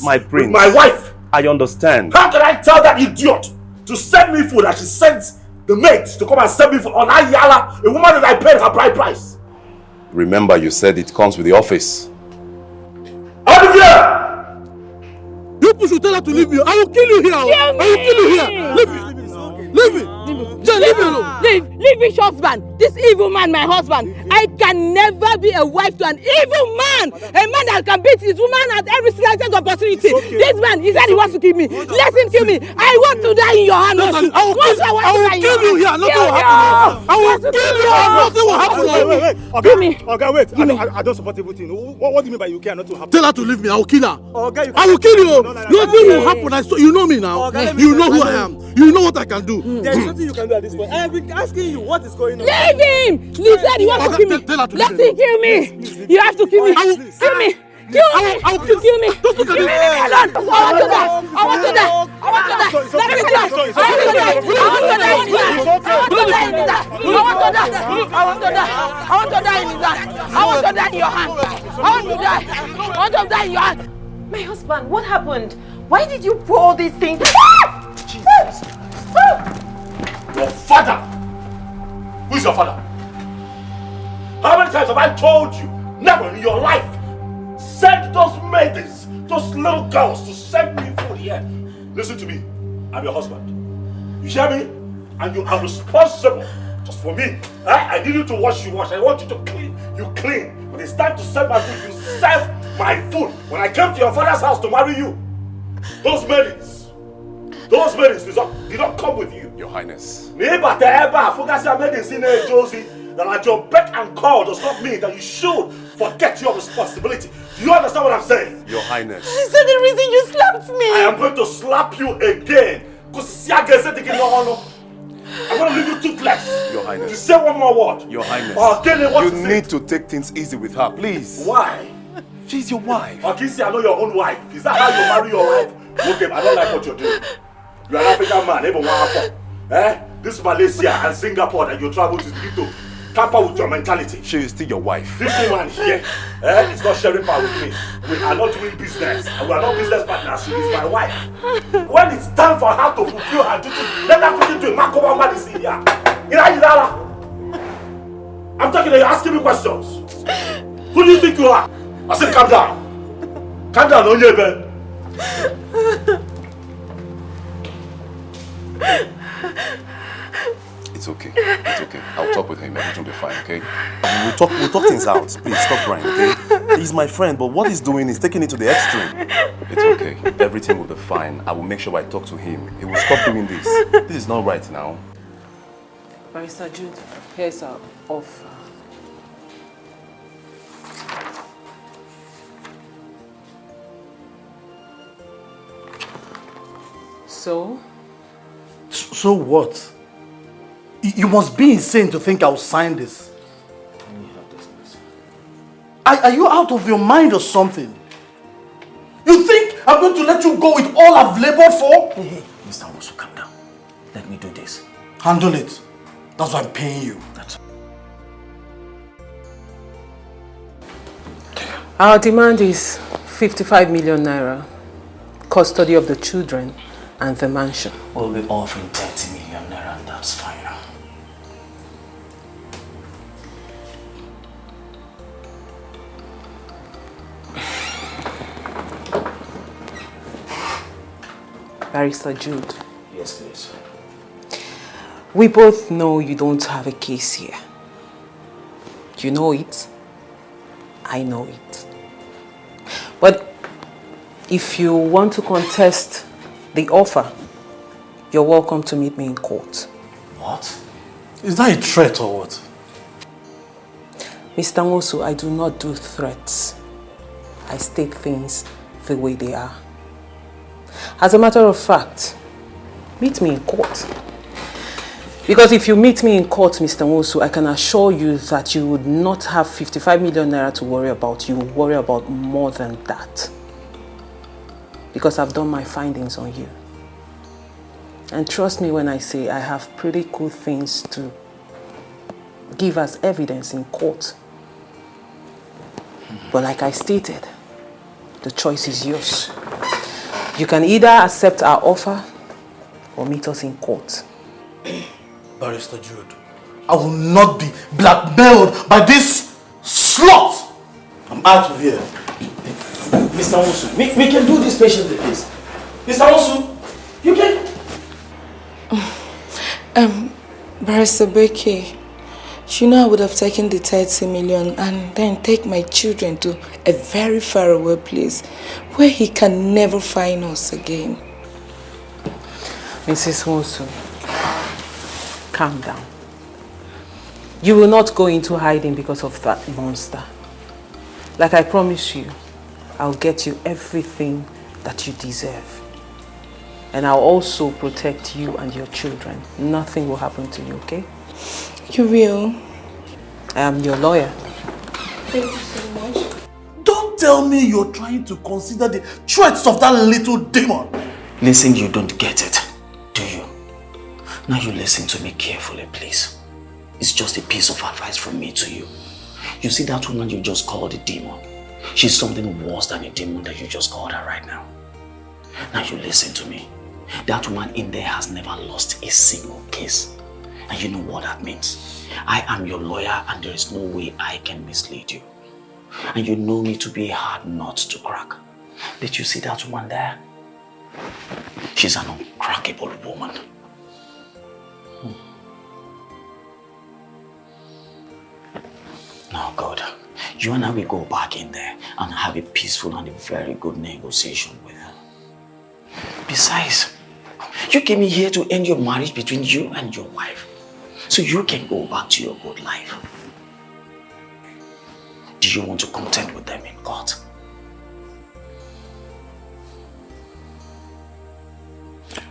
My prince. With my wife. I understand. How can I tell that idiot to send me food and she sends the maids to come and send me food on Ayala, a woman that I paid her bride price? Remember, you said it comes with the office. Olivia! You people should tell her to leave me. I will kill you here. I will kill you here. Leave me. Leave me. Just leave me alone. Leave his husband. This evil man, my husband. I can never be a wife to an evil man. A man that can beat his woman at every slightest opportunity. Okay. This man, he said he wants to kill me. Let him kill me. I want to die in your hand. I will kill you here. Nothing will happen. I will kill you. Nothing will happen. Wait. Give me. Okay, wait. I don't support everything. What do you mean by you care not to happen? Tell her to leave me. I will kill her. Okay, I will kill you. Nothing will happen. You know me now. You know who I am. You know what I can do. There's nothing you can do at this point. I have been asking you what is going on. Leave him! He said he wants to kill me. Let him kill me. You have to kill me. Kill me. I will kill me. Don't look at me. I want to die. Let me die. I want to die in his hand. I want to die in your hand. I want to die in your hand. My husband, what happened? Why did you pour all these things? Jesus. Your father? Who is your father? How many times have I told you, never in your life, send those maidens, those little girls to send me food here? Listen to me, I'm your husband. You hear me? And you are responsible just for me. I need you to wash, you wash. I want you to clean, you clean. When it's time to serve my food, you serve my food. When I came to your father's house to marry you, those maidens did not come with you. Your Highness. That at your beck and call does not mean that you should forget your responsibility. Do you understand what I'm saying? Your Highness. Is that the reason you slapped me? I am going to slap you again. I'm going to leave you toothless. Your Highness. To say one more word. Your Highness. You need to take things easy with her, please. Why? She's your wife. Okisi, I know your own wife. Is that how you marry your wife? Okay, I don't like what you're doing. You're an African man, even one. This Malaysia and Singapore that you travel to begin to tamper with your mentality. She is still your wife. This woman here is not sharing power with me. We are not doing business. And we are not business partners. She is my wife. When it's time for her to fulfill her duties, let her put it to a Makoba Madison here. I'm talking to you, asking me questions. Who do you think you are? I said, calm down. Calm down, Onyebe. It's okay. It's okay. I'll talk with him. Everything will be fine, okay? We'll talk things out. Please stop crying, okay? He's my friend, but what he's doing is taking it to the extreme. It's okay. Everything will be fine. I will make sure I talk to him. He will stop doing this. This is not right now. Barrister Jude, here's our offer. So? So what? You must be insane to think I'll sign this. Are you out of your mind or something? You think I'm going to let you go with all I've labored for? Hey, Mr. Wosu, calm down. Let me do this. Handle it. That's why I'm paying you. Our demand is 55 million naira, custody of the children and the mansion. We'll be offering 30 million naira and that's fine. Barrister Jude. Yes, please. We both know you don't have a case here. You know it. I know it. But if you want to contest the offer, you're welcome to meet me in court. What? Is that a threat or what? Mr. Wosu, I do not do threats. I state things the way they are. As a matter of fact, meet me in court. Because if you meet me in court, Mr. Wosu, I can assure you that you would not have 55 million naira to worry about. You will worry about more than that. Because I've done my findings on you. And trust me when I say I have pretty cool things to give as evidence in court. But like I stated, the choice is yours. You can either accept our offer or meet us in court. Barrister Jude, I will not be blackmailed by this slut! I'm out of here. Mr. Onsu, we can do this patiently, please. Mr. Onsu, you can... Barrister Becky, you know I would have taken the 30 million and then take my children to a very far away place where he can never find us again. Mrs. Onsu, calm down. You will not go into hiding because of that monster. Like I promised you, I'll get you everything that you deserve. And I'll also protect you and your children. Nothing will happen to you, okay? You will. I am your lawyer. Thank you so much. Don't tell me you're trying to consider the threats of that little demon. Listen, you don't get it, do you? Now you listen to me carefully, please. It's just a piece of advice from me to you. You see that woman you just called a demon? She's something worse than a demon that you just called her right now. Now you listen to me. That woman in there has never lost a single case. And you know what that means. I am your lawyer and there is no way I can mislead you. And you know me to be a hard nut to crack. Did you see that woman there? She's an uncrackable woman. Now, God, you and I will go back in there and have a peaceful and a very good negotiation with her. Besides, you came in here to end your marriage between you and your wife, so you can go back to your good life. Do you want to contend with them in court?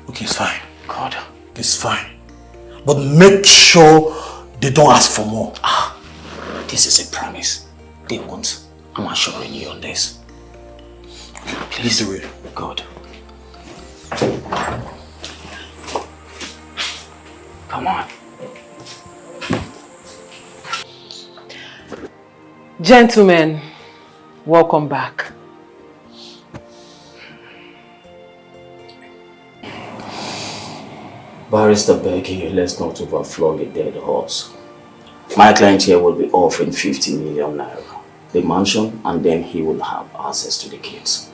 Okay, it's fine. God. It's fine. But make sure they don't ask for more. This is a promise. They won't. I'm assuring you on this. Please do it. God. Come on. Gentlemen, welcome back. Barrister Becky, let's not overflog a dead horse. My client here will be offering 50 million naira, the mansion, and then he will have access to the kids.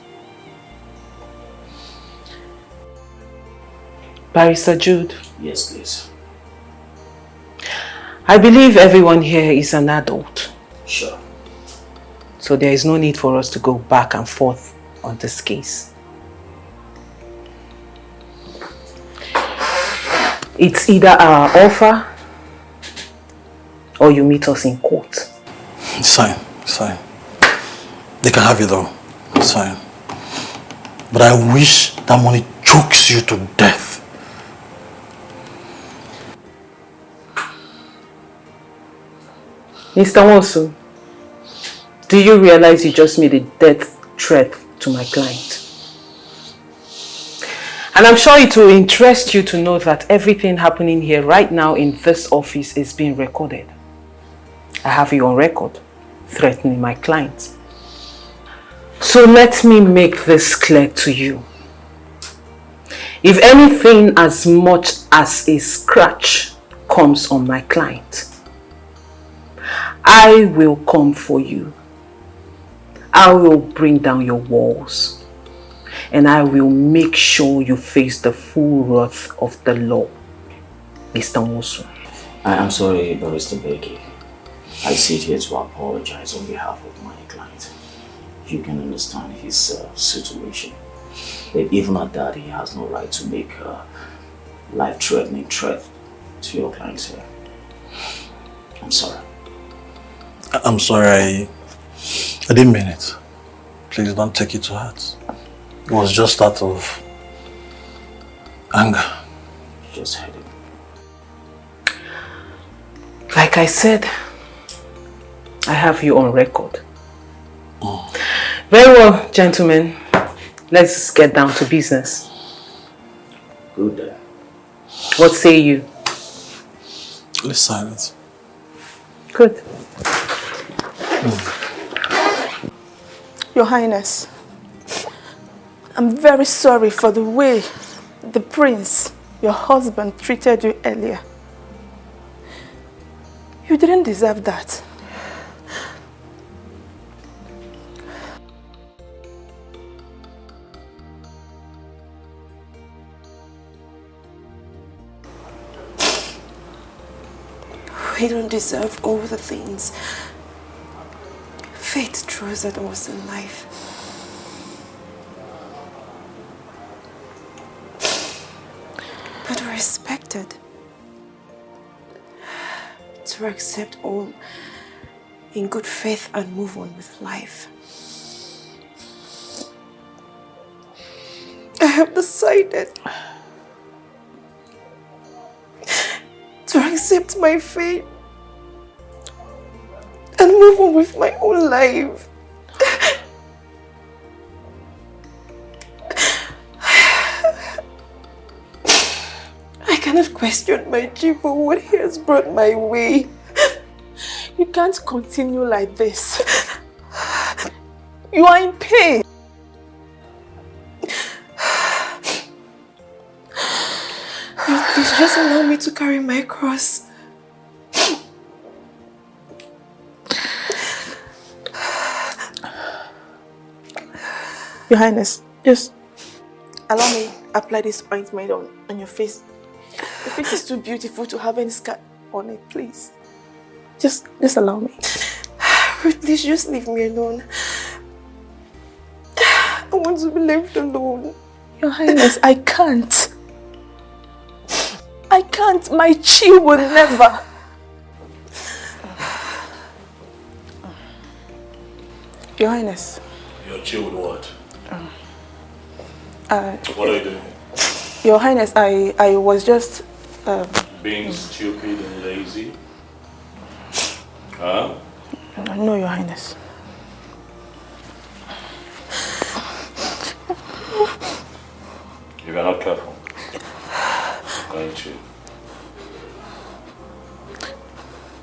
Barrister Jude. Yes, please. I believe everyone here is an adult. Sure. So there is no need for us to go back and forth on this case. It's either our offer or you meet us in court. It's fine. It's fine. They can have it though. It's fine. But I wish that money chokes you to death. Mr. Onsu, do you realize you just made a death threat to my client? And I'm sure it will interest you to know that everything happening here right now in this office is being recorded. I have you on record threatening my client. So let me make this clear to you. If anything as much as a scratch comes on my client, I will come for you. I will bring down your walls. And I will make sure you face the full wrath of the law. Mr. Onsu. I am sorry, Barrister Becky. I sit here to apologize on behalf of my client. You can understand his situation. But even at that, he has no right to make a life-threatening threat to your client here. I'm sorry. I'm sorry, I didn't mean it. Please don't take it to heart. It was just out of anger. Just had it. Like I said, I have you on record. Very well, gentlemen. Let's get down to business. Good then. What say you? Let's silence. Good. Your Highness, I'm very sorry for the way the prince, your husband, treated you earlier. You didn't deserve that. We don't deserve all the things fate throws at us in life. But we're expected to accept all in good faith and move on with life. I have decided to accept my fate and move on with my own life. I cannot question my chief for what he has brought my way. You can't continue like this. You are in pain. Please just allow me to carry my cross. Your Highness, just allow me apply this ointment on your face. Your face is too beautiful to have any scar on it, please. Just allow me. Please just leave me alone. I want to be left alone. Your Highness, I can't. I can't. My chi will never. Your Highness. Your chi would what? What are you doing? Your Highness, I was just... Being stupid and lazy? Huh? No, Your Highness. If you're not careful, going to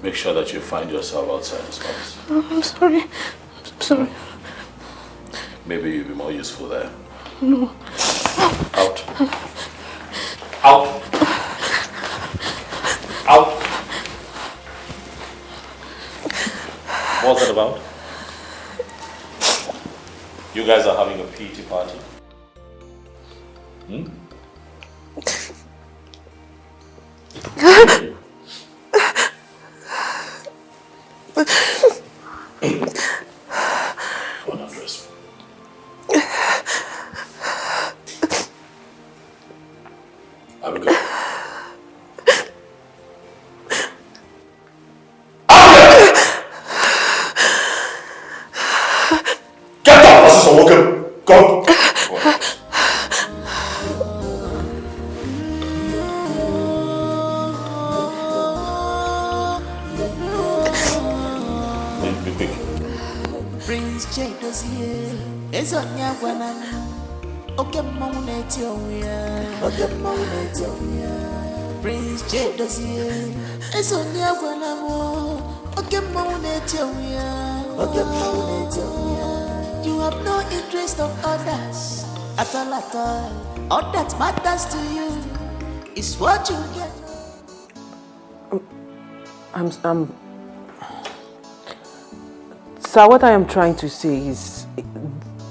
make sure that you find yourself outside this place. I'm sorry. I'm sorry. Maybe you'll be more useful there. No. Out. Out. Out. What's that about? You guys are having a PT party? Hmm? One undress. I will go. Get down, Mrs. Awoken! Go! Prince J dossier is on your one. Okay, Monet, Prince J dossier is on your one. Okay, Monet, you have no interest of others at all, at all. All that matters to you is what you get. Sir, what I am trying to say is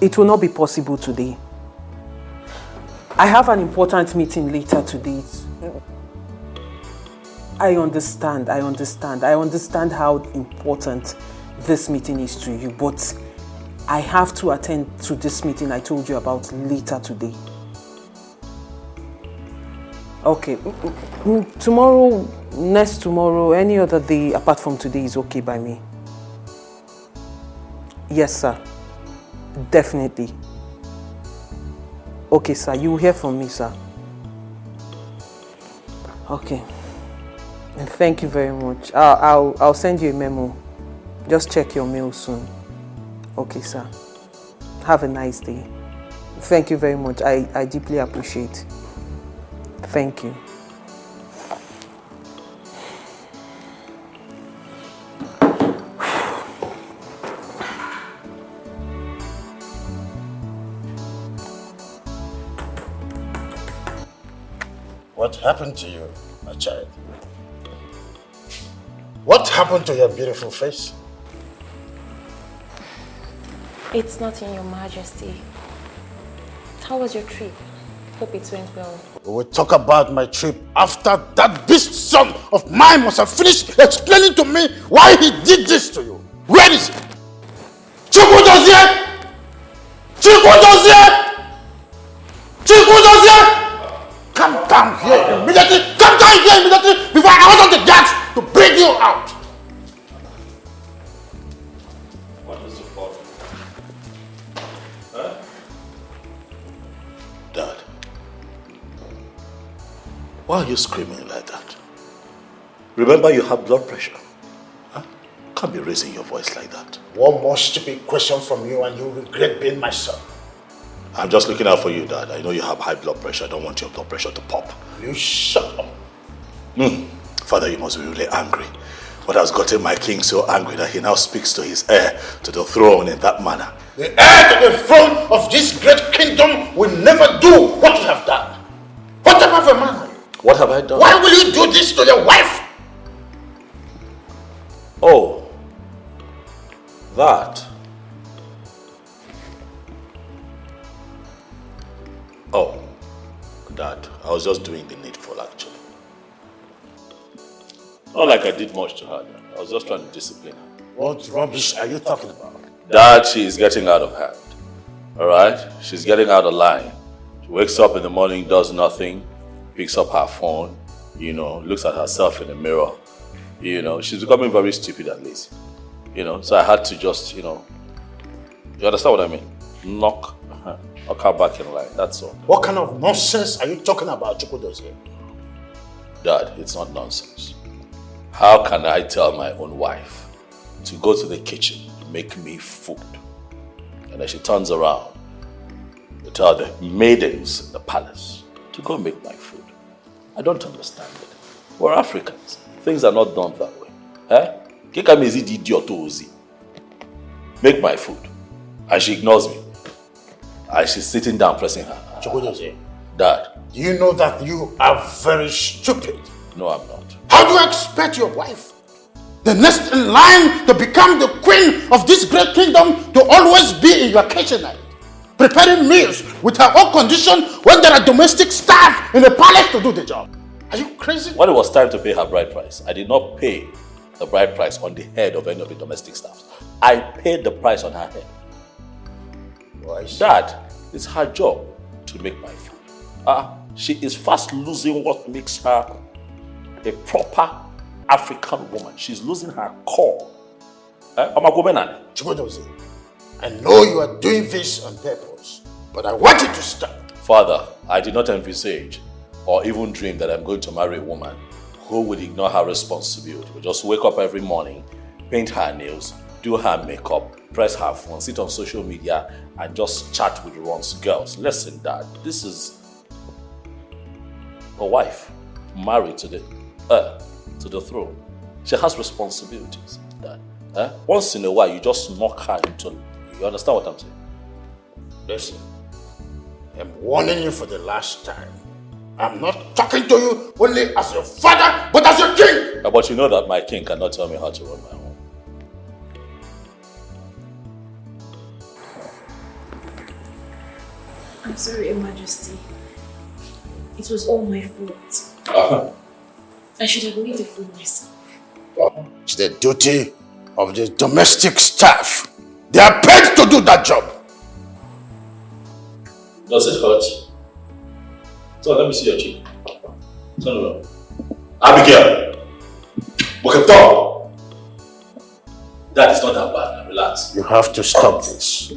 it will not be possible today. I have an important meeting later today. I understand how important this meeting is to you, but I have to attend to this meeting I told you about later today. Okay, tomorrow, next tomorrow, any other day apart from today is okay by me. Yes, sir. Definitely. Okay, sir. You will hear from me, sir. Okay. And thank you very much. I'll send you a memo. Just check your mail soon. Okay, sir. Have a nice day. Thank you very much. I deeply appreciate. Thank you. What happened to you, my child? What happened to your beautiful face? It's nothing, Your Majesty. How was your trip? Hope it went well. We will talk about my trip after that beast son of mine must have finished explaining to me why he did this to you. Where is he? Chukwudozie! Chukwudozie! Chukwudozie! Come down here immediately! Come down here immediately before I order the guards to bring you out! What is the problem? Huh? Dad, why are you screaming like that? Remember you have blood pressure. Huh? Can't be raising your voice like that. One more stupid question from you and you regret being my son. I'm just looking out for you, Dad. I know you have high blood pressure. I don't want your blood pressure to pop. You shut up. Father, you must be really angry. What has gotten my king so angry that he now speaks to his heir to the throne in that manner? The heir to the throne of this great kingdom will never do what you have done. What type of a man are you? What have I done? Why will you do this to your wife? Oh, that. Oh, Dad, I was just doing the needful actually. Not like I did much to her. Dad. I was just trying to discipline her. What rubbish are you talking about? Dad, she is getting out of hand. Alright? She's getting out of line. She wakes up in the morning, does nothing, picks up her phone, looks at herself in the mirror. She's becoming very stupid and lazy. So I had to just, you understand what I mean? Knock her back in line, that's all. What kind of nonsense are you talking about, Chukwudozie? Dad, it's not nonsense. How can I tell my own wife to go to the kitchen to make me food? And then she turns around to tell the maidens in the palace to go make my food. I don't understand it. We're Africans. Things are not done that way. Make my food. And she ignores me. And she's sitting down pressing her. Chukwudozie, Dad. do you know that you are very stupid? No, I'm not. How do you expect your wife, the next in line to become the queen of this great kingdom, to always be in your kitchen at preparing meals with her own condition when there are domestic staff in the palace to do the job? Are you crazy? When it was time to pay her bride price, I did not pay the bride price on the head of any of the domestic staff. I paid the price on her head. Dad, it's her job to make my food. She is fast losing what makes her a proper African woman. She's losing her core. Chukwudozie, I know you are doing this on purpose, but I want you to stop. Father, I did not envisage or even dream that I'm going to marry a woman who would ignore her responsibility. Will just wake up every morning, paint her nails, do her makeup, press her phone, sit on social media, and just chat with the wrong girls. Listen, Dad, this is a wife married to the throne. She has responsibilities, Dad. Once in a while, you just knock her into. You understand what I'm saying? Listen, I'm warning you for the last time. I'm not talking to you only as your father, but as your king. But you know that my king cannot tell me how to run my home. I'm sorry, Your Majesty. It was all my fault. I should have made the food myself. It's the duty of the domestic staff. They are paid to do that job. Does it hurt? So let me see your cheek. Turn around. Abigail! Buketo! That is not that bad. Now relax. You have to stop this.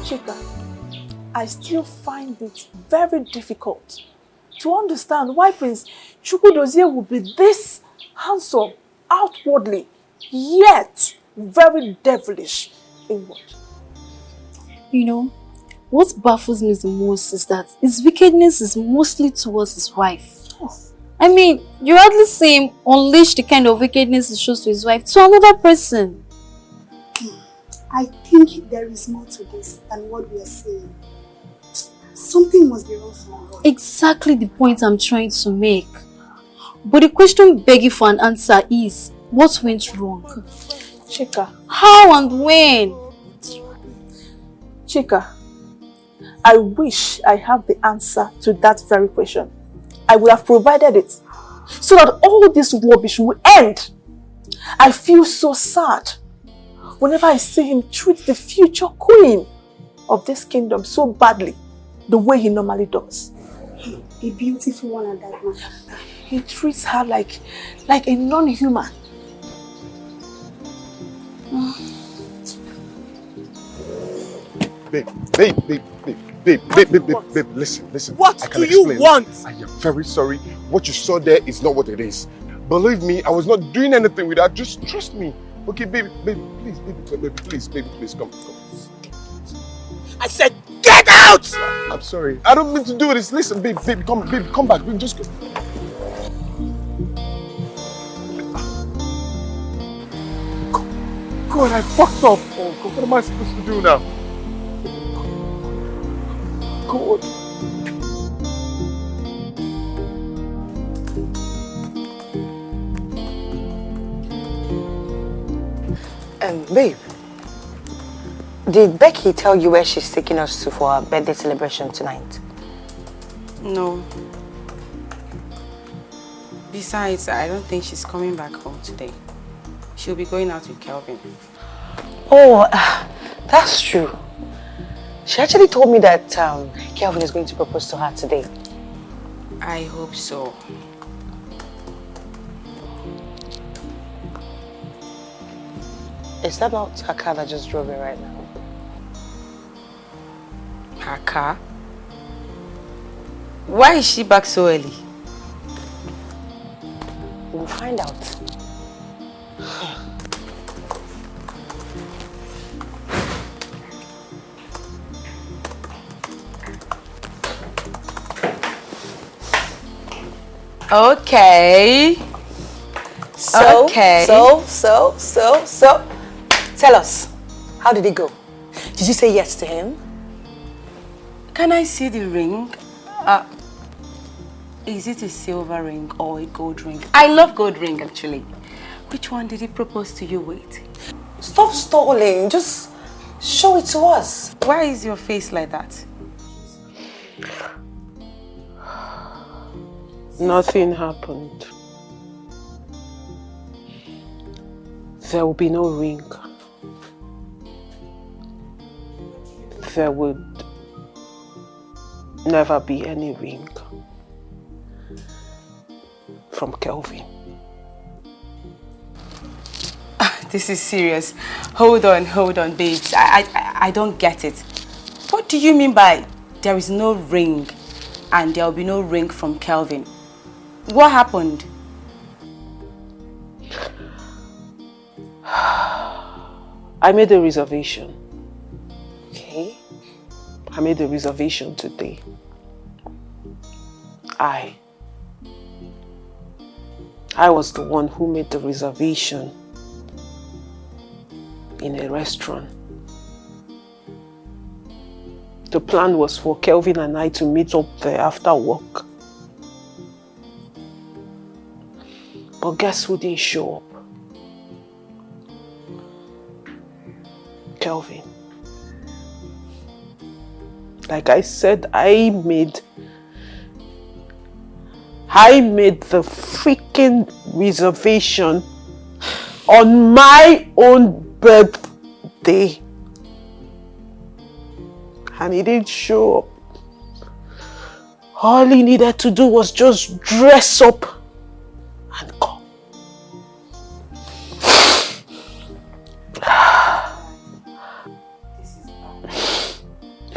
Chika, I still find it very difficult to understand why Prince Chukwudozie would be this handsome outwardly, yet very devilish inward. You know, what baffles me the most is that his wickedness is mostly towards his wife. Yes. I mean, you hardly see him unleash the kind of wickedness he shows to his wife to another person. I think there is more to this than what we are saying. Something must be wrong somewhere. Exactly the point I'm trying to make. But the question begging for an answer is, what went wrong? Chika. How and when? Chika, I wish I have the answer to that very question. I would have provided it so that all this rubbish will end. I feel so sad whenever I see him treat the future queen of this kingdom so badly, the way he normally does. A beautiful one at that man. He treats her like a non-human. Babe, listen. What do you want? I am very sorry. What you saw there is not what it is. Believe me, I was not doing anything with that. Just trust me. Okay, baby, please, come. I said, get out! I'm sorry. I don't mean to do this. Listen, baby, come back. Baby, just go. God, I fucked up. Oh, God, what am I supposed to do now? God. Babe, did Becky tell you where she's taking us to for our birthday celebration tonight? No. Besides, I don't think she's coming back home today. She'll be going out with Kelvin. Oh, that's true. She actually told me that Kelvin is going to propose to her today. I hope so. Is that not her car that just drove in right now? Her car? Why is she back so early? We'll find out. Okay. So, tell us, how did it go? Did you say yes to him? Can I see the ring? Is it a silver ring or a gold ring? I love gold ring actually. Which one did he propose to you with? Stop stalling, just show it to us. Why is your face like that? Nothing happened. There will be no ring. There would never be any ring from Kelvin. This is serious. Hold on, babes. I don't get it. What do you mean by there is no ring and there will be no ring from Kelvin? What happened? I made a reservation. Okay. I made a reservation today. I was the one who made the reservation in a restaurant. The plan was for Kelvin and I to meet up there after work. But guess who didn't show up? Kelvin. Like I said, I made the freaking reservation on my own birthday. And he didn't show up. All he needed to do was just dress up and come.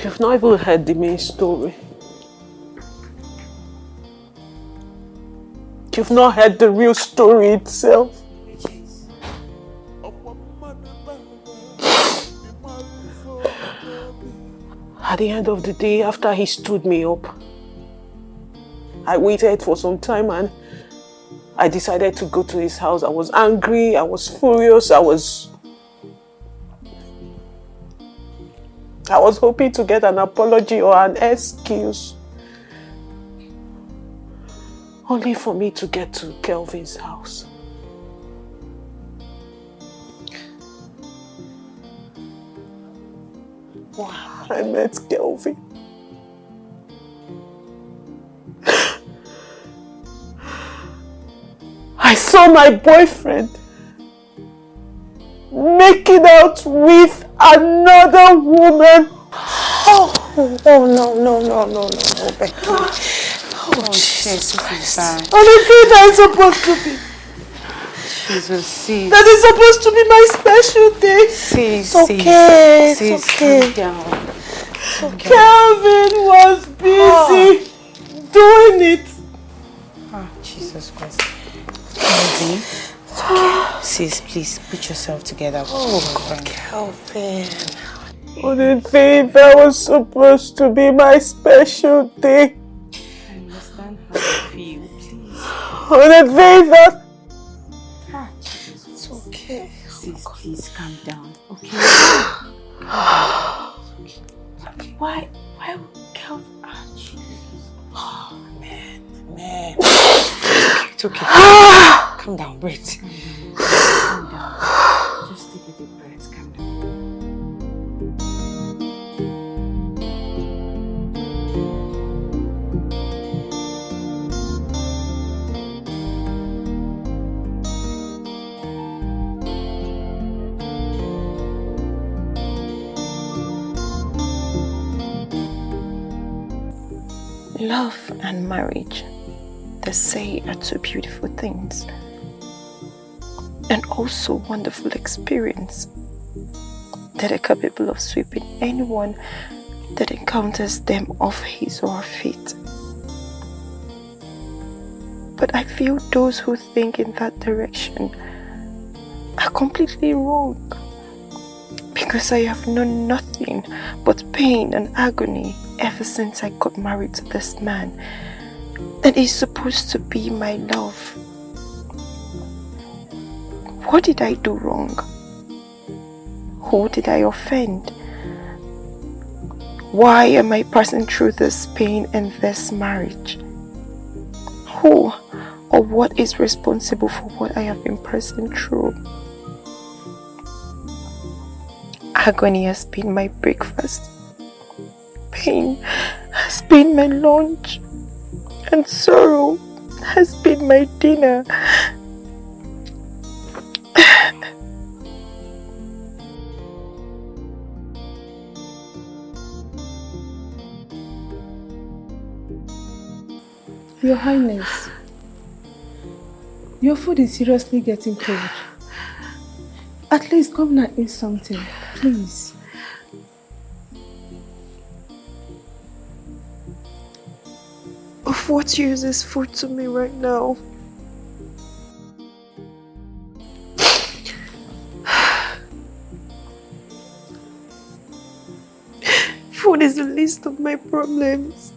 You've not even heard the main story. You've not heard the real story itself. At the end of the day, after he stood me up, I waited for some time and I decided to go to his house. I was angry, I was furious, I was hoping to get an apology or an excuse. Only for me to get to Kelvin's house. Wow. I met Kelvin. I saw my boyfriend making out with another woman. Oh no, Becky. Oh, Jesus Christ. On a day that is supposed to be. Jesus, see. That is supposed to be my special day. It's okay. Calm down. Okay. Kelvin was busy doing it. Oh, Jesus Christ. Kelvin. Okay. Sis, please put yourself together. Oh, Kelvin. On a day that was supposed to be my special day. I understand how you feel, please. On a day that... It's okay. Sis, please calm down, okay? Why would Kelvin... Oh, man. It's okay. Calm down, breathe. Calm down. Just take a deep breath, calm down. Love and marriage, they say, are two beautiful things and also wonderful experience that are capable of sweeping anyone that encounters them off his or her feet. But I feel those who think in that direction are completely wrong, because I have known nothing but pain and agony ever since I got married to this man that is supposed to be my love. What did I do wrong? Who did I offend? Why am I passing through this pain in this marriage? Who or what is responsible for what I have been passing through? Agony has been my breakfast. Pain has been my lunch. And sorrow has been my dinner. Your Highness, your food is seriously getting cold. At least come and eat something, please. Of what use is food to me right now? Food is the least of my problems.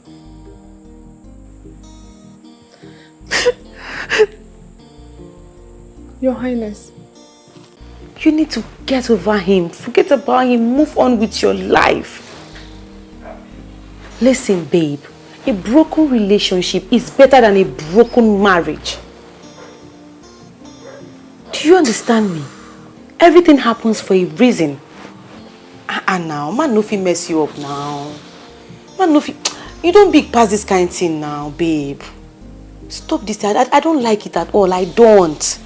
Your Highness, you need to get over him. Forget about him. Move on with your life. Listen, babe. A broken relationship is better than a broken marriage. Do you understand me? Everything happens for a reason. And now, man, no fit mess you up now. Man, no fit. You don't big past this kind of thing now, babe. Stop this. I don't like it at all. I don't.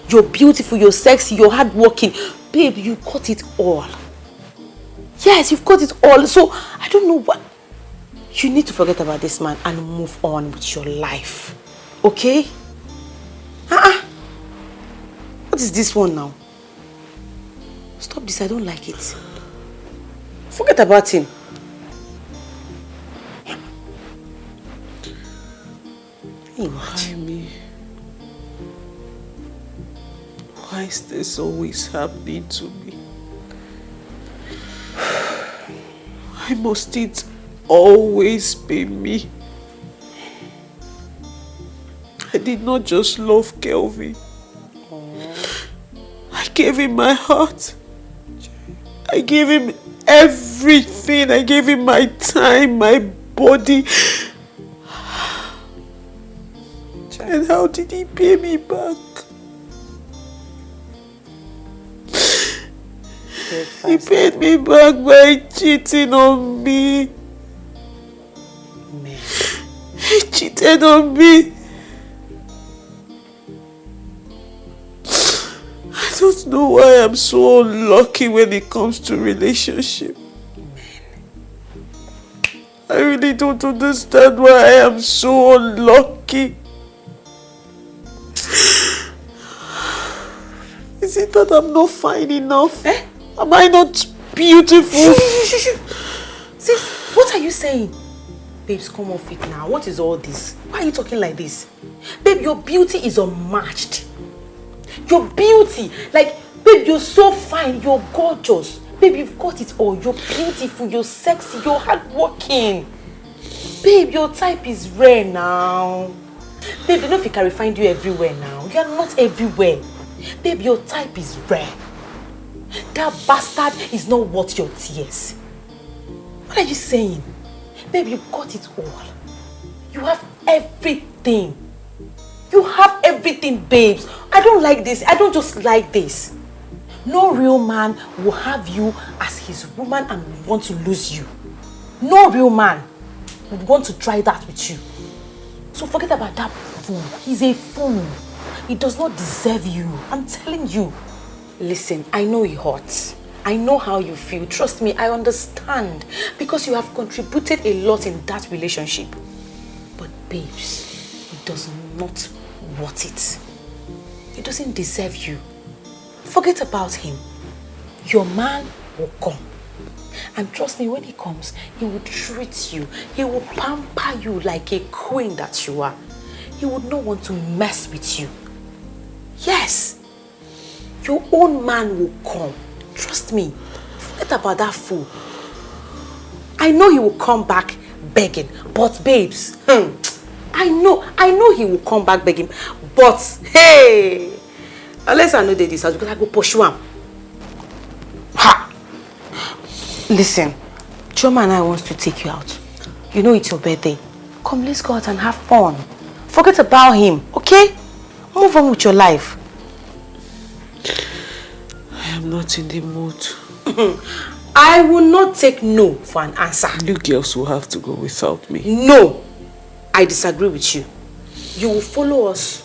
You're beautiful, you're sexy, you're hardworking. Babe, you got it all. Yes, you've got it all. So, I don't know what... You need to forget about this man and move on with your life. Okay? What is this one now? Stop this, I don't like it. Forget about him. you imagine? Me. Why is this always happening to me? Why must it always be me? I did not just love Kelvin. I gave him my heart. I gave him everything. I gave him my time, my body. And how did he pay me back? He paid me back by cheating on me. Man. He cheated on me. I don't know why I'm so unlucky when it comes to relationship. I really don't understand why I am so unlucky. Is it that I'm not fine enough? Eh? Am I not beautiful? Sis, what are you saying? Babes, come off it now. What is all this? Why are you talking like this? Babe, your beauty is unmatched. Your beauty, like, babe, you're so fine, you're gorgeous. Babe, you've got it all. You're beautiful, you're sexy, you're hardworking. Babe, your type is rare now. Babe, you know if you can find you everywhere now. You are not everywhere. Babe, your type is rare. That bastard is not worth your tears. What are you saying? Babe, you've got it all. You have everything. You have everything, babes. I don't like this. I don't just like this. No real man will have you as his woman and will want to lose you. No real man would want to try that with you. So forget about that fool. He's a fool. He does not deserve you. I'm telling you. Listen, I know it hurts. I know how you feel. Trust me, I understand. Because you have contributed a lot in that relationship. But babes, it does not worth it. It doesn't deserve you. Forget about him. Your man will come. And trust me, when he comes, he will treat you. He will pamper you like a queen that you are. He would not want to mess with you. Yes. Your own man will come. Trust me. Forget about that fool. I know he will come back begging. But babes, I know he will come back begging. But hey, unless I know they decide, because I go pursue him. Ha! Listen, Choma and I want to take you out. You know it's your birthday. Come, let's go out and have fun. Forget about him, okay? Move on with your life. I am not in the mood. I will not take no for an answer. You girls will have to go without me. No, I disagree with you. You will follow us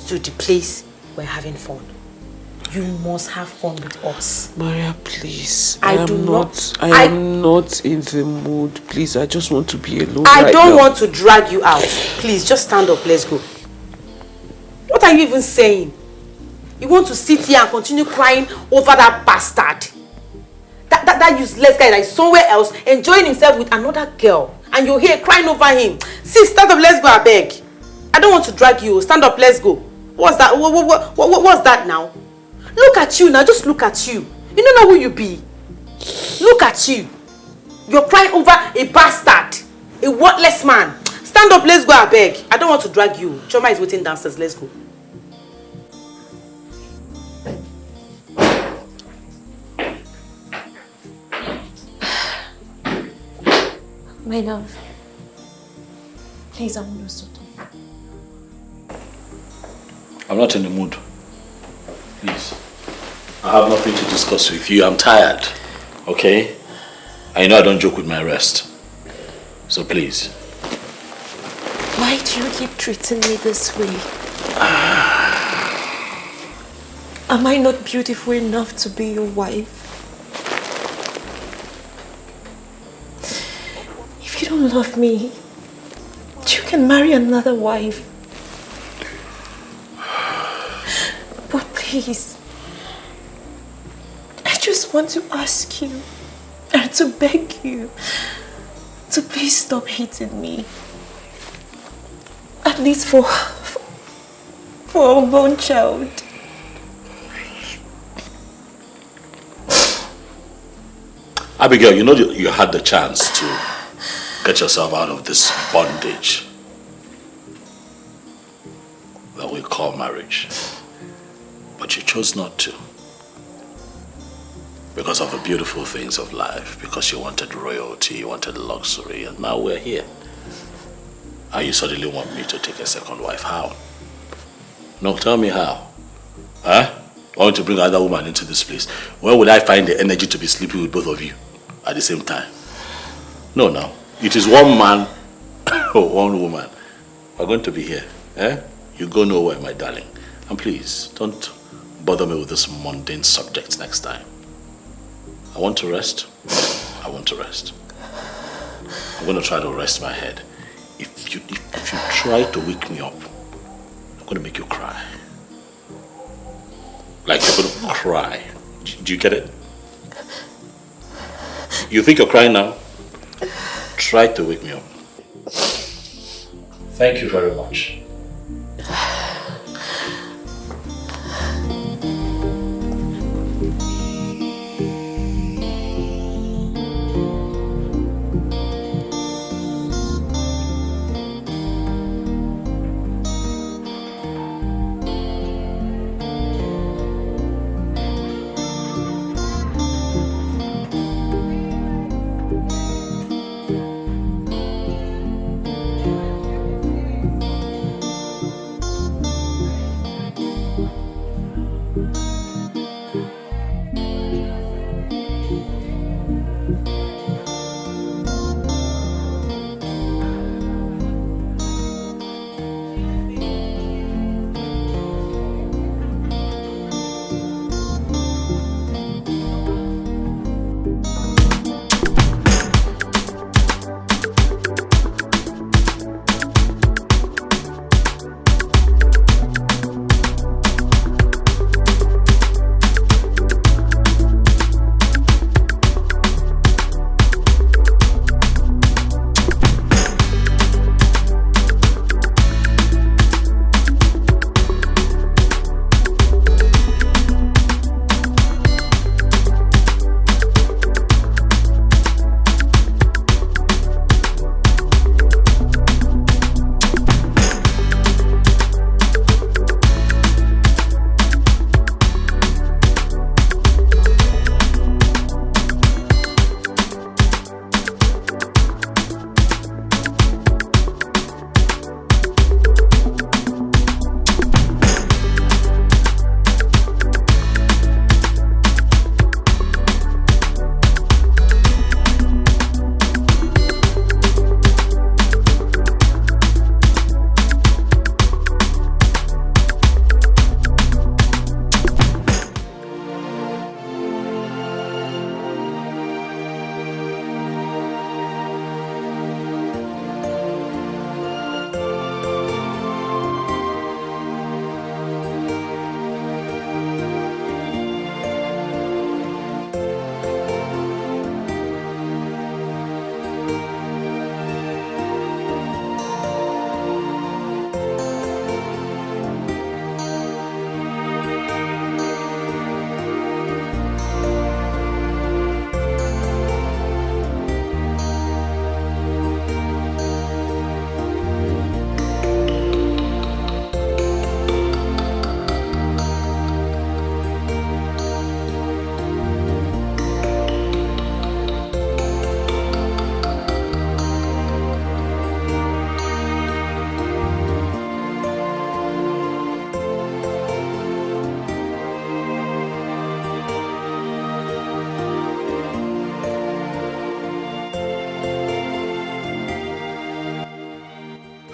to the place we're having fun. You must have fun with us. Maria, please. I am not in the mood. Please, I just want to be alone. I don't want to drag you out. Please, just stand up. Let's go. What are you even saying? You want to sit here and continue crying over that bastard? That useless guy that is somewhere else enjoying himself with another girl. And you're here crying over him. Sis, stand up, let's go, I beg. I don't want to drag you. Stand up, let's go. What's that? What's that now? Look at you now, just look at you. You don't know who you be. Look at you. You're crying over a bastard. A worthless man. Stand up, let's go, I beg. I don't want to drag you. Choma is waiting downstairs, let's go. My love, please, I want us to talk. I'm not in the mood. Please. I have nothing to discuss with you. I'm tired. Okay? I know I don't joke with my rest. So please. Why do you keep treating me this way? Am I not beautiful enough to be your wife? If you don't love me, you can marry another wife. But please, I just want to ask you and to beg you to please stop hating me. And At least for a unborn child. Abigail, you know you had the chance to get yourself out of this bondage that we call marriage. But you chose not to. Because of the beautiful things of life, because you wanted royalty, you wanted luxury, and now we're here. And you suddenly want me to take a second wife. How? No, tell me how. Huh? I want to bring another woman into this place. Where would I find the energy to be sleeping with both of you at the same time? No, no. It is one man or one woman. We're going to be here. Eh? You go nowhere, my darling. And please, don't bother me with this mundane subject next time. I want to rest. I want to rest. I'm going to try to rest my head. If you try to wake me up, I'm going to make you cry. Like you're going to cry. Do you get it? You think you're crying now? Try to wake me up. Thank you very much.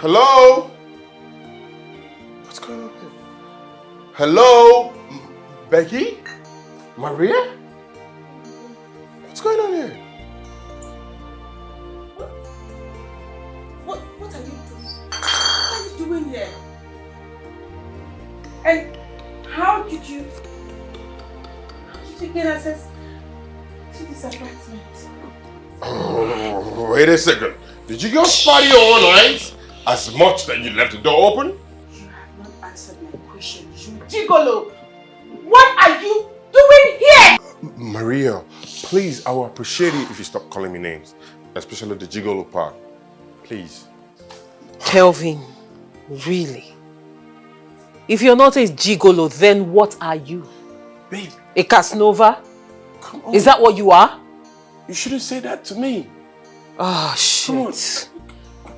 Hello? What's going on here? Hello? Becky? Maria? What's going on here? What are you doing? What are you doing here? And how did you get access to this apartment? Oh, wait a second. Did you go party all night? As much that you left the door open? You have not answered my question, you gigolo! What are you doing here? Maria, please, I will appreciate it if you stop calling me names. Especially the gigolo part. Please. Kelvin, really? If you're not a gigolo, then what are you? Babe. A Casanova? Come on. Is that what you are? You shouldn't say that to me. Oh, shit.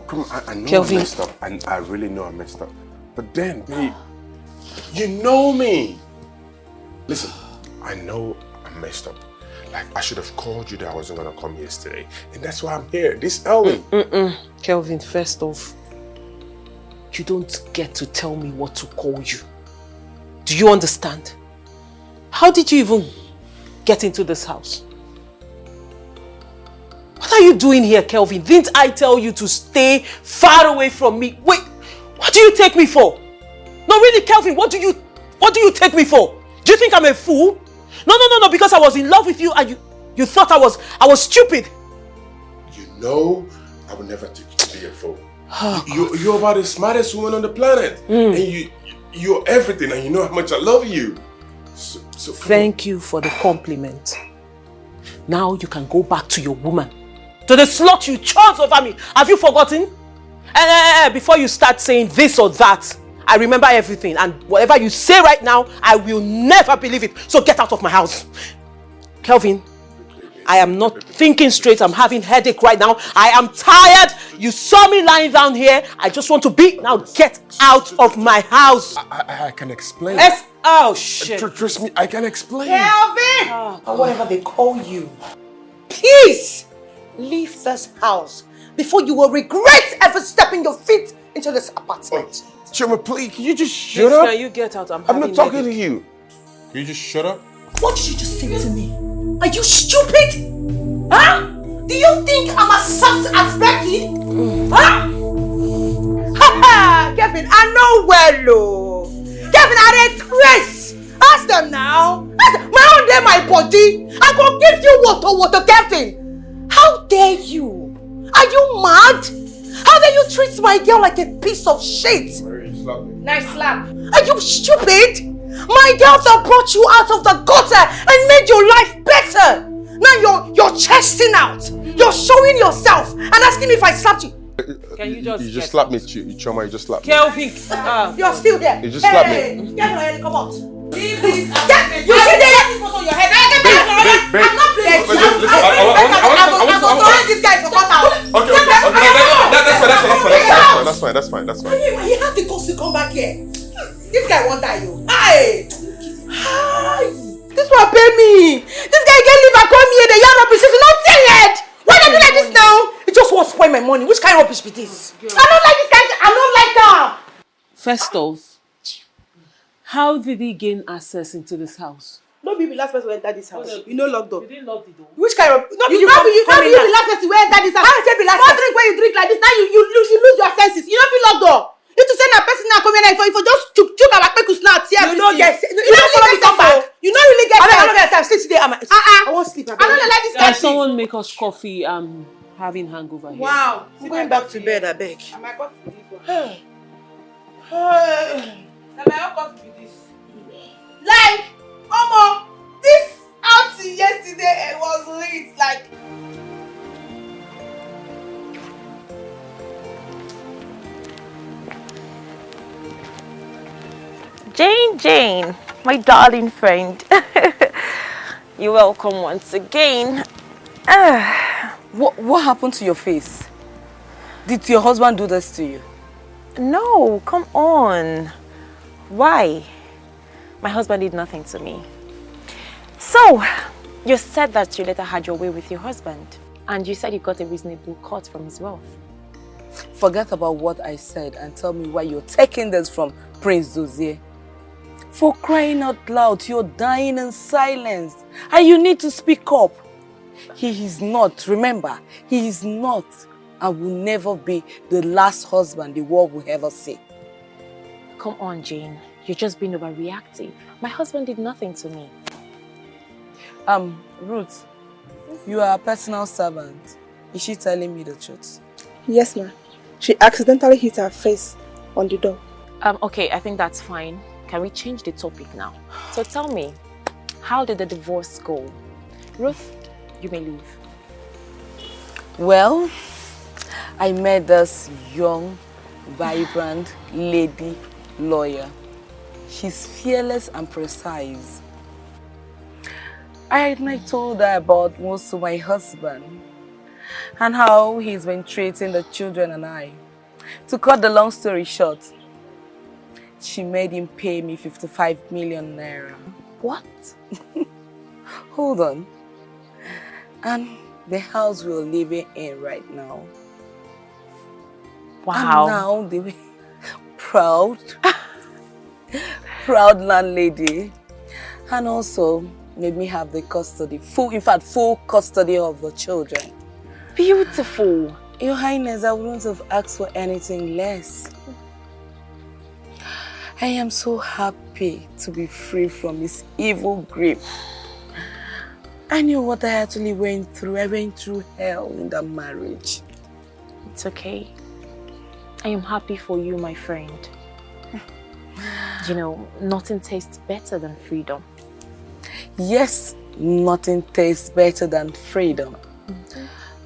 Come on, I know Kelvin. I messed up. And I really know I messed up. But then, babe, you know me. Listen, I know I messed up. Like, I should have called you that I wasn't going to come yesterday. And that's why I'm here this early. Kelvin, first off, you don't get to tell me what to call you. Do you understand? How did you even get into this house? What are you doing here, Kelvin? Didn't I tell you to stay far away from me? Wait, what do you take me for? No, really, Kelvin, what do you take me for? Do you think I'm a fool? No, because I was in love with you and you thought I was stupid. You know I would never take you to be a fool. You're about the smartest woman on the planet. And you're everything, and you know how much I love you. So thank you for the compliment. Now you can go back to your woman. To the slut you chose over me. Have you forgotten? Before you start saying this or that, I remember everything. And whatever you say right now, I will never believe it. So get out of my house. Kelvin, I am not thinking straight. I'm having headache right now. I am tired. You saw me lying down here. I just want to be. Now get out of my house. I can explain. Oh, shit. Trust me, I can explain. Kelvin! Or whatever they call you. Please leave this house before you will regret ever stepping your feet into this apartment. Chuma, please, can you just shut up? Can you get out? I'm not talking to you. Can you just shut up? What did you just say to me? Are you stupid? Huh? Do you think I'm as soft as Becky? Huh? Kevin, I know well, oh. Kevin, I dey craze. Ask them now. My own day, my body. I go give you water, Kevin. How dare you? Are you mad? How dare you treat my girl like a piece of shit? Nice slap. Are you stupid? My girl that brought you out of the gutter and made your life better. Now you're chesting out. You're showing yourself and asking me if I slapped you. Can you just slapped me, Choma, you just slapped me. Kelvin, you're still there. You just slapped me. Kevin, come out. Please, you see there? On your head. I'm not playing. I'm throwing this guy for cut out. Okay, that's fine. He had the guts to come back here. This guy won't die, you. Hi. This one pay me. This guy can't leave and come here. The young rubbish is not yet. Why do you like this now? It just won't spoil my money. Which kind of rubbish be this? I don't like this kind. I don't like that. First off, how did he gain access into this house? No be the last person who entered this house. You know locked door. You didn't lock the door. Which kind of? No be You the last person who entered this house. How you be last? One drink when you drink like this, now you lose your senses. You don't feel locked door. You to send a person now come here if you just chook our quick snap. You know yes. You don't follow me come back. You don't really get. I don't get time. Stay today. I won't sleep. I don't like this. Can someone make us coffee? I'm having hangover here. Wow. I'm going back to bed. I beg. Am I coffee for this one? Am I coffee for this? Like, Omo, this outing yesterday it was lit. Like. Jane, my darling friend. You're welcome once again. What happened to your face? Did your husband do this to you? No, come on. Why? My husband did nothing to me. So, you said that you later had your way with your husband. And you said you got a reasonable cut from his wealth. Forget about what I said and tell me why you're taking this from Prince Dozier. For crying out loud, you're dying in silence. And you need to speak up. He is not, remember, he is not and will never be the last husband the world will ever see. Come on, Jane. You're just being overreactive. My husband did nothing to me. Ruth, you are a personal servant. Is she telling me the truth? Yes, ma'am. She accidentally hit her face on the door. Okay, I think that's fine. Can we change the topic now? So tell me, how did the divorce go? Ruth, you may leave. Well, I met this young, vibrant lady lawyer. She's fearless and precise. I told her about most of my husband and how he's been treating the children and I. To cut the long story short, she made him pay me 55 million naira. What? Hold on. And the house we're living in right now. Wow. And now the proud landlady, and also made me have the custody, full custody of the children. Beautiful. Your Highness, I wouldn't have asked for anything less. I am so happy to be free from his evil grip. I knew what I actually went through. I went through hell in that marriage. It's okay. I am happy for you, my friend. You know, nothing tastes better than freedom. Yes, nothing tastes better than freedom.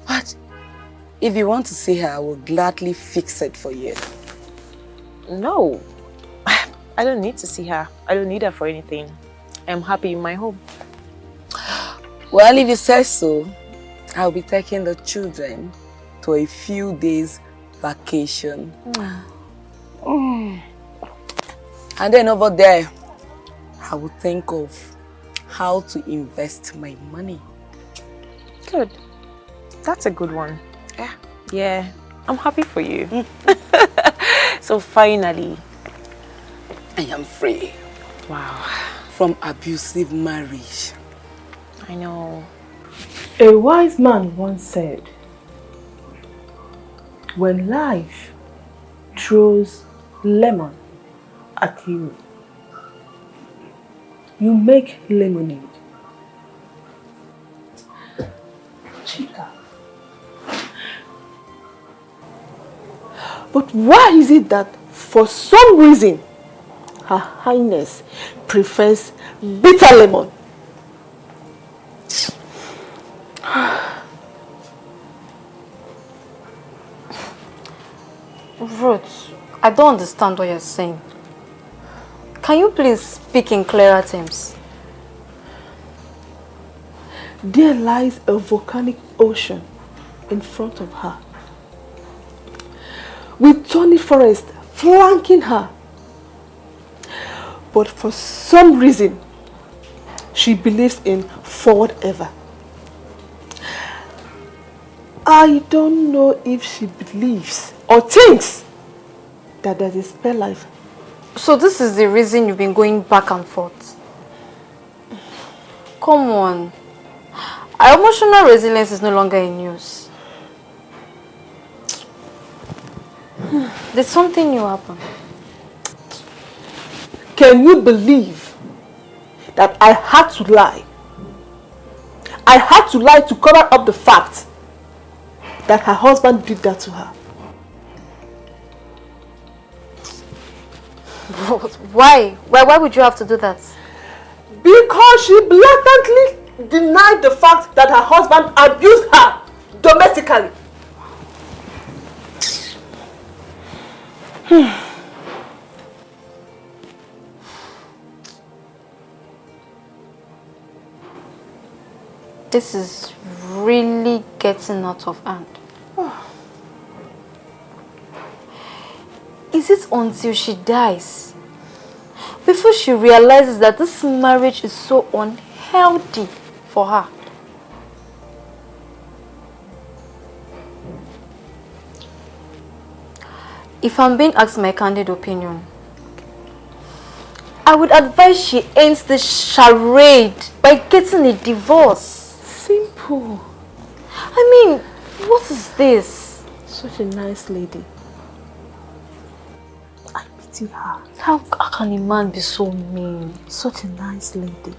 But if you want to see her, I will gladly fix it for you. No, I don't need to see her. I don't need her for anything. I'm happy in my home. Well, if you say so, I'll be taking the children to a few days vacation. And then over there, I will think of how to invest my money. Good. That's a good one. Yeah. Yeah, I'm happy for you. So finally, I am free. Wow. From abusive marriage. I know. A wise man once said, when life throws lemon at you, you make lemonade. Chica. But why is it that for some reason Her Highness prefers bitter lemon? Ruth, I don't understand what you're saying. Can you please speak in clearer terms? There lies a volcanic ocean in front of her, with thorny forest flanking her. But for some reason, she believes in forward ever. I don't know if she believes or thinks that there's a spare life. So this is the reason you've been going back and forth? Come on. Our emotional resilience is no longer in use. Did something new happen? Can you believe that I had to lie? I had to lie to cover up the fact that her husband did that to her. Why? Why would you have to do that? Because she blatantly denied the fact that her husband abused her domestically. This is really getting out of hand. Is it until she dies, before she realizes that this marriage is so unhealthy for her? If I'm being asked my candid opinion, I would advise she ends this charade by getting a divorce. Simple. I mean, what is this? Such a nice lady. I pity her. How can a man be so mean? Such a nice lady.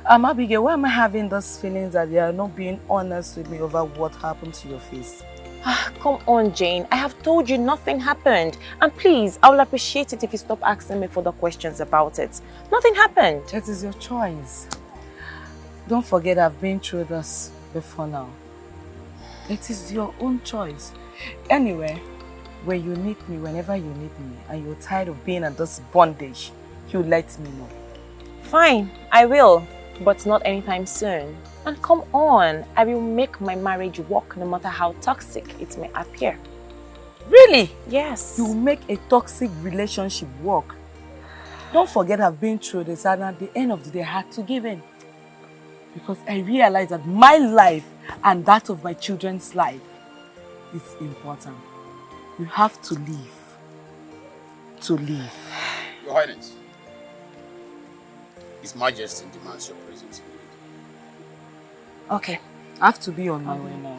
Abigail, why am I having those feelings that you are not being honest with me over what happened to your face? Come on, Jane. I have told you nothing happened. And please, I will appreciate it if you stop asking me further questions about it. Nothing happened. It is your choice. Don't forget I've been through this before now. It is your own choice. Anyway, when you need me, whenever you need me, and you're tired of being in this bondage, you let me know. Fine, I will. But not anytime soon. And come on, I will make my marriage work no matter how toxic it may appear. Really? Yes. You will make a toxic relationship work. Don't forget I've been through this, and at the end of the day I had to give in. Because I realized that my life and that of my children's life is important. You have to leave. To leave. Your Highness, His Majesty demands your presence immediately. Okay, I have to be on my way now.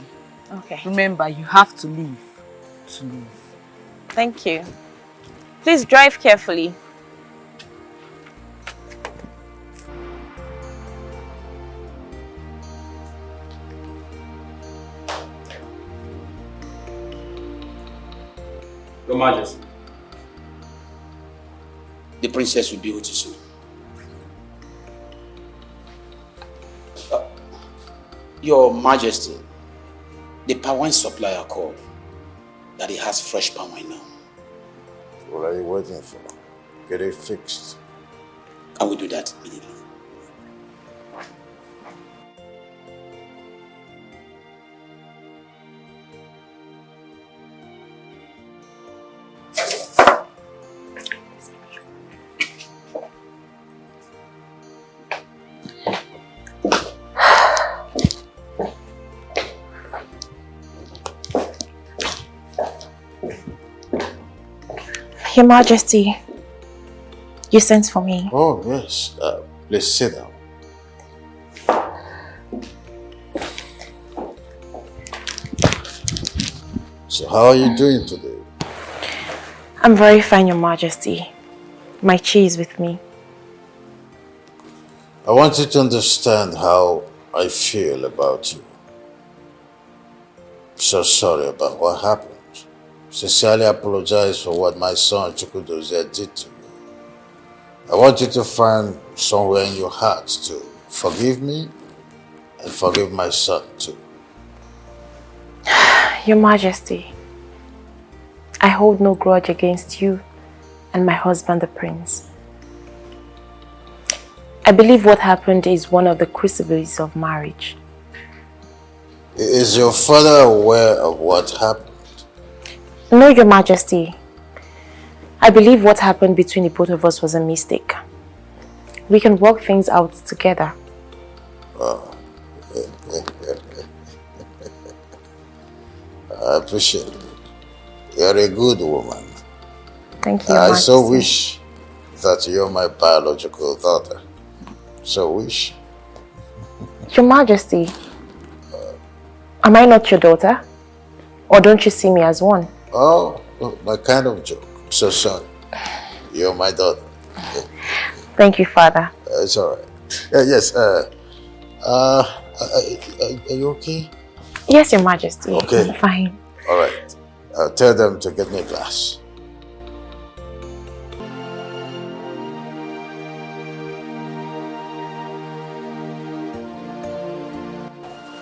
Okay. Remember, you have to leave. To leave. Thank you. Please drive carefully. Your Majesty, the princess will be with you soon. Your Majesty, the palm wine supplier called that he has fresh palm wine now. What are you waiting for? Get it fixed. I will do that immediately. Your Majesty, you sent for me. Oh, yes. Please sit down. So how are you doing today? I'm very fine, Your Majesty. My chi is with me. I want you to understand how I feel about you. So sorry about what happened. Sincerely apologize for what my son Chukwudozie did to me. I want you to find somewhere in your heart to forgive me and forgive my son too. Your Majesty, I hold no grudge against you and my husband the prince. I believe what happened is one of the crucibles of marriage. Is your father aware of what happened? No, Your Majesty. I believe what happened between the both of us was a mistake. We can work things out together. Oh. I appreciate it. You're a good woman. Thank you, Your I Majesty. so wish that you're my biological daughter. So wish. Your Majesty, am I not your daughter? Or don't you see me as one? Oh, my kind of joke. So sorry. You're my daughter. Thank you, Father. It's all right. Yes. Are you okay? Yes, Your Majesty. Okay. I'm fine. All right. Tell them to get me a glass.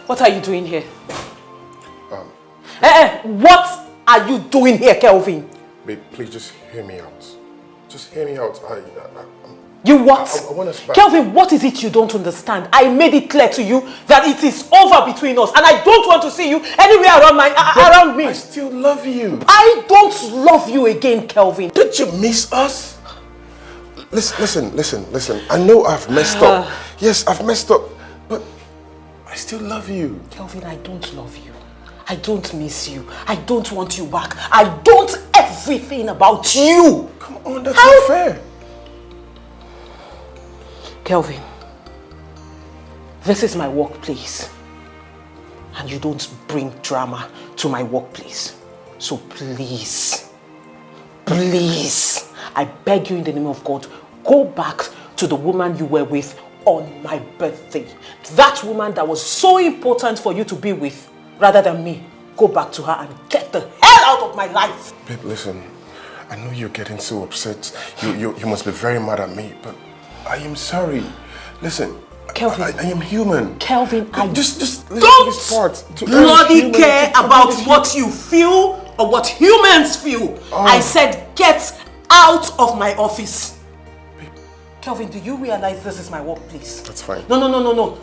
What are you doing here? What are you doing here, Kelvin? Babe, please just hear me out. Just hear me out. You what? I want us back. Kelvin, what is it you don't understand? I made it clear to you that it is over between us and I don't want to see you anywhere around me. I still love you. I don't love you again, Kelvin. Did you miss us? Listen. I know I've messed up. Yes, I've messed up. But I still love you. Kelvin, I don't love you. I don't miss you. I don't want you back. I don't everything about you. Come on, that's not fair. Kelvin, this is my workplace. And you don't bring drama to my workplace. So please, I beg you in the name of God, go back to the woman you were with on my birthday. That woman that was so important for you to be with, rather than me. go back to her and get the hell out of my life. Babe, listen. I know you're getting so upset. You must be very mad at me, but I am sorry. Listen, Kelvin, I am human. Kelvin, I just listen to don't this part. bloody care about what you feel or what humans feel. I said get out of my office. Kelvin, do you realize this is my workplace? That's fine. No.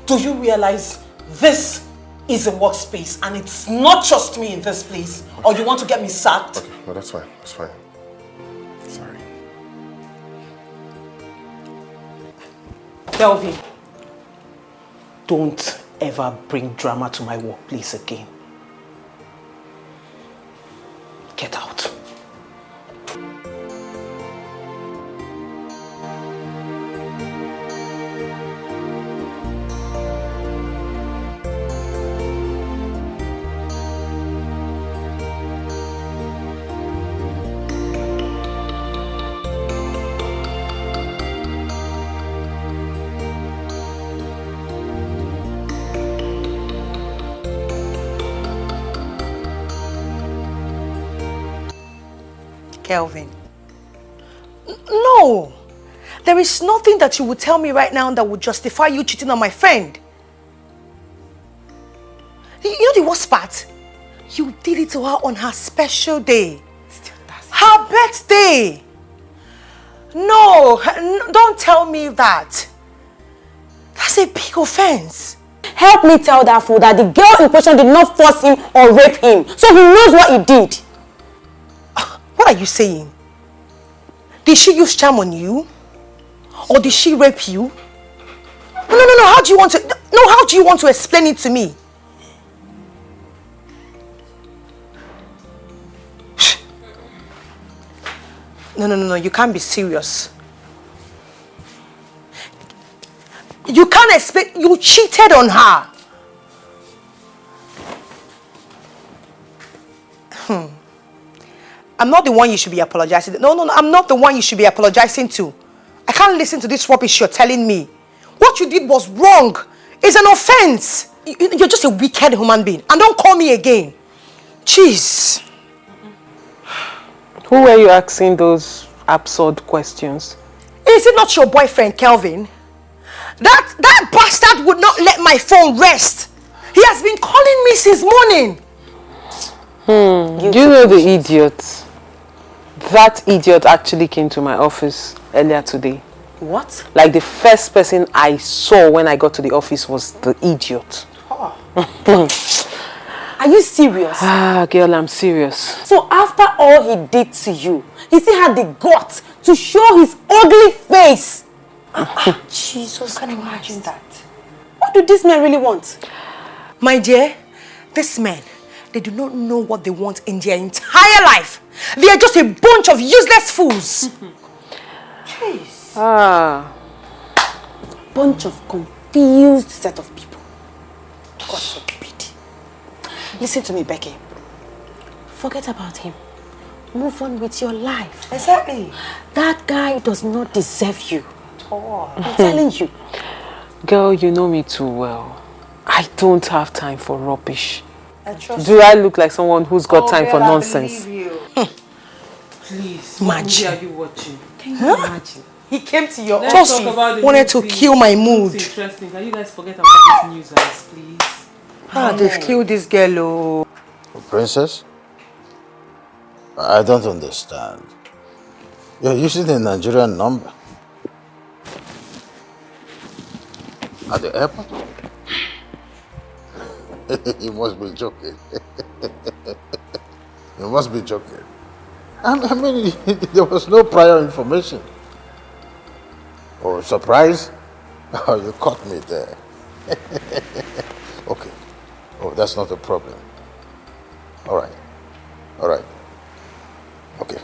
Do you realize this is a workspace and it's not just me in this place? Okay. Or you want to get me sacked? Okay, no, that's fine. That's fine. Sorry. Kelvin, don't ever bring drama to my workplace again. Get out. Kelvin. No! There is nothing that you would tell me right now that would justify you cheating on my friend. You know the worst part? You did it to her on her special day. Her birthday! No, don't tell me that. That's a big offense. Help me tell that fool that the girl in question did not force him or rape him. So he knows what he did. What are you saying? Did she use charm on you? Or did she rape you? No. How do you want to explain it to me? No. You can't be serious. You can't expect you cheated on her. I'm not the one you should be apologizing. No, I'm not the one you should be apologizing to. I can't listen to this rubbish you're telling me. What you did was wrong. It's an offense. You're just a wicked human being. And don't call me again. Jeez. Who were you asking those absurd questions? Is it not your boyfriend, Kelvin? That bastard would not let my phone rest. He has been calling me since morning. Do you know the idiot? That idiot actually came to my office earlier today. What? Like the first person I saw when I got to the office was the idiot. Are you serious? Ah, girl, I'm serious. So after all he did to you, he still had the guts to show his ugly face. Jesus, can you imagine that? What do these men really want? My dear, these men, they do not know what they want in their entire life. They are just a bunch of useless fools. Jeez. Bunch of confused set of people. God forbid. Listen to me, Becky. Forget about him. Move on with your life. Exactly. That guy does not deserve you. I'm telling you. Girl, you know me too well. I don't have time for rubbish. Do I look like someone who's got time for nonsense? Please, Imagine. what movie are you watching? Can you imagine? He came to your Let's office. talk about the Wanted to movie. kill my mood. It's interesting. Can you guys forget about this news, guys, please? They've killed this girl. Oh. Princess? I don't understand. You're using a Nigerian number. At the airport? You must be joking. You must be joking. I mean, there was no prior information. Oh, surprise? Oh, you caught me there. Okay. Oh, that's not a problem. All right. All right. Okay.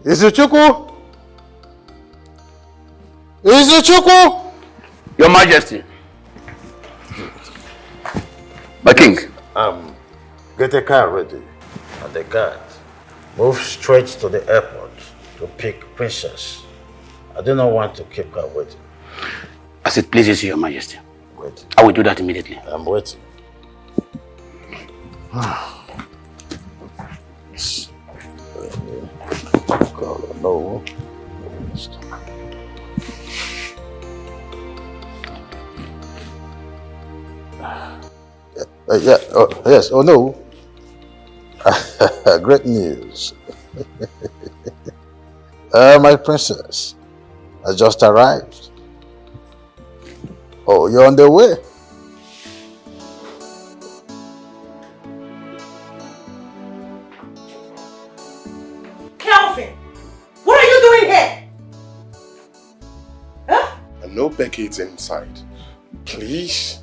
Izuchukwu? Izuchukwu? Your Majesty. My king. Get a car ready. And the guard, move straight to the airport to pick Princess. I do not want to keep her waiting. As it pleases you, Your Majesty. Wait. I will do that immediately. I'm waiting. No. Yeah. Oh, yes. Oh no. Great news. My princess, I just arrived. Oh, you're on the way. Kelvin, what are you doing here? Huh? I know Becky is inside. Please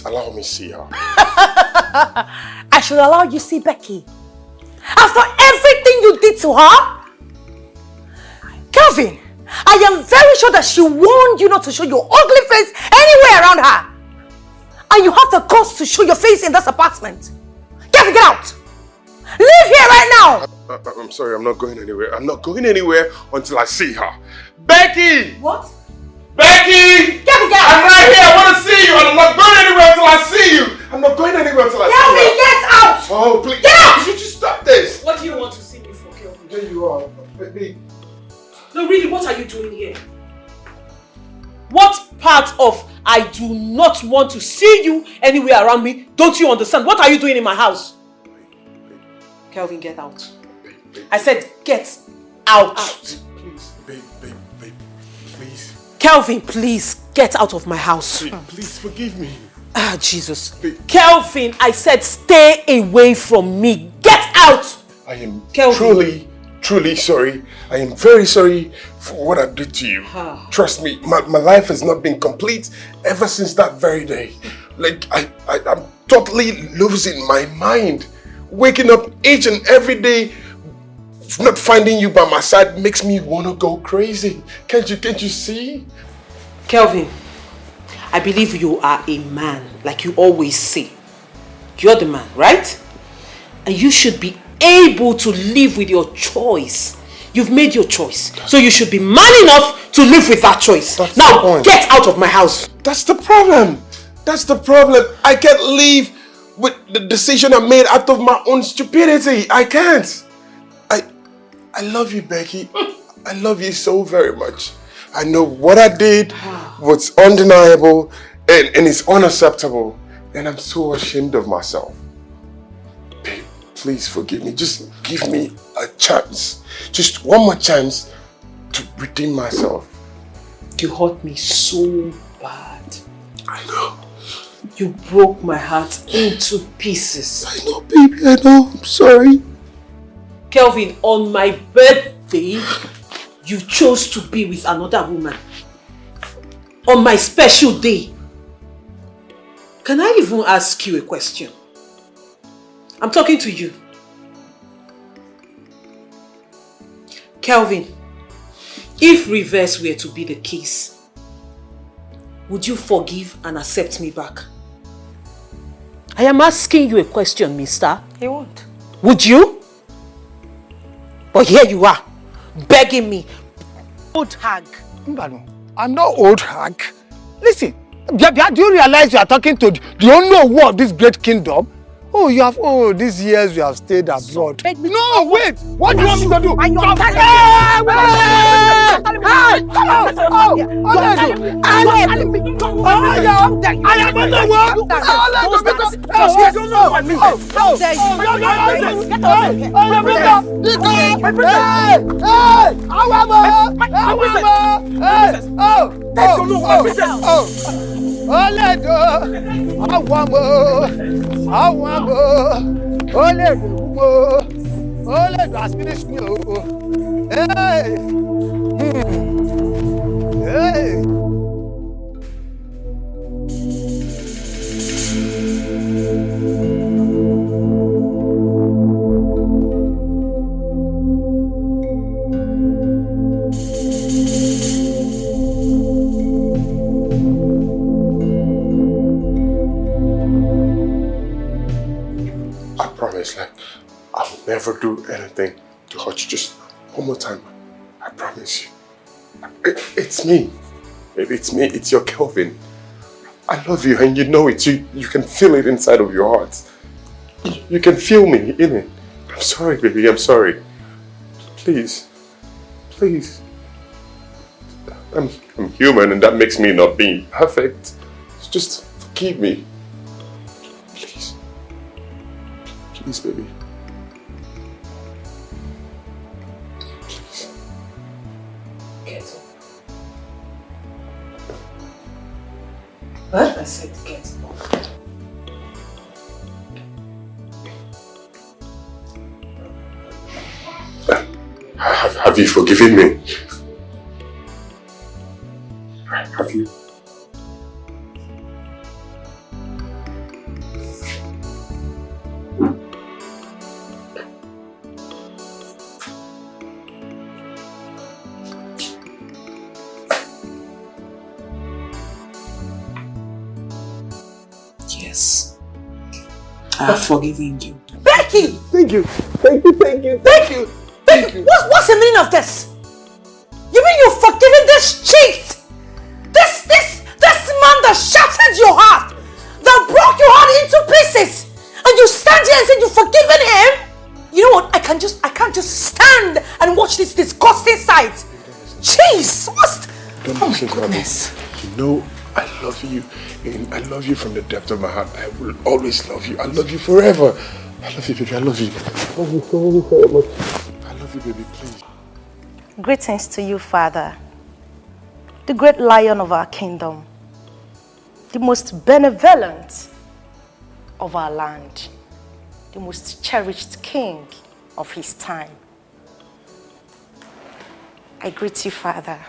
allow me see her. I should allow you see Becky. After everything you did to her? Kelvin, I am very sure that she warned you not to show your ugly face anywhere around her. And you have the guts to show your face in this apartment. Kelvin, get out! Leave here right now! I'm sorry, I'm not going anywhere. I'm not going anywhere until I see her. Becky! What? Becky! Kelvin, get out! I'm right here, I want to see you, and I'm not going anywhere until I see you! I'm not going anywhere until I see you! Kelvin, get out! Oh, please! Get out! Could you stop this? What do you want to see me for, Kelvin? There you are, baby. No, really, what are you doing here? What part of I do not want to see you anywhere around me don't you understand? What are you doing in my house? Kelvin, get out. I said get out. Please, babe, please. Kelvin, please get out of my house. Please forgive me. Ah, Jesus. Kelvin, I said stay away from me. Get out! I am truly sorry. I am very sorry for what I did to you. Trust me, my life has not been complete ever since that very day. Like, I'm totally losing my mind. Waking up each and every day, not finding you by my side makes me want to go crazy. Can't you see? Kelvin, I believe you are a man, like you always say. You're the man, right? And you should be able to live with your choice. You've made your choice. So you should be man enough to live with that choice. Now, get out of my house. That's the problem. That's the problem. I can't leave with the decision I made out of my own stupidity. I can't. I love you, Becky. I love you so very much. I know what I did was undeniable and it's unacceptable. And I'm so ashamed of myself. Babe, please forgive me. Just give me a chance. Just one more chance to redeem myself. You hurt me so bad. I know. You broke my heart into pieces. I know, baby, I know. I'm sorry. Kelvin, on my birthday, you chose to be with another woman. On my special day. Can I even ask you a question? I'm talking to you. Kelvin, if reverse were to be the case, would you forgive and accept me back? I am asking you a question, mister. He won't. Would you? But here you are, begging me. Old hag. Mbano, I'm not old hag. Listen, do you realize you are talking to the only one of this great kingdom? Oh, these years you have stayed abroad. No, wait! What do you want me to do? Wait! I'll never do anything to hurt you. Just one more time. I promise you. It's me. It's me. It's your Kelvin. I love you and you know it. You can feel it inside of your heart. You can feel me, innit? I'm sorry, baby, I'm sorry. Please. Please. I'm human and that makes me not being perfect. Just forgive me. Please. Please, baby. Please. Get up. What? I said get up. Have you forgiven me? Have you? Yes. I have forgiven you. Becky! Thank you. Thank you, thank you, thank you. Thank you. What's the meaning of this? You mean you've forgiven this cheat? This man that shattered your heart, that broke your heart into pieces, and you stand here and say you've forgiven him? You know what? I can't just stand and watch this disgusting sight. Jeez, what's... Don't oh listen my to me. goodness. You know I love you. And I love you from the depth of my heart. I will always love you. I love you forever. I love you, baby. I love you. I love you so much. I love you, baby. Please. Greetings to you, Father, the great lion of our kingdom, the most benevolent of our land, the most cherished king of his time. I greet you, Father.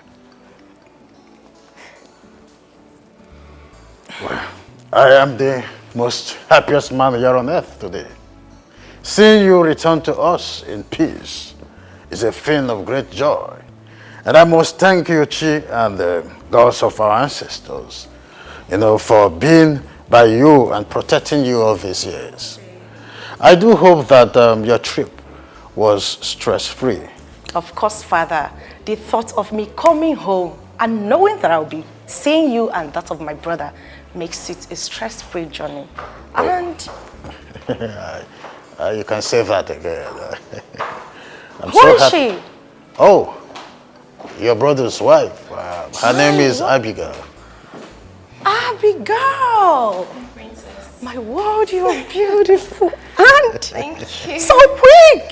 Well, I am the most happiest man here on earth today. Seeing you return to us in peace is a thing of great joy. And I must thank you, Chi, and the gods of our ancestors, for being by you and protecting you all these years. I do hope that your trip was stress-free. Of course, Father, the thought of me coming home and knowing that I'll be seeing you and that of my brother makes it a stress-free journey. And you can say that again. who is she? Oh, your brother's wife. Her name is Abigail. Abigail! Princess. My word, you're beautiful. And thank you. So quick!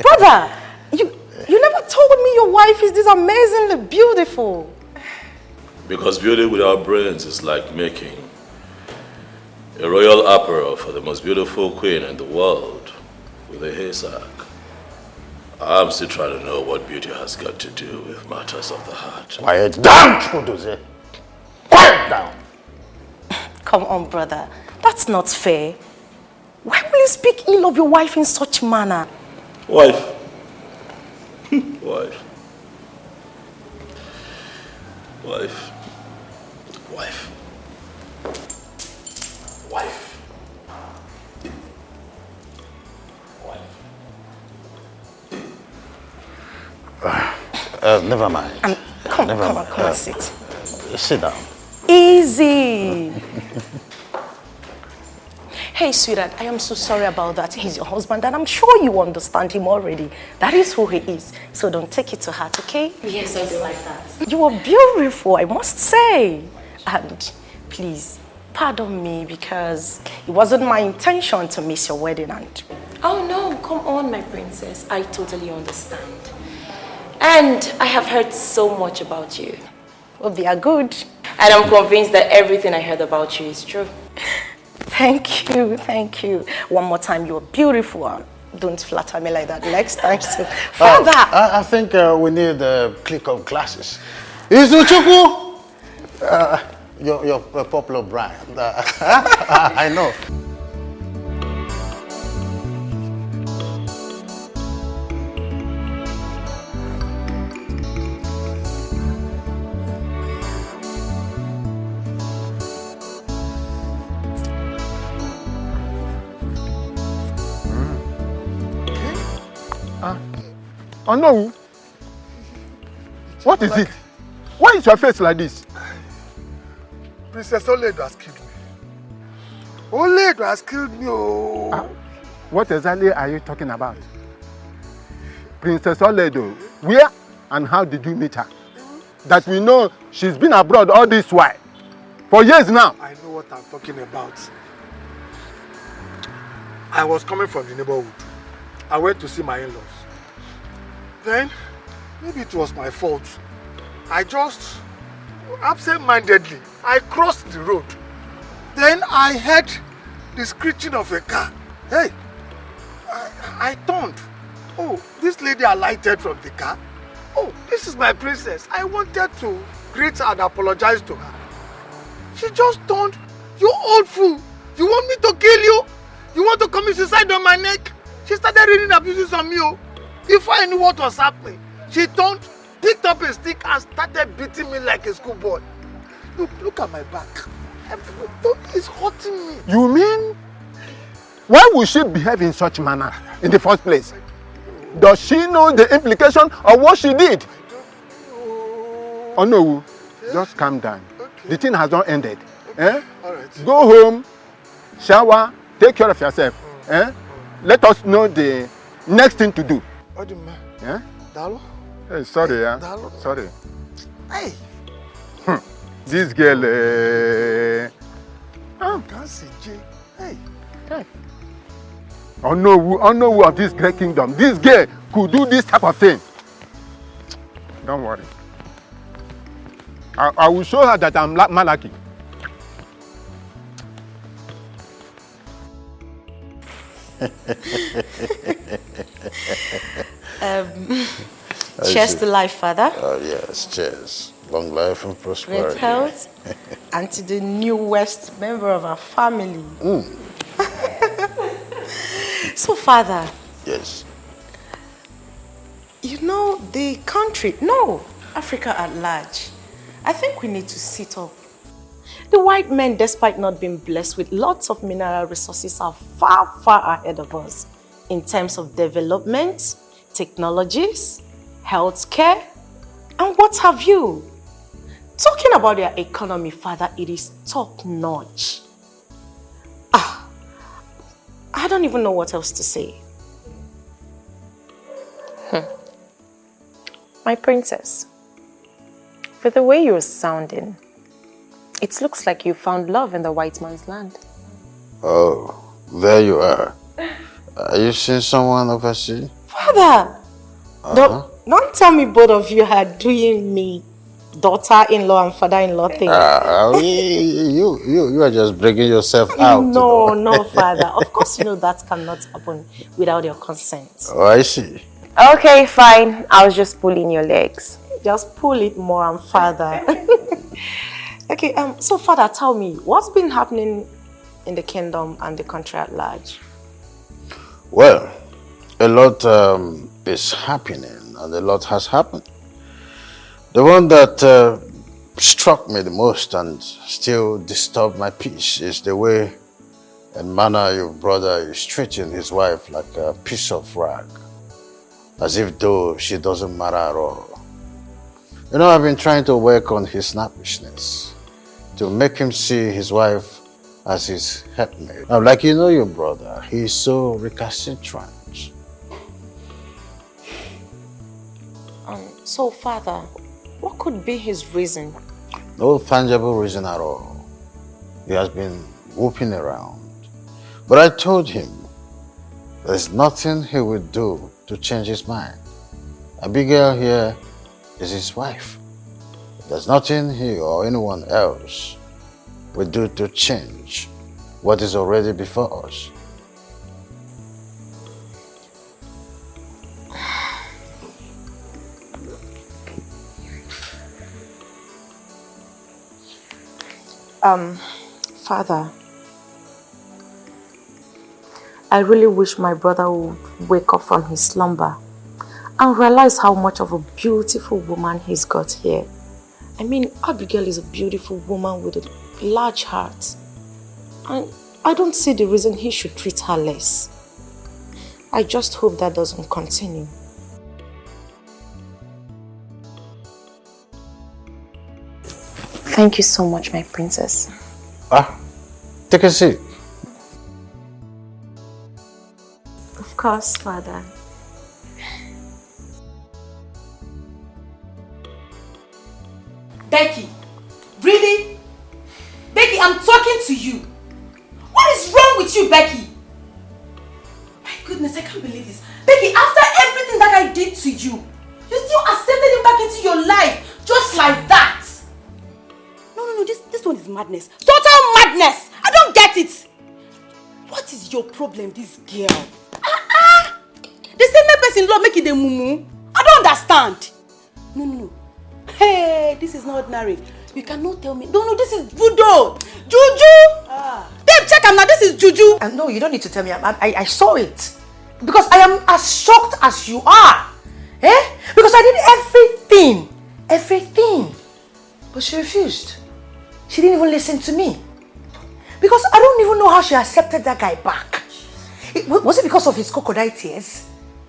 Brother, you never told me your wife is this amazingly beautiful. Because beauty without brains is like making a royal opera for the most beautiful queen in the world with a haystack. I'm still trying to know what beauty has got to do with matters of the heart. Quiet down, Chudoze. Quiet down. Come on, brother. That's not fair. Why will you speak ill of your wife in such manner? Wife. Wife. Wife. Wife. Wife. Never mind. Come on, sit. Sit down. Easy. Hey, sweetheart, I am so sorry about that. He's your husband, and I'm sure you understand him already. That is who he is. So don't take it to heart, okay? Yes, I do like that. You are beautiful, I must say. And please, pardon me because it wasn't my intention to miss your wedding. And oh no, come on, my princess. I totally understand. And I have heard so much about you. Well, they are good. And I'm convinced that everything I heard about you is true. Thank you, thank you. One more time, you're beautiful. Don't flatter me like that next time. So, Father! I think we need a click of glasses. Izuchukwu! Your popular brand. I know. Oh no! What is it? Why is your face like this? Princess Oled has killed me. Oledo has killed me. Oh. What exactly are you talking about? Princess Oledo, where and how did you meet her? That we know she's been abroad all this while. For years now. I know what I'm talking about. I was coming from the neighborhood. I went to see my in-laws. Then, maybe it was my fault. I just, absent-mindedly, I crossed the road. Then I heard the screeching of a car. Hey, I turned. Oh, this lady alighted from the car. Oh, this is my princess. I wanted to greet her and apologize to her. She just turned. You old fool. You want me to kill you? You want to commit suicide on my neck? She started reading abuses on me. Oh. Before I knew what was happening, she turned, picked up a stick and started beating me like a schoolboy. Look at my back. It's hurting me. You mean? Why would she behave in such manner in the first place? Does she know the implication of what she did? Oh no, just calm down. Okay. The thing has not ended. Eh? All right. Go home, shower, take care of yourself. Eh? Let us know the next thing to do. Eh? Dalo? Hey, sorry, yeah. Dalo? Sorry. Hey. This girl. Can't see Jay. Hey. Hey. Oh no, of this great kingdom. This girl could do this type of thing. Don't worry. I will show her that I'm Malaki. Cheers to life, Father. Oh yes, cheers. Long life and prosperity. Great health. And to the newest member of our family. So, Father. Yes. You know, the country, no, Africa at large, I think we need to sit up. The white men, despite not being blessed with lots of mineral resources, are far, far ahead of us in terms of development, technologies, healthcare, and what have you. Talking about their economy, Father, it is top-notch. I don't even know what else to say. My princess, with the way you're sounding, it looks like you found love in the white man's land. Oh, there you are. Are you seeing someone overseas? Father, don't tell me both of you are doing me daughter-in-law and father-in-law thing. You are just bringing yourself out. No, Father. Of course, you know that cannot happen without your consent. Oh, I see. Okay, fine. I was just pulling your legs. Just pull it more, Father. Okay, so Father, tell me, what's been happening in the kingdom and the country at large? Well, a lot is happening and a lot has happened. The one that struck me the most and still disturbed my peace is the way and manner your brother is treating his wife like a piece of rag, as if though she doesn't matter at all. You know, I've been trying to work on his snappishness to make him see his wife as his helpmate. Now, like you know your brother, he's so recalcitrant. So, Father, what could be his reason? No tangible reason at all. He has been whooping around. But I told him there's nothing he would do to change his mind. Abigail here is his wife. There's nothing he or anyone else would do to change what is already before us. Father, I really wish my brother would wake up from his slumber and realize how much of a beautiful woman he's got here. I mean, Abigail is a beautiful woman with a large heart. And I don't see the reason he should treat her less. I just hope that doesn't continue. Thank you so much, my princess. Take a seat. course, Father. Becky, really? Becky, I'm talking to you. What is wrong with you, Becky? My goodness, I can't believe this. Becky, after everything that I did to you, you still accepted him back into your life, just like that. No, this one is madness. Total madness! I don't get it. What is your problem, this girl? They say my person love make it a mumu. I don't understand. No. Hey, this is not ordinary. You cannot tell me. No, this is voodoo. Juju. Dave, check him now. This is juju. No, you don't need to tell me. I saw it. Because I am as shocked as you are. Because I did everything. But she refused. She didn't even listen to me. Because I don't even know how she accepted that guy back. Was it because of his crocodile tears?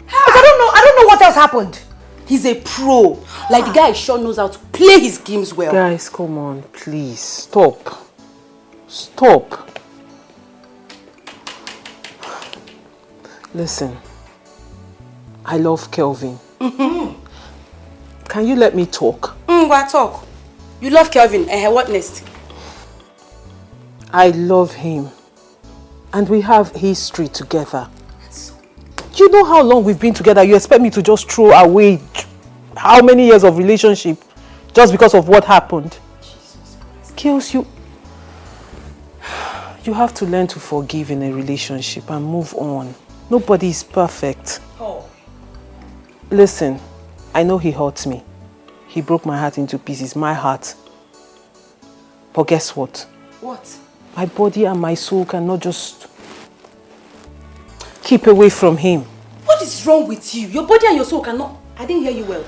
But I don't know what else happened. He's a pro. Like the guy sure knows how to play his games well. Guys, come on, please. Stop. Listen, I love Kelvin. Can you let me talk? Go talk. You love Kelvin. What next? I love him. And we have history together. You know how long we've been together. You expect me to just throw away how many years of relationship just because of what happened? Kills you. You have to learn to forgive in a relationship and move on. Nobody is perfect. Listen, I know he hurt me. He broke my heart into pieces, my heart. But guess what? What? My body and my soul cannot just keep away from him. What is wrong with you? Your body and your soul cannot... I didn't hear you well,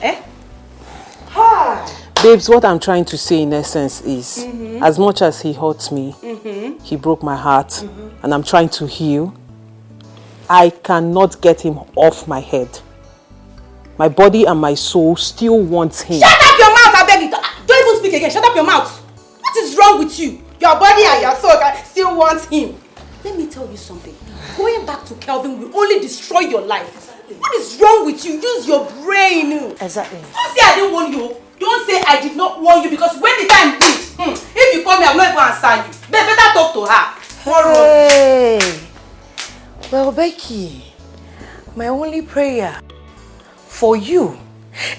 Babes, what I'm trying to say in essence is, as much as he hurt me, he broke my heart, and I'm trying to heal, I cannot get him off my head. My body and my soul still wants him. Shut up your mouth, I beg you. Don't even speak again. Shut up your mouth. What is wrong with you? Your body and your soul still want him. Let me tell you something. Going back to Kelvin will only destroy your life. What is wrong with you? Use your brain. Exactly. Don't say I didn't warn you. Don't say I did not warn you, because when the time reach, if you call me, I'm not even answer you. Better talk to her. Hey. Well, Becky, my only prayer for you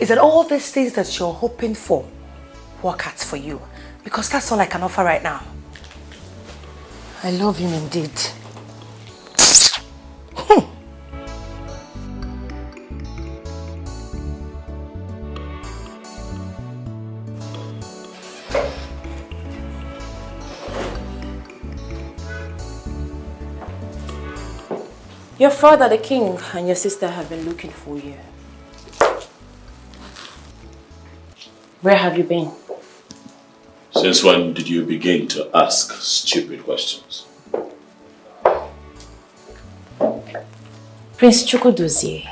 is that all these things that you're hoping for work out for you. Because that's all I can offer right now. I love him indeed. Your father, the king, and your sister have been looking for you. Where have you been? Since when did you begin to ask stupid questions? Prince Chukwudozie,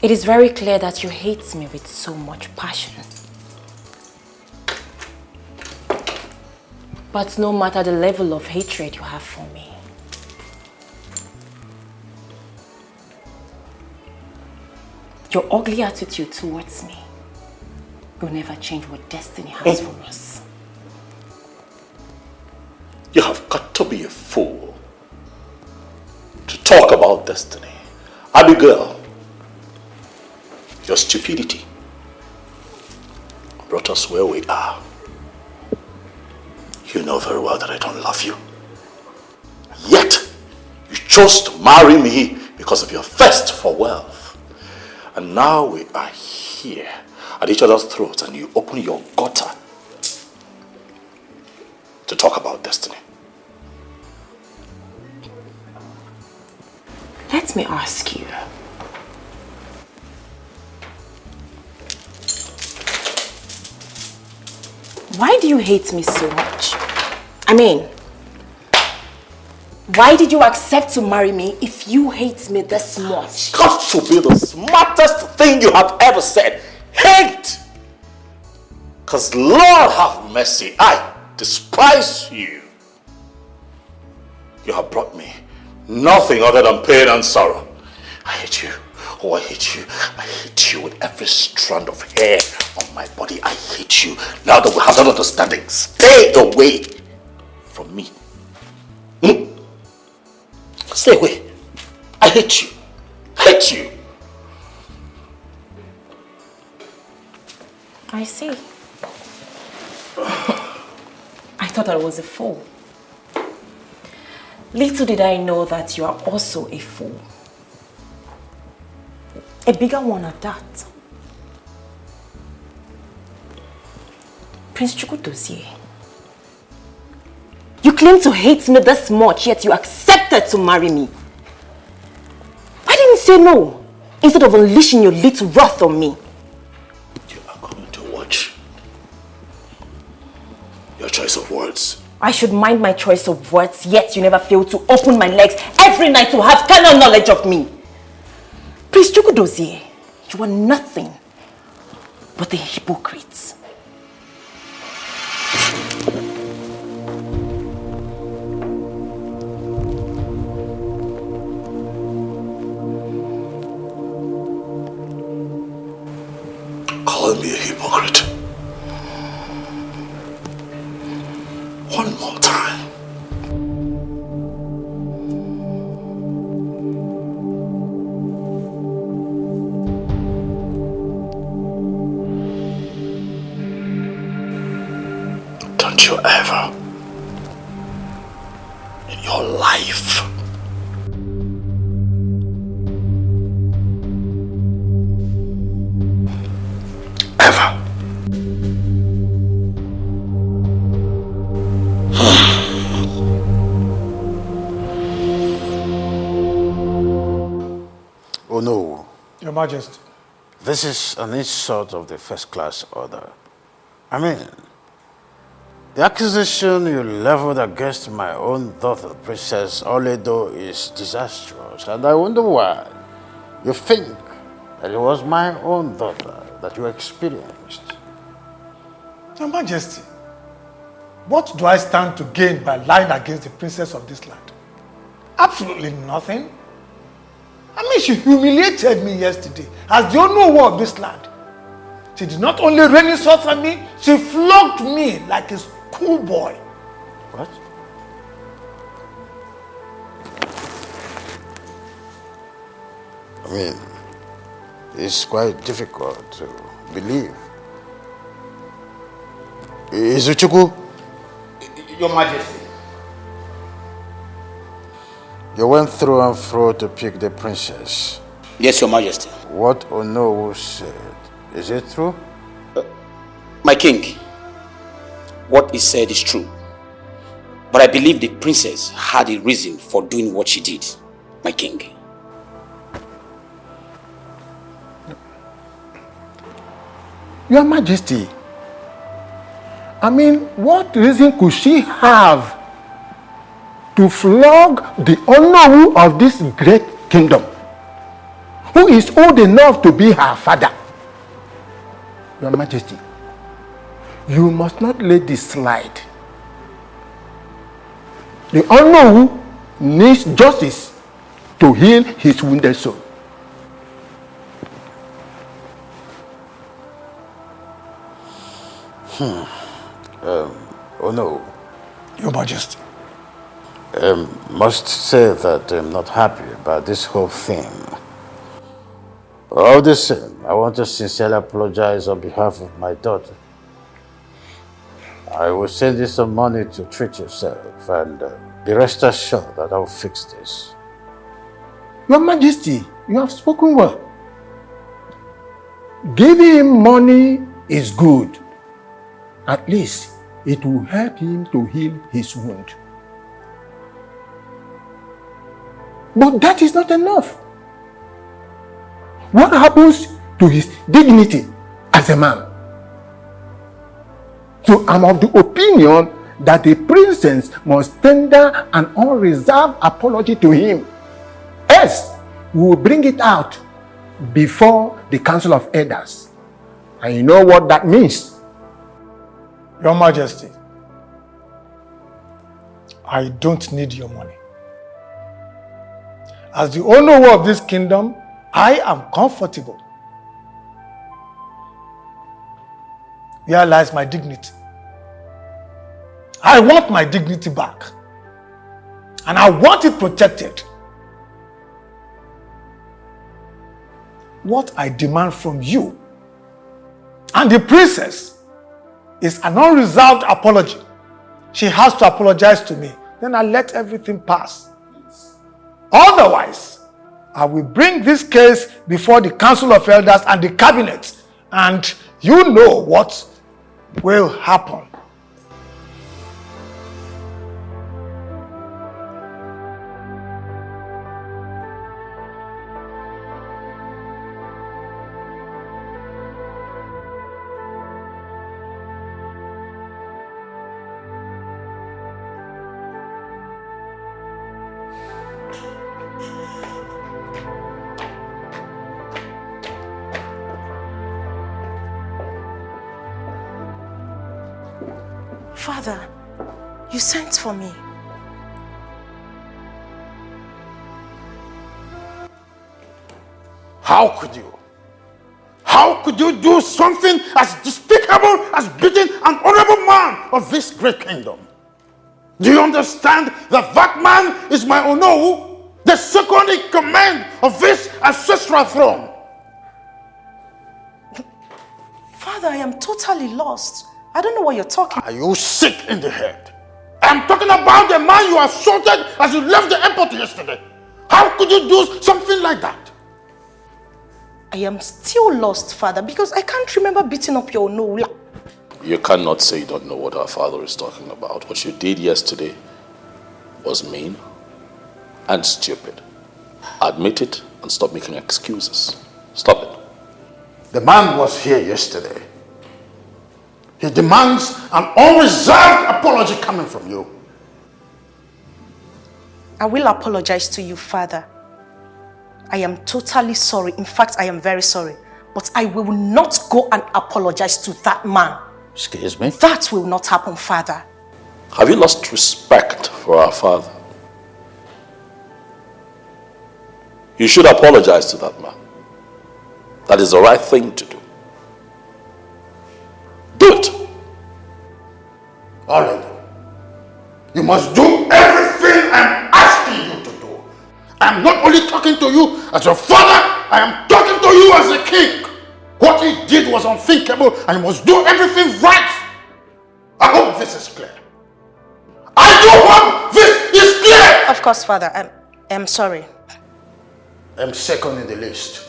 it is very clear that you hate me with so much passion. But no matter the level of hatred you have for me, your ugly attitude towards me will never change what destiny has for us. You have got to be a fool to talk about destiny. Abigail, your stupidity brought us where we are. You know very well that I don't love you. Yet, you chose to marry me because of your thirst for wealth. And now we are here at each other's throats, and you open your gutter to talk about destiny. Let me ask you. Why do you hate me so much? I mean, why did you accept to marry me if you hate me this much? Got to be the smartest thing you have ever said. Hate! Because Lord have mercy, I despise you. You have brought me nothing other than pain and sorrow. I hate you. Oh, I hate you. I hate you with every strand of hair on my body. I hate you. Now that we have that understanding, stay away from me. Stay away. I hate you. Hate you. I see. I thought I was a fool. Little did I know that you are also a fool. A bigger one at that. Prince Chukwudozie, you claim to hate me this much, yet you accepted to marry me. Why didn't you say no, instead of unleashing your little wrath on me? You are going to watch your choice of words. I should mind my choice of words, yet you never fail to open my legs every night to have carnal knowledge of me. Prince Chukwudozie, you are nothing but a hypocrite. Call me a hypocrite. One more time. Don't you ever in your life Oh no. Your Majesty. This is an insult of the first-class order. I mean, the accusation you leveled against my own daughter, Princess Oledo, is disastrous, and I wonder why you think that it was my own daughter that you experienced. Your Majesty, what do I stand to gain by lying against the princess of this land? Absolutely nothing. I mean, she humiliated me yesterday as the owner of this land. She did not only rain insults at me, she flogged me like a schoolboy. What? I mean, it's quite difficult to believe. Is it Chukwu? Your Majesty. You went through and fro to pick the princess. Yes, Your Majesty. What Onowu said, is it true? My king, what he said is true. But I believe the princess had a reason for doing what she did, my king. Your Majesty, I mean, what reason could she have to flog the Onowu of this great kingdom, who is old enough to be her father? Your Majesty, you must not let this slide. The Onowu needs justice to heal his wounded soul. Oh no. Your Majesty. Must say that I'm not happy about this whole thing. All the same, I want to sincerely apologize on behalf of my daughter. I will send you some money to treat yourself, and be rest assured that I'll fix this. Your Majesty, you have spoken well. Giving him money is good. At least it will help him to heal his wound. But that is not enough. What happens to his dignity as a man? So I'm of the opinion that the princess must tender an unreserved apology to him. Else, we will bring it out before the Council of Elders. And you know what that means. Your Majesty, I don't need your money. As the owner of this kingdom, I am comfortable. Here lies my dignity. I want my dignity back. And I want it protected. What I demand from you and the princess is an unreserved apology. She has to apologize to me. Then I'll let everything pass. Otherwise, I will bring this case before the Council of Elders and the Cabinet, and you know what will happen. Father, you sent for me. How could you? How could you do something as despicable as beating an honorable man of this great kingdom? Do you understand that that man is my Onowu, the second in command of this ancestral throne? Father, I am totally lost. I don't know what you're talking about. Are you sick in the head? I'm talking about the man you assaulted as you left the airport yesterday. How could you do something like that? I am still lost, Father, because I can't remember beating up your Onowu. You cannot say you don't know what our father is talking about. What you did yesterday was mean and stupid. Admit it and stop making excuses. Stop it. The man was here yesterday. He demands an unreserved apology coming from you. I will apologize to you, Father. I am totally sorry. In fact, I am very sorry. But I will not go and apologize to that man. Excuse me? That will not happen, Father. Have you lost respect for our father? You should apologize to that man. That is the right thing to do. Do it. All right. You must do everything I'm asking you to do. I'm not only talking to you as your father, I am talking to you as a king. What he did was unthinkable and you must do everything right. I hope this is clear. I do hope this is clear. Of course, Father. I'm sorry. I'm second in the list.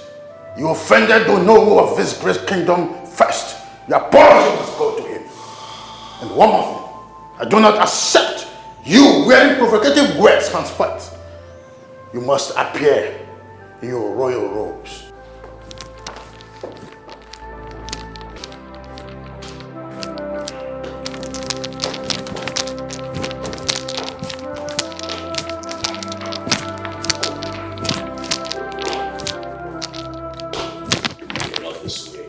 You offended the Onowu of this great kingdom first. The apology must go to him. And one more thing. I do not accept you wearing provocative words henceforth. You must appear in your royal robes.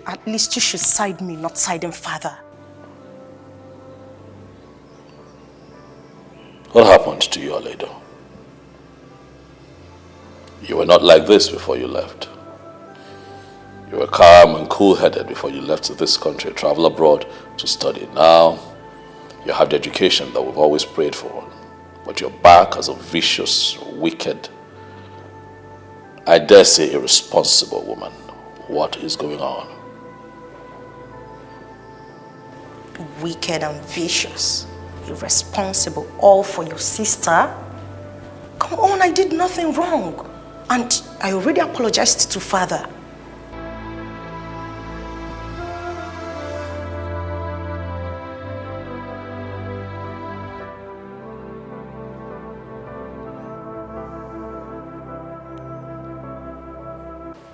At least you should side me, not side him, Father. What happened to you, Aledo? You were not like this before you left. You were calm and cool-headed before you left to this country, travel abroad to study. Now, you have the education that we've always prayed for. But you're back as a vicious, wicked, I dare say irresponsible woman. What is going on? Wicked and vicious, irresponsible, all for your sister? Come on, I did nothing wrong. And I already apologized to Father.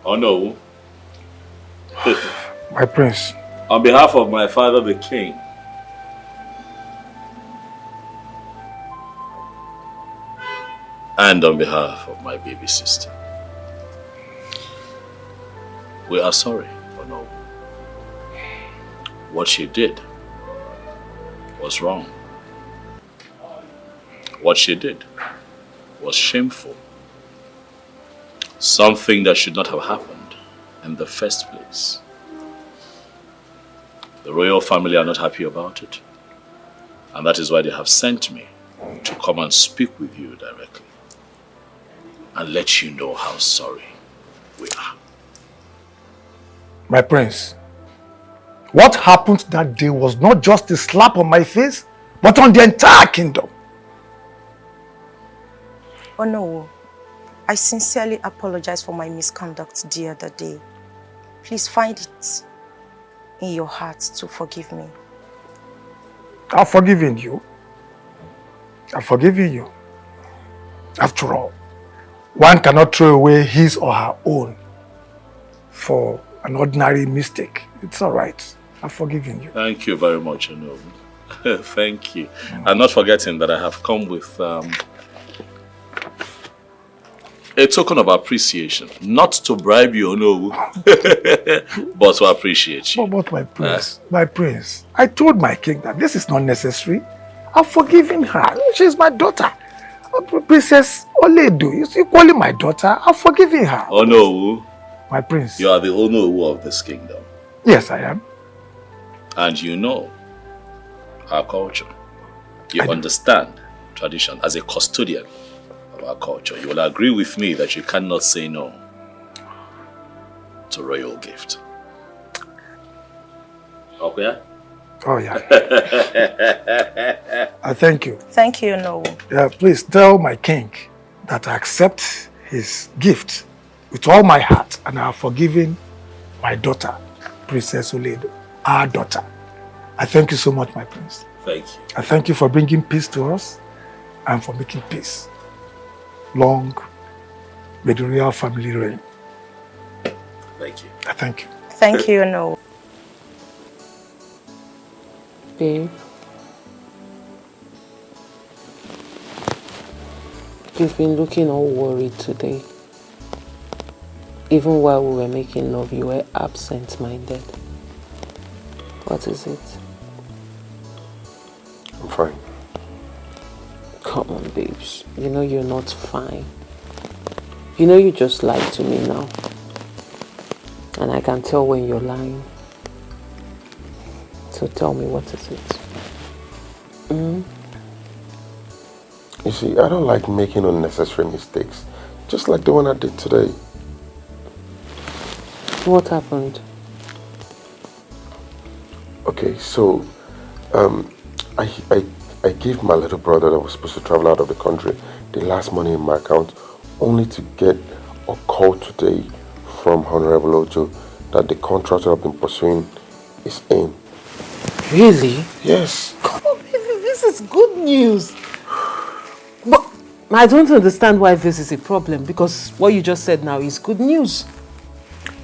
Oh no. My prince. On behalf of my father, the king, and on behalf of my baby sister, we are sorry for no. What she did was wrong. What she did was shameful. Something that should not have happened in the first place. The royal family are not happy about it. And that is why they have sent me to come and speak with you directly. And let you know how sorry we are. My prince, what happened that day was not just a slap on my face, but on the entire kingdom. Oh no, I sincerely apologize for my misconduct the other day. Please find it in your heart to forgive me. I've forgiven you. I've forgiven you. After all, one cannot throw away his or her own for an ordinary mistake. It's all right. I've forgiven you. Thank you very much, Onowu. Thank you. I'm not forgetting that I have come with a token of appreciation. Not to bribe you, Onowu, but to appreciate you. But my prince, I told my king that this is not necessary. I've forgiven her. She's my daughter. Princess Oledu is equally my daughter. I've forgiven her. Onowu. My prince. You are the Onowu of this kingdom. Yes, I am. And you know our culture. You understand tradition as a custodian of our culture. You will agree with me that you cannot say no to royal gift. Okay? Oh, yeah. I thank you. Thank you, Onowu. Yeah, please tell my king that I accept his gift with all my heart, and I have forgiven my daughter, Princess Oledu, our daughter. I thank you so much, my prince. Thank you. I thank you for bringing peace to us and for making peace. Long may the royal family reign. Thank you. I thank you. Thank you, Onowu. Babe, you've been looking all worried today. Even while we were making love, you were absent-minded. What is it? I'm fine. Come on, babes. You know you're not fine. You know you just lied to me now. And I can tell when you're lying. So tell me, what is it? You see, I don't like making unnecessary mistakes. Just like the one I did today. What happened? Okay, so I gave my little brother that was supposed to travel out of the country the last money in my account, only to get a call today from Honorable Ojo that the contractor I've been pursuing is in. Really? Yes. Come on, baby, this is good news. But I don't understand why this is a problem, because what you just said now is good news.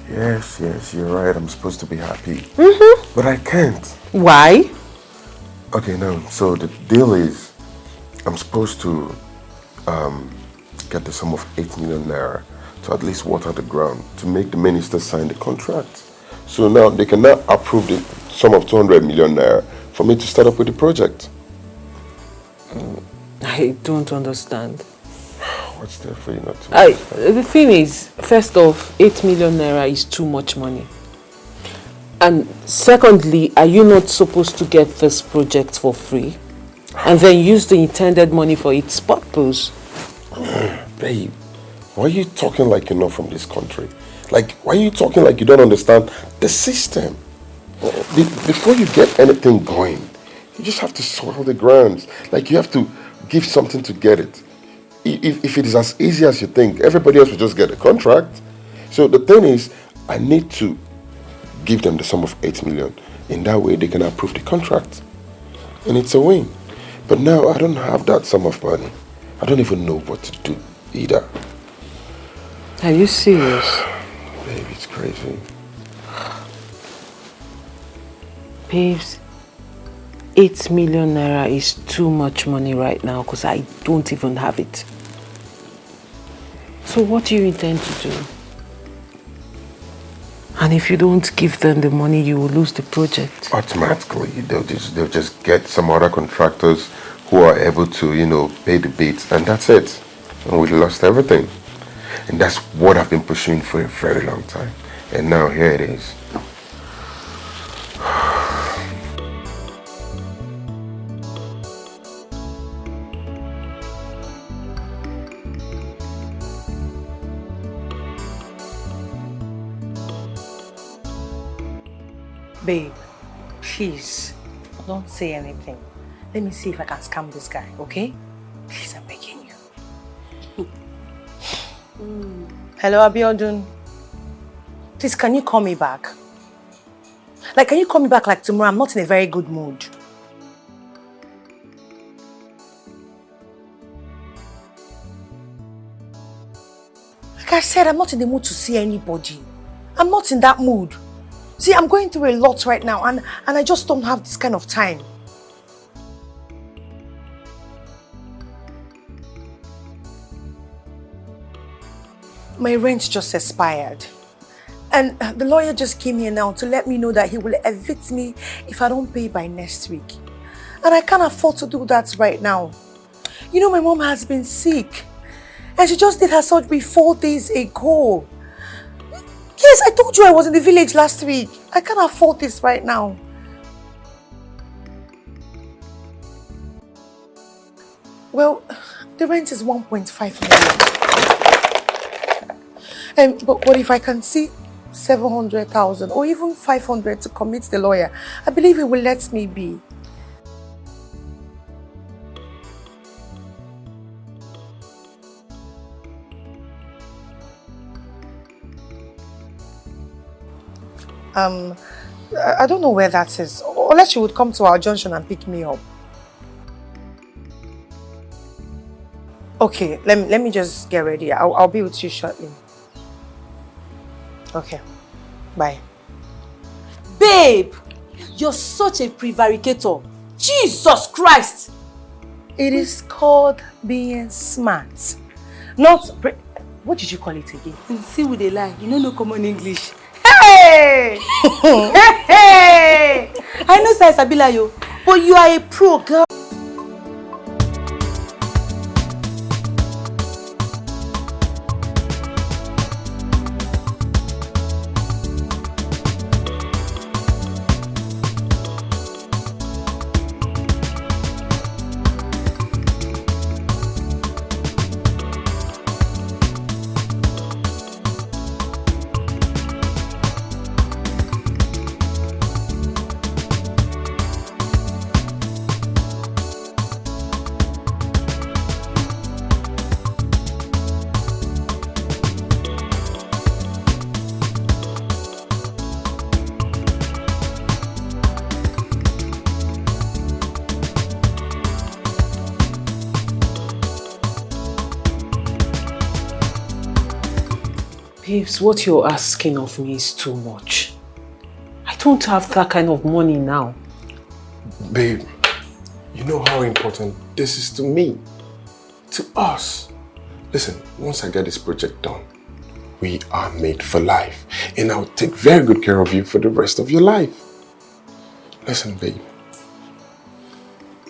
Yes, you're right. I'm supposed to be happy. Mm-hmm. But I can't. Why? Okay, no. So the deal is, I'm supposed to get the sum of 8 million naira to at least water the ground to make the minister sign the contract. So now they can now approve the sum of 200 million naira for me to start up with the project. I don't understand. What's there for you not to understand? The thing is, first off, 8 million naira is too much money. And secondly, are you not supposed to get this project for free? And then use the intended money for its purpose? Babe, why are you talking like you're not from this country? Like, why are you talking like you don't understand the system? Before you get anything going, you just have to soil the grounds. Like, you have to give something to get it. If it is as easy as you think, everybody else will just get a contract. So the thing is, I need to give them the sum of 8 million. In that way, they can approve the contract. And it's a win. But now, I don't have that sum of money. I don't even know what to do either. Are you serious? Baby, it's crazy. Babes, 8 million naira is too much money right now because I don't even have it. So what do you intend to do? And if you don't give them the money, you will lose the project. Automatically, they'll just get some other contractors who are able to, pay the bids, and that's it. And we lost everything. And that's what I've been pursuing for a very long time. And now here it is. Babe, please, don't say anything. Let me see if I can scam this guy, okay? Please, I'm begging you. Hello, Abiodun. Please, can you call me back? Like, can you call me back like tomorrow? I'm not in a very good mood. Like I said, I'm not in the mood to see anybody. I'm not in that mood. See, I'm going through a lot right now and I just don't have this kind of time. My rent just expired. And the lawyer just came here now to let me know that he will evict me if I don't pay by next week. And I can't afford to do that right now. You know, my mom has been sick. And she just did her surgery 4 days ago. Yes, I told you I was in the village last week. I can't afford this right now. Well, the rent is 1.5 million. But if I can see 700,000 or even 500 to commit the lawyer, I believe he will let me be. I don't know where that is. Unless you would come to our junction and pick me up. Okay, let me just get ready. I'll be with you shortly. Okay, bye. Babe, you're such a prevaricator. Jesus Christ! It is called being smart. Not... What did you call it again? See with a lie. You know no common English. Hey! Hey! I know Sai Sabila yo, but you are a pro girl. Babes, what you're asking of me is too much. I don't have that kind of money now. Babe, you know how important this is to me, to us. Listen, once I get this project done, we are made for life. And I'll take very good care of you for the rest of your life. Listen, babe.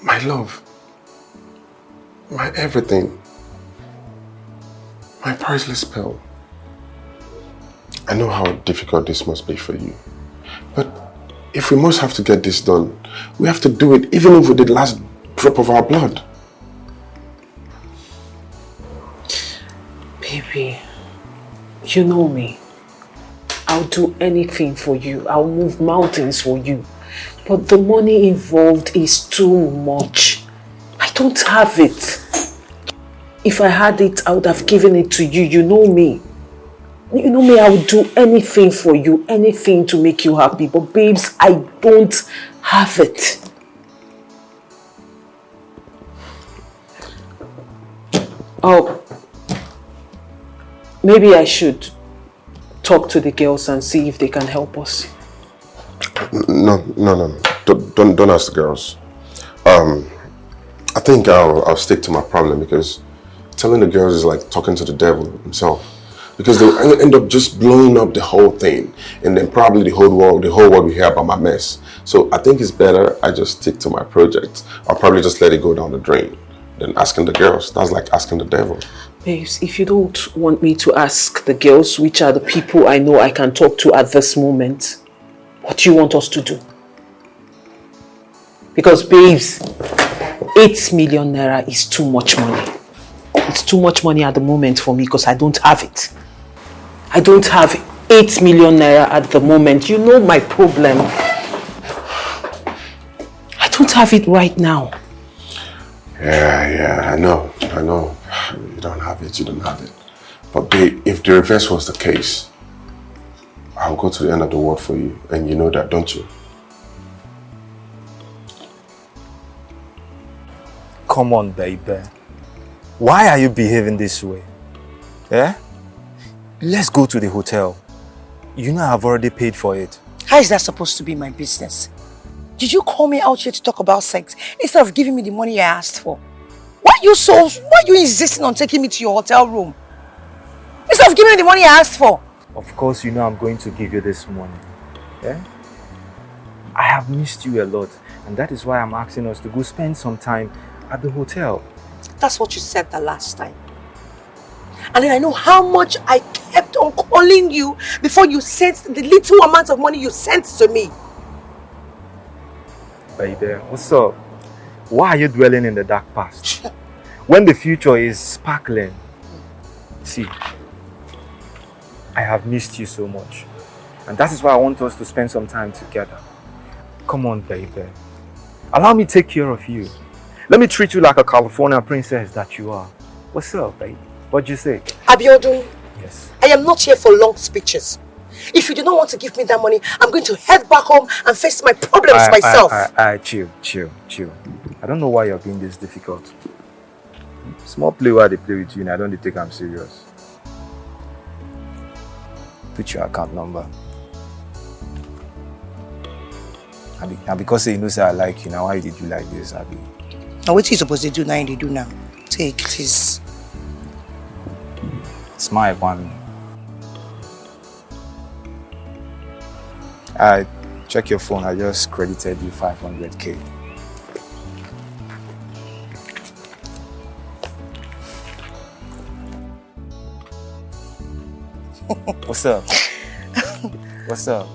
My love. My everything. My priceless pearl. I know how difficult this must be for you. But if we must have to get this done, we have to do it even if with the last drop of our blood. Baby, you know me. I'll do anything for you. I'll move mountains for you. But the money involved is too much. I don't have it. If I had it, I would have given it to you. You know me. You know me, I would do anything for you, anything to make you happy. But babes, I don't have it. Oh, maybe I should talk to the girls and see if they can help us. No. Don't ask the girls. I think I'll stick to my problem, because telling the girls is like talking to the devil himself. Because they'll end up just blowing up the whole thing, and then probably the whole world will hear about my mess. So I think it's better I just stick to my project. I'll probably just let it go down the drain than asking the girls. That's like asking the devil. Babes, if you don't want me to ask the girls which are the people I know I can talk to at this moment, what do you want us to do? Because babes, 8 million naira is too much money. It's too much money at the moment for me because I don't have it. I don't have 8 million naira at the moment. You know my problem. I don't have it right now. Yeah, I know. You don't have it. But babe, if the reverse was the case, I'll go to the end of the world for you. And you know that, don't you? Come on, baby. Why are you behaving this way? Yeah? Let's go to the hotel. You know I've already paid for it. How is that supposed to be my business? Did you call me out here to talk about sex instead of giving me the money I asked for? Why are you insisting on taking me to your hotel room? Instead of giving me the money I asked for. Of course you know I'm going to give you this money. Yeah? I have missed you a lot, and that is why I'm asking us to go spend some time at the hotel. That's what you said the last time. And then I know how much I kept on calling you before you sent the little amount of money you sent to me. Baby, what's up? Why are you dwelling in the dark past? When the future is sparkling. See, I have missed you so much. And that is why I want us to spend some time together. Come on, baby. Allow me to take care of you. Let me treat you like a California princess that you are. What's up, baby? What'd you say? Abiodun, yes. I am not here for long speeches. If you do not want to give me that money, I'm going to head back home and face my problems myself. Chill. I don't know why you're being this difficult. Small play where they play with you and I don't take them serious. Put your account number. And because you know say I like you, now why did you like this, Abi? Now what are you supposed to do now? They do now. Take, please. Smile upon me. Check your phone. I just credited you 500k. What's up? What's up?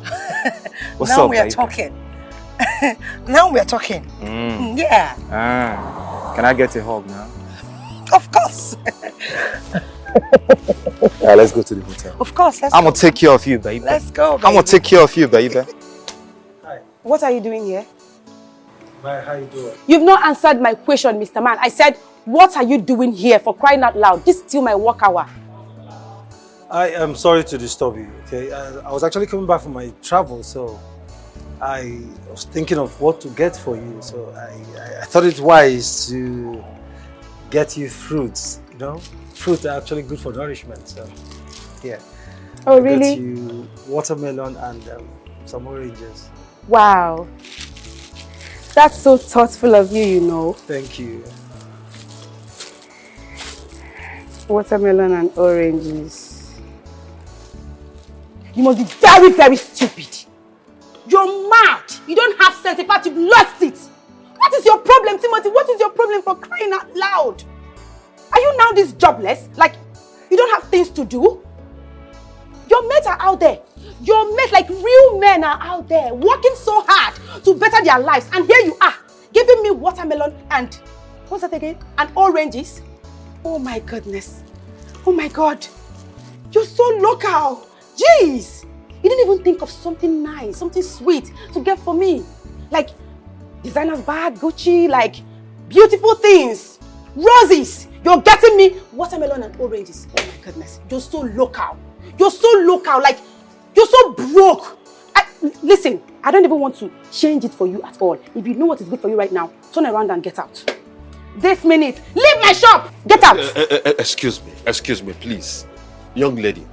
What's now up, we are baby? talking. Now we are talking. Yeah. Can I get a hug now? Of course. Yeah, let's go to the hotel. Of course, let's I'm go. gonna take care of you, baby. Let's go, baby. I'm gonna take care of you, baby. What are you doing here? Hi, how you doing? You've not answered my question, Mr. Man. I said, what are you doing here, for crying out loud? This is still my work hour. I am sorry to disturb you, okay? I was actually coming back from my travel, so I was thinking of what to get for you. So I thought it wise to get you fruits, you know? Fruits are actually good for nourishment, so yeah. Oh, I'll really? get you watermelon and some oranges. Wow. That's so thoughtful of you, you know. Thank you. Watermelon and oranges. You must be very, very stupid. You're mad. You don't have sense. In fact, you've lost it. What is your problem, Timothy? What is your problem, for crying out loud? Are you now this jobless? Like, you don't have things to do? Your mates are out there. Your mates, like real men, are out there working so hard to better their lives. And here you are, giving me watermelon and, what's that again? And oranges. Oh my goodness. Oh my God. You're so local. Jeez. You didn't even think of something nice, something sweet to get for me. Like designer's bag, Gucci, like beautiful things, roses. You're getting me watermelon and oranges. Oh my goodness. You're so local. You're so local. Like, you're so broke. Listen, I don't even want to change it for you at all. If you know what is good for you right now, turn around and get out. This minute, leave my shop. Get out. Excuse me, please. Young lady,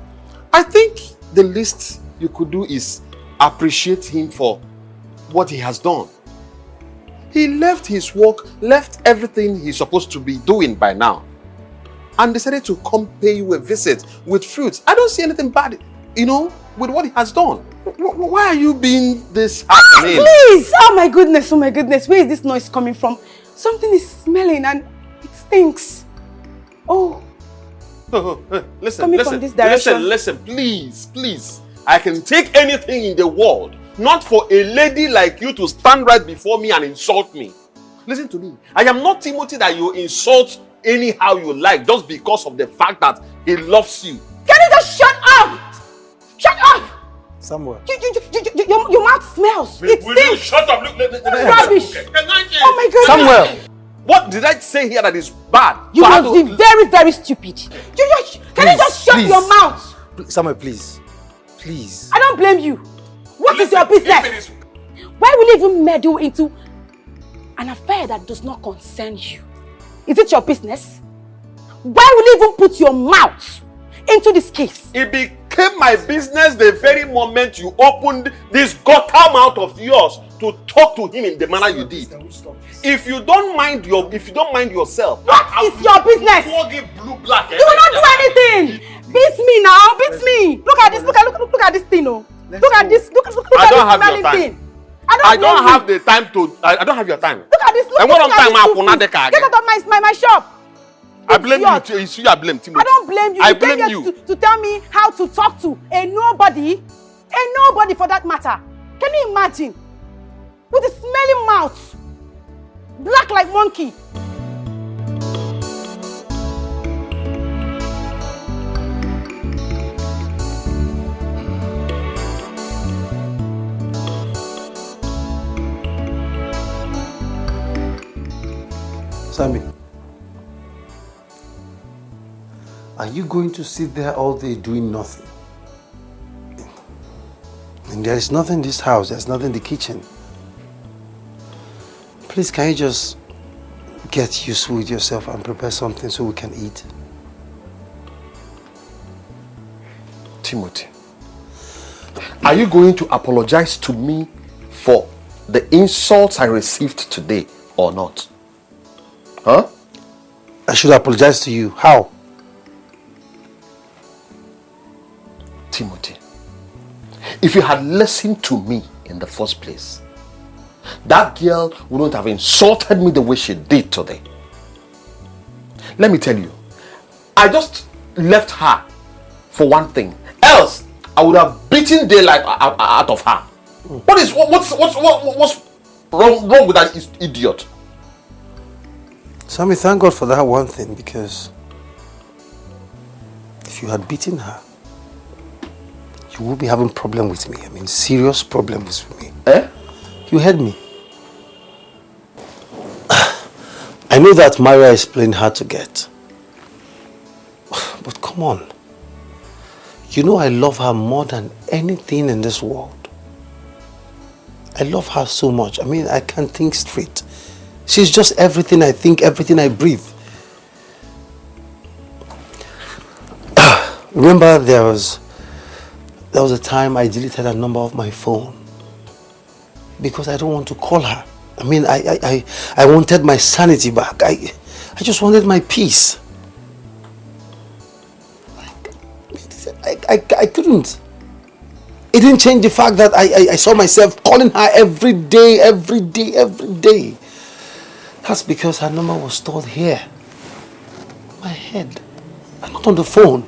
I think the least you could do is appreciate him for what he has done. He left his work, left everything he's supposed to be doing by now, and decided to come pay you a visit with fruits. I don't see anything bad, you know, with what he has done. Why are you being this happening? Please! Oh my goodness, where is this noise coming from? Something is smelling and it stinks. Oh, Listen, Coming from this direction. listen, please. I can take anything in the world, not for a lady like you to stand right before me and insult me. Listen to me. I am not Timothy that you insult anyhow you like just because of the fact that he loves you. Can you just shut up? Shut up! Samuel. Your mouth smells. It Will you stinks. shut up? Look, Rubbish. Oh my God. Samuel! What did I say here that is bad? You must be very, very stupid. Can you just shut your mouth? Samuel, please. Please. I don't blame you. What is your business? Why will you even meddle into an affair that does not concern you? Is it your business? Why will you even put your mouth into this case? It became my business the very moment you opened this gutter mouth of yours to talk to him in the manner you did. If you don't mind yourself, what is your business? Blue, black, you will not do anything. Beat me now. Beat me. Look at this. Look at this thing. Oh. Look at this. Look I don't at have this your time. thing. I don't have the time to. I don't have your time. Look at this. Look at this. Get out of my shop. I blame you. It's you I blame, Timothy. I don't blame you. I blame you. To tell me how to talk to a nobody for that matter. Can you imagine? With a smelly mouth, black like monkey. Sammy, are you going to sit there all day doing nothing? And there is nothing in this house, there's nothing in the kitchen. Please, can you just get useful with yourself and prepare something so we can eat? Timothy, are you going to apologize to me for the insults I received today or not? Huh? I should apologize to you. How? Timothy, if you had listened to me in the first place, that girl wouldn't have insulted me the way she did today. Let me tell you, I just left her for one thing. Else, I would have beaten daylight out of her. What's wrong with that idiot? Sammy, thank God for that one thing, because if you had beaten her, you would be having problem with me. I mean, serious problems with me. Eh? You heard me. I know that Maria is playing hard to get. But come on. You know I love her more than anything in this world. I love her so much. I mean, I can't think straight. She's just everything I think, everything I breathe. Remember, there was a time I deleted her number off my phone because I don't want to call her. I mean, I wanted my sanity back. I just wanted my peace. I couldn't. It didn't change the fact that I saw myself calling her every day. That's because her number was stored here. In my head. And not on the phone.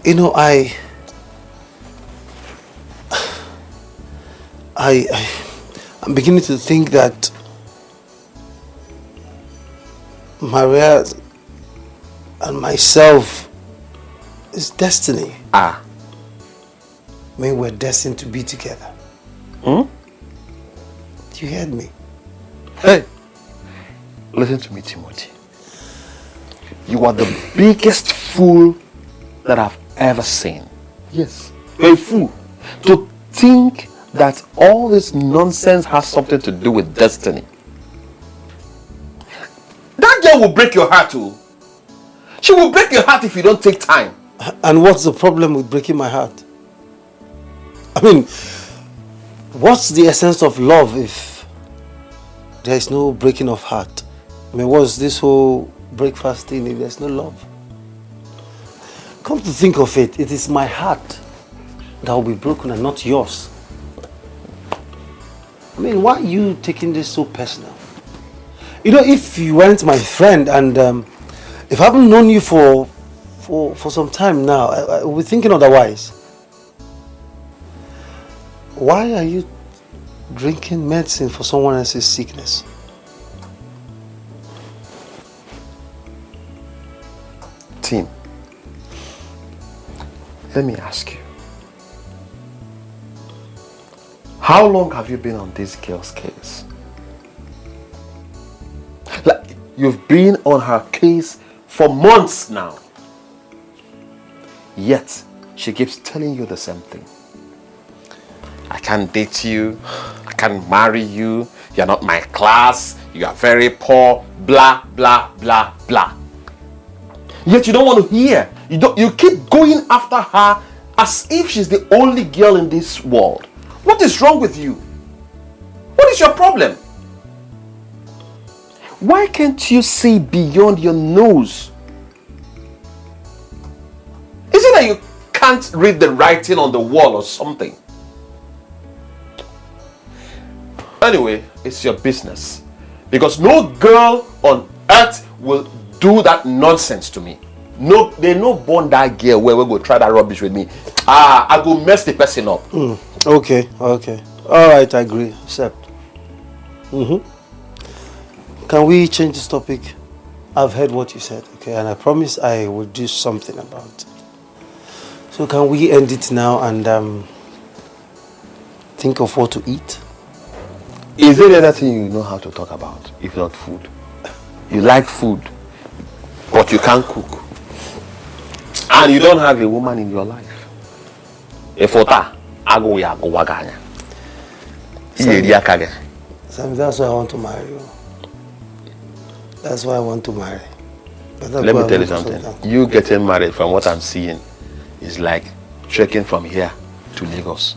You know, I'm beginning to think that Maria and myself is destiny. Ah. I mean, we're destined to be together. Hmm? You heard me? Hey, listen to me, Timothy. You are the biggest fool that I've ever seen. Yes, you're a fool. To think that all this nonsense has something to do with destiny. That girl will break your heart too. She will break your heart if you don't take time. And what's the problem with breaking my heart? I mean, what's the essence of love if there is no breaking of heart? I mean, what's this whole breakfast thing if there's no love? Come to think of it, it is my heart that will be broken and not yours. I mean, why are you taking this so personal? You know, if you weren't my friend and If I haven't known you for some time now, I will be thinking otherwise. Why are you drinking medicine for someone else's sickness? Tim, let me ask you. How long have you been on this girl's case? Like, you've been on her case for months now. Yet, she keeps telling you the same thing. I can't date you. I can't marry you. You're not my class. You are very poor. Blah, blah, blah, blah. Yet you don't want to hear. You keep going after her as if she's the only girl in this world. What is wrong with you? What is your problem? Why can't you see beyond your nose? Is it that you can't read the writing on the wall or something? Anyway, it's your business. Because no girl on earth will do that nonsense to me. No, they no born that girl where we go try that rubbish with me. I go mess the person up. Okay. Alright, I agree. Accept. Can we change this topic? I've heard what you said, okay, and I promise I will do something about it. So can we end it now and think of what to eat? Is there anything you know how to talk about, if not food? You like food, but you can't cook. And you don't have a woman in your life. Sammy, that's why I want to marry you. That's why I want to marry. Let me tell you something. You getting married, from what I'm seeing, is like trekking from here to Lagos.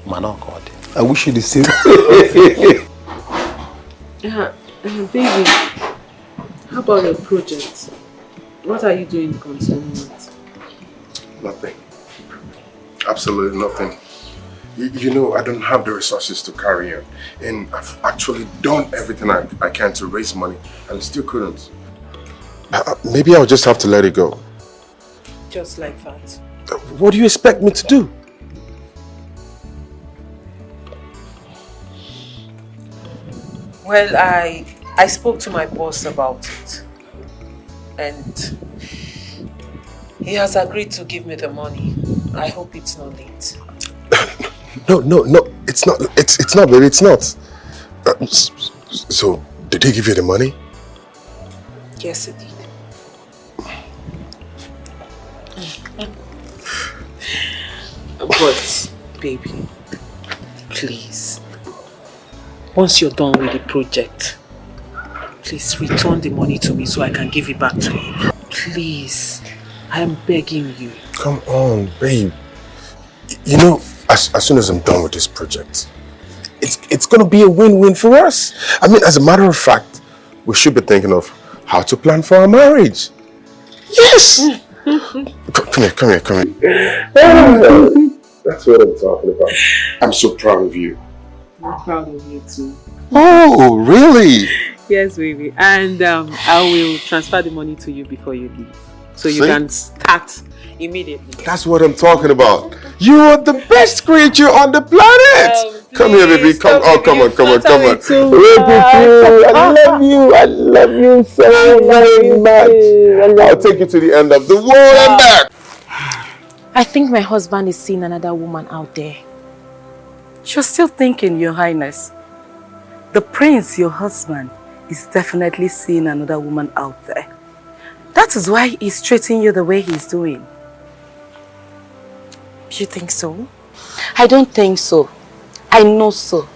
Man, oh God. I wish you the same. Baby, how about your project? What are you doing concerning it? Nothing. Absolutely nothing. You know, I don't have the resources to carry on. And I've actually done everything I can to raise money and still couldn't. Maybe I'll just have to let it go. Just like that. What do you expect me to do? Well, I spoke to my boss about it. And he has agreed to give me the money. I hope it's not late. No, it's not. It's not, baby. It's not. So, did he give you the money? Yes, he did. But, baby, please, once you're done with the project, please return the money to me so I can give it back to you. Please, I am begging you. Come on, babe. You know, as soon as I'm done with this project, it's going to be a win-win for us. I mean, as a matter of fact, we should be thinking of how to plan for our marriage. Yes! Come here. That's what I'm talking about. I'm so proud of you. I'm proud of you too. Oh, really? Yes, baby. And I will transfer the money to you before you leave. So you can start immediately. That's what I'm talking about. You are the best creature on the planet. Come here, baby. Come on. I love you so very much. I'll take you to the end of the world and back. I think my husband is seeing another woman out there. You're still thinking, Your Highness. The prince, your husband, is definitely seeing another woman out there. That is why he's treating you the way he's doing. You think so? I don't think so. I know so.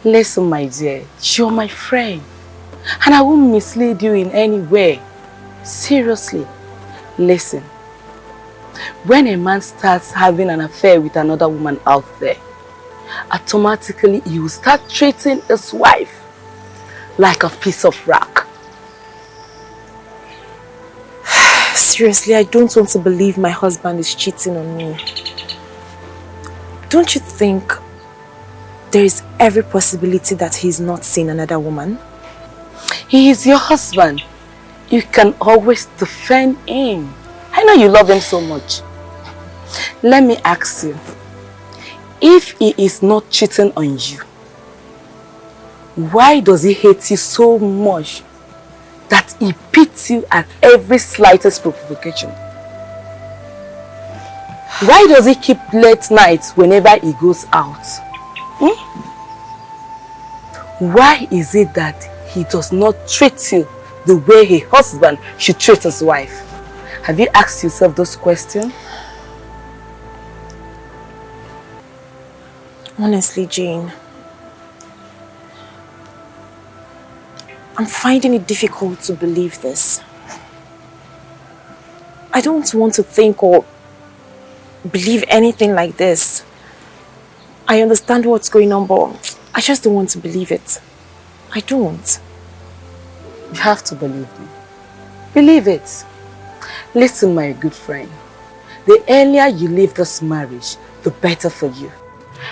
Listen, my dear, you're my friend. And I won't mislead you in any way. Seriously. Listen. When a man starts having an affair with another woman out there, automatically he will start treating his wife like a piece of rock. Seriously, I don't want to believe my husband is cheating on me. Don't you think there is every possibility that he's not seen another woman? He is your husband. you can always defend him. I know you love him so much. Let me ask you, if he is not cheating on you, why does he hate you so much that he beats you at every slightest provocation? Why does he keep late nights whenever he goes out? Why is it that he does not treat you the way a husband should treat his wife? Have you asked yourself those questions? Honestly, Jane, I'm finding it difficult to believe this. I don't want to think or believe anything like this. I understand what's going on, but I just don't want to believe it. I don't. You have to believe me. Believe it. Listen, my good friend. The earlier you leave this marriage, the better for you.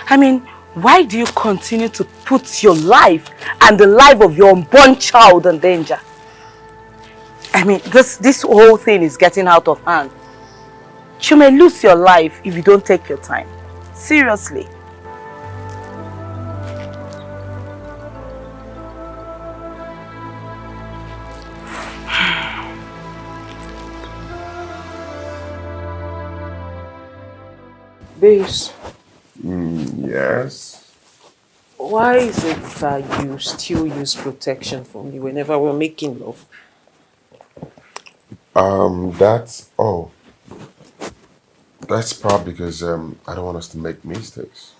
I mean, why do you continue to put your life and the life of your unborn child in danger? I mean, this whole thing is getting out of hand. You may lose your life if you don't take your time. Seriously. Babes, Yes. why is it that you still use protection for me whenever we're making love? That's that's probably because I don't want us to make mistakes.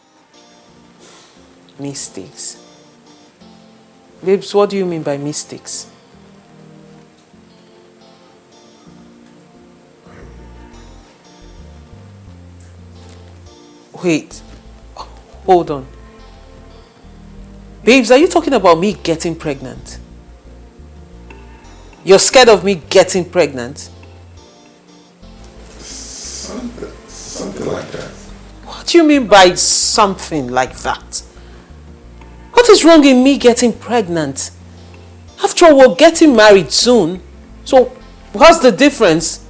Mistakes? Babes, what do you mean by mistakes? Wait, hold on. Babes, are you talking about me getting pregnant? You're scared of me getting pregnant? Something like that. What do you mean by something like that? What is wrong in me getting pregnant? After all, we're getting married soon. So, what's the difference?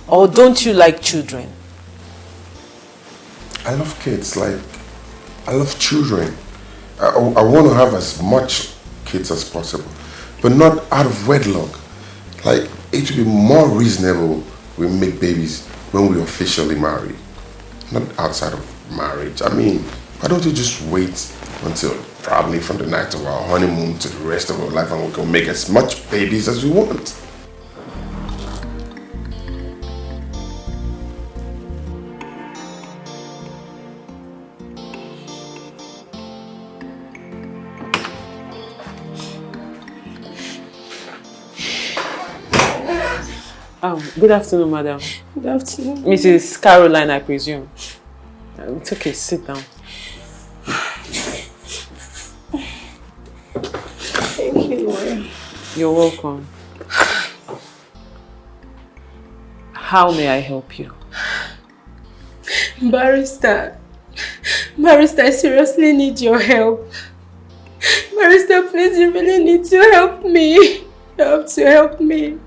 Or don't you like children? I love kids, like, I love children. I want to have as much kids as possible, but not out of wedlock. Like, it would be more reasonable we make babies when we officially marry, not outside of marriage. I mean, why don't you just wait until probably from the night of our honeymoon to the rest of our life and we can make as much babies as we want? Good afternoon, madam. Good afternoon. Mrs. Caroline, I presume. It's okay, sit down. Thank you. You're welcome. How may I help you? Barrister, I seriously need your help. Barrister, please, you really need to help me. You have to help me.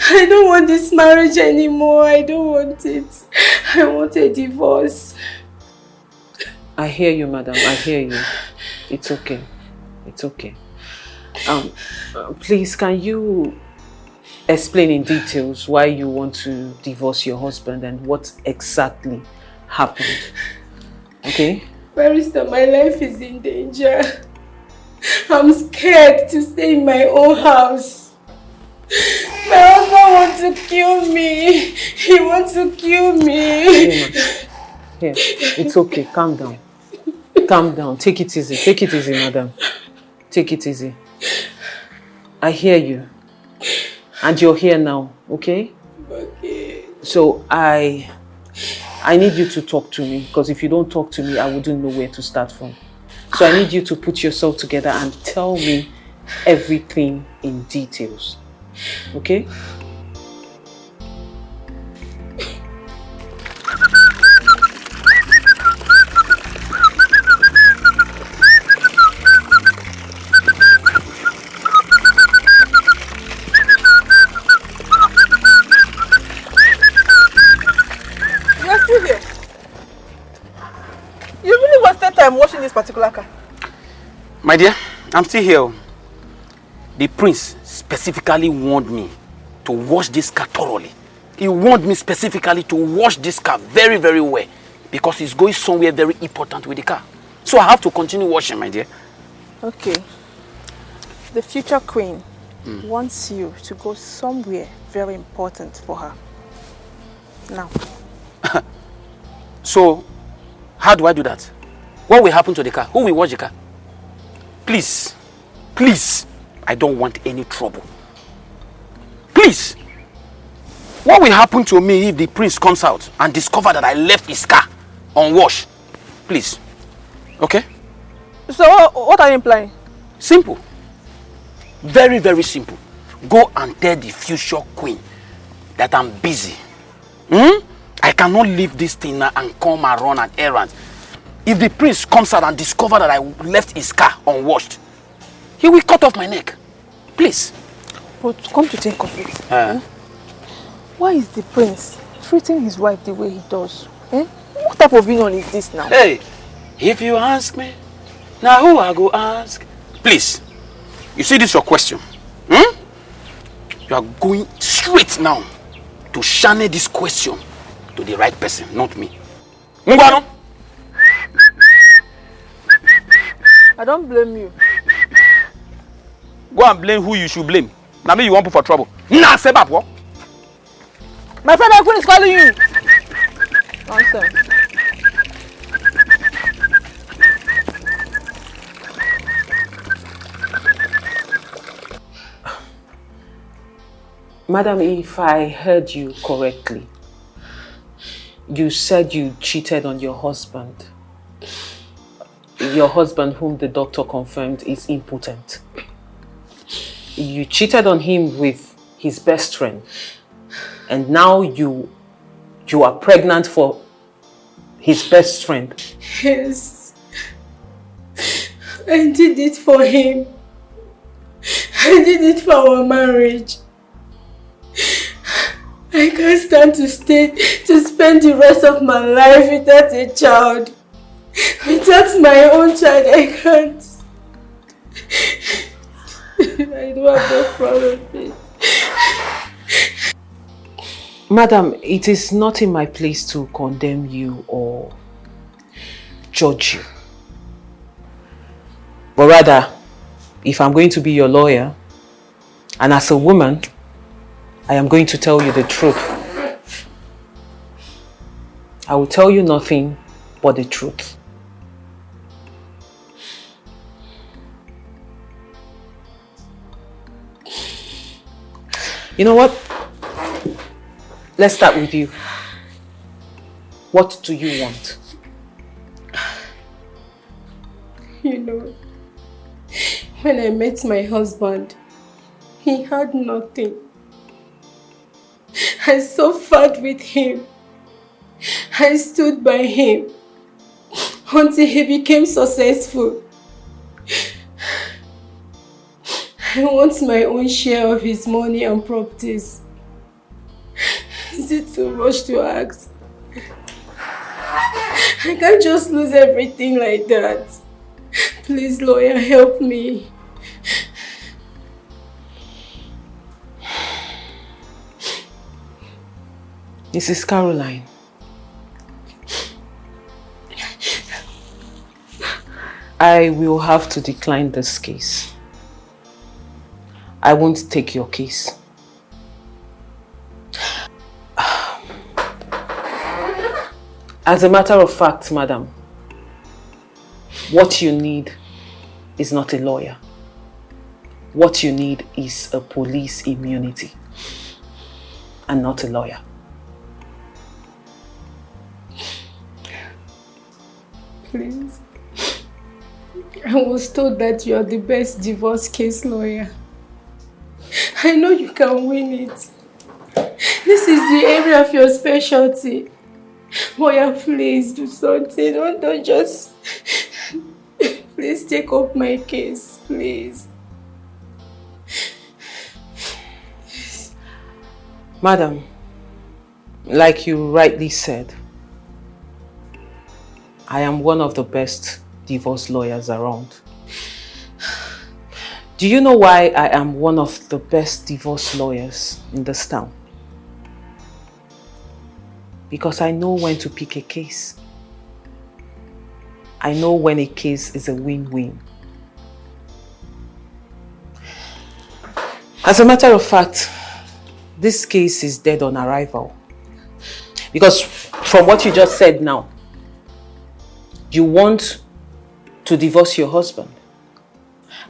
I don't want this marriage anymore. I don't want it. I want a divorce. I hear you, madam. I hear you. It's okay. It's okay. Please, can you explain in details why you want to divorce your husband and what exactly happened? Okay? Barrister, my life is in danger. I'm scared to stay in my own house. My husband wants to kill me. He wants to kill me. Here, it's okay. Calm down. Calm down. Take it easy. Take it easy, madam. Take it easy. I hear you. And you're here now, okay? Okay. So I need you to talk to me, because if you don't talk to me, I wouldn't know where to start from. So I need you to put yourself together and tell me everything in details. Okay? washing this particular car? My dear, I'm still here. The prince specifically warned me to wash this car thoroughly. He warned me specifically to wash this car very, very well because he's going somewhere very important with the car. So I have to continue washing, my dear. Okay. The future queen wants you to go somewhere very important for her. Now. So, how do I do that? What will happen to the car? Who will wash the car? Please, please, I don't want any trouble. Please, what will happen to me if the prince comes out and discovers that I left his car unwashed? Please, okay? So what are you implying? Simple. Very, very simple. Go and tell the future queen that I'm busy. I cannot leave this thing now and come and run an errand. If the prince comes out and discovers that I left his car unwashed, he will cut off my neck. Please. But come to think of it, why is the prince treating his wife the way he does? What type of union is this now? Hey, if you ask me, now who I go ask? Please, you see this your question. You are going straight now to channel this question to the right person, not me. Mungano? I don't blame you. Go and blame who you should blame. Now me you want put for trouble. Nah, say back, what? My friend Queen is calling you. Nonsense. Madam, if I heard you correctly, you said you cheated on your husband. Your husband, whom the doctor confirmed is impotent. You cheated on him with his best friend. And now you are pregnant for his best friend. Yes. I did it for him. I did it for our marriage. I can't stand to spend the rest of my life without a child. Without my own child, I can't. I don't have no problem with it. Madam, it is not in my place to condemn you or judge you. But rather, if I'm going to be your lawyer, and as a woman, I am going to tell you the truth. I will tell you nothing but the truth. You know what? Let's start with you. What do you want? You know, when I met my husband, he had nothing. I suffered with him. I stood by him until he became successful. I want my own share of his money and properties. Is it too much to ask? I can't just lose everything like that. Please, lawyer, help me. Mrs. Caroline, I will have to decline this case. I won't take your case. As a matter of fact, madam, what you need is not a lawyer. What you need is a police immunity and not a lawyer. Please. I was told that you are the best divorce case lawyer. I know you can win it. This is the area of your specialty. Lawyer, please do something. Don't just... Please take up my case, please. Madam, like you rightly said, I am one of the best divorce lawyers around. Do you know why I am one of the best divorce lawyers in this town? Because I know when to pick a case. I know when a case is a win-win. As a matter of fact, this case is dead on arrival. Because from what you just said now, you want to divorce your husband.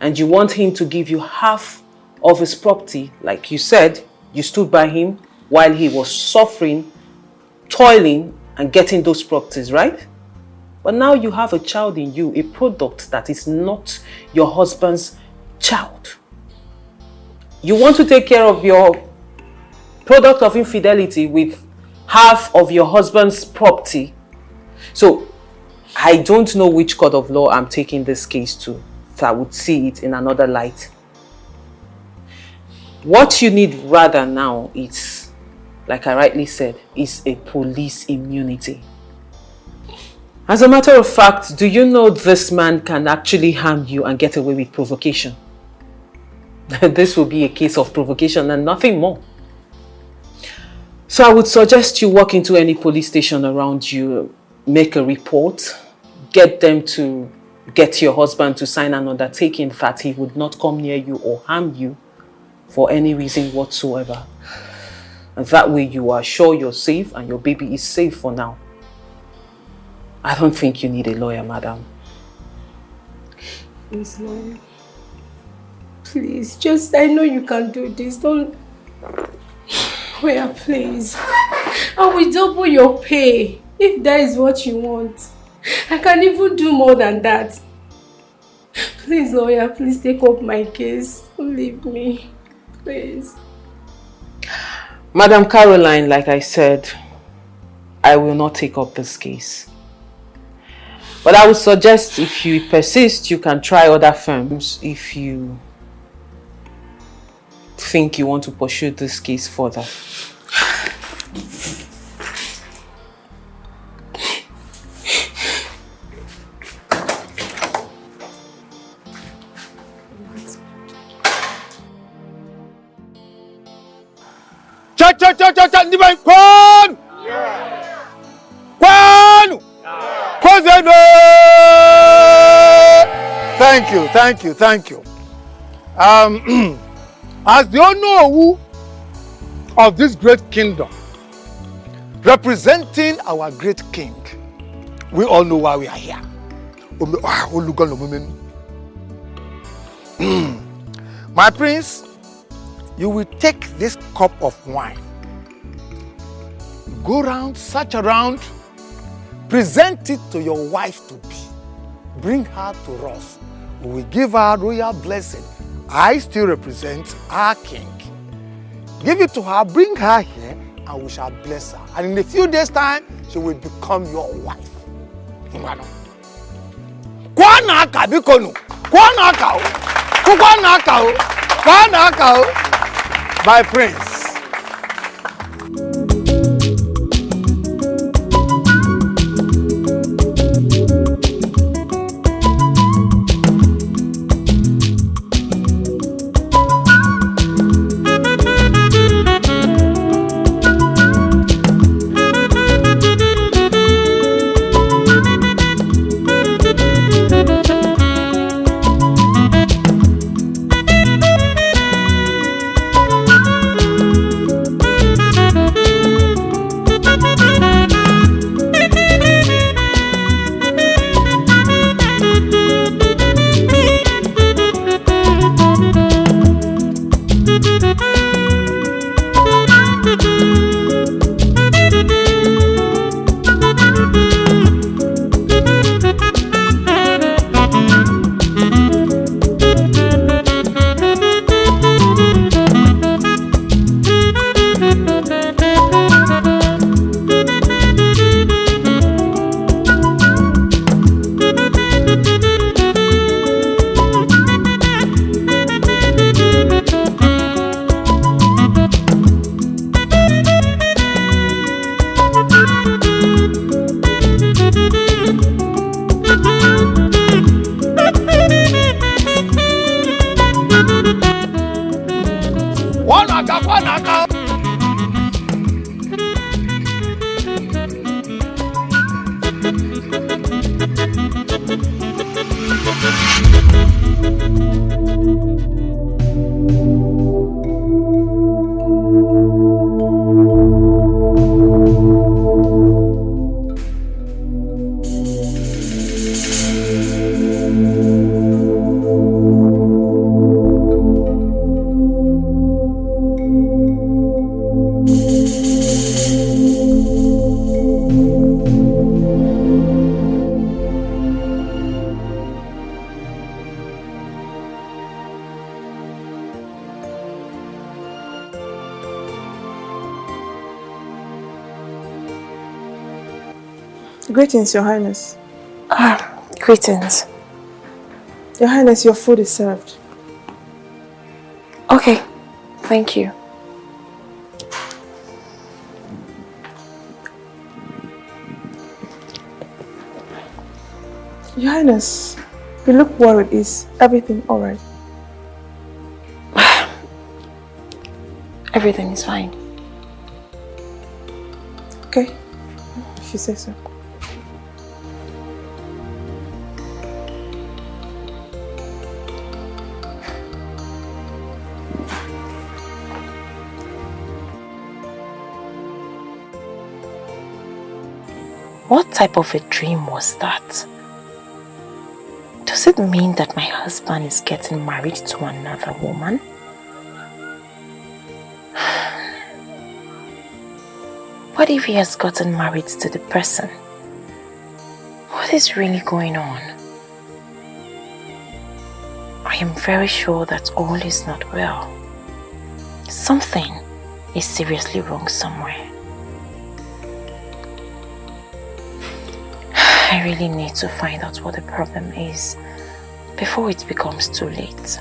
And you want him to give you half of his property. Like you said, you stood by him while he was suffering, toiling, and getting those properties, right? But now you have a child in you, a product that is not your husband's child. You want to take care of your product of infidelity with half of your husband's property. So, I don't know which court of law I'm taking this case to. So I would see it in another light. What you need rather now is, like I rightly said, is a police immunity. As a matter of fact, do you know this man can actually harm you and get away with provocation? This will be a case of provocation and nothing more. So I would suggest you walk into any police station around you, make a report, get them to get your husband to sign an undertaking that he would not come near you or harm you for any reason whatsoever. And that way you are sure you're safe and your baby is safe for now. I don't think you need a lawyer, madam. Please, lawyer. Please, just, I know you can do this. Don't... Lawyer, please. I will double your pay if that is what you want. I can even do more than that. Please, lawyer, please take up my case. Don't leave me. Please. Madam Caroline, like I said, I will not take up this case. But I would suggest if you persist, you can try other firms if you think you want to pursue this case further. Thank you. As the owner of this great kingdom, representing our great king, we all know why we are here. My prince, you will take this cup of wine, go around, search around, present it to your wife to be, bring her to us. We will give her royal blessing. I still represent our king. Give it to her, bring her here, and we shall bless her. And in a few days' time, she will become your wife. My prince. Greetings, Your Highness. Greetings. Your Highness, your food is served. Okay, thank you. Your Highness, you look worried. Is everything alright? Everything is fine. Okay, if you say so. What type of a dream was that? Does it mean that my husband is getting married to another woman? What if he has gotten married to the person? What is really going on? I am very sure that all is not well. Something is seriously wrong somewhere. I really need to find out what the problem is before it becomes too late.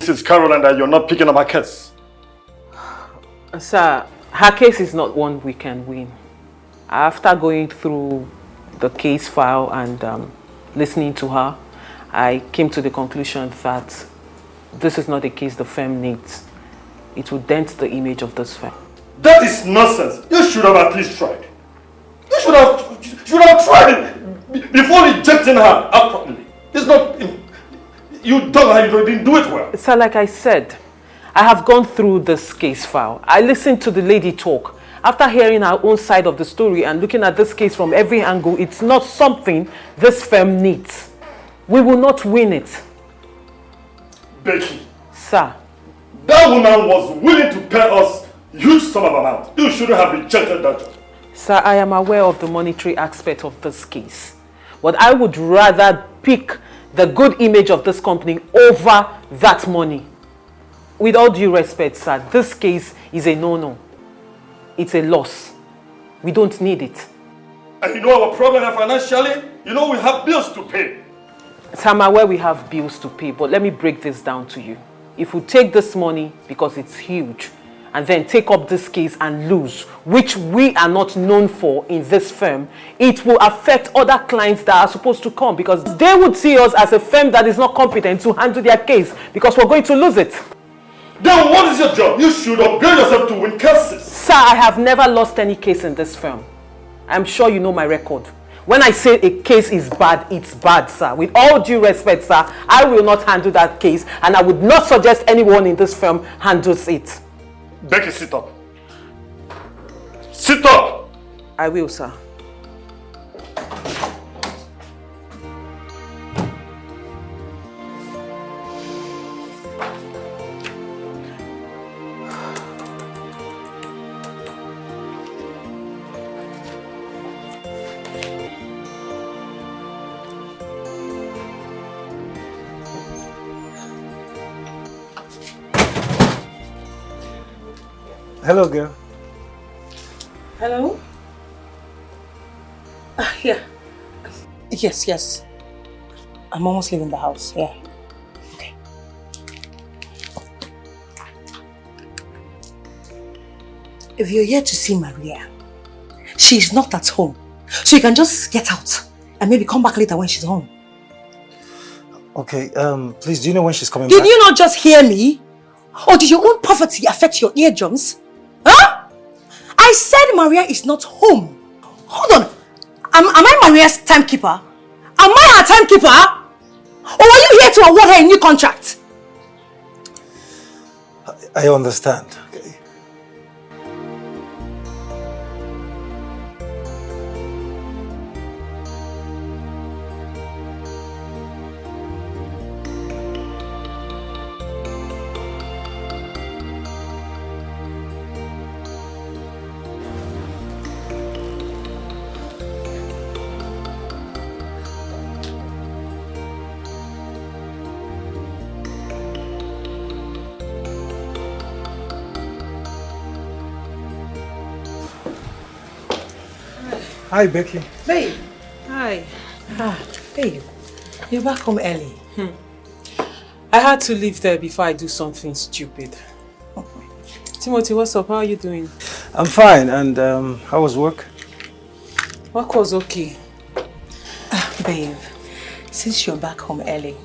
Mrs. Caroline, that you're not picking up her case. Sir, her case is not one we can win. After going through the case file and listening to her, I came to the conclusion that this is not a case the firm needs. It would dent the image of this firm. That is nonsense. You should have at least tried. You should have tried it before rejecting her properly. It's not... You didn't do it well. Sir, like I said, I have gone through this case file. I listened to the lady talk. After hearing her own side of the story and looking at this case from every angle, it's not something this firm needs. We will not win it. Becky. Sir. That woman was willing to pay us huge sum of amount. You shouldn't have rejected that job. Sir, I am aware of the monetary aspect of this case. But I would rather pick the good image of this company over that money. With all due respect, sir, this case is a no-no. It's a loss. We don't need it. And you know our problem here financially? You know we have bills to pay. Sir, I'm aware we have bills to pay, but let me break this down to you. If we take this money, because it's huge, and then take up this case and lose, which we are not known for in this firm, it will affect other clients that are supposed to come because they would see us as a firm that is not competent to handle their case because we're going to lose it. Then what is your job? You should upgrade yourself to win cases. Sir, I have never lost any case in this firm. I'm sure you know my record. When I say a case is bad, it's bad, sir. With all due respect, sir, I will not handle that case, and I would not suggest anyone in this firm handles it. Becky, sit up. Sit up! I will, sir. Hello, girl. Hello? Yeah. Yes. I'm almost leaving the house, yeah. Okay. If you're here to see Maria, she's not at home. So you can just get out and maybe come back later when she's home. Okay, please, do you know when she's coming Did back? you not just hear me? Or did your own poverty affect your eardrums? Huh? I said Maria is not home. Hold on. Am I Maria's timekeeper? Am I her timekeeper? Or are you here to award her a new contract? I understand. Okay. Hi, Becky. Babe. Hi. Babe. You're back home early. I had to leave there before I do something stupid. Timothy, what's up? How are you doing? I'm fine, and how was work? Work was okay. Babe, since you're back home early,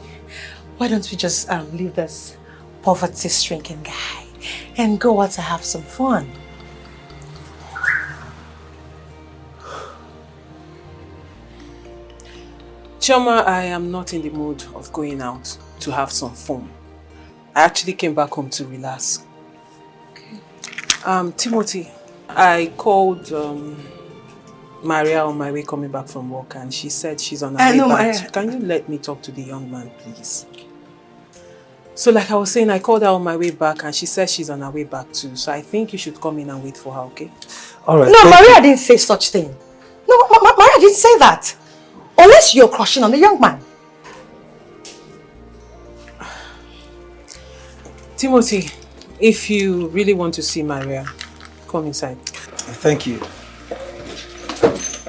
why don't we just leave this poverty-stricken guy and go out to have some fun? Chioma, I am not in the mood of going out to have some fun. I actually came back home to relax. Okay. Timothy, I called Maria on my way coming back from work, and she said she's on her way back. Can you let me talk to the young man, please? So like I was saying, I called her on my way back, and she said she's on her way back too. So I think you should come in and wait for her, okay? All right. No, Maria didn't say such thing. No, Maria didn't say that. Unless you're crushing on the young man. Timothy, if you really want to see Maria, come inside. Thank you.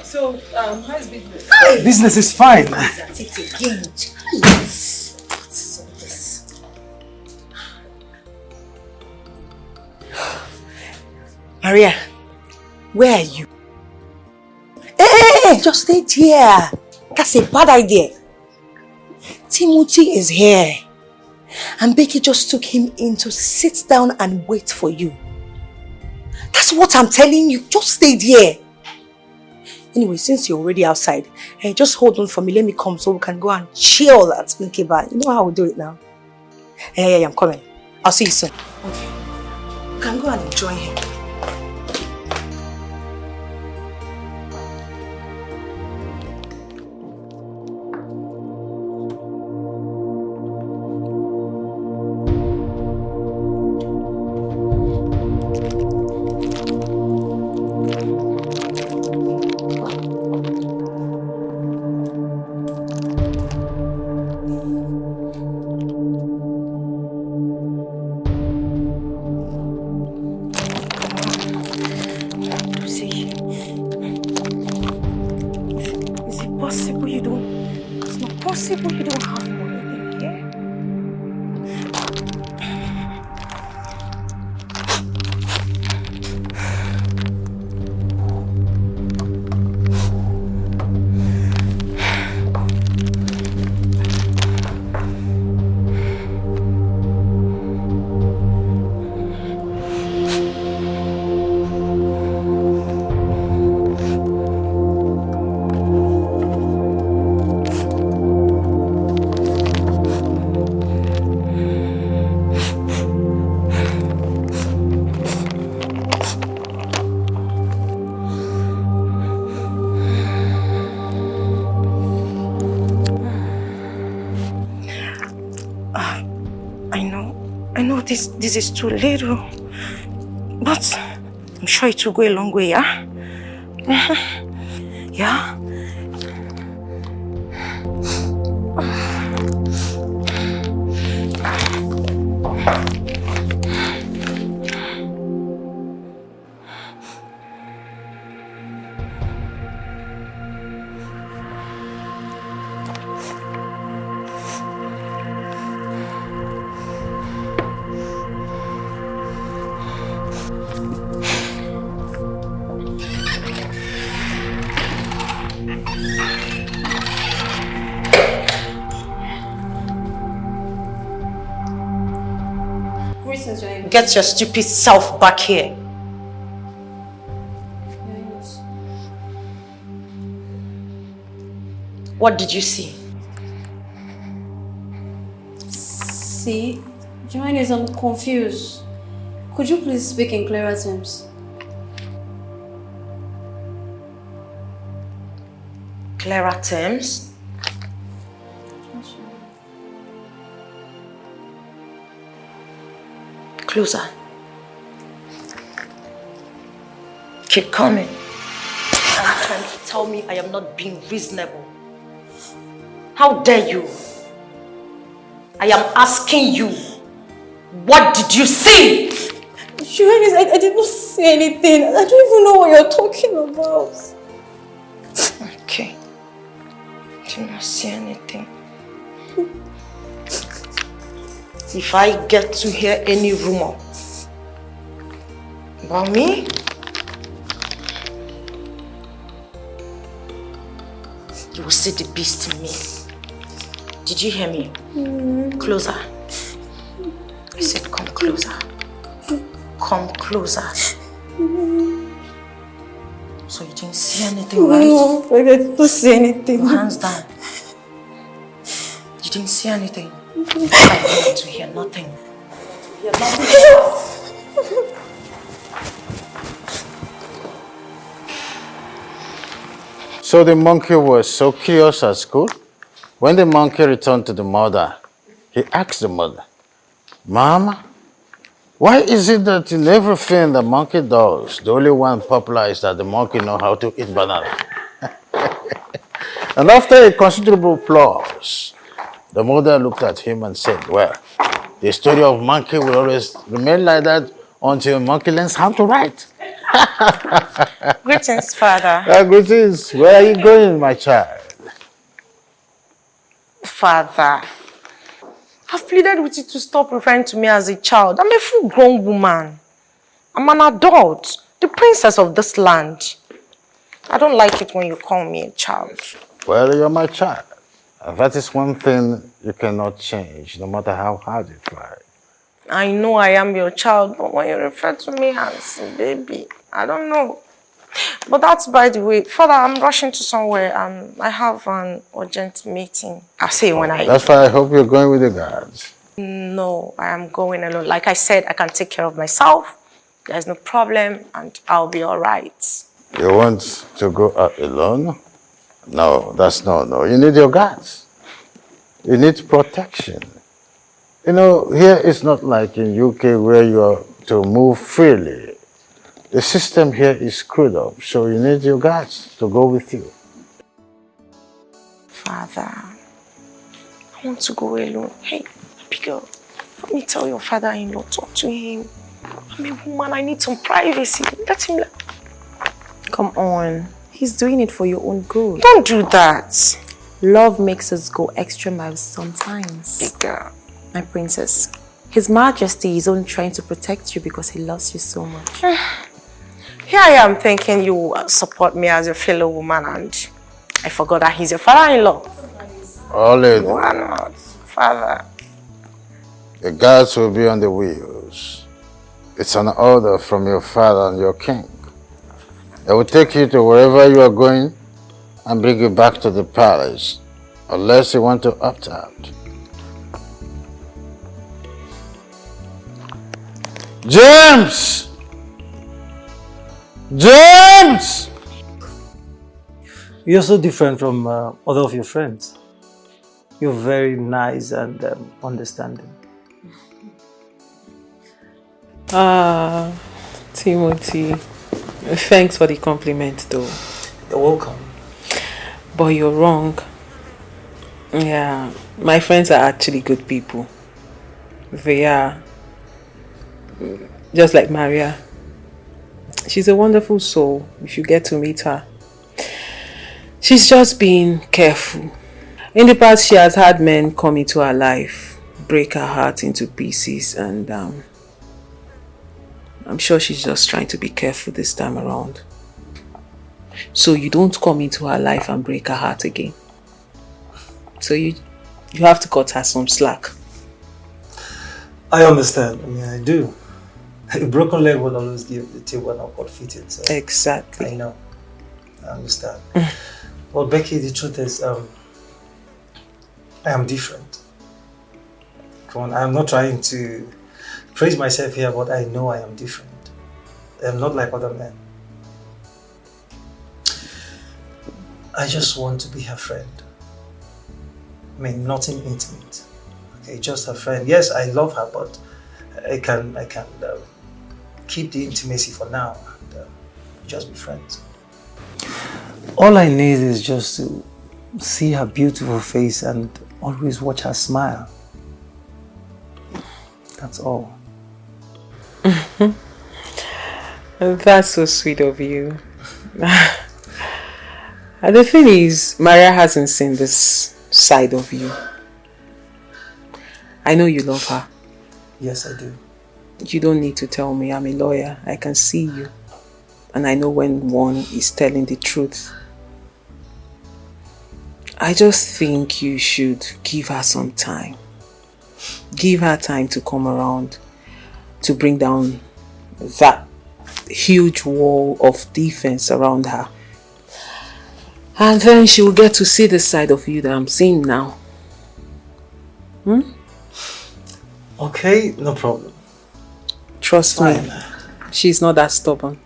So, how's business? Business is fine. It's again. What's all this? Maria, where are you? Hey, just stay here. That's a bad idea. Timothy is here. And Becky just took him in to sit down and wait for you. That's what I'm telling you. Just stay here. Anyway, since you're already outside, hey, just hold on for me. Let me come so we can go and chill at Slinky Bar. You know how we do it now. Hey, I'm coming. I'll see you soon. Okay. You can go and enjoy him. this is too little. But I'm sure it will go a long way, yeah? Yeah? Get your stupid self back here. What did you see? See, Joanne, I'm confused. Could you please speak in clearer terms? Clearer terms? Closer. Keep coming. I'm trying to tell me I am not being reasonable. How dare you? I am asking you, what did you see? Joanne, I did not see anything. I don't even know what you're talking about. Okay. Did not see anything. If I get to hear any rumor about me, you will see the beast in me. Did you hear me? Closer. I said come closer. Come closer. So you didn't see anything, right? No, I didn't see anything. Your hands down. You didn't see anything. I want to hear nothing. Hear nothing. So the monkey was so curious at school. When the monkey returned to the mother, he asked the mother, "Mama, why is it that in everything the monkey does, the only one popular is that the monkey knows how to eat banana?" And after a considerable applause, the mother looked at him and said, "Well, the story of monkey will always remain like that until monkey learns how to write." Greetings, Father. Greetings. Where are you going, my child? Father, I've pleaded with you to stop referring to me as a child. I'm a full-grown woman. I'm an adult, the princess of this land. I don't like it when you call me a child. Well, you're my child. And that is one thing you cannot change, no matter how hard you try. I know I am your child, but when you refer to me as a baby, I don't know. But that's by the way. Father, I'm rushing to somewhere. I have an urgent meeting. I'll see you when I... That's why I hope you're going with the guards. No, I am going alone. Like I said, I can take care of myself. There's no problem, and I'll be all right. You want to go out alone? No, that's no. You need your guards. You need protection. You know, here it's not like in UK where you are to move freely. The system here is screwed up, so you need your guards to go with you. Father, I want to go alone. Hey, big girl, let me tell your father-in-law, talk to him. I'm a woman, I need some privacy. Let him... Come on. He's doing it for your own good. Don't do that. Love makes us go extra miles sometimes. Big girl. My princess, His Majesty is only trying to protect you because he loves you so much. Here I am thinking you support me as your fellow woman, and I forgot that he's your father-in-law. Only Why not, Father? The guards will be on the wheels. It's an order from your father and your king. They will take you to wherever you are going and bring you back to the palace, unless you want to opt out. James! James! You're so different from other of your friends. You're very nice and understanding. Ah, Timothy, thanks for the compliment though. You're welcome. But you're wrong. Yeah, my friends are actually good people. They are. Just like Maria. She's a wonderful soul if you get to meet her. She's just being careful. In the past, she has had men come into her life, break her heart into pieces, and I'm sure she's just trying to be careful this time around. So you don't come into her life and break her heart again. So you have to cut her some slack. I understand. I mean, I do. A broken leg will always give the table an upward fitting. So exactly. I know. I understand. Well, Becky, the truth is, I am different. Come on, I'm not trying to praise myself here, but I know I am different. I am not like other men. I just want to be her friend. I mean, nothing intimate. Okay, just her friend. Yes, I love her, but I can keep the intimacy for now and just be friends. All I need is just to see her beautiful face and always watch her smile. That's all. That's so sweet of you. And the thing is, Maria hasn't seen this side of you. I know you love her. Yes, I do. You don't need to tell me. I'm a lawyer. I can see you. And I know when one is telling the truth. I just think you should give her some time. Give her time to come around, to bring down that huge wall of defense around her. And then she will get to see the side of you that I'm seeing now. Okay, no problem. Trust me, she's not that stubborn.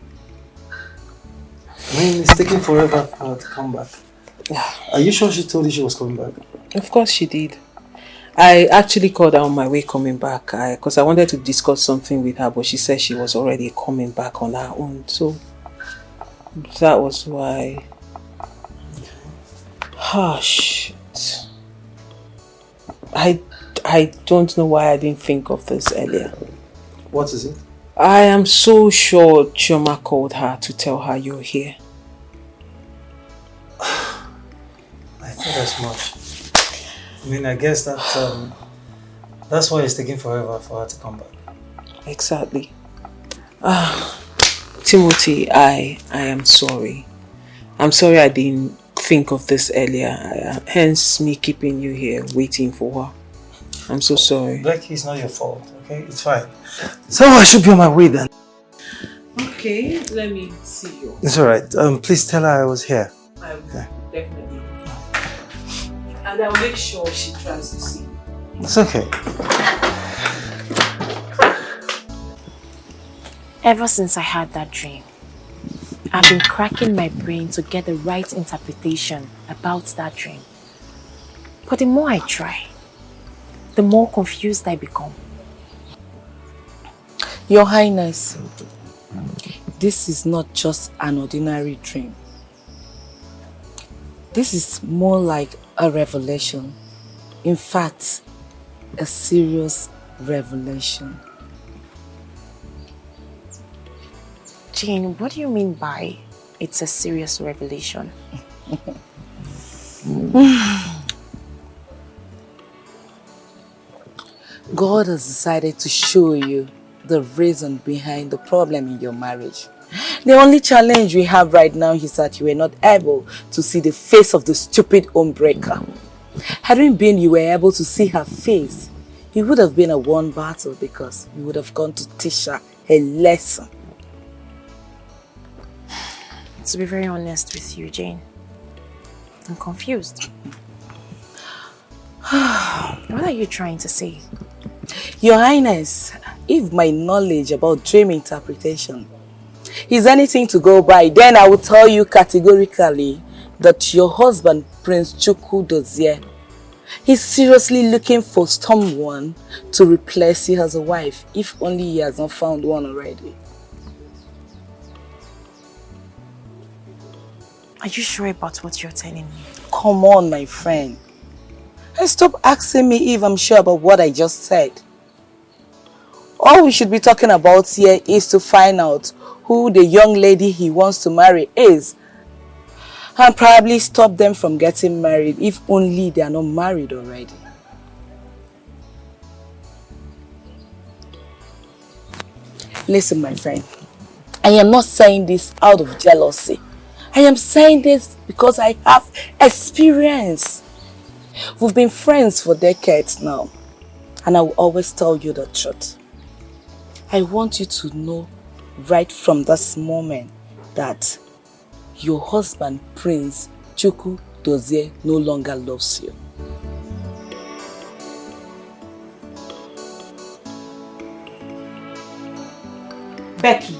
I mean, it's taking forever for her to come back. Are you sure she told you she was coming back? Of course she did. I actually called her on my way coming back because I wanted to discuss something with her, but she said she was already coming back on her own. So that was why. Shit. I don't know why I didn't think of this earlier. What is it? I am so sure Chioma called her to tell her you're here. I thought as much. I mean, I guess that that's why it's taking forever for her to come back. Exactly. Timothy, I am sorry. I'm sorry I didn't think of this earlier. Hence me keeping you here waiting for her. I'm so sorry. Becky, it's not your fault, okay? It's fine. So I should be on my way then. Okay, let me see you. It's alright. Please tell her I was here. I will, definitely. And I'll make sure she tries to see you. It's okay. Ever since I had that dream, I've been cracking my brain to get the right interpretation about that dream. But the more I try, the more confused I become. Your Highness, this is not just an ordinary dream. This is more like a revelation. In fact, a serious revelation. Jane, what do you mean by it's a serious revelation? God has decided to show you the reason behind the problem in your marriage. The only challenge we have right now is that you were not able to see the face of the stupid homebreaker. Hadn't been you were able to see her face, it would have been a one battle because you would have gone to teach her a lesson. To be very honest with you, Jane, I'm confused. What are you trying to say? Your Highness, if my knowledge about dream interpretation is anything to go by, then I will tell you categorically that your husband, Prince Chukwudozie, He's seriously looking for someone to replace you as a wife, if only he has not found one already. Are you sure about what you're telling me? Come on, my friend. And stop asking me if I'm sure about what I just said. All we should be talking about here is to find out who the young lady he wants to marry is. And probably stop them from getting married if only they are not married already. Listen, my friend. I am not saying this out of jealousy. I am saying this because I have experience. We've been friends for decades now. And I will always tell you the truth. I want you to know right from this moment that your husband, Prince Chukwu Dozie, no longer loves you. Becky,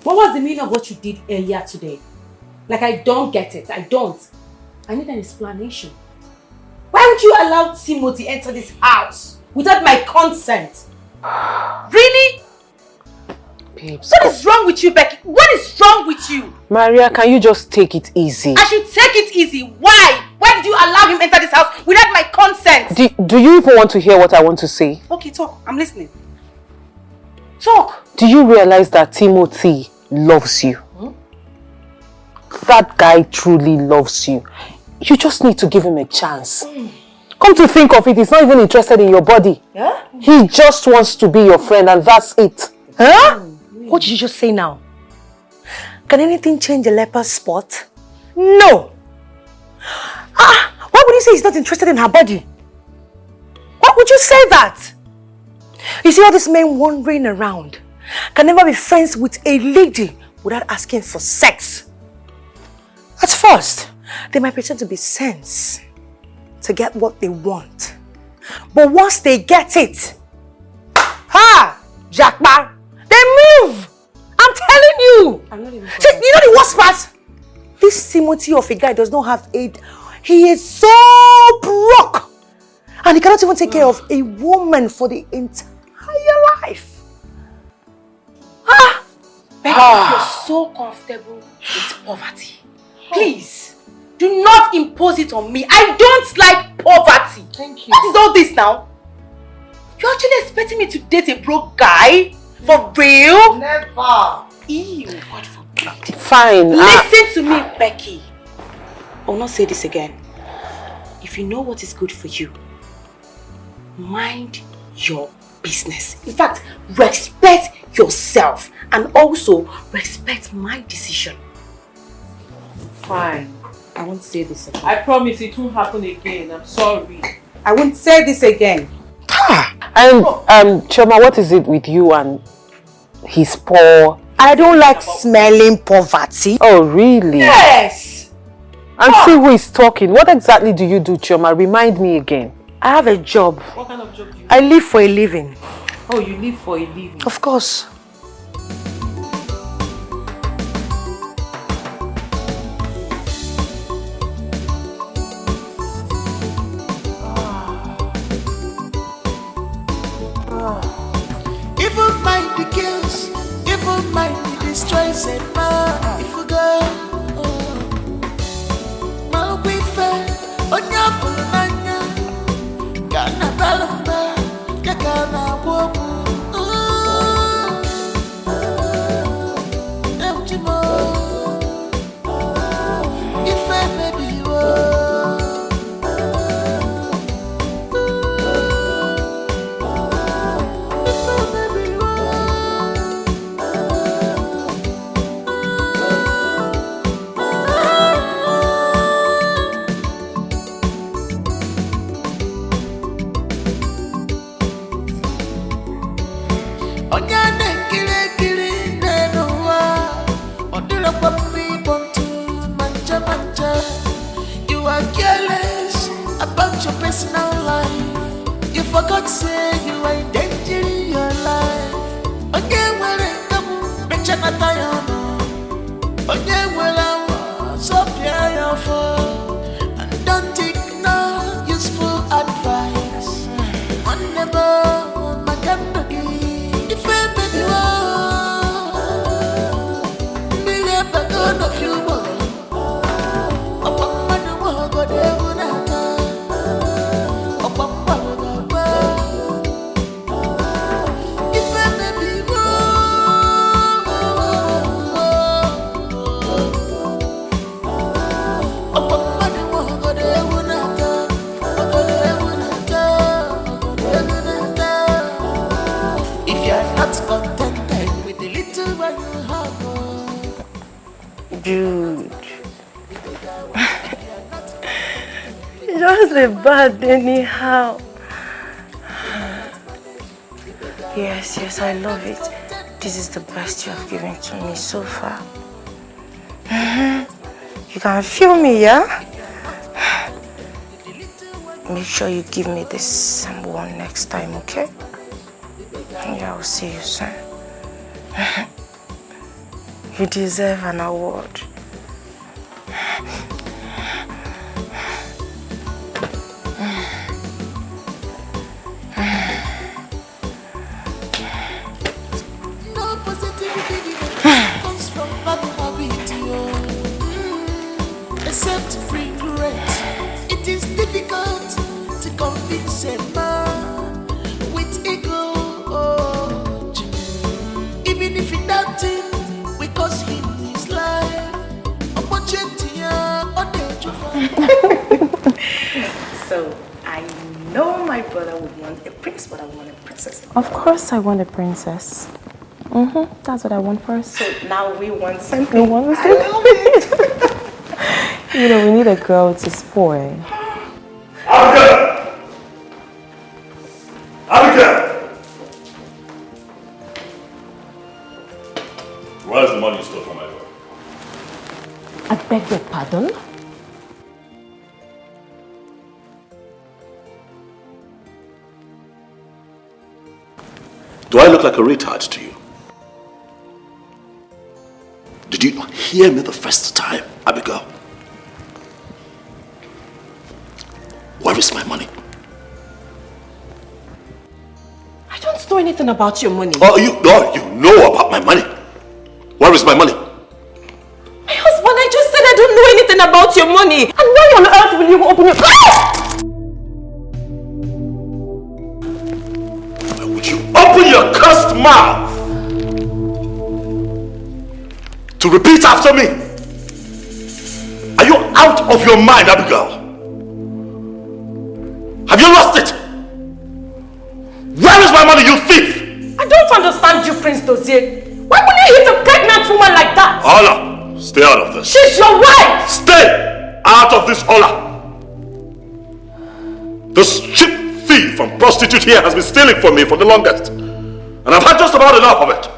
what was the meaning of what you did earlier today? Like, I don't get it. I don't. I need an explanation. Why would you allow Timothy enter this house without my consent? Really? Babes, what is wrong with you, Becky? What is wrong with you? Maria, can you just take it easy? I should take it easy. Why? Why did you allow him enter this house without my consent? Do you even want to hear what I want to say? Okay, talk. I'm listening. Talk. Do you realize that Timothy loves you? That guy truly loves you. You just need to give him a chance. Come to think of it, he's not even interested in your body. Yeah? He just wants to be your friend and that's it. Huh? What did you just say now? Can anything change a leper's spot? No. Why would you say he's not interested in her body? Why would you say that? You see all these men wandering around can never be friends with a lady without asking for sex. At first, they might pretend to be sense to get what they want. But once they get it, Jackpot, they move! I'm telling you! See, you know the worst part? This Timothy of a guy does not have aid. He is so broke! And he cannot even take care of a woman for the entire life. Becky, you're so comfortable with poverty. Please, do not impose it on me. I don't like poverty. Thank you. What is all this now? You're actually expecting me to date a broke guy? For real? Never. Ew, God forbid. Fine. Listen to me, Becky. I will not say this again. If you know what is good for you, mind your business. In fact, respect yourself and also respect my decision. Fine. I won't say this again. I promise it won't happen again. I'm sorry. I won't say this again. And Choma, what is it with you and his poor? I don't like smelling poverty. Oh, really? Yes. And see who is talking. What exactly do you do, Choma? Remind me again. I have a job. What kind of job do you do? I live for a living. Oh, you live for a living? Of course. Evil mind the kills, evil mind the destroys it. If you go, my we fair, on your full nanya, Gana Balamba, Gagana Wobu. If I may be you are careless about your personal life. You forgot to say you are in danger in your life. Again, where it come, bitch, I'm not tired. Again, where I was up here for. And don't take no use Dude. Just a bad anyhow. Yes, I love it. This is the best you have given to me so far. You can feel me, yeah? Make sure you give me this one next time, okay? Yeah, I'll see you soon. You deserve an award. No positivity comes from bad habit, except regret. It is difficult to convince a man with ego. Even if he doubts him, we cause him his life. So, I know my brother would want a prince, but I want a princess. Of course I want a princess. That's what I want first. So now we want something. We want the same. You know, we need a girl to spoil. Abigail! Where's the money you stole from my boy? I beg your pardon? Do I look like a retard to you? Did you not hear me the first time, Abigail? Where is my money? I don't know anything about your money. Oh, you know about my money. Where is my money? My husband, I just said I don't know anything about your money. And why on earth will you open your... Would you open your cursed mouth to repeat after me? Are you out of your mind, Abigail? Have you lost it? Where is my money, you thief? I don't understand you, Prince Dozier. Why would you hit a pregnant woman like that? Ola, stay out of this. She's your wife! Stay out of this, Ola. This cheap thief and prostitute here has been stealing from me for the longest. And I've had just about enough of it.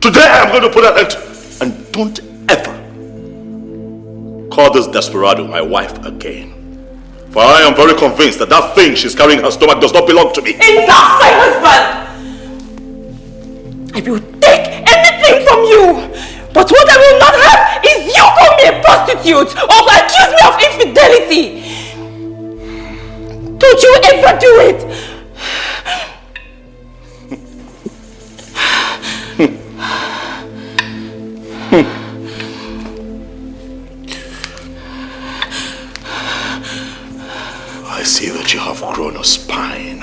Today I am going to put an end to it. And don't ever call this desperado my wife again. For I am very convinced that that thing she's carrying in her stomach does not belong to me. Enough, my husband! I will take anything from you. But what I will not have is you call me a prostitute or accuse me of infidelity. Don't you ever do it! I see that you have grown a spine.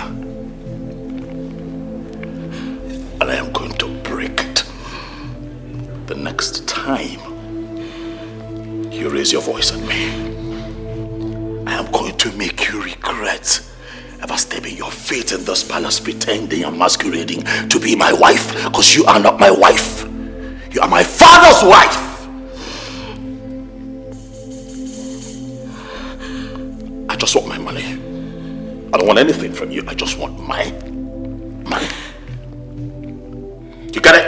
And I am going to break it the next time you raise your voice at me. I am going to make you regret ever stepping your feet in this palace pretending and masquerading to be my wife, because you are not my wife. You are my father's wife. I just want my money. I don't want anything from you. I just want my money. You get it?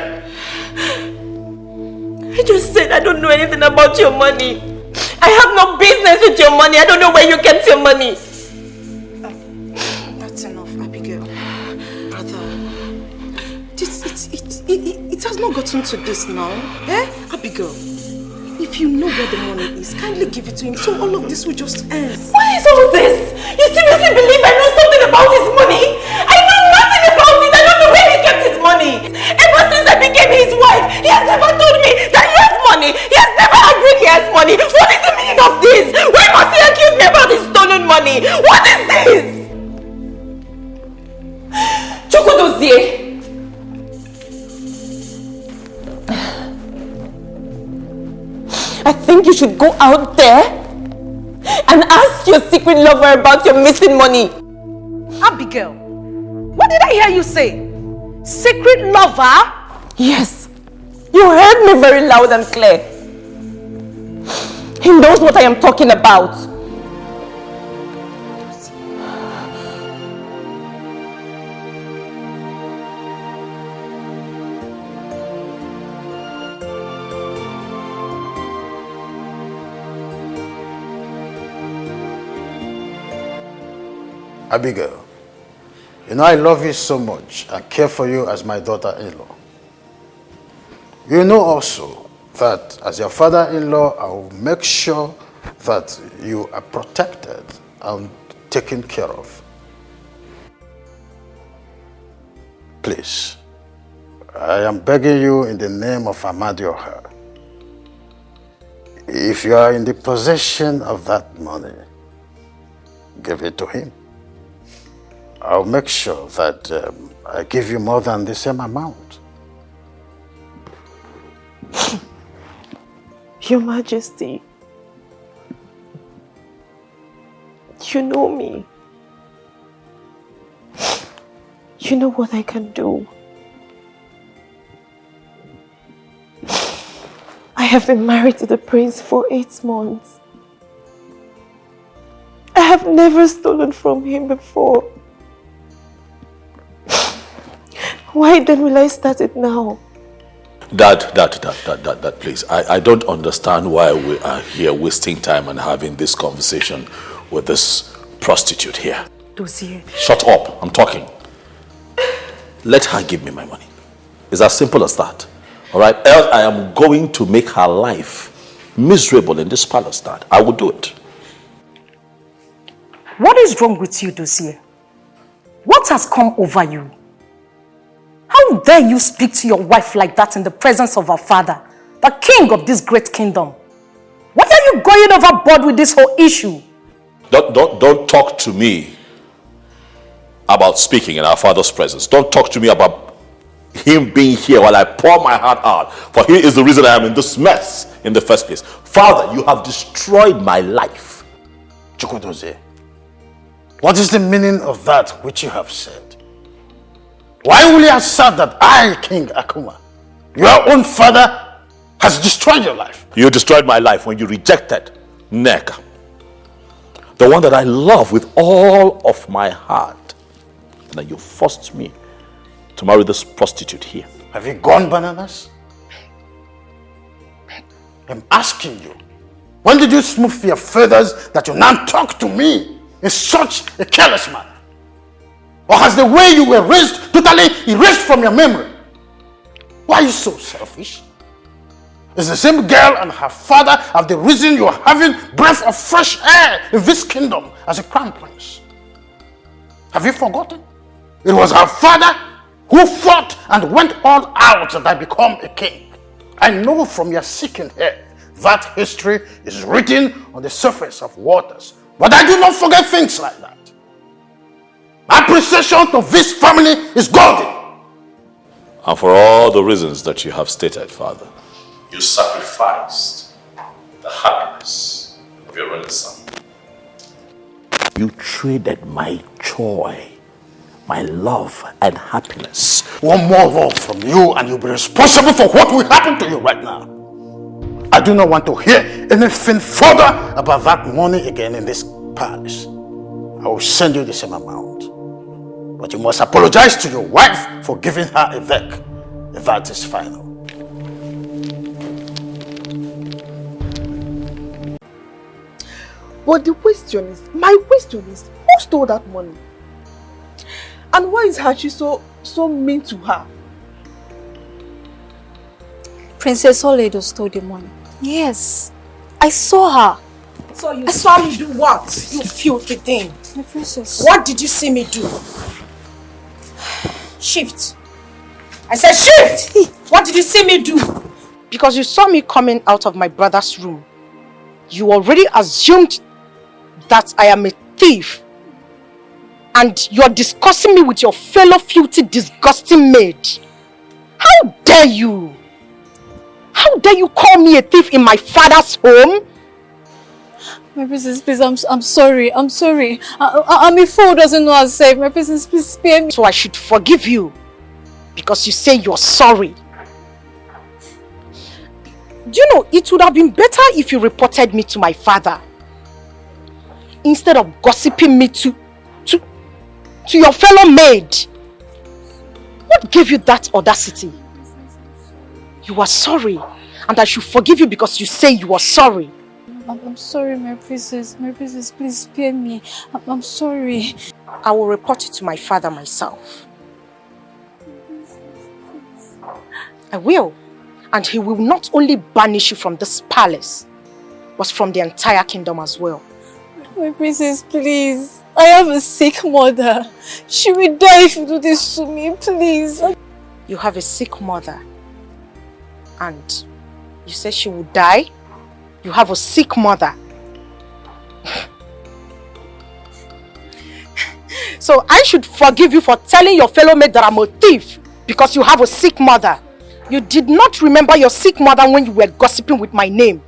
I just said I don't know anything about your money. I have no business with your money. I don't know where you get your money. That's enough, Abigail. Brother, it has not gotten to this now. Eh? Abigail, if you know where the money is, kindly give it to him so all of this will just end. What is all this? You seriously believe I know something about his money? I know nothing about it. I don't know where he kept his money. Ever since I became his wife, he has never told me that he has money. He has never agreed he has money. What is the meaning of this? Why must he accuse me about his stolen money? What is this? Chukwudozie. I think you should go out there and ask your secret lover about your missing money. Abigail, what did I hear you say? Secret lover? Yes. You heard me very loud and clear. He knows what I am talking about. Abigail, you know I love you so much and care for you as my daughter-in-law. You know also that as your father-in-law, I will make sure that you are protected and taken care of. Please, I am begging you in the name of Amadioha. If you are in the possession of that money, give it to him. I'll make sure that I give you more than the same amount. Your Majesty, you know me. You know what I can do. I have been married to the prince for 8 months. I have never stolen from him before. Why then will I start it now? Dad, please. I don't understand why we are here wasting time and having this conversation with this prostitute here. Dozier. Shut up, I'm talking. Let her give me my money. It's as simple as that. All right? Else I am going to make her life miserable in this palace, Dad. I will do it. What is wrong with you, Dozier? What has come over you? How dare you speak to your wife like that in the presence of her father, the king of this great kingdom? Why are you going overboard with this whole issue? Don't talk to me about speaking in our father's presence. Don't talk to me about him being here while I pour my heart out. For he is the reason I am in this mess in the first place. Father, you have destroyed my life. Chukwudozie, what is the meaning of that which you have said? Why will you assert that I, King Akuma, your own father, has destroyed your life? You destroyed my life when you rejected Nneka, the one that I love with all of my heart. And then you forced me to marry this prostitute here. Have you gone bananas? I'm asking you, when did you smooth your feathers that you now talk to me in such a careless manner? Or has the way you were raised totally erased from your memory? Why are you so selfish? Is the same girl and her father have the reason you are having breath of fresh air in this kingdom as a crown prince? Have you forgotten? It was her father who fought and went all out that I become a king. I know from your seeking here that history is written on the surface of waters. But I do not forget things like that. My appreciation to this family is golden. And for all the reasons that you have stated, Father, you sacrificed the happiness of your only son. You traded my joy, my love and happiness. One more word from you and you'll be responsible for what will happen to you right now. I do not want to hear anything further about that money again in this palace. I will send you the same amount. But you must apologize to your wife for giving her a veck, if that is final. But the question is, my question is, who stole that money? And why is Hachi so mean to her? Princess Oledo stole the money. Yes, I saw her. So you saw me do what? You filthy thing. My princess. What did you see me do? Shift. I said shift! What did you see me do? Because you saw me coming out of my brother's room. You already assumed that I am a thief. And you're discussing me with your fellow filthy, disgusting maid. How dare you? How dare you call me a thief in my father's home? My princess, please, I'm sorry. I'm sorry. I'm a fool who doesn't know how to save. My princess, please spare me. So I should forgive you because you say you're sorry. Do you know, it would have been better if you reported me to my father instead of gossiping me to your fellow maid. What gave you that audacity? You are sorry, and I should forgive you because you say you are sorry. I'm sorry, my princess. My princess, please spare me. I'm sorry. I will report it to my father myself. I will. And he will not only banish you from this palace, but from the entire kingdom as well. My princess, please. I have a sick mother. She will die if you do this to me, please. You have a sick mother. And you say she will die? You have a sick mother. So I should forgive you for telling your fellow maid that I'm a thief because you have a sick mother. You did not remember your sick mother when you were gossiping with my name.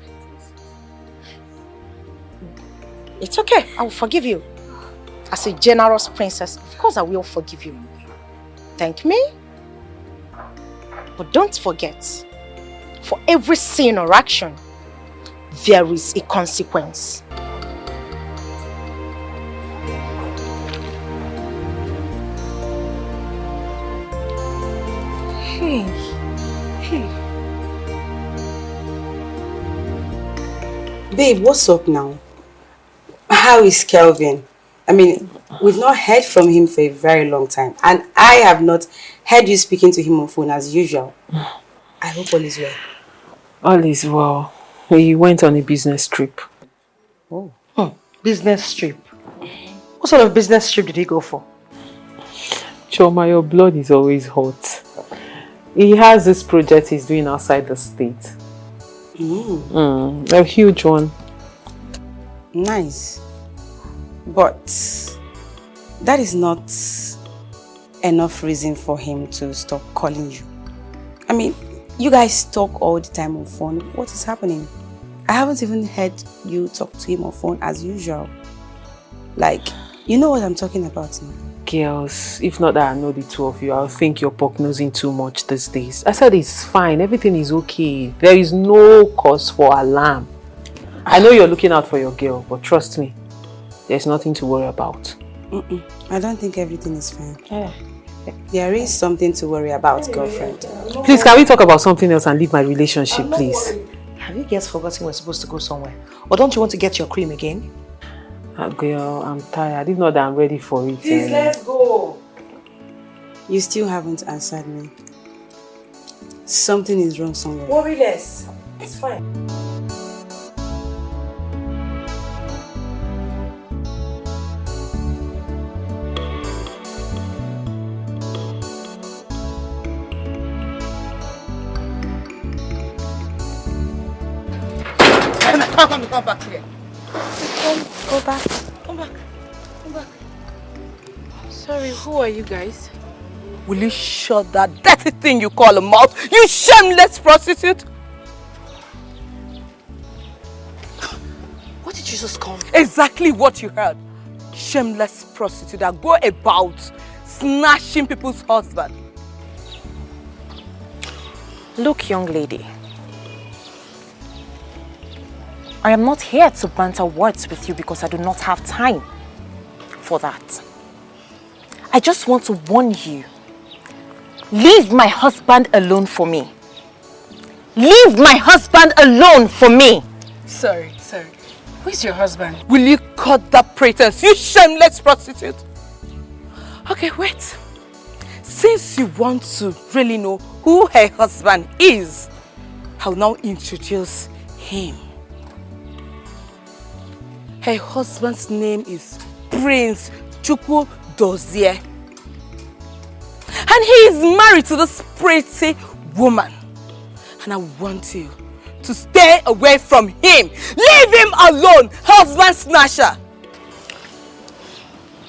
It's okay, I will forgive you. As a generous princess, of course I will forgive you. Thank me. But don't forget, for every sin or action, there is a consequence. Babe, what's up now? How is Kelvin? I mean, we've not heard from him for a very long time. And I have not heard you speaking to him on phone as usual. I hope all is well. All is well. He went on a business trip. Oh. Business trip? What sort of business trip did he go for? Choma, your blood is always hot. He has this project he's doing outside the state. A huge one. Nice. But that is not enough reason for him to stop calling you. I mean, you guys talk all the time on phone. What is happening? I haven't even heard you talk to him on phone as usual. Like, you know what I'm talking about now. Girls, if not that I know the two of you, I'll think you're poke-nosing too much these days. I said it's fine. Everything is okay. There is no cause for alarm. I know you're looking out for your girl, but trust me, there's nothing to worry about. I don't think everything is fine. There is something to worry about, girlfriend. Please, can we talk about something else and leave my relationship, please? Have you guys forgotten we're supposed to go somewhere? Or don't you want to get your cream again? Girl, I'm tired. If not that I'm ready for it. Please, let's go. You still haven't answered me. Something is wrong somewhere. Worry less. It's fine. Come back here. Go back. Come back. Come back. Sorry, who are you guys? Will you shut that dirty thing you call a mouth? You shameless prostitute! What did you just call me? Exactly what you heard. Shameless prostitute that go about snatching people's husband. Look, young lady. I am not here to banter words with you because I do not have time for that. I just want to warn you. Leave my husband alone for me. Leave my husband alone for me. Sorry. Who is your husband? Will you cut that pretense, you shameless prostitute? Okay, wait. Since you want to really know who her husband is, I'll now introduce him. Her husband's name is Prince Chukwu Dozie. And he is married to this pretty woman. And I want you to stay away from him. Leave him alone, husband snatcher.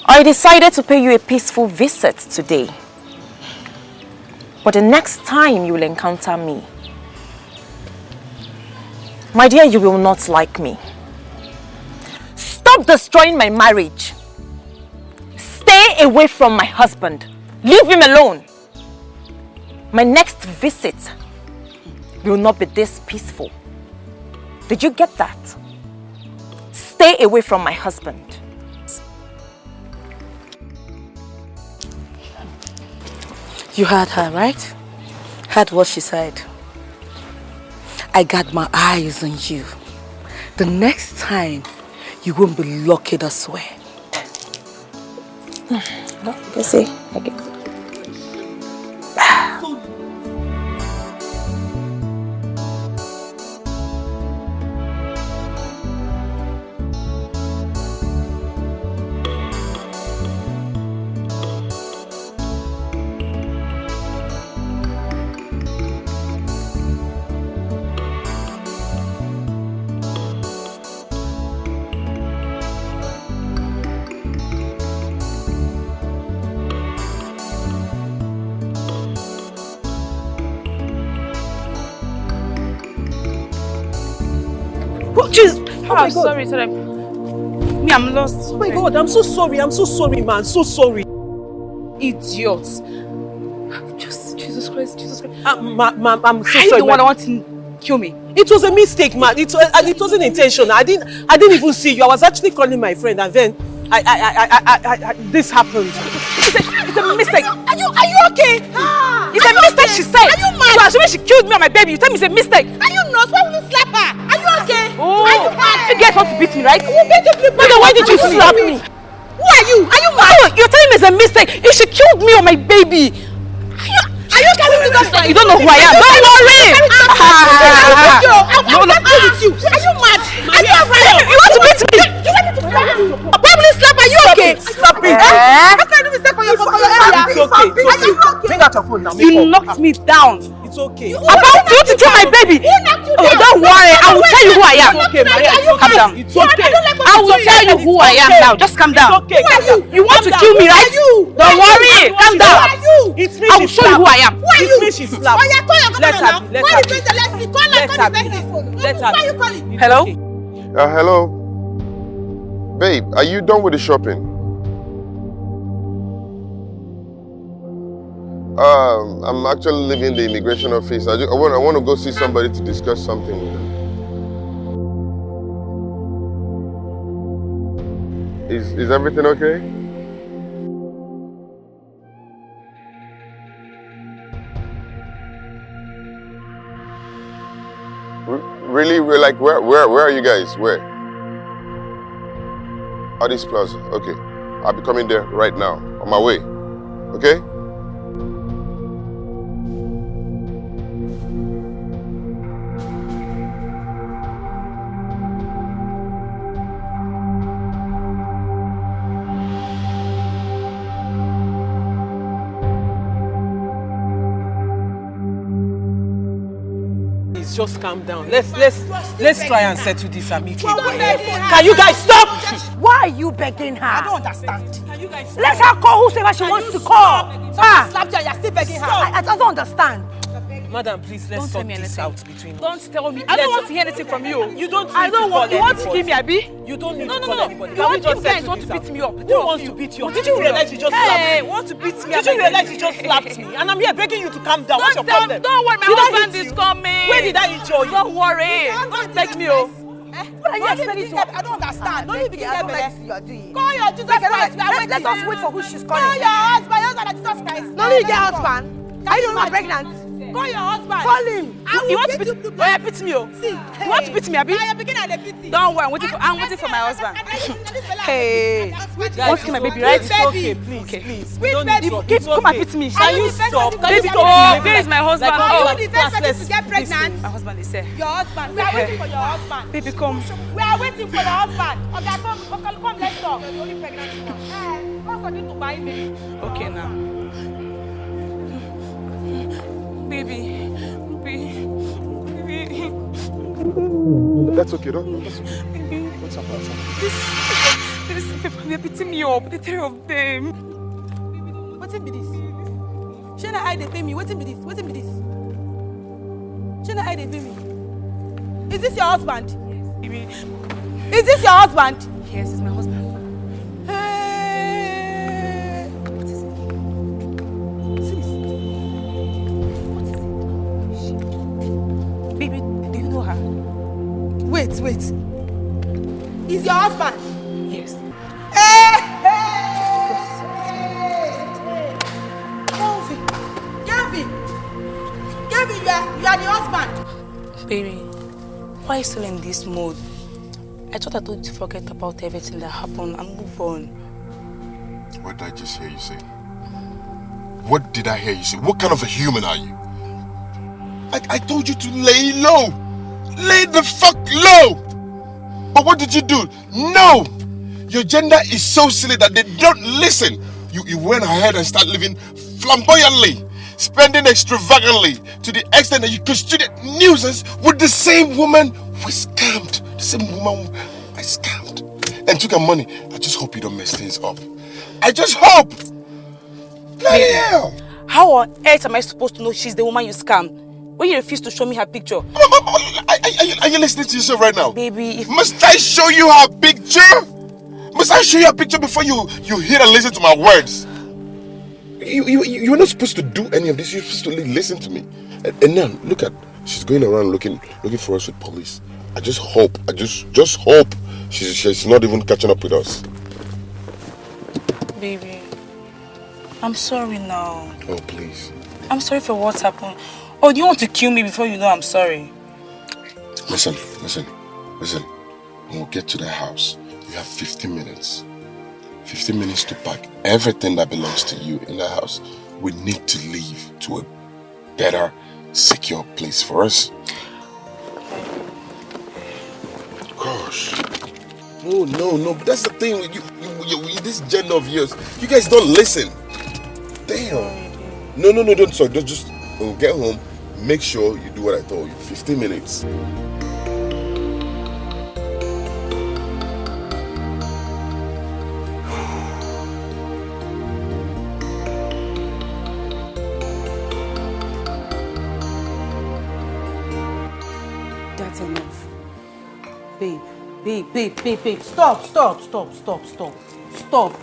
I decided to pay you a peaceful visit today. But the next time you will encounter me, my dear, you will not like me. Stop destroying my marriage. Stay away from my husband. Leave him alone. My next visit will not be this peaceful. Did you get that? Stay away from my husband. You heard her, right? Heard what she said. I got my eyes on you. The next time, you won't be lucky to swear. No, you see, okay. Oh my God. Sorry. Me, I'm lost. Oh my God, I'm so sorry, man, so sorry. Idiot. Jesus Christ. Ma'am, I'm so sorry. Are you the one that wants to kill me? It was a mistake, man. It wasn't intentional. I didn't even see you. I was actually calling my friend, and then this happened. It's a mistake. Are you okay? It's a mistake, she said. Are you mad? You assuming she killed me and my baby. You tell me it's a mistake. Are you not? Why would you slap her? Are you okay? Oh, are you mad? You guys want to beat me, right? You beat me. Why did you slap me? Who are you? Are you mad? Oh, you're telling me it's a mistake. If she killed me or my baby. Are you telling me that? You don't know who I am. Don't worry. I'm not with you. Are you mad? Are you afraid? You want to beat me? You want me to slap you? Probably slap. Are you okay? Stop it. How can I do mistake for your area? It's okay. Bring out your phone now. You knocked me down. It's okay. About you to kill my baby. Oh, don't worry. I will tell you who I am. It's okay, Maria. Calm down. It's okay. I will tell you who I am now. Just calm down. It's okay. Who are you? You want to kill me, right? Don't worry. Calm down. It's me. I will show you who I am. Who are you? It's me. She slapped. Oh, yeah, call your Let her governor be. now. Why you doing the let's see? Call her. Let her Why be. you calling? Hello? Hello. Babe, are you done with the shopping? I'm actually leaving the immigration office. I want to go see somebody to discuss something with them. Is everything okay? Really? Like, where are you guys? Where? Addis Plaza. Okay. I'll be coming there right now. On my way. Okay? Just calm down. Let's try and settle this amicably. Can you guys stop? Why are you begging her? I don't understand. Can you guys Let her call whoever she wants to call. Someone slapped you and you're still begging her. I don't understand. Madam, please, let's sort this out between us. Don't tell me. I don't want to hear anything from you. You don't need I don't want. to You call want to give me a B? You don't need No. to call anybody. You Can we guys just want to settle beat this me out? up? Who wants to beat you up? Did you realize you just slapped me? Hey, want to beat me up? Did you realize you just slapped me? And I'm here begging you to calm down. What's your Don't problem? worry, my Did I husband hit is you? coming. Where did I injure you? Don't worry. Don't beg me, oh. What are you expecting to? I don't understand. Don't you begin to like you are doing. Call your Jesus Christ. Let us wait for who she's calling. Call your husband. Your husband is Jesus Christ. No, you get husband. Are you not pregnant? Call your husband. Call him. You want to beat me? Oh, yeah, beat me, oh. You want to beat me, Abi? I'm beginning to beat you. Don't worry, I'm waiting for my husband. Hey. You want to kill my baby, right? It's okay, please. We don't need to. Come and beat me. Can you stop? Baby, oh, this is my husband. Oh, the first person to get pregnant. My husband is here. Your husband. We are waiting for your husband. Baby, come. We are waiting for your husband. Okay, come, let's talk. You're only pregnant now. Come for you to buy me. Okay, now. Baby. That's okay, that's okay. What's up? These people, they're beating me up, the three of them. What's it be this? Shana, I they pay me. What's it be this? Shana, I they pay me. Is this your husband? Yes, baby. Is this your husband? Yes, it's my husband. Hey. What is it? See this? Wait. Is your husband? Yes. Gavin, you are the husband. Baby, why are you still in this mood? I thought I told you to forget about everything that happened and move on. What did I just hear you say? What did I hear you say? What kind of a human are you? I told you to lay low. Lay the fuck low. But what did you do? No. Your gender is so silly that they don't listen. You went ahead and started living flamboyantly, spending extravagantly to the extent that you constituted nuisance with the same woman who scammed. The same woman I scammed and took her money. I just hope you don't mess things up. I just hope. Bloody hell. How on earth am I supposed to know she's the woman you scammed when you refuse to show me her picture? Are you listening to yourself right now? Baby, must I show you her picture? Must I show you her picture before you hear and listen to my words? You're not supposed to do any of this. You're supposed to listen to me. And now, look at, she's going around looking for us with police. I just hope, just hope she's not even catching up with us. Baby, I'm sorry now. Oh, please. I'm sorry for what's happened. Or do you want to kill me before you know I'm sorry? Listen. When we get to the house, you have 15 minutes. 15 minutes to pack everything that belongs to you in the house. We need to leave to a better, secure place for us. Gosh. No, but that's the thing with you this gender of yours. You guys don't listen. Damn. No, don't. Sorry, just when we get home, make sure you do what I told you. 15 minutes. That's enough. Babe. Stop.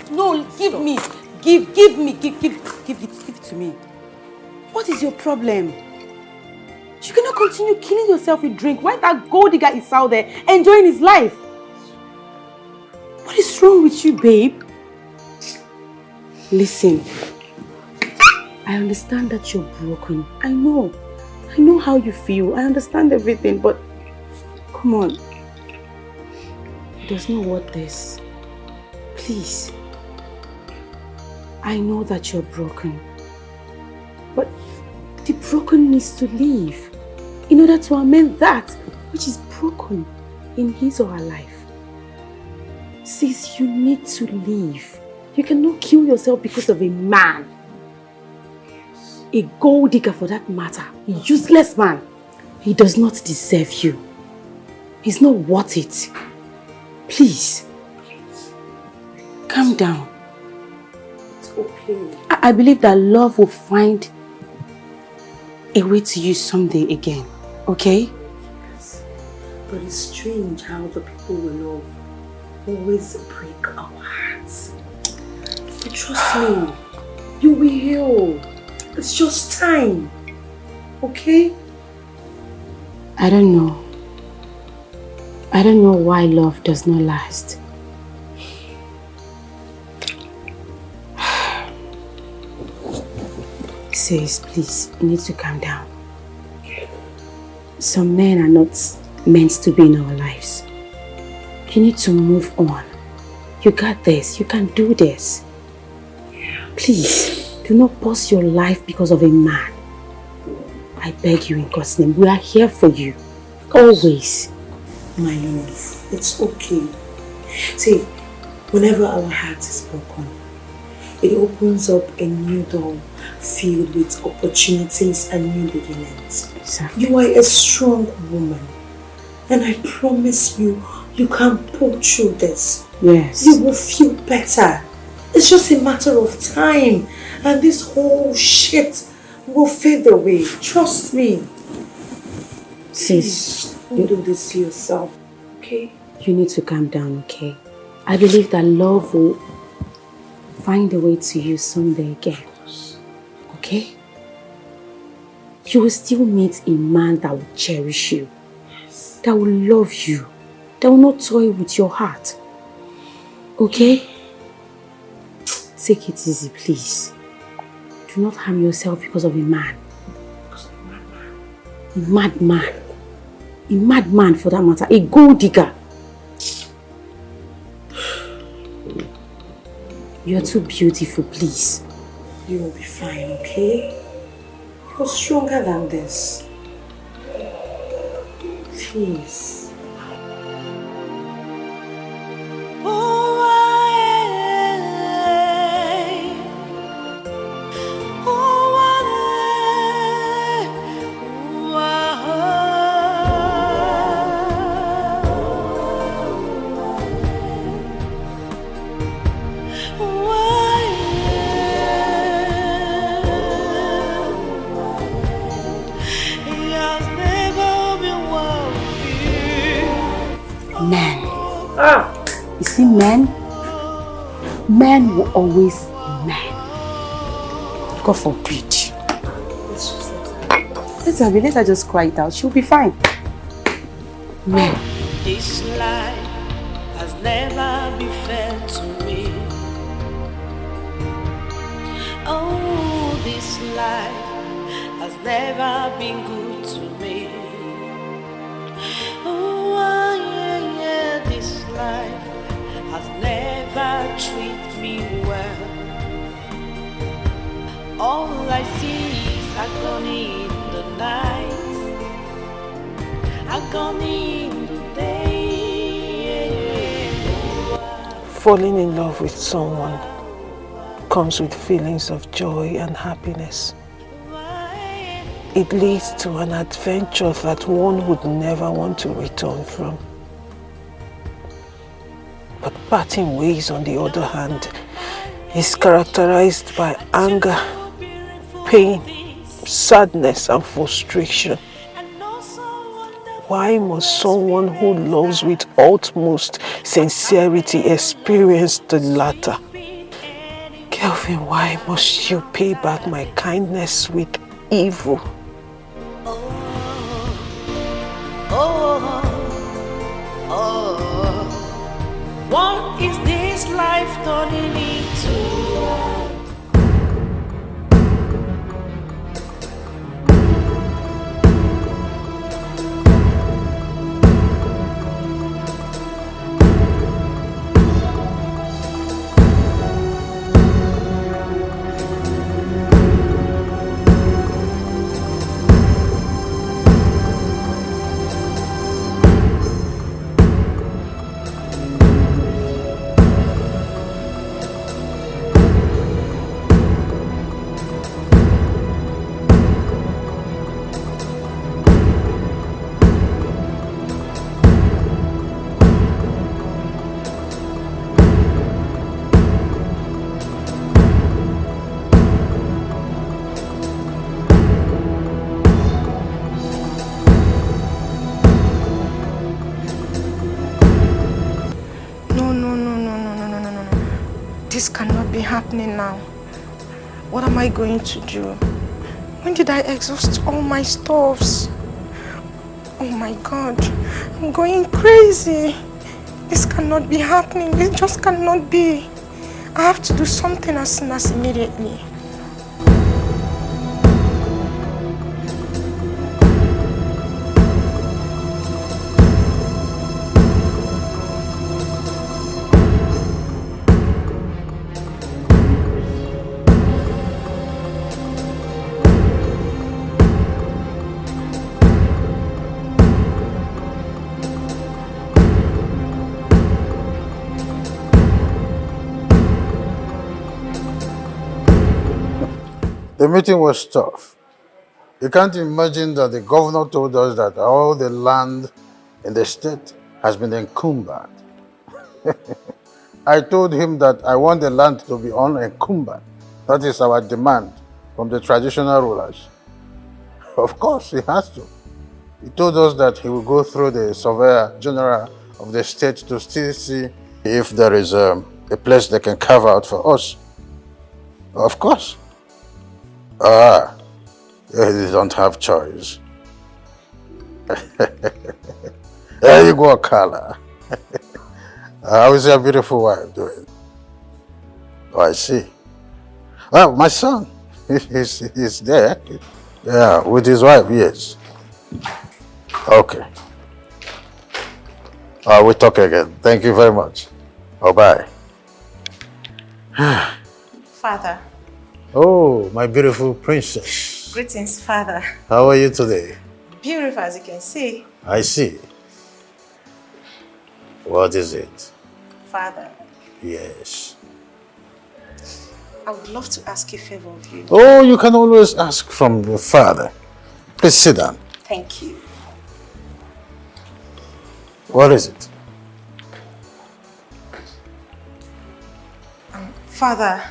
No, give me. Give it to me. What is your problem? You cannot continue killing yourself with drink while that gold digger is out there enjoying his life. What is wrong with you, babe? Listen, I understand that you're broken. I know how you feel. I understand everything, but come on. It does not worth this. Please. I know that you're broken, but the broken needs to leave in order to amend that which is broken in his or her life. Sis, you need to leave. You cannot kill yourself because of a man. A gold digger for that matter. A useless man. He does not deserve you. He's not worth it. Please. Calm down. It's okay. I believe that love will find a way to you someday again. Okay? Yes. But it's strange how the people we love always break our hearts. But trust me, you will heal. It's just time. Okay? I don't know. I don't know why love does not last. Sis, please, you need to calm down. Some men are not meant to be in our lives. You need to move on. You got this. You can do this. Please, do not pause your life because of a man. I beg you in God's name, we are here for you. Always. My love, it's okay. See, whenever our heart is broken, it opens up a new door filled with opportunities and new beginnings. Exactly. You are a strong woman, and I promise you, you can pull through this. Yes. You will feel better. It's just a matter of time, and this whole shit will fade away. Trust me. Sis, don't do this to yourself, okay? You need to calm down, okay? I believe that love will find a way to you someday again. Okay? You will still meet a man that will cherish you. Yes. that will love you, that will not toy with your heart. Okay? Take it easy, please. Do not harm yourself because of a man. A madman. A madman for that matter. A gold digger. You are too beautiful, please. You will be fine, okay? You're stronger than this. Please. You see, men will always be men. God forbid. Let her just cry it out. She'll be fine. Men. This life has never been fair to me. Oh, this life has never been good to me. Oh, yeah, this life has never treated me well. All I see is agony in the night, agony in the day. Falling in love with someone comes with feelings of joy and happiness. It leads to an adventure that one would never want to return from. But parting ways, on the other hand, is characterized by anger, pain, sadness, and frustration. Why must someone who loves with utmost sincerity experience the latter? Kelvin, why must you pay back my kindness with evil? What is this life turning into? This cannot be happening now. What am I going to do? When did I exhaust all my stuffs? Oh my God, I'm going crazy. This cannot be happening. This just cannot be. I have to do something as soon as immediately. The meeting was tough. You can't imagine that the governor told us that all the land in the state has been encumbered. I told him that I want the land to be unencumbered. That is our demand from the traditional rulers. Of course, he has to. He told us that he will go through the Surveyor General of the state to still see if there is a place they can carve out for us. Of course. They don't have choice. There you go, Carla. How is your beautiful wife doing? Oh, I see. Well, my son, he's there. Yeah, with his wife, yes. Okay. We'll talk again. Thank you very much. Oh, bye. Father. Oh, my beautiful princess. Greetings, Father. How are you today? Beautiful, as you can see. I see. What is it? Father, Yes. I would love to ask a favor of you. Oh, you can always ask from your father. Please sit down. Thank you. What is it? Father,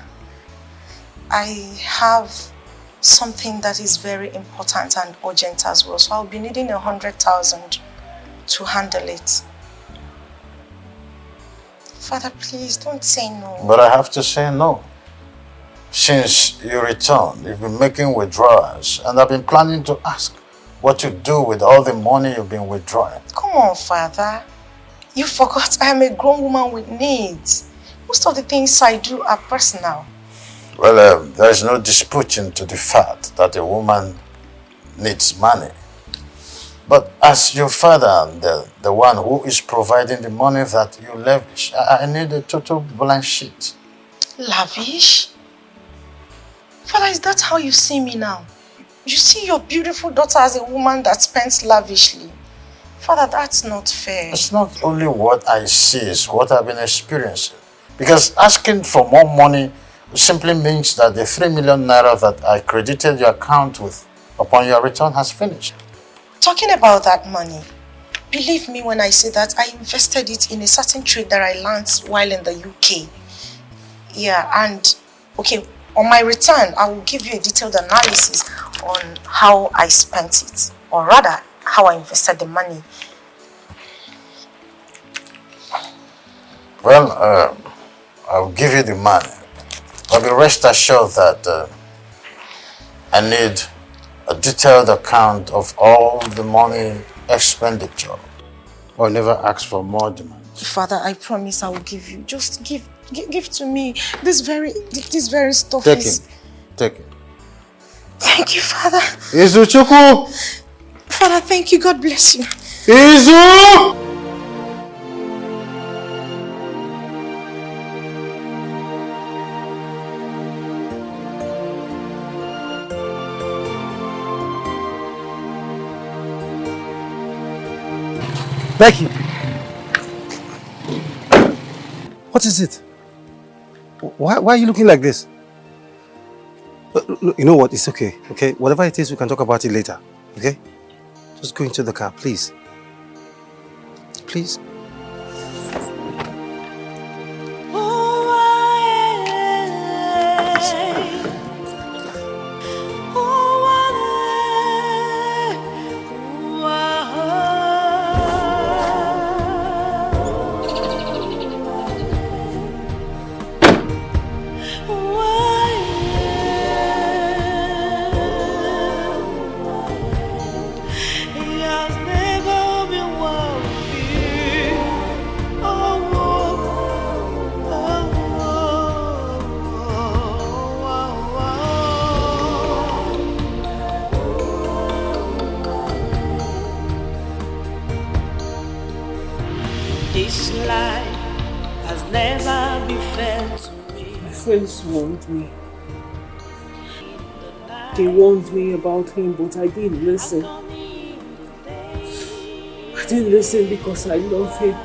I have something that is very important and urgent as well, so I'll be needing 100,000 to handle it. Father, please don't say no. But I have to say no. Since you returned, you've been making withdrawals, and I've been planning to ask what you do with all the money you've been withdrawing. Come on, Father. You forgot I am a grown woman with needs. Most of the things I do are personal. Well, there is no disputing to the fact that a woman needs money. But as your father and the one who is providing the money that you lavish, I need a total blank sheet. Lavish? Father, is that how you see me now? You see your beautiful daughter as a woman that spends lavishly. Father, that's not fair. It's not only what I see, it's what I've been experiencing. Because asking for more money simply means that the 3 million naira that I credited your account with upon your return has finished. Talking about that money, believe me when I say that I invested it in a certain trade that I learned while in the UK. Yeah, and okay, on my return, I will give you a detailed analysis on how I spent it, or rather, how I invested the money. Well, I'll give you the money. But be rest assured that I need a detailed account of all the money expenditure. Or never ask for more demand. Father, I promise I will give you. Just give to me. This very stuff Take is... it. Take it. Thank you, Father. Izuchukwu! Father, thank you. God bless you. Izu! Becky! What is it? Why are you looking like this? Look, you know what? It's okay, okay? Whatever it is, we can talk about it later, okay? Just go into the car, please. Please. This life has never been fair to me. My friends warned me. They warned me about him, but I didn't listen. I didn't listen because I love him.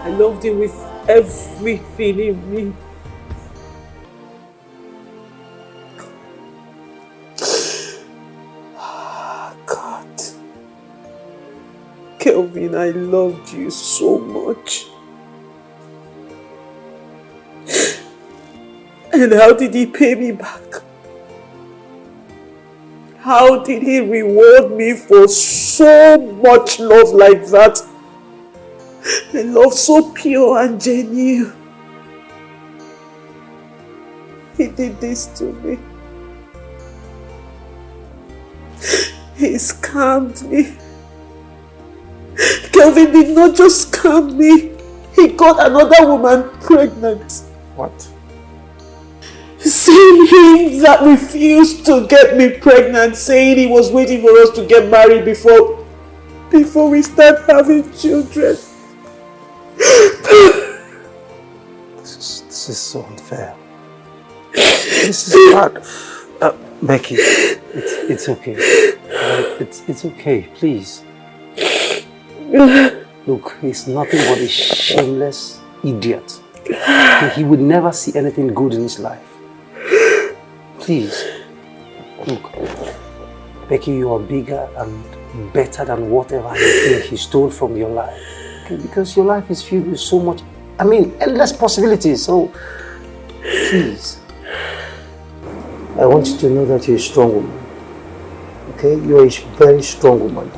I loved him with everything in me. God. Kelvin, I loved you so much. And how did he pay me back? How did he reward me for so much love like that? A love so pure and genuine. He did this to me. He scammed me. Kelvin did not just scam me. He got another woman pregnant. What? Same him that refused to get me pregnant, saying he was waiting for us to get married before we start having children. This is so unfair. This is bad. Becky, it's okay. It's okay, please. Look, he's nothing but a shameless idiot. He would never see anything good in his life. Please. Look, Becky, you are bigger and better than whatever you think he stole from your life. Okay? Because your life is filled with so much, endless possibilities. So, please. I want you to know that you're a strong woman. Okay? You're a very strong woman.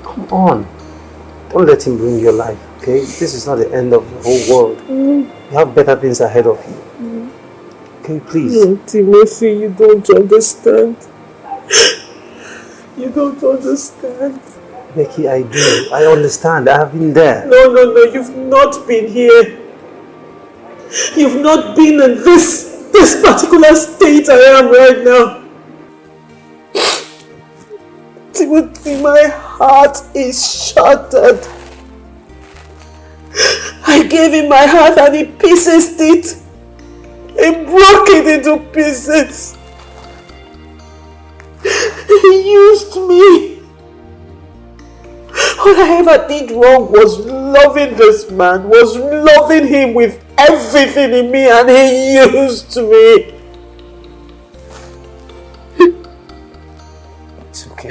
Come on. Don't let him ruin your life, okay? This is not the end of the whole world. You have better things ahead of you. Okay, please. No, Timothy, you don't understand. You don't understand. Becky, I do. I understand. I have been there. No, you've not been here. You've not been in this particular state I am right now. Timothy, my heart is shattered. I gave him my heart and he pieces it. He broke it into pieces. He used me. All I ever did wrong was loving this man, was loving him with everything in me, and he used me. It's okay.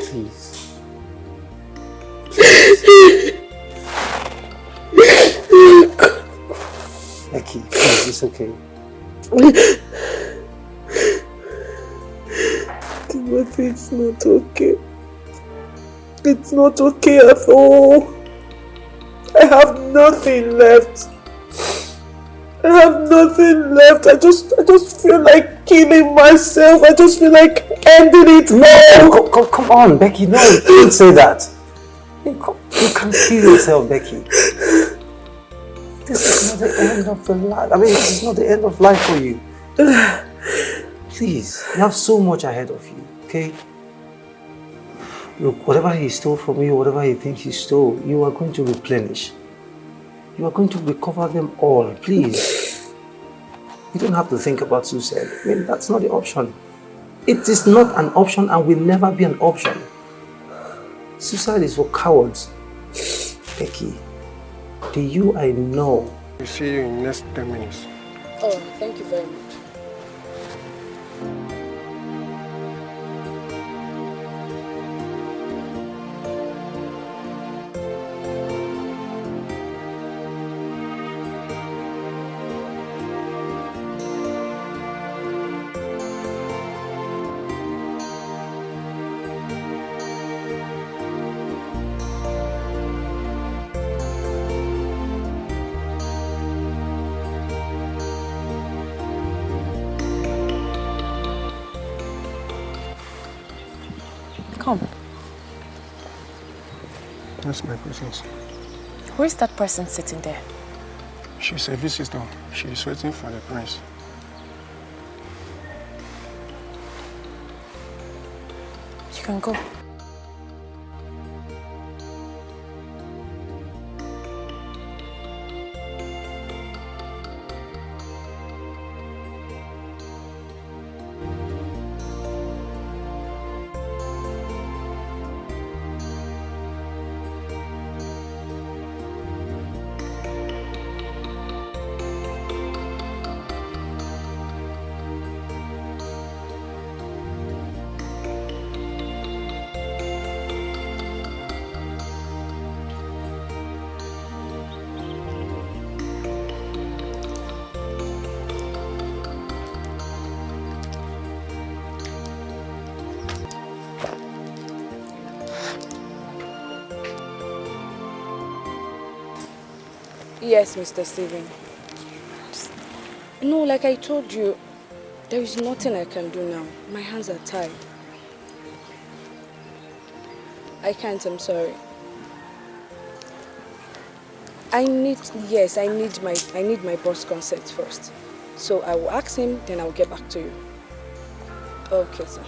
Please. Becky, it's okay. Timothy, it's not okay. It's not okay at all. I have nothing left. I have nothing left. I just feel like killing myself. I just feel like ending it all. Come on, Becky. No, don't say that. You can't kill yourself, Becky. This is not the end of the life. This is not the end of life for you. Please, you have so much ahead of you, okay? Look, whatever he stole from you, whatever you think he stole, you are going to replenish. You are going to recover them all, please. You don't have to think about suicide. That's not the option. It is not an option and will never be an option. Suicide is for cowards. Becky, do you I know? We'll see you in the next 10 minutes. Oh, thank you very much. Come. That's my presence. Who is that person sitting there? She's a visitor. She's waiting for the prince. You can go. Yes, Mr. Steven. No, like I told you, there is nothing I can do now. My hands are tied. I can't, I'm sorry. I need my boss consent first. So I will ask him, then I will get back to you. Okay, sir.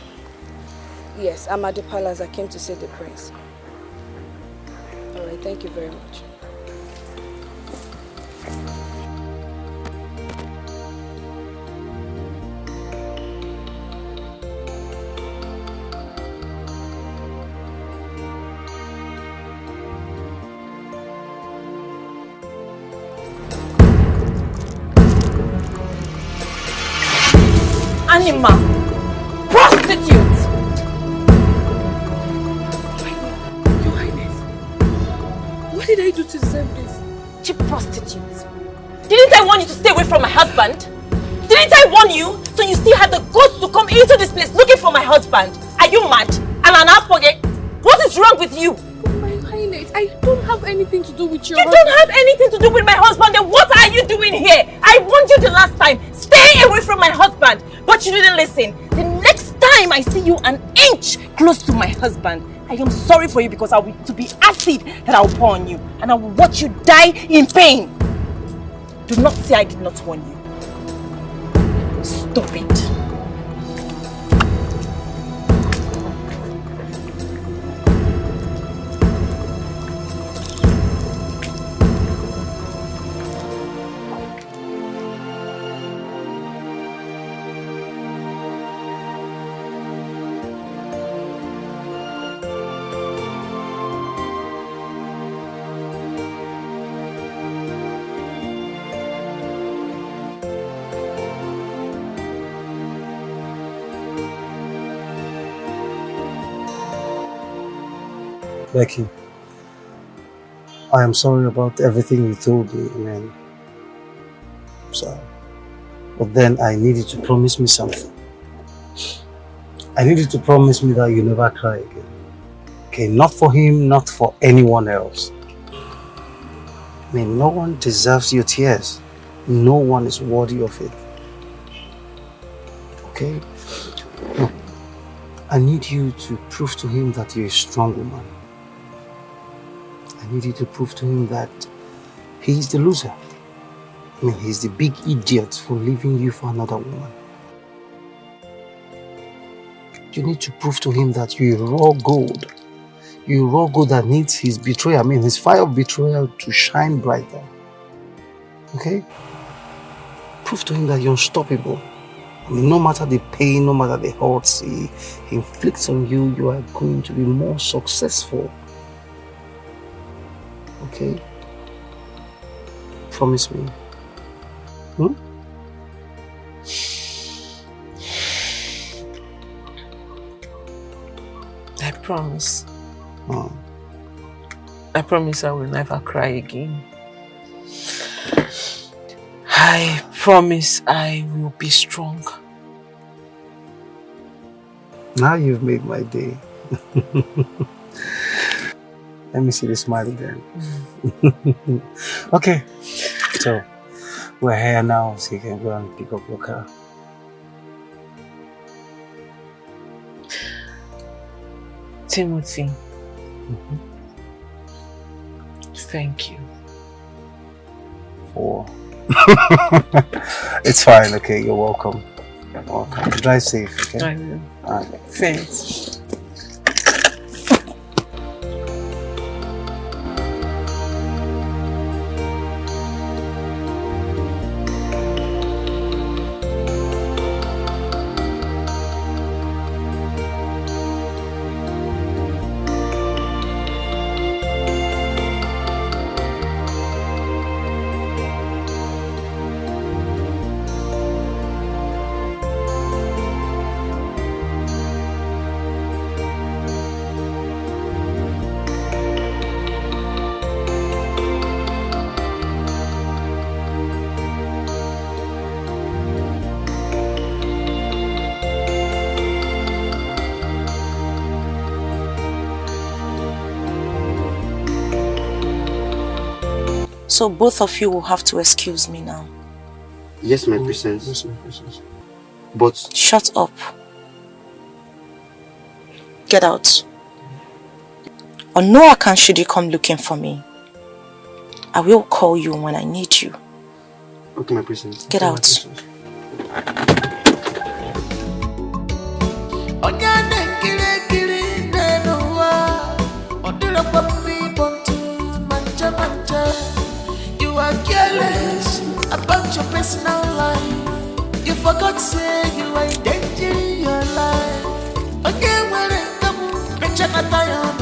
Yes, I'm at the palace. I came to see the prince. Alright, thank you very much. Animal! Prostitute! Your Highness, what did I do to deserve this? Cheap prostitute! Didn't I warn you to stay away from my husband? Didn't I warn you? So you still had the guts to come into this place looking for my husband? Are you mad? And an apogee? What is wrong with you? My Highness, I don't have anything to do with your husband. You don't have anything to do with my husband, then what are you doing here? I warned you the last time. Stay away from my husband. But you didn't listen. The next time I see you an inch close to my husband, I am sorry for you because I will to be acid that I will pour on you. And I will watch you die in pain. Do not say I did not warn you. Stop it. Becky, I am sorry about everything you told me, man. I'm sorry. But then I need you to promise me something. I need you to promise me that you never cry again. Okay, not for him, not for anyone else. I mean, no one deserves your tears. No one is worthy of it. Okay? No. I need you to prove to him that you're a strong woman. I need you to prove to him that he's the loser. I mean, he's the big idiot for leaving you for another woman. You need to prove to him that you're raw gold. You're raw gold that needs his betrayal, I mean, his fire of betrayal to shine brighter. Okay? Prove to him that you're unstoppable. I mean, no matter the pain, no matter the hurts he inflicts on you, you are going to be more successful. Okay? Promise me. I promise. I promise I will never cry again. I promise I will be strong. Now you've made my day. Let me see the smile again. Okay, so we're here now, so you can go and pick up your car. Timothy, thank you. For it's fine, okay, you're welcome. You're welcome. Drive safe, okay? I will. Alright. Thanks. So both of you will have to excuse me now. Yes, my princess. Yes, my princess. But... Shut up. Get out. On no account should you come looking for me. I will call you when I need you. Okay, my princess. Get out. You are careless about your personal life. You forgot say you are in danger in your life. Again, when it comes, bet you not tired.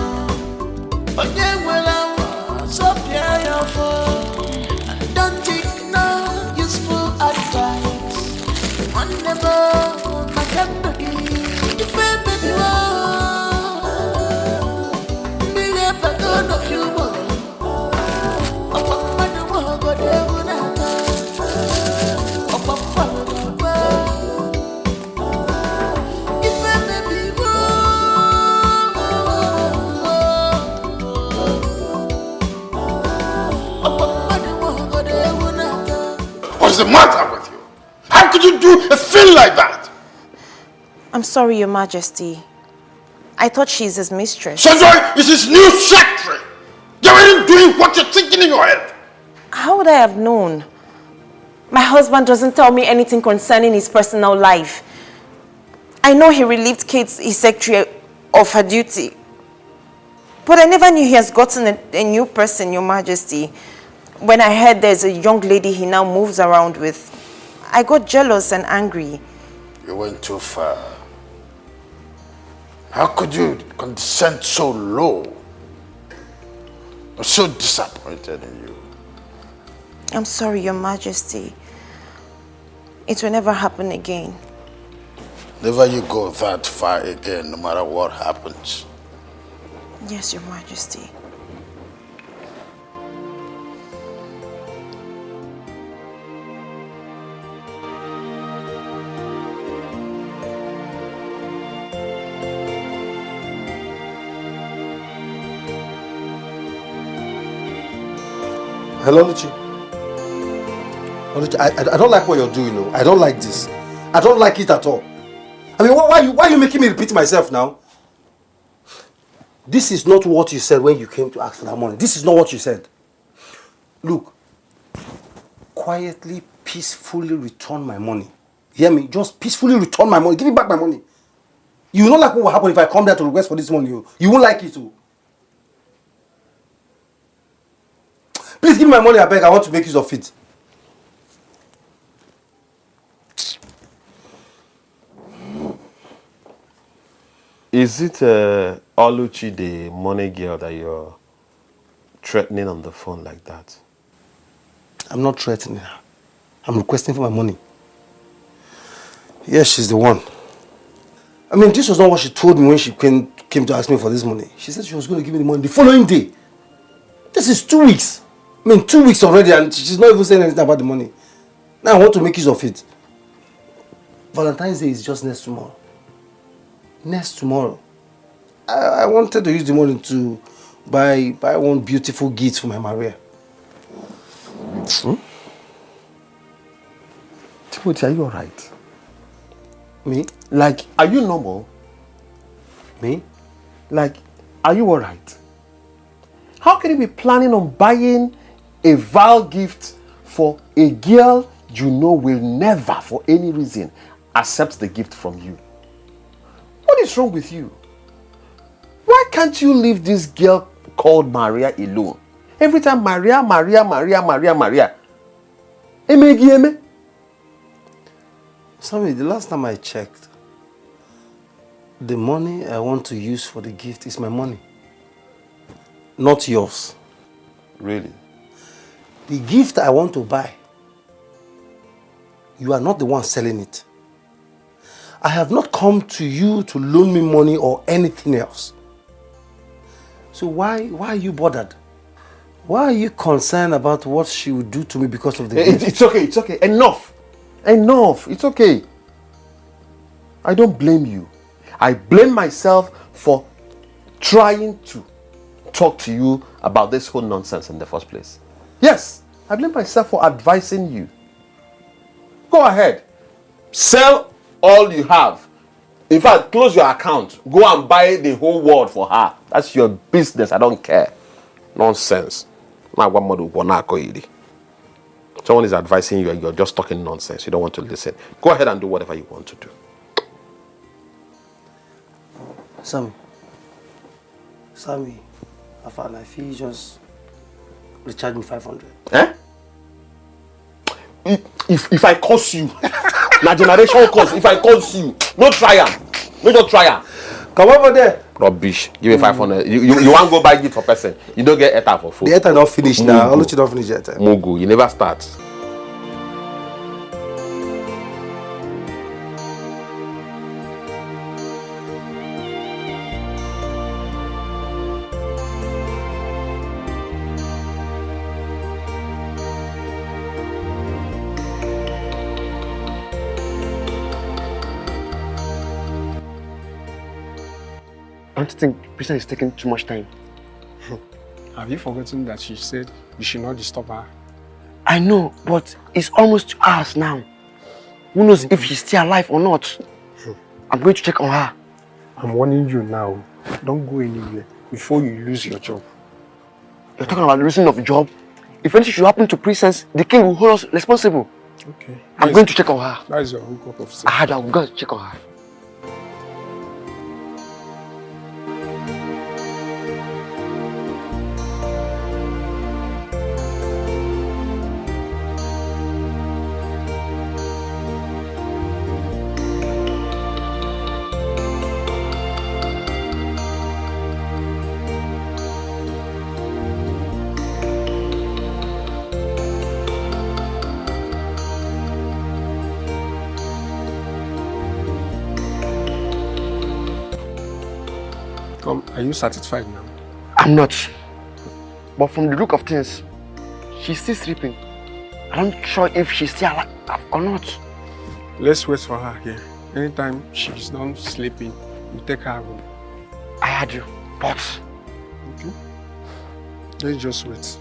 Again, when I was up here, your phone. Don't take no useful advice. One never, my friend, if I make you all, believe I don't know you more. What's the matter with you? How could you do a thing like that? I'm sorry, Your Majesty. I thought she's his mistress. Sanjoy is his new secretary. You weren't doing what you're thinking in your head. How would I have known? My husband doesn't tell me anything concerning his personal life. I know he relieved Kate, his secretary, of her duty. But I never knew he has gotten a new person, Your Majesty. When I heard there's a young lady he now moves around with, I got jealous and angry. You went too far. How could you condescend so low? I'm so disappointed in you. I'm sorry, Your Majesty. It will never happen again. Never you go that far again, no matter what happens. Yes, Your Majesty. Hello, Luchy. I don't like what you're doing. No. I don't like this. I don't like it at all. I mean, why are you making me repeat myself now? This is not what you said when you came to ask for that money. This is not what you said. Look, quietly, peacefully return my money. Hear me? Just peacefully return my money. Give me back my money. You know like what will happen if I come there to request for this money. You won't like it too. Please give me my money, I beg. I want to make use of it. Is it LUCHY, the money girl, that you're threatening on the phone like that? I'm not threatening her. I'm requesting for my money. Yes, she's the one. I mean, this was not what she told me when she came to ask me for this money. She said she was going to give me the money the following day. This is 2 weeks. I mean, 2 weeks already, and she's not even saying anything about the money. Now I want to make use of it. Valentine's Day is just next tomorrow. Next tomorrow. I wanted to use the money to buy one beautiful gift for my Maria. Hmm? Timothy, are you alright? Me? Like, are you normal? Me? Like, are you alright? How can you be planning on buying a vile gift for a girl you know will never, for any reason, accept the gift from you? What is wrong with you? Why can't you leave this girl called Maria alone? Every time Maria. Sammy, the last time I checked, the money I want to use for the gift is my money. Not yours. Really? The gift I want to buy, you are not the one selling it. I have not come to you to loan me money or anything else. So why are you bothered? Why are you concerned about what she will do to me because of the gift? It's okay. Enough. It's okay. I don't blame you. I blame myself for trying to talk to you about this whole nonsense in the first place. Yes, I blame myself for advising you. Go ahead. Sell all you have In fact, close your account. Go and buy the whole world for her. That's your business. I don't care. Nonsense. Someone is advising you and you're just talking nonsense. You don't want to listen. Go ahead and do whatever you want to do. Sammy, I felt like he just recharge me 500. Eh? If I curse you, na generation curse. If I curse you, no try am. No just try am. Come over there. Rubbish. Give me 500. You want to go buy gift for person. You don't get ETA for food. The ETA not finished now. I'll let you not finish the ETA. Mugu, you never start. Don't you think Princess is taking too much time? Have you forgotten that she said you should not disturb her? I know, but it's almost 2 hours now. Who knows if she's still alive or not? I'm going to check on her. I'm warning you now. Don't go anywhere before you lose your job. You're talking about losing of job? If anything should happen to Princess, the king will hold us responsible. Okay. I'm going to check on her. That is your hookup of I had I'm going to check on her. Are you satisfied now? I'm not. But from the look of things, she's still sleeping. I'm not sure if she's still alive or not. Let's wait for her here. Anytime she's not sleeping, you take her home. I heard you, but... Okay. Let's just wait.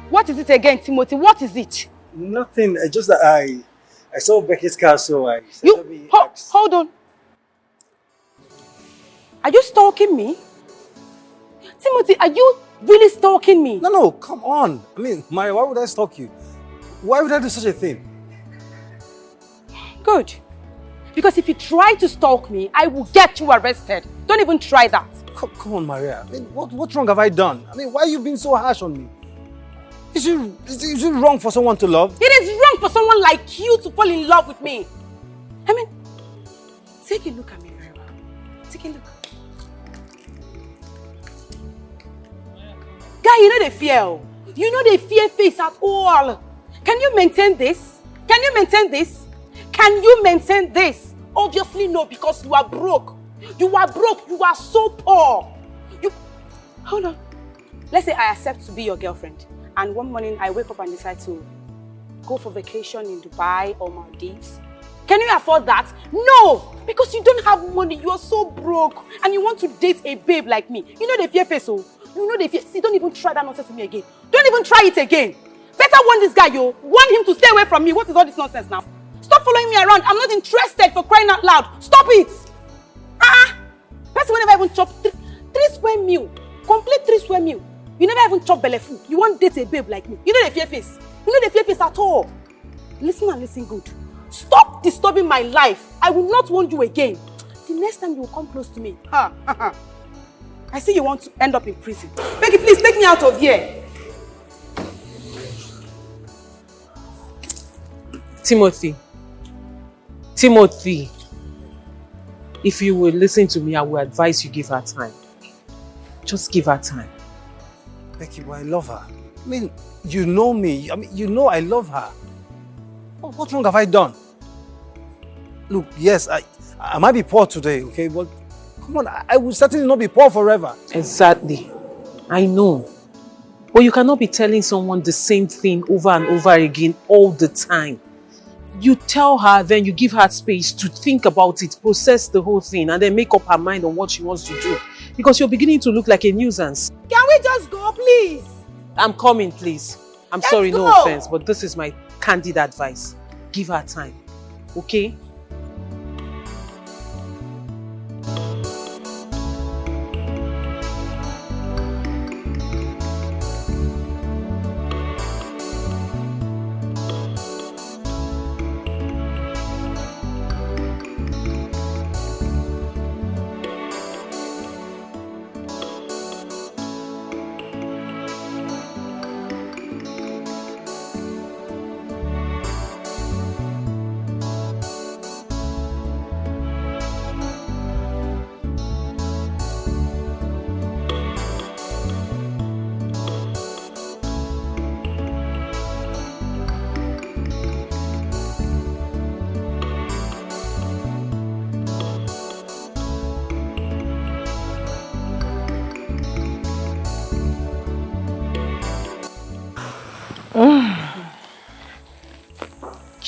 What is it again, Timothy? What is it? Nothing. Just that I saw Becky's car, so I... Hold on. Are you stalking me? Timothy, are you really stalking me? No, come on. I mean, Maria, why would I stalk you? Why would I do such a thing? Good. Because if you try to stalk me, I will get you arrested. Don't even try that. Come on, Maria. I mean, what wrong have I done? I mean, why are you being so harsh on me? Is it wrong for someone to love? It is wrong for someone like you to fall in love with me. I mean, take a look at me very well. Take a look. Guy, you know the fear. You know the fear face at all. Can you maintain this? Can you maintain this? Can you maintain this? Obviously no, because you are broke. You are broke. You are so poor. Hold on. Let's say I accept to be your girlfriend. And one morning I wake up and decide to go for vacation in Dubai or Maldives. Can you afford that? No! Because you don't have money. You are so broke. And you want to date a babe like me. You know the fear face, oh. You know the fear. See, don't even try that nonsense with me again. Don't even try it again. Better warn this guy, yo. Warn him to stay away from me. What is all this nonsense now? Stop following me around. I'm not interested, for crying out loud. Stop it! Person will never even chop 3 square meal. Complete 3 square meal. You never even chop belly food. You won't date a babe like me. You know the fear face. You know the fear face at all. Listen and listen good. Stop disturbing my life. I will not want you again. The next time you will come close to me. I see you want to end up in prison. Becky, please take me out of here. Timothy, if you will listen to me, I will advise you give her time. Just give her time. Becky, but I love her. I mean, you know me. I mean, you know I love her. What wrong have I done? Look, yes, I might be poor today, okay? But come on, I will certainly not be poor forever. Exactly. I know. But you cannot be telling someone the same thing over and over again all the time. You tell her, then you give her space to think about it, process the whole thing, and then make up her mind on what she wants to do. Because you're beginning to look like a nuisance. Can we just go, please? I'm coming, please. I'm sorry, no offense, but this is my candid advice. Give her time, okay?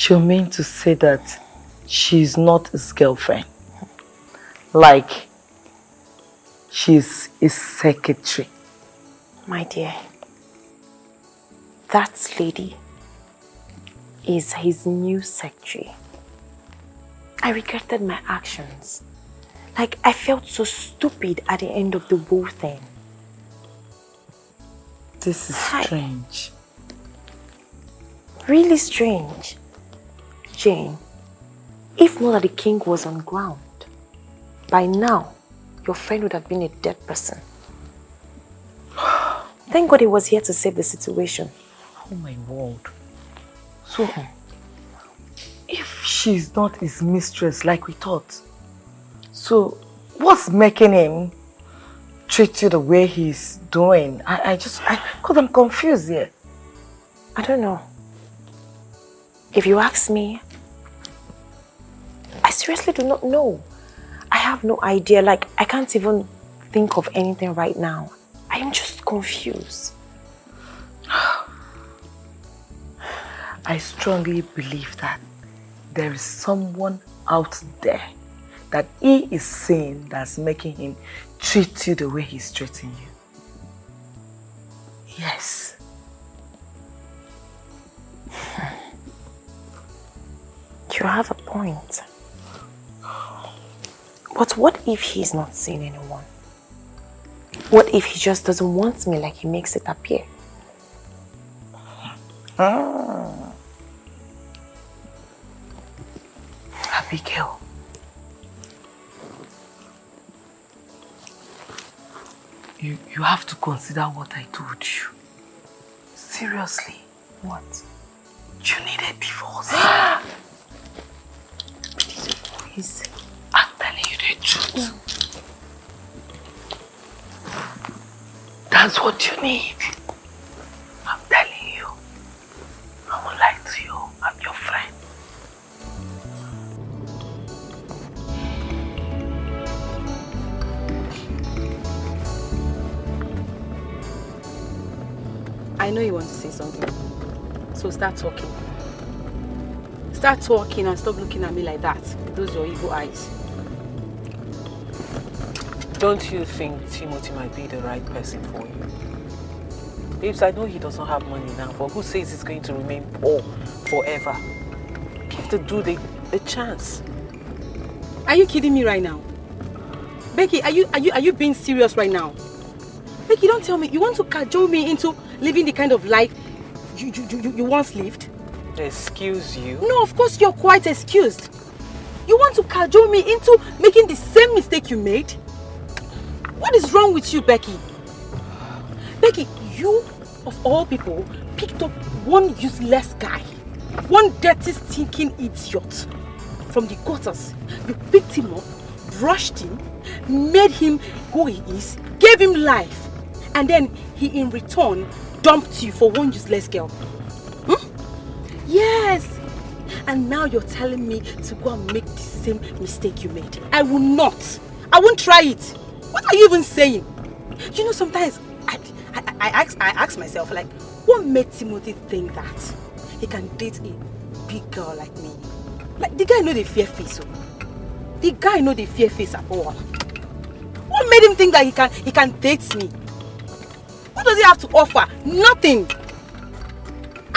You mean to say that she's not his girlfriend? Like, she's his secretary? My dear, that lady is his new secretary. I regretted my actions. Like, I felt so stupid at the end of the whole thing. This is strange. Really strange. Jane, if not that the king was on ground, by now, your friend would have been a dead person. Thank God he was here to save the situation. Oh my word. So, if she's not his mistress like we thought, so what's making him treat you the way he's doing? Because I'm confused here. I don't know. If you ask me, I seriously do not know. I have no idea. Like, I can't even think of anything right now. I am just confused. I strongly believe that there is someone out there that he is seeing that's making him treat you the way he's treating you. Yes. You have a point. But what if he's not seeing anyone? What if he just doesn't want me like he makes it appear? Abigail. You have to consider what I told you. Seriously. What? You need a divorce. Please. I'm telling you the truth. That's what you need. I'm telling you. I won't lie to you. I'm your friend. I know you want to say something. So start talking. Start talking and stop looking at me like that with those your evil eyes. Don't you think Timothy might be the right person for you? Babes, I know he doesn't have money now, but who says he's going to remain poor forever? Give the dude a chance. Are you kidding me right now? Becky, are you being serious right now? Becky, don't tell me. You want to cajole me into living the kind of life you once lived? Excuse you? No, of course you're quite excused. You want to cajole me into making the same mistake you made? What is wrong with you, Becky? Becky, you, of all people, picked up one useless guy. One dirty, stinking idiot. From the gutters. You picked him up, brushed him, made him who he is, gave him life. And then he, in return, dumped you for one useless girl. Yes. And now you're telling me to go and make the same mistake you made. I will not. I won't try it. What are you even saying? You know, sometimes I ask myself, like, what made Timothy think that he can date a big girl like me? Like, the guy know the fear face. The guy know the fear face at all. What made him think that he can date me? What does he have to offer? Nothing.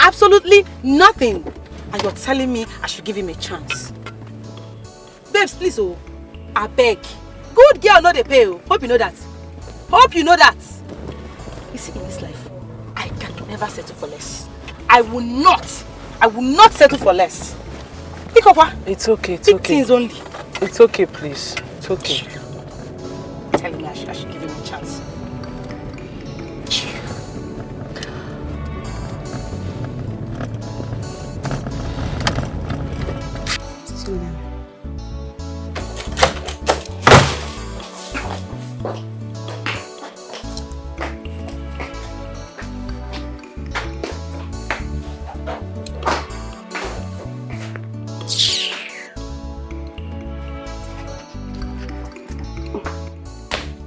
Absolutely nothing. And you're telling me I should give him a chance. Babes, please, oh, I beg. Good girl, no they pay. Oh. Hope you know that. Hope you know that. You see, in this life, I can never settle for less. I will not settle for less. Pick up, It's okay, it's Big okay. things only. It's okay, please. It's okay. Telling me I should give him a chance.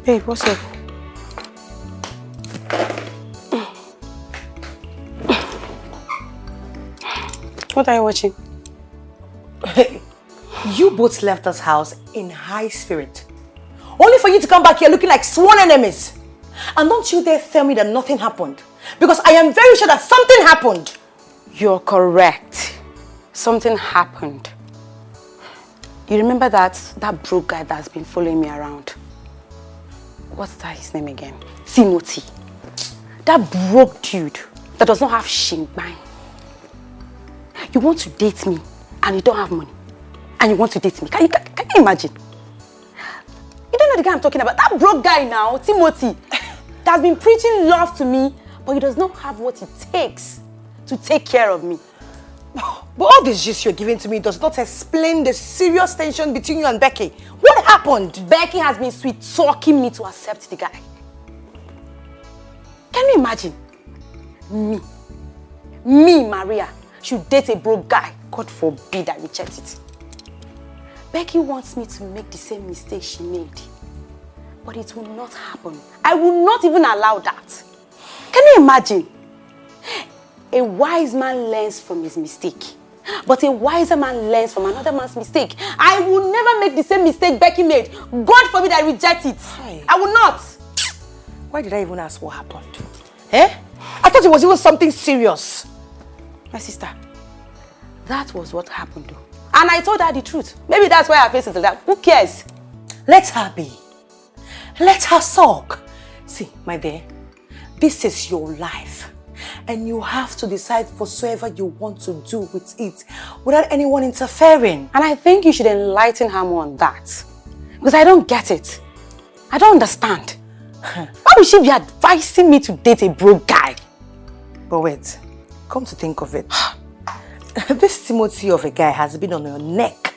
Hey, what's up? What are you watching? You both left this house in high spirit. Only for you to come back here looking like sworn enemies. And don't you dare tell me that nothing happened. Because I am very sure that something happened. You're correct. Something happened. You remember that broke guy that's been following me around? What's that his name again? Timothy. That broke dude that does not have shingbai. You want to date me and you don't have money. And you want to date me. Can you imagine? You don't know the guy I'm talking about. That broke guy now, Timothy, that's been preaching love to me, but he does not have what it takes to take care of me. But all this gist you're giving to me does not explain the serious tension between you and Becky. What happened? Becky has been sweet-talking me to accept the guy. Can you imagine? Me, Maria, should date a broke guy. God forbid I reject it. Becky wants me to make the same mistake she made. But it will not happen. I will not even allow that. Can you imagine? A wise man learns from his mistake. But a wiser man learns from another man's mistake. I will never make the same mistake Becky made. God forbid I reject it. I will not. Why did I even ask what happened? Eh? I thought it was even something serious. My sister, that was what happened though. And I told her the truth. Maybe that's why her face is like that. Who cares? Let her be. Let her sulk. See, my dear, this is your life. And you have to decide whatsoever you want to do with it without anyone interfering. And I think you should enlighten her more on that. Because I don't get it. I don't understand. Why would she be advising me to date a broke guy? But wait, come to think of it. This Timothy of a guy has been on your neck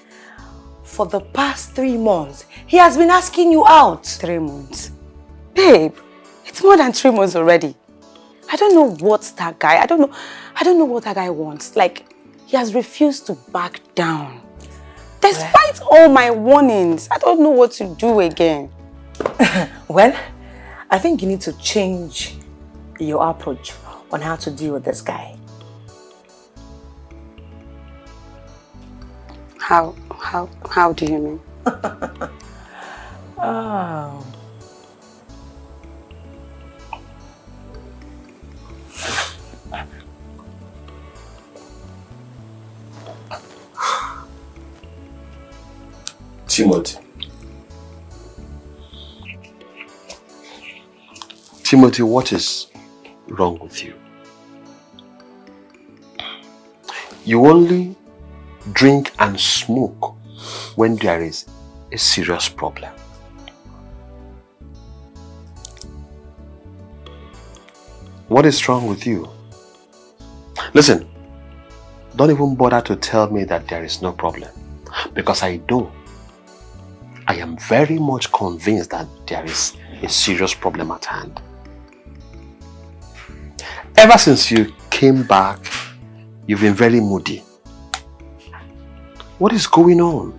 for the past 3 months. He has been asking you out. 3 months? Babe, it's more than 3 months already. I don't know what's that guy. I don't know what that guy wants. Like, he has refused to back down. Despite all my warnings, I don't know what to do again. Well, I think you need to change your approach on how to deal with this guy. How do you mean? Oh. Timothy, what is wrong with you? You only drink and smoke when there is a serious problem. What is wrong with you? Listen, don't even bother to tell me that there is no problem, because I know. I am very much convinced that there is a serious problem at hand. Ever since you came back, you've been very moody. What is going on?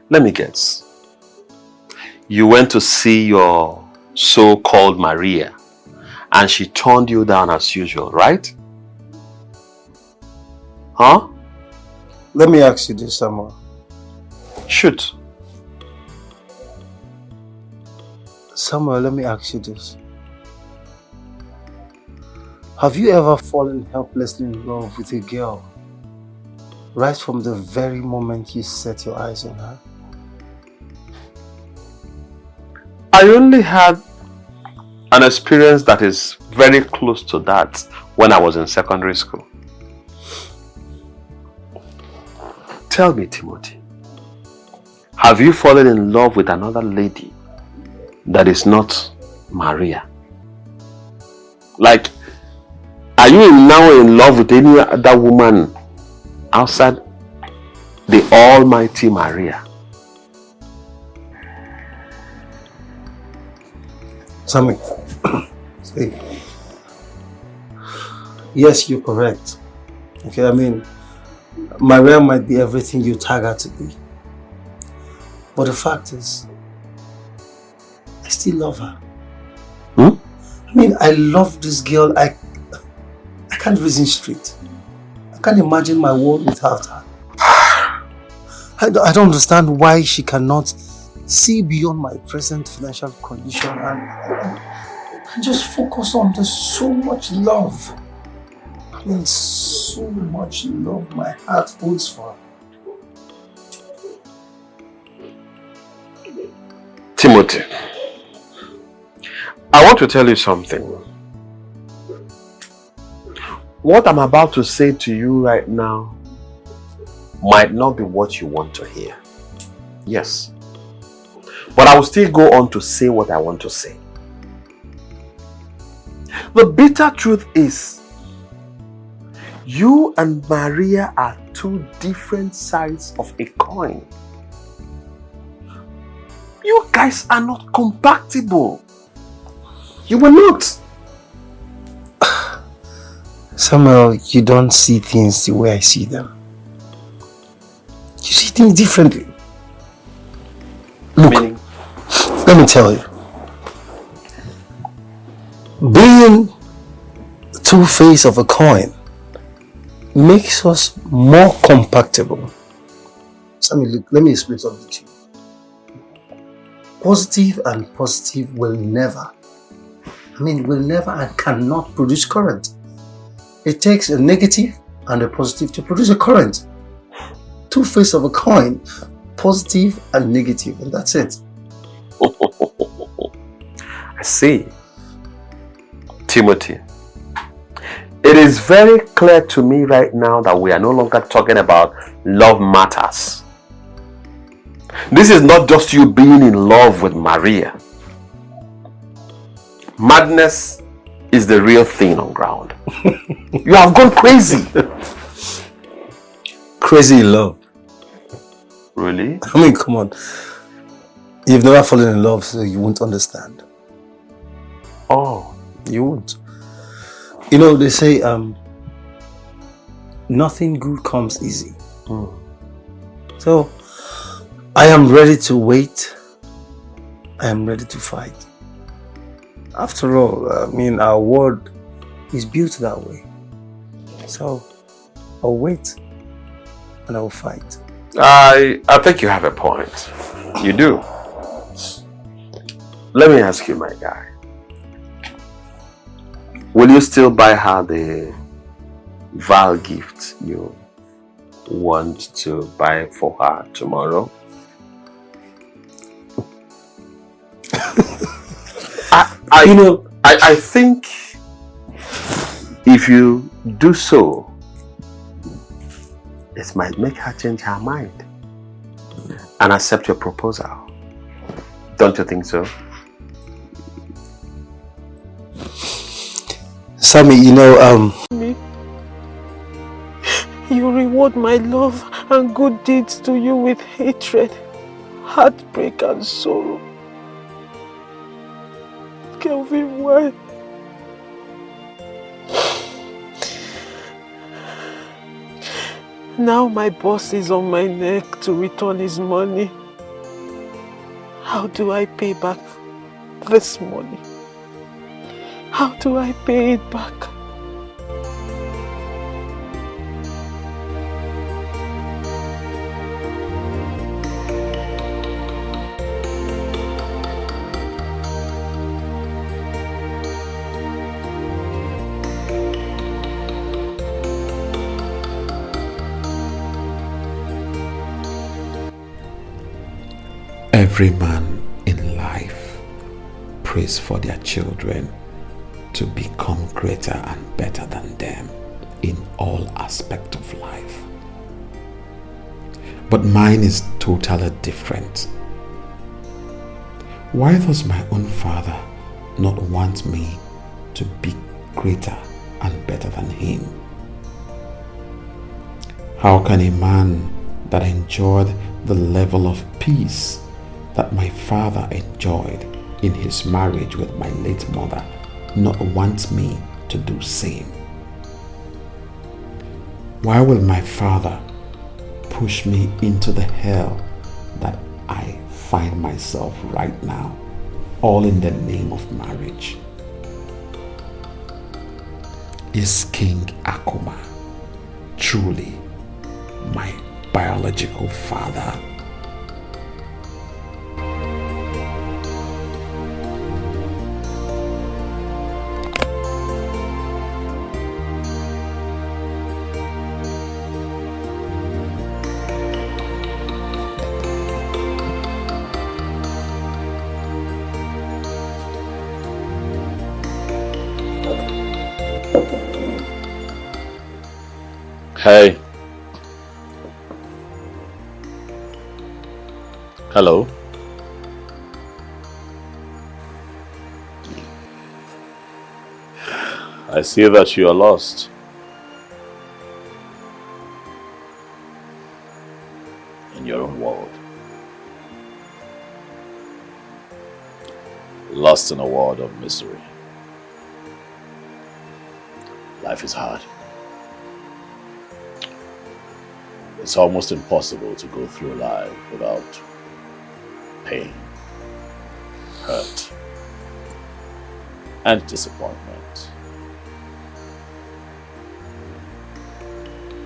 Let me guess. You went to see your so-called Maria and she turned you down as usual, right? Huh? Let me ask you this, Samuel. Shoot. Samuel, let me ask you this. Have you ever fallen helplessly in love with a girl right from the very moment you set your eyes on her? I only had an experience that is very close to that when I was in secondary school. Tell me, Timothy, have you fallen in love with another lady that is not Maria? Like, are you now in love with any other woman outside the almighty Maria? Sammy, hey. Yes, you're correct. Okay, I mean, Maria might be everything you tag her to be. But the fact is, I still love her. Hmm? I mean, I love this girl. I can't reason straight. I can't imagine my world without her. I don't understand why she cannot see beyond my present financial condition and just focus on there's so much love. I mean, so much love my heart holds for her. Timothy, I want to tell you something. What I'm about to say to you right now might not be what you want to hear. Yes. But I will still go on to say what I want to say. The bitter truth is, you and Maria are two different sides of a coin. You guys are not compatible. You are not. Samuel, you don't see things the way I see them. You see things differently. Look, let me tell you. Being two faces of a coin makes us more compatible. Samuel, look, let me explain something to you. Positive and positive will never and cannot produce current. It takes a negative and a positive to produce a current. Two faces of a coin, positive and negative, and that's it. I see. Timothy, it is very clear to me right now that we are no longer talking about love matters. This is not just you being in love with Maria. Madness is the real thing on ground. You have gone crazy. Crazy in love. Really? I mean, come on. You've never fallen in love, so you won't understand. Oh. You won't. You know, they say, nothing good comes easy. So, I am ready to wait. I am ready to fight. After all, I mean, our world is built that way. So, I'll wait and I'll fight. I think you have a point. You do. Let me ask you, my guy. Will you still buy her the Val gift you want to buy for her tomorrow? I think if you do so, it might make her change her mind and accept your proposal. Don't you think so? Sammy, you know, You reward my love and good deeds to you with hatred, heartbreak and sorrow. Kelvin, why? Now my boss is on my neck to return his money. How do I pay back this money? How do I pay it back? Every man in life prays for their children to become greater and better than them in all aspects of life. But mine is totally different. Why does my own father not want me to be greater and better than him? How can a man that enjoyed the level of peace that my father enjoyed in his marriage with my late mother not want me to do same? Why will my father push me into the hell that I find myself right now, all in the name of marriage? Is King Akuma truly my biological father? Hey. Hello. I see that you are lost. In your own world. Lost in a world of misery. Life is hard. It's almost impossible to go through life without pain, hurt, and disappointment.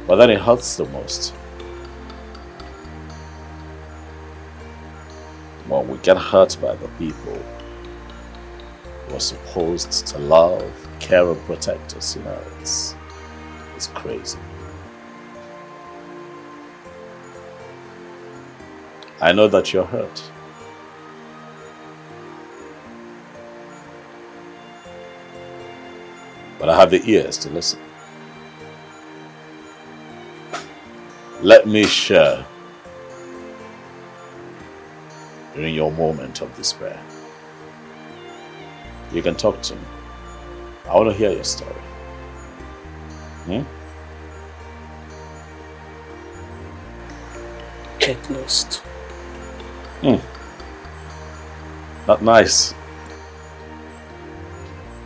But then it hurts the most when we get hurt by the people who are supposed to love, care, and protect us. You know, it's crazy. I know that you're hurt. But I have the ears to listen. Let me share during your moment of despair. You can talk to me. I want to hear your story. Get lost. Not nice.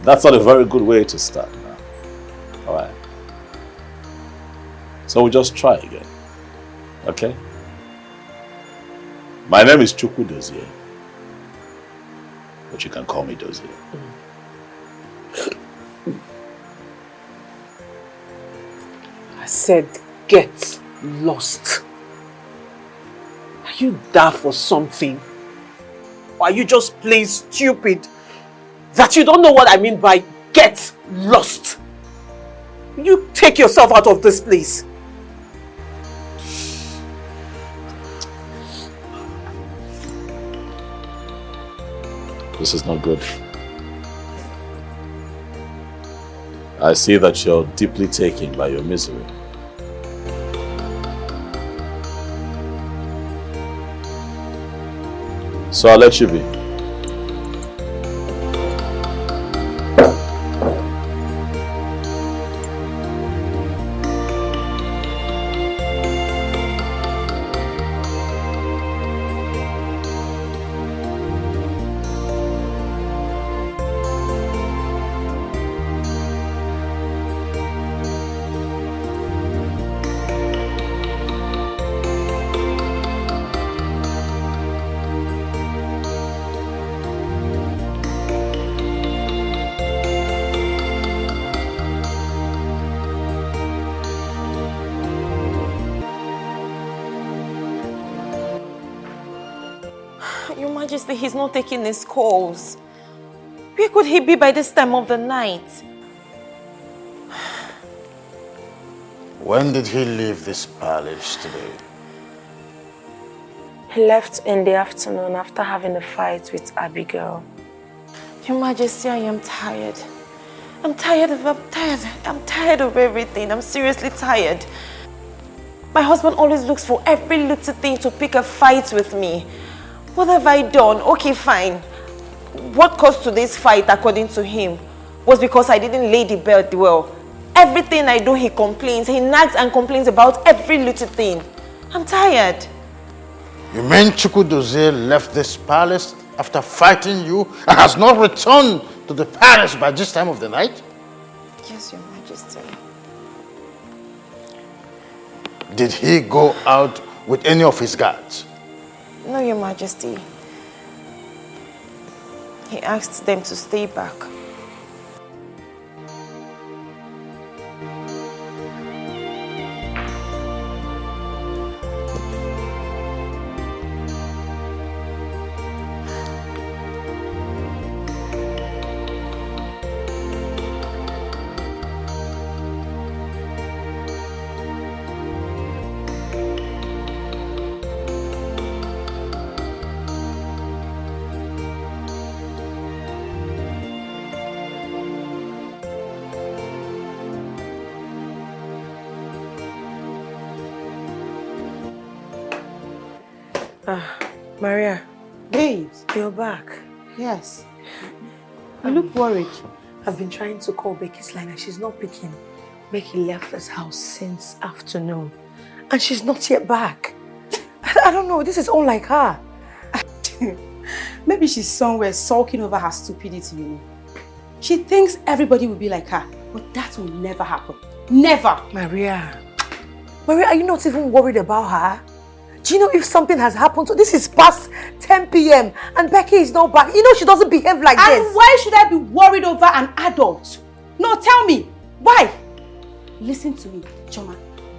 That's not a very good way to start now. Alright. So we'll just try again. Okay? My name is Chukwu Dozie. But you can call me Dozie. I said get lost. Are you there for something? Or are you just plain stupid that you don't know what I mean by get lost? You take yourself out of this place. This is not good. I see that you're deeply taken by your misery. So I'll let you be. He's not taking his calls. Where could he be by this time of the night? When did he leave this palace today? He left in the afternoon after having a fight with Abigail. Your Majesty, I am tired. I'm tired of everything. I'm seriously tired. My husband always looks for every little thing to pick a fight with me. What have I done? Okay, fine. What caused today's fight, according to him, was because I didn't lay the bed well. Everything I do, he complains. He nags and complains about every little thing. I'm tired. You mean Chukwudozie left this palace after fighting you and has not returned to the palace by this time of the night? Yes, Your Majesty. Did he go out with any of his guards? No, Your Majesty. He asked them to stay back. Maria. Babes. You're back. Yes. You look worried. I've been trying to call Becky's line and she's not picking. Becky left this house since afternoon and she's not yet back. I don't know, this is unlike her. Maybe she's somewhere sulking over her stupidity, you know. She thinks everybody will be like her, but that will never happen. Never! Maria, are you not even worried about her? Do you know if something has happened to this is past 10 p.m. and Becky is not back? You know she doesn't behave like this. And why should I be worried over an adult? No, tell me. Why? Listen to me, Choma.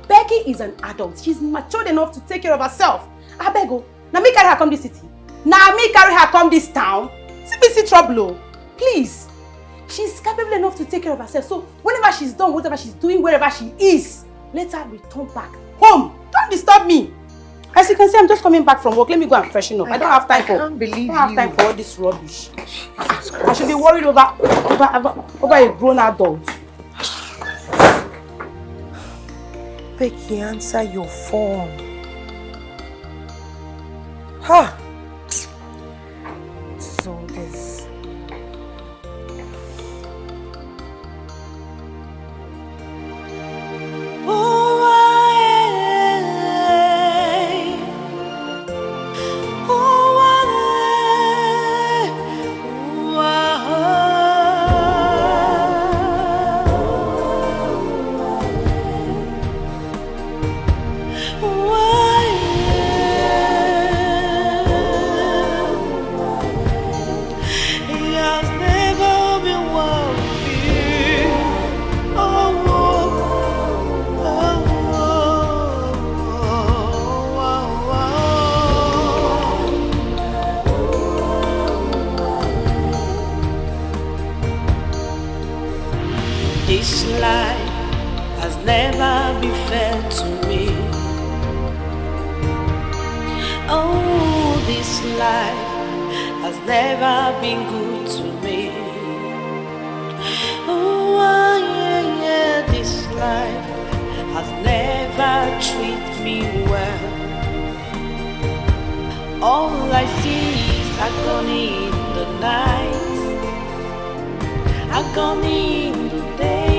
Becky is an adult. She's matured enough to take care of herself. I beg you. Now me carry her come this city. Now me carry her come this town. See trouble. Please. She's capable enough to take care of herself. So whenever she's done, whatever she's doing, wherever she is, let her return back home. Don't disturb me. As you can see, I'm just coming back from work. Let me go and freshen up. I don't have time for. I can't believe you. I don't have time for all this rubbish. I should be worried over a grown adult. Becky, answer your phone. Huh? What is all this? This life has never been fair to me. Oh, this life has never been good to me. Oh, yeah, this life has never treated me well. All I see is agony in the night, agony in the day.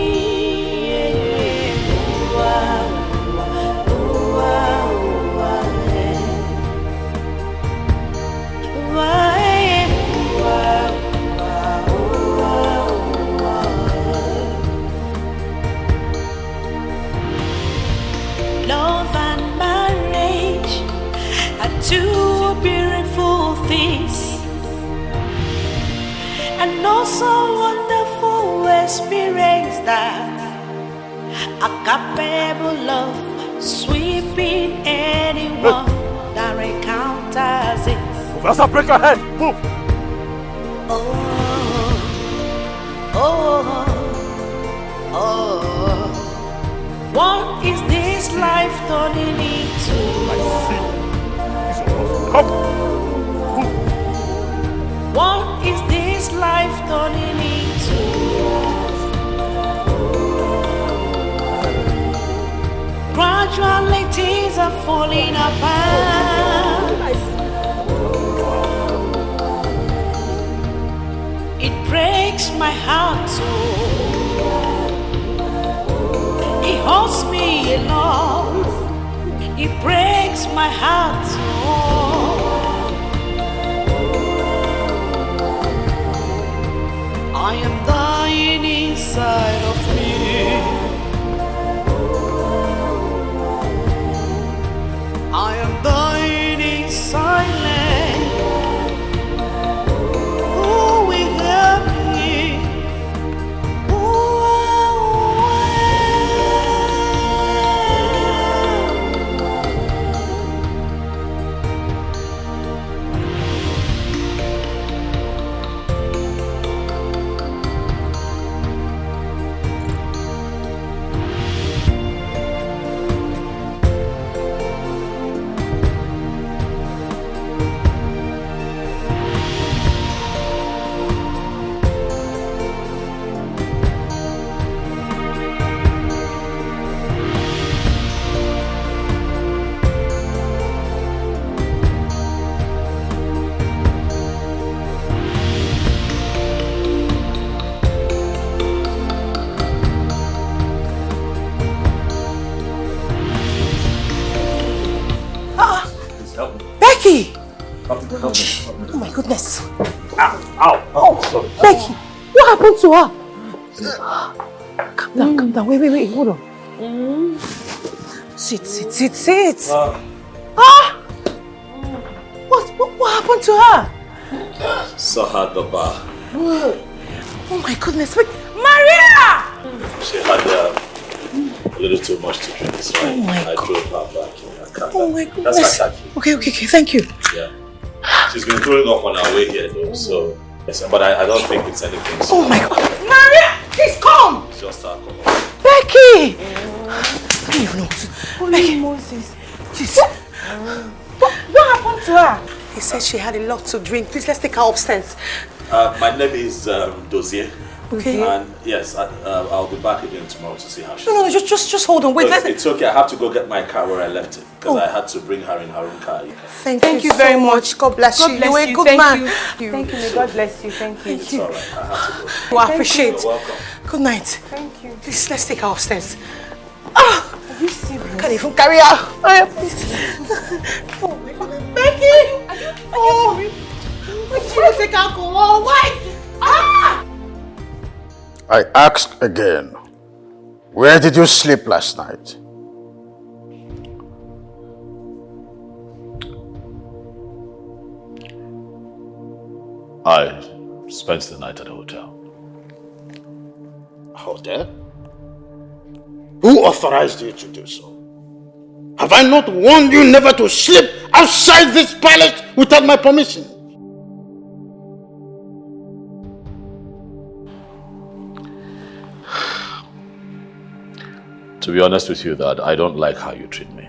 Love and marriage are two beautiful things, and also wonderful experience that are capable of sweeping anyone that encounters it. Let's not break her head. Move. What is this life turning into? falling apart. It breaks my heart so. It hurts me a lot. It breaks my heart so. I am dying inside of me. I am dying in silence. Who will help me? Becky! Help me. Oh my goodness. Ow. Oh, sorry. Becky, what happened to her? Calm down. Wait, hold on. Sit. What happened to her? Saw her at the bar. Oh my goodness, wait. Maria! She had a little too much to drink, so I drove her back in her car. Oh my goodness. That's my car. Okay, thank you. Yeah. She's been throwing up on our way here though, so yes, but I don't think it's anything. So Oh my God. Maria, please come! it's just her come. Becky! I don't even know what to do. Becky. Moses. Please. What happened to her? He said she had a lot to drink. Please, let's take her upstairs. My name is Dozier. Okay. And yes, I'll be back again tomorrow to see how she's No, just hold on. Wait, no, it's okay. I have to go get my car where I left it because I had to bring her in her own car. Thank you very much. God bless you. You're a good man. Thank you. May God bless you. Thank you. It's all right. I have to go. Well, I appreciate it. You're welcome. Good night. Thank you. Please, let's take her upstairs. Are you serious? Can't even carry her. Maria, please. Oh my God. Becky! Oh! Why did you take alcohol? Why? I ask again, where did you sleep last night? I spent the night at a hotel. A hotel? Who authorized you to do so? Have I not warned you never to sleep outside this palace without my permission? To be honest with you, Dad, I don't like how you treat me.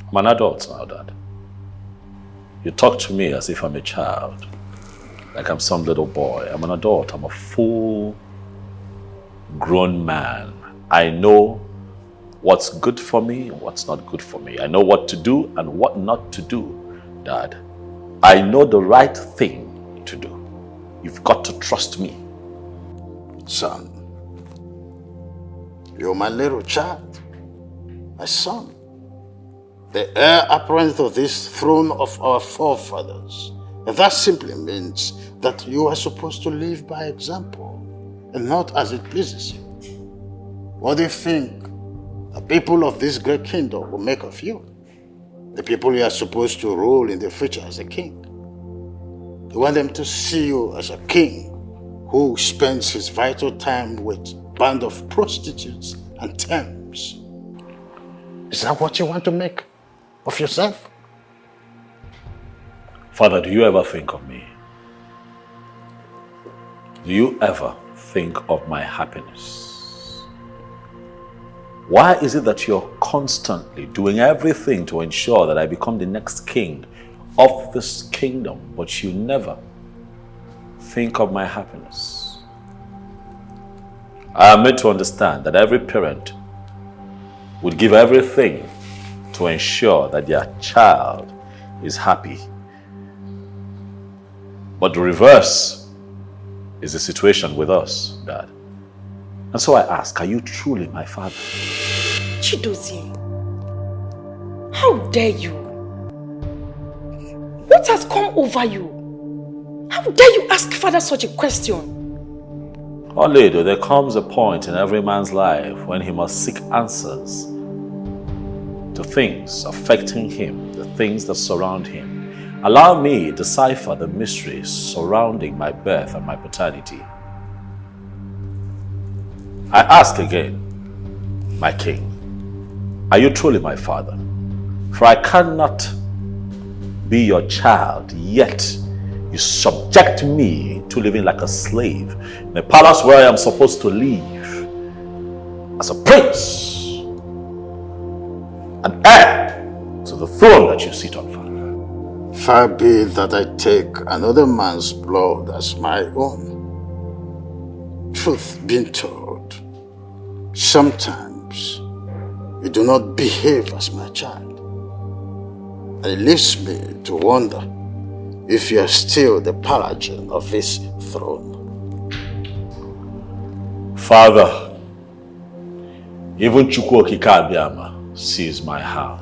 I'm an adult now, Dad. You talk to me as if I'm a child, like I'm some little boy. I'm an adult. I'm a full grown man. I know what's good for me and what's not good for me. I know what to do and what not to do, Dad. I know the right thing to do. You've got to trust me. Son, you're my little child, my son, the heir apparent of this throne of our forefathers. And that simply means that you are supposed to live by example and not as it pleases you. What do you think the people of this great kingdom will make of you? The people you are supposed to rule in the future as a king. You want them to see you as a king who spends his vital time with a band of prostitutes and thames. Is that what you want to make of yourself? Father, do you ever think of me? Do you ever think of my happiness? Why is it that you're constantly doing everything to ensure that I become the next king of this kingdom, but you never think of my happiness? I am made to understand that every parent would give everything to ensure that their child is happy. But the reverse is the situation with us, Dad. And so I ask, are you truly my father? Chidozie, how dare you? What has come over you? How dare you ask father such a question? Oh, Lady, there comes a point in every man's life when he must seek answers to things affecting him, the things that surround him. Allow me to decipher the mysteries surrounding my birth and my paternity. I ask again, my king, are you truly my father? For I cannot be your child, yet you subject me to living like a slave in a palace where I am supposed to live as a prince, an heir to the throne that you sit on, Father. Far be it that I take another man's blood as my own. Truth being told, sometimes you do not behave as my child. And it leaves me to wonder if you are still the paladin of his throne. Father, even Chukwuokike Abiyama sees my heart,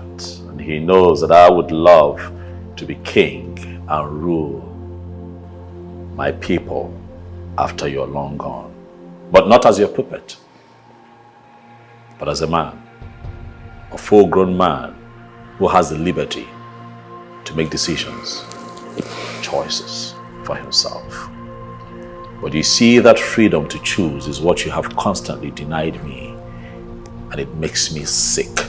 and he knows that I would love to be king and rule my people after you're long gone. But not as your puppet, but as a man, a full-grown man who has the liberty to make decisions, choices for himself. But you see, that freedom to choose is what you have constantly denied me, and it makes me sick.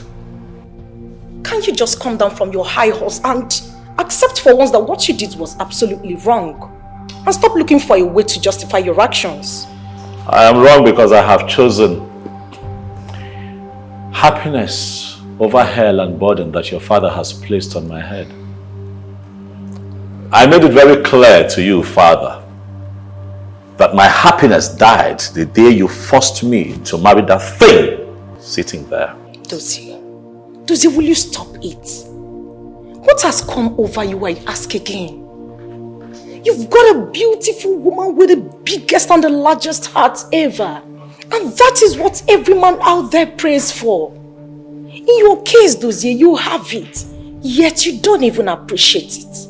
Can't you just come down from your high horse and accept for once that what you did was absolutely wrong? And stop looking for a way to justify your actions. I am wrong because I have chosen happiness over hell and burden that your father has placed on my head. I made it very clear to you, Father, that my happiness died the day you forced me to marry that thing sitting there. Dozie, will you stop it? What has come over you, I ask again? You've got a beautiful woman with the biggest and the largest heart ever. And that is what every man out there prays for. In your case, Dozie, you have it, yet you don't even appreciate it.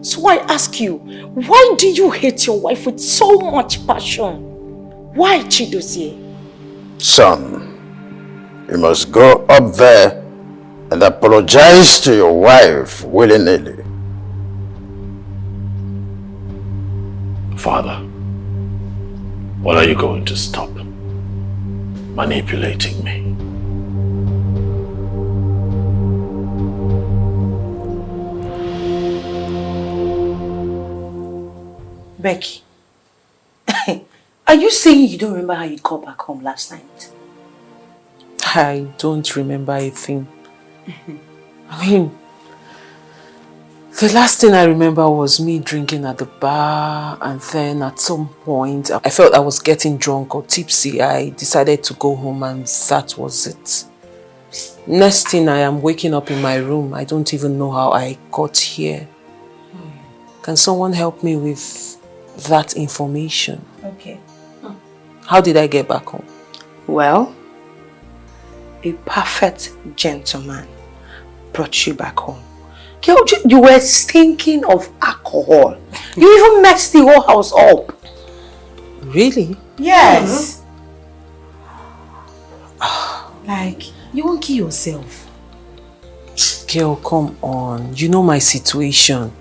So I ask you, why do you hate your wife with so much passion? Why, Chidozie? Son, you must go up there and apologize to your wife willy-nilly. Father, when are you going to stop manipulating me? Becky, are you saying you don't remember how you got back home last night? I don't remember a thing. I mean, the last thing I remember was me drinking at the bar, and then at some point I felt I was getting drunk or tipsy. I decided to go home and that was it. Next thing, I am waking up in my room. I don't even know how I got here. Can someone help me with that information? Okay. How did I get back home? Well, a perfect gentleman brought you back home. Girl, you were stinking of alcohol. You even messed the whole house up. Really? Yes. Like, you won't kill yourself. Girl, come on. You know my situation.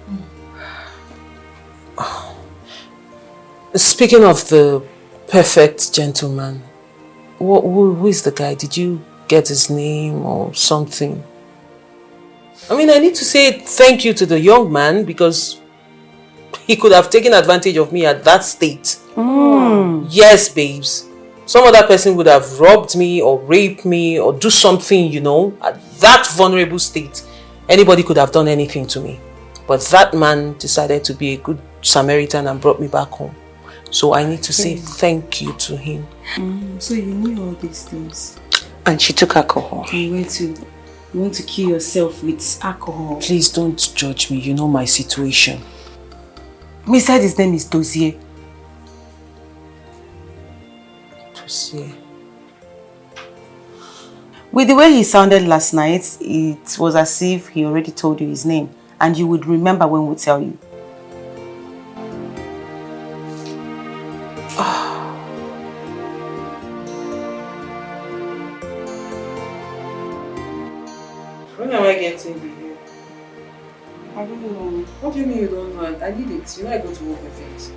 Speaking of the perfect gentleman, who is the guy? Did you get his name or something? I mean, I need to say thank you to the young man because he could have taken advantage of me at that state. Yes, babes. Some other person would have robbed me or raped me or do something, you know, at that vulnerable state. Anybody could have done anything to me. But that man decided to be a good Samaritan and brought me back home. So I need to say thank you to him. So you knew all these things? And she took alcohol. You want to kill yourself with alcohol? Please don't judge me. You know my situation. He said his name is Dozier. Dozier. With the way he sounded last night, it was as if he already told you his name. And you would remember when we tell you. When am I getting here? I don't know. What do you mean you don't know? I need it. You know I go to work with it.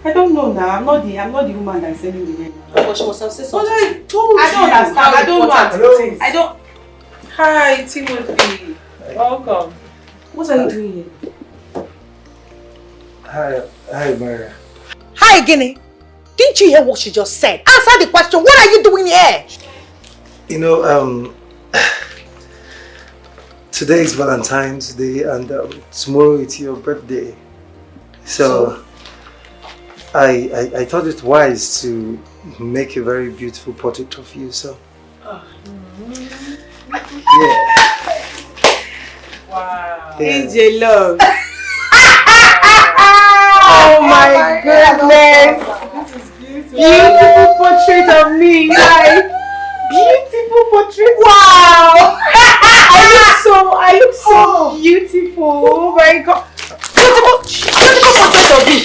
I don't know now. I'm not the woman that's sending the name. But she must have said something. But I told you. I don't understand. I don't know. I don't. Hi, Timothy. Welcome. What are you doing here? Hi, Maria. Hi, Guinea. Didn't you hear what she just said? Answer the question. What are you doing here? You know, today is Valentine's Day and tomorrow it's your birthday. So I thought it wise to make a very beautiful portrait of you. So yeah. Wow. Yeah. AJ love. Oh my goodness. This is beautiful. Beautiful portrait of me. Like, beautiful portrait. Wow. I look so beautiful. Oh my god. Beautiful portrait of me.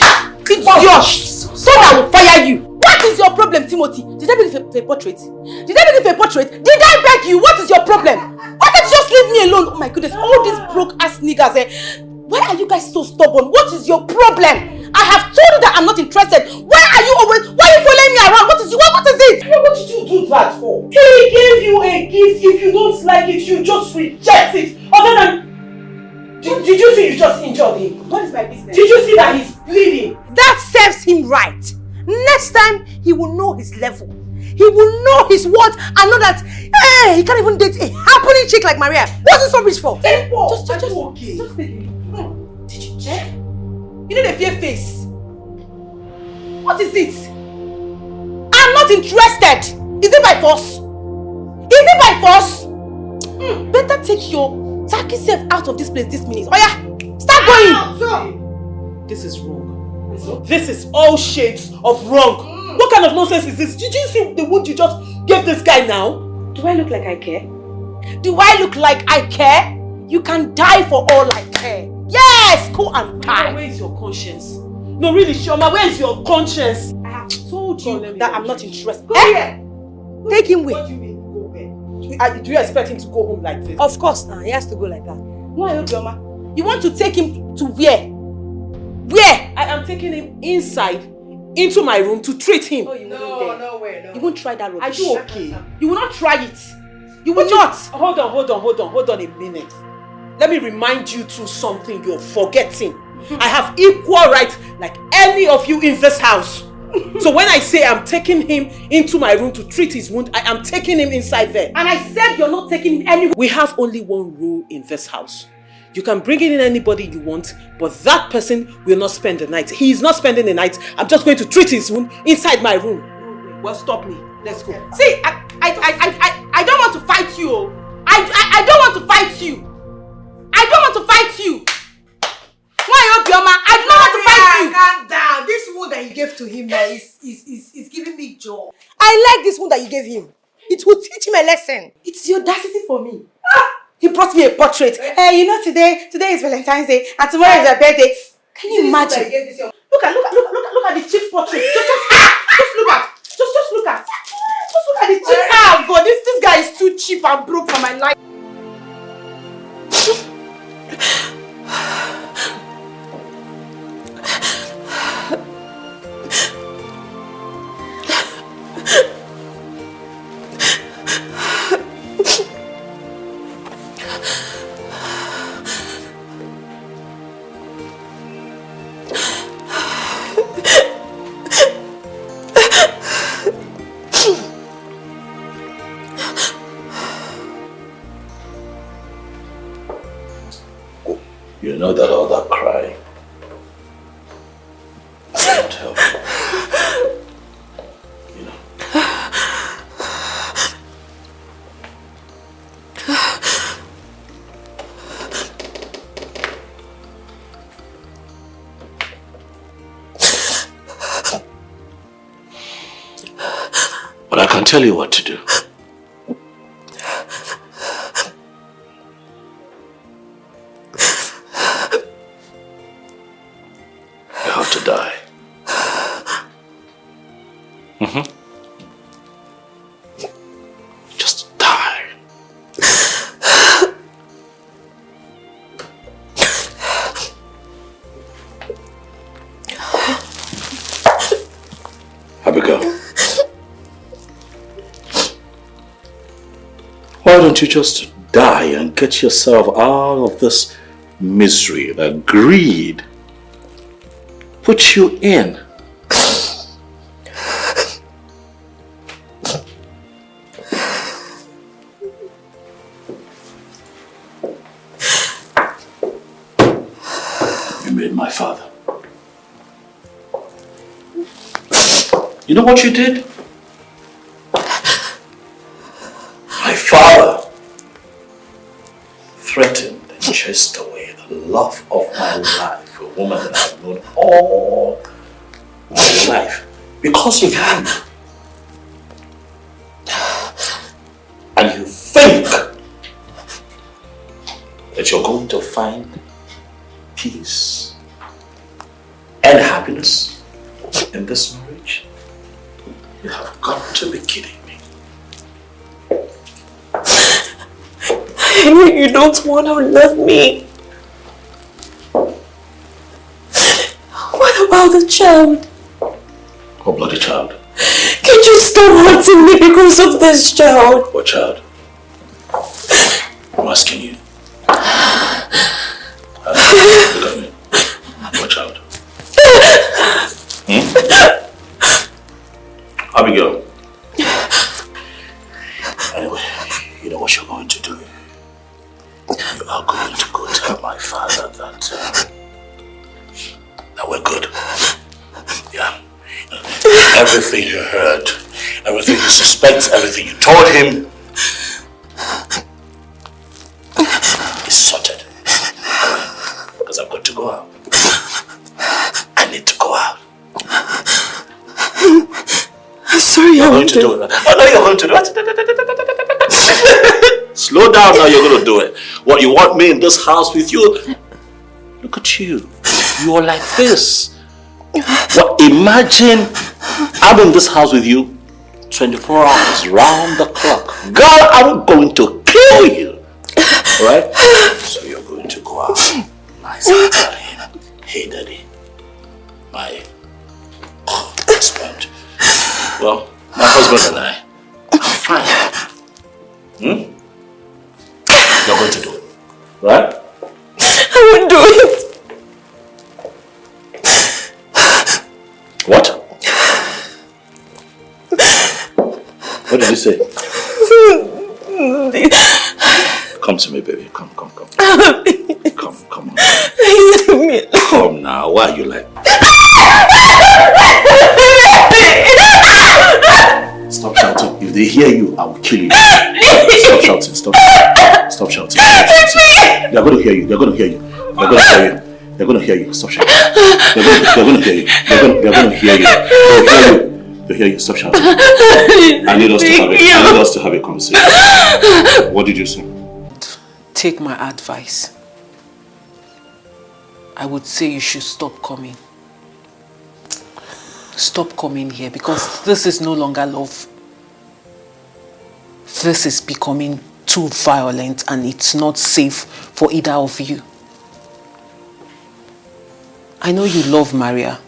It's yours. So I will fire you. What is your problem, Timothy? Did I beg you for a portrait? Did I beg you for a portrait? Did I beg you? What is your problem? Why can't you just leave me alone? Oh my goodness, all these broke ass niggas. Why are you guys so stubborn? What is your problem? I have told you that I'm not interested. Why are you following me around? What is it? What did you do that for? He gave you a gift. If you don't like it, you just reject it. Other than... Did you see you just injured him? What is my business? Did you see that he's bleeding? That serves him right. Next time, he will know his level. He will know his worth and know that, hey, he can't even date a happening chick like Maria. What's this rubbish for? Just okay. Just take it. Did you check? You need a fair face. What is it? I'm not interested. Is it by force? Better take your tacky self out of this place this minute. Oh yeah, start going. This is wrong. This is all shades of wrong. What kind of nonsense is this? Did you see the wound you just gave this guy now? Do I look like I care? Do I look like I care? You can die for all I care. Yes, go and die. Where is your conscience? No, really, Shoma, where is your conscience? I have told you that I'm not interested. Go here. Take him with. What do you mean, go where? Do you expect him to go home like this? Of course, he has to go like that. Why, Ojoma? You want to take him to where? Where? I am taking him inside, into my room to treat him. Oh, you no way. You won't try that rubbish. Are you okay? You will not try it. You will not. Hold on a minute. Let me remind you to something you're forgetting. I have equal rights like any of you in this house. So when I say I'm taking him into my room to treat his wound, I am taking him inside there. And I said you're not taking him anywhere. We have only one rule in this house. You can bring in anybody you want, but that person will not spend the night. He is not spending the night. I'm just going to treat his wound inside my room. Well, stop me. Let's go. See, I don't want to fight you. I don't want to fight you. I don't want to fight you. Why, Obioma? I don't want to fight you. Calm down. This wound that you gave to him now is giving me joy. I like this wound that you gave him. It will teach him a lesson. It's the audacity for me. He brought me a portrait. You know, today is Valentine's Day and tomorrow is her birthday. Can you imagine? Look at the cheap portrait. Just look at the cheap. Ah, God, this guy is too cheap and broke for my life. You know that all that crying won't help. tell you what to do. You have to die. Just die. Abigail, why don't you just die and get yourself out of this misery that greed put you in? You made my father. You know what you did? My father threatened and chased away the love of my life, a woman that I've known all my life, because of you. And you think that you're going to find peace and happiness in this marriage? You have got to be kidding me. I know you don't want to love me. What about the child? What bloody child? Can you stop hurting me because of this child? What child? I'm asking you. Look at me. What child? Abigail. Anyway, you know what you're going to do? You are going to go tell my father that we're good. Yeah. Everything you heard, everything you suspect, everything you told him is sorted. Because I've got to go out. I need to go out. I'm sorry, you're going to do it. Oh no, you're going to do it. Slow down now, you're going to do it. What, you want me in this house with you? Look at you. You're like this. Well, imagine I'm in this house with you 24 hours, round the clock. Girl, I'm going to kill you. Alright? So you're going to go out. Nice and tell him, hey daddy, my husband. Well, my husband and I are fine. You're going to do it. Right? I won't do it. What? What did you say? Come to me, baby. Come. Come on. Come now. Why are you like? Stop shouting. If they hear you, I will kill you. Stop shouting. Stop shouting. They're going to hear you. They're going to hear you. They're going to hear you. Stop shouting. They're going to hear you. They're going to hear you. They'll hear you. Stop shouting. I need us to have a conversation. What did you say? Take my advice. I would say you should stop coming. Stop coming here, because this is no longer love. This is becoming too violent and it's not safe for either of you. I know you love Maria.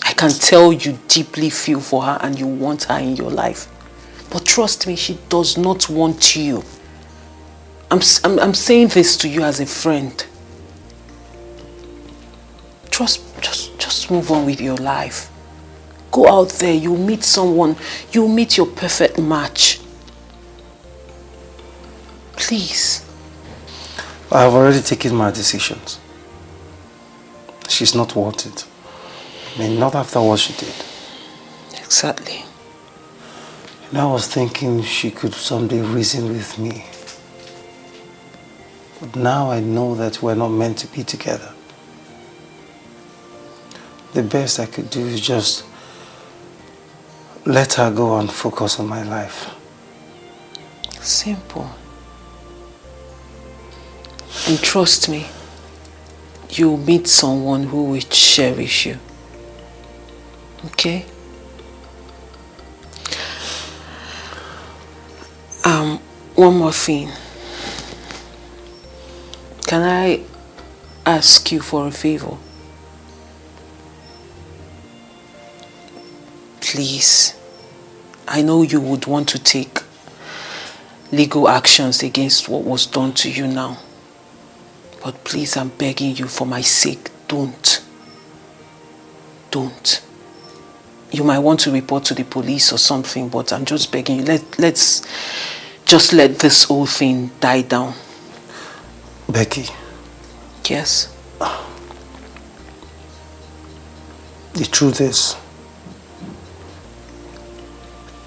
I can tell you deeply feel for her and you want her in your life. But trust me, she does not want you. I'm saying this to you as a friend. Just move on with your life. Go out there, you'll meet someone, you'll meet your perfect match. Please. I have already taken my decisions. She's not worth it. I mean, not after what she did. Exactly. And I was thinking she could someday reason with me. But now I know that we're not meant to be together. The best I could do is just let her go and focus on my life. Simple. And trust me, you'll meet someone who will cherish you. Okay? One more thing. Can I ask you for a favor? Please. I know you would want to take legal actions against what was done to you now. But please, I'm begging you for my sake, don't. Don't. You might want to report to the police or something, but I'm just begging you, let's just let this whole thing die down. Becky. Yes? The truth is,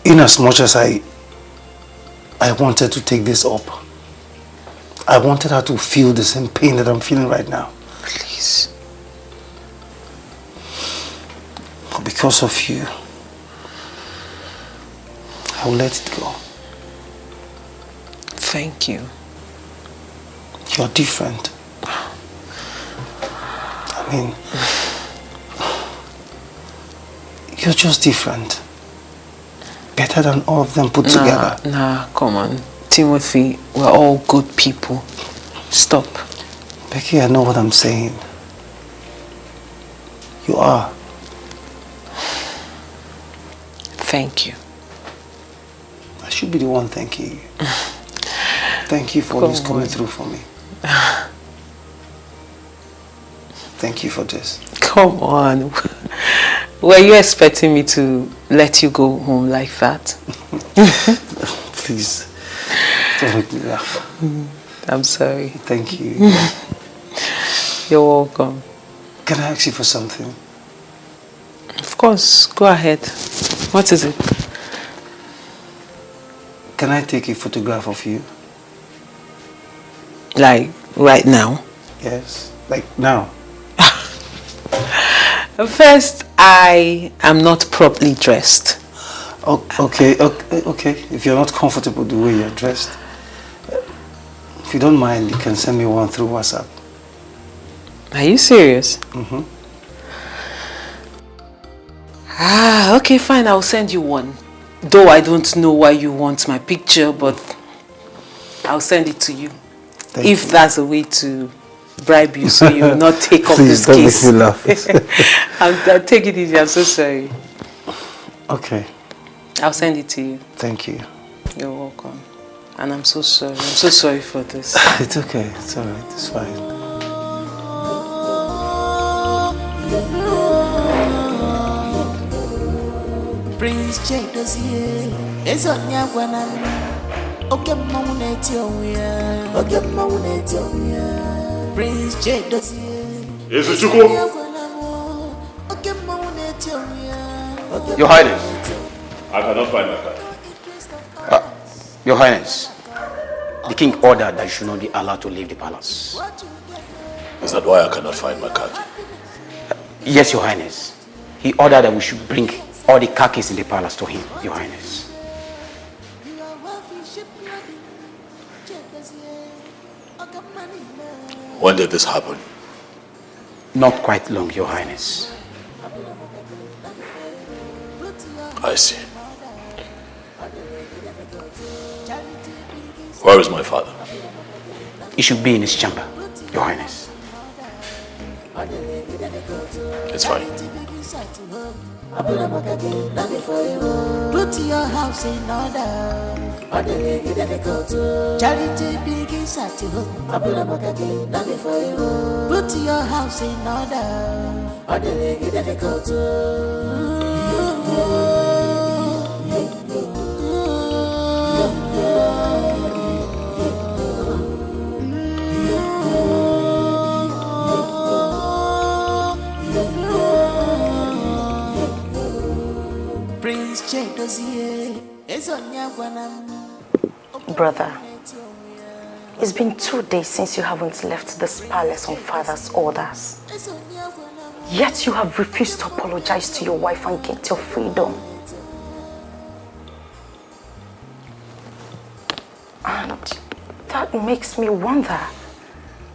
in as much as I wanted to take this up, I wanted her to feel the same pain that I'm feeling right now. Please. But because of you, I will let it go. Thank you. You're different. I mean, you're just different. Better than all of them put together. Nah, come on. Timothy, we're all good people. Stop. Becky, I know what I'm saying. You are. Thank you. I should be the one thanking you. Thank you for always coming through for me. Thank you for this. Come on. Were you expecting me to let you go home like that? Please, don't make me laugh. I'm sorry. Thank you. You're welcome. Can I ask you for something? Of course, go ahead. What is it? Can I take a photograph of you? Like, right now? Yes, like now. First, I am not properly dressed. Oh, okay. If you're not comfortable the way you're dressed, if you don't mind, you can send me one through WhatsApp. Are you serious? Mm-hmm. Okay, fine. I'll send you one. Though I don't know why you want my picture, but I'll send it to you. If that's a way to bribe you so you will not take up this case. Please don't make me laugh. I'll take it easy. I'm so sorry. Okay. I'll send it to you. Thank you. You're welcome. And I'm so sorry. I'm so sorry for this. It's okay. It's alright. It's fine. Prince J dossier is on your one. Okay, Prince J dossier. Is it you? Your Highness. I cannot find my card. Your Highness, the king ordered that you should not be allowed to leave the palace. Is that why I cannot find my card? Yes, Your Highness. He ordered that we should bring all the khakis in the palace to him, Your Highness. When did this happen? Not quite long, Your Highness. I see. Where is my father? He should be in his chamber, Your Highness. It's fine. Put your house in order. Charity begins at home. Put your house in Prince J dossier is on your one. Brother, it's been 2 days since you haven't left this palace on father's orders. Yet you have refused to apologize to your wife and get your freedom. And that makes me wonder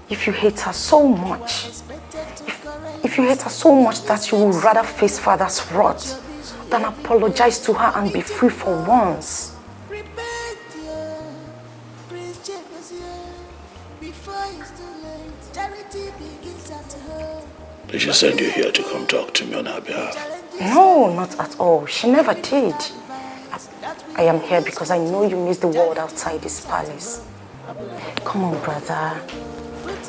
if you hate her so much. If you hate her so much that you would rather face father's wrath than apologize to her and be free for once. Did she send you here to come talk to me on her behalf? No, not at all. She never did. I am here because I know you miss the world outside this palace. Come on, brother.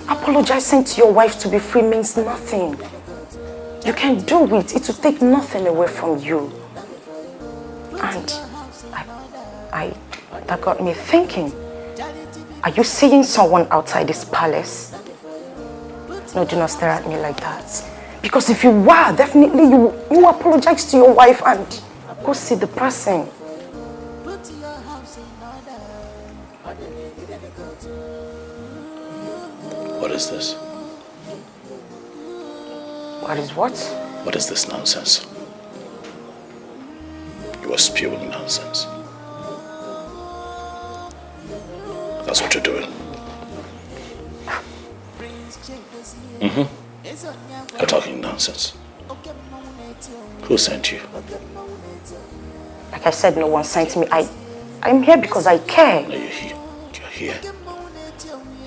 Apologizing to your wife to be free means nothing. You can do it. It will take nothing away from you. And that got me thinking. Are you seeing someone outside this palace? No, do not stare at me like that. Because if you were, definitely you apologize to your wife and go see the person. What is this? What is what? What is this nonsense? You are spewing nonsense. That's what you're doing. You're talking nonsense. Who sent you? Like I said, no one sent me. I'm here because I care. No, you're here. You're here.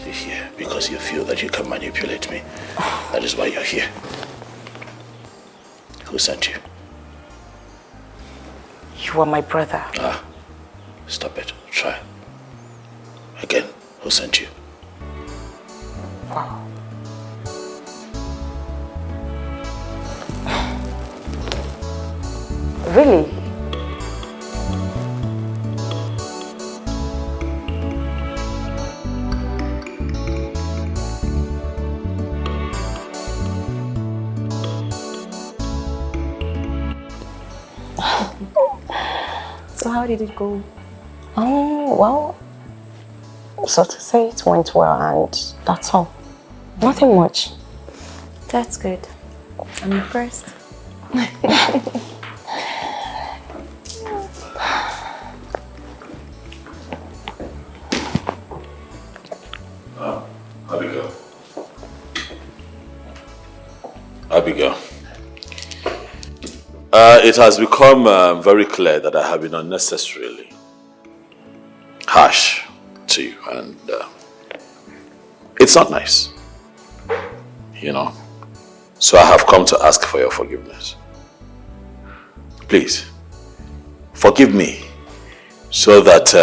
You're here because you feel that you can manipulate me. That is why you're here. Who sent you? You are my brother. Ah, stop it. Try. Again, who sent you? Wow. Really? So how did it go? Oh, well, so to say it went well and that's all. Nothing much. That's good. I'm impressed. Abigail. Abigail. It has become very clear that I have been unnecessarily harsh to you, and it's not nice, you know. So I have come to ask for your forgiveness. Please, forgive me so that,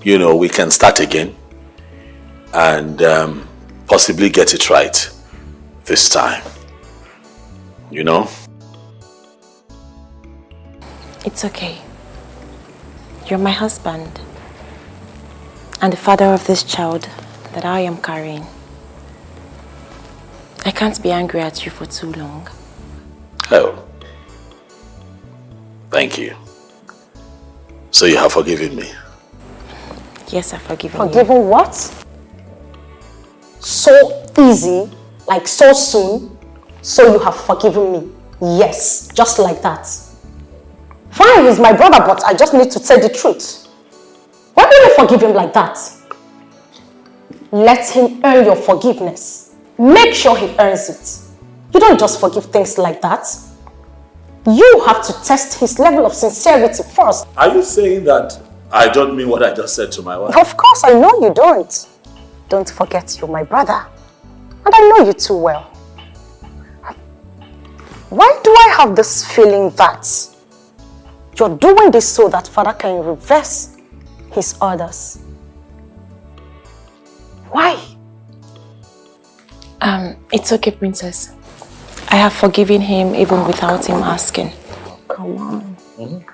you know, we can start again and possibly get it right this time, you know. It's okay. You're my husband and the father of this child that I am carrying. I can't be angry at you for too long. Oh. Thank you. So you have forgiven me? Yes, I've forgiven you. Forgiven what? So easy, like so soon. So you have forgiven me? Yes, just like that. Fine, he's my brother, but I just need to tell the truth. Why do you forgive him like that? Let him earn your forgiveness. Make sure he earns it. You don't just forgive things like that. You have to test his level of sincerity first. Are you saying that I don't mean what I just said to my wife? Of course, I know you don't. Don't forget you're my brother. And I know you too well. Why do I have this feeling that you're doing this so that father can reverse his orders? Why? It's okay, princess. I have forgiven him even without him asking. Come on.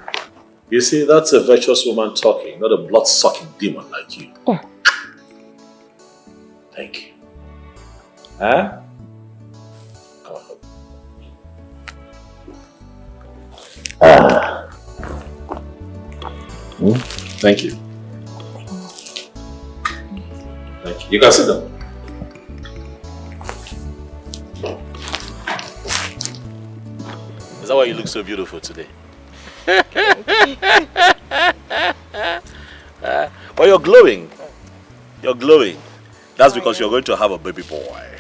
You see, that's a virtuous woman talking, not a blood-sucking demon like you. Thank you. Huh? Come on. Thank you. Thank you. You can sit down. Is that why you look so beautiful today? But you're glowing. You're glowing. That's because you're going to have a baby boy.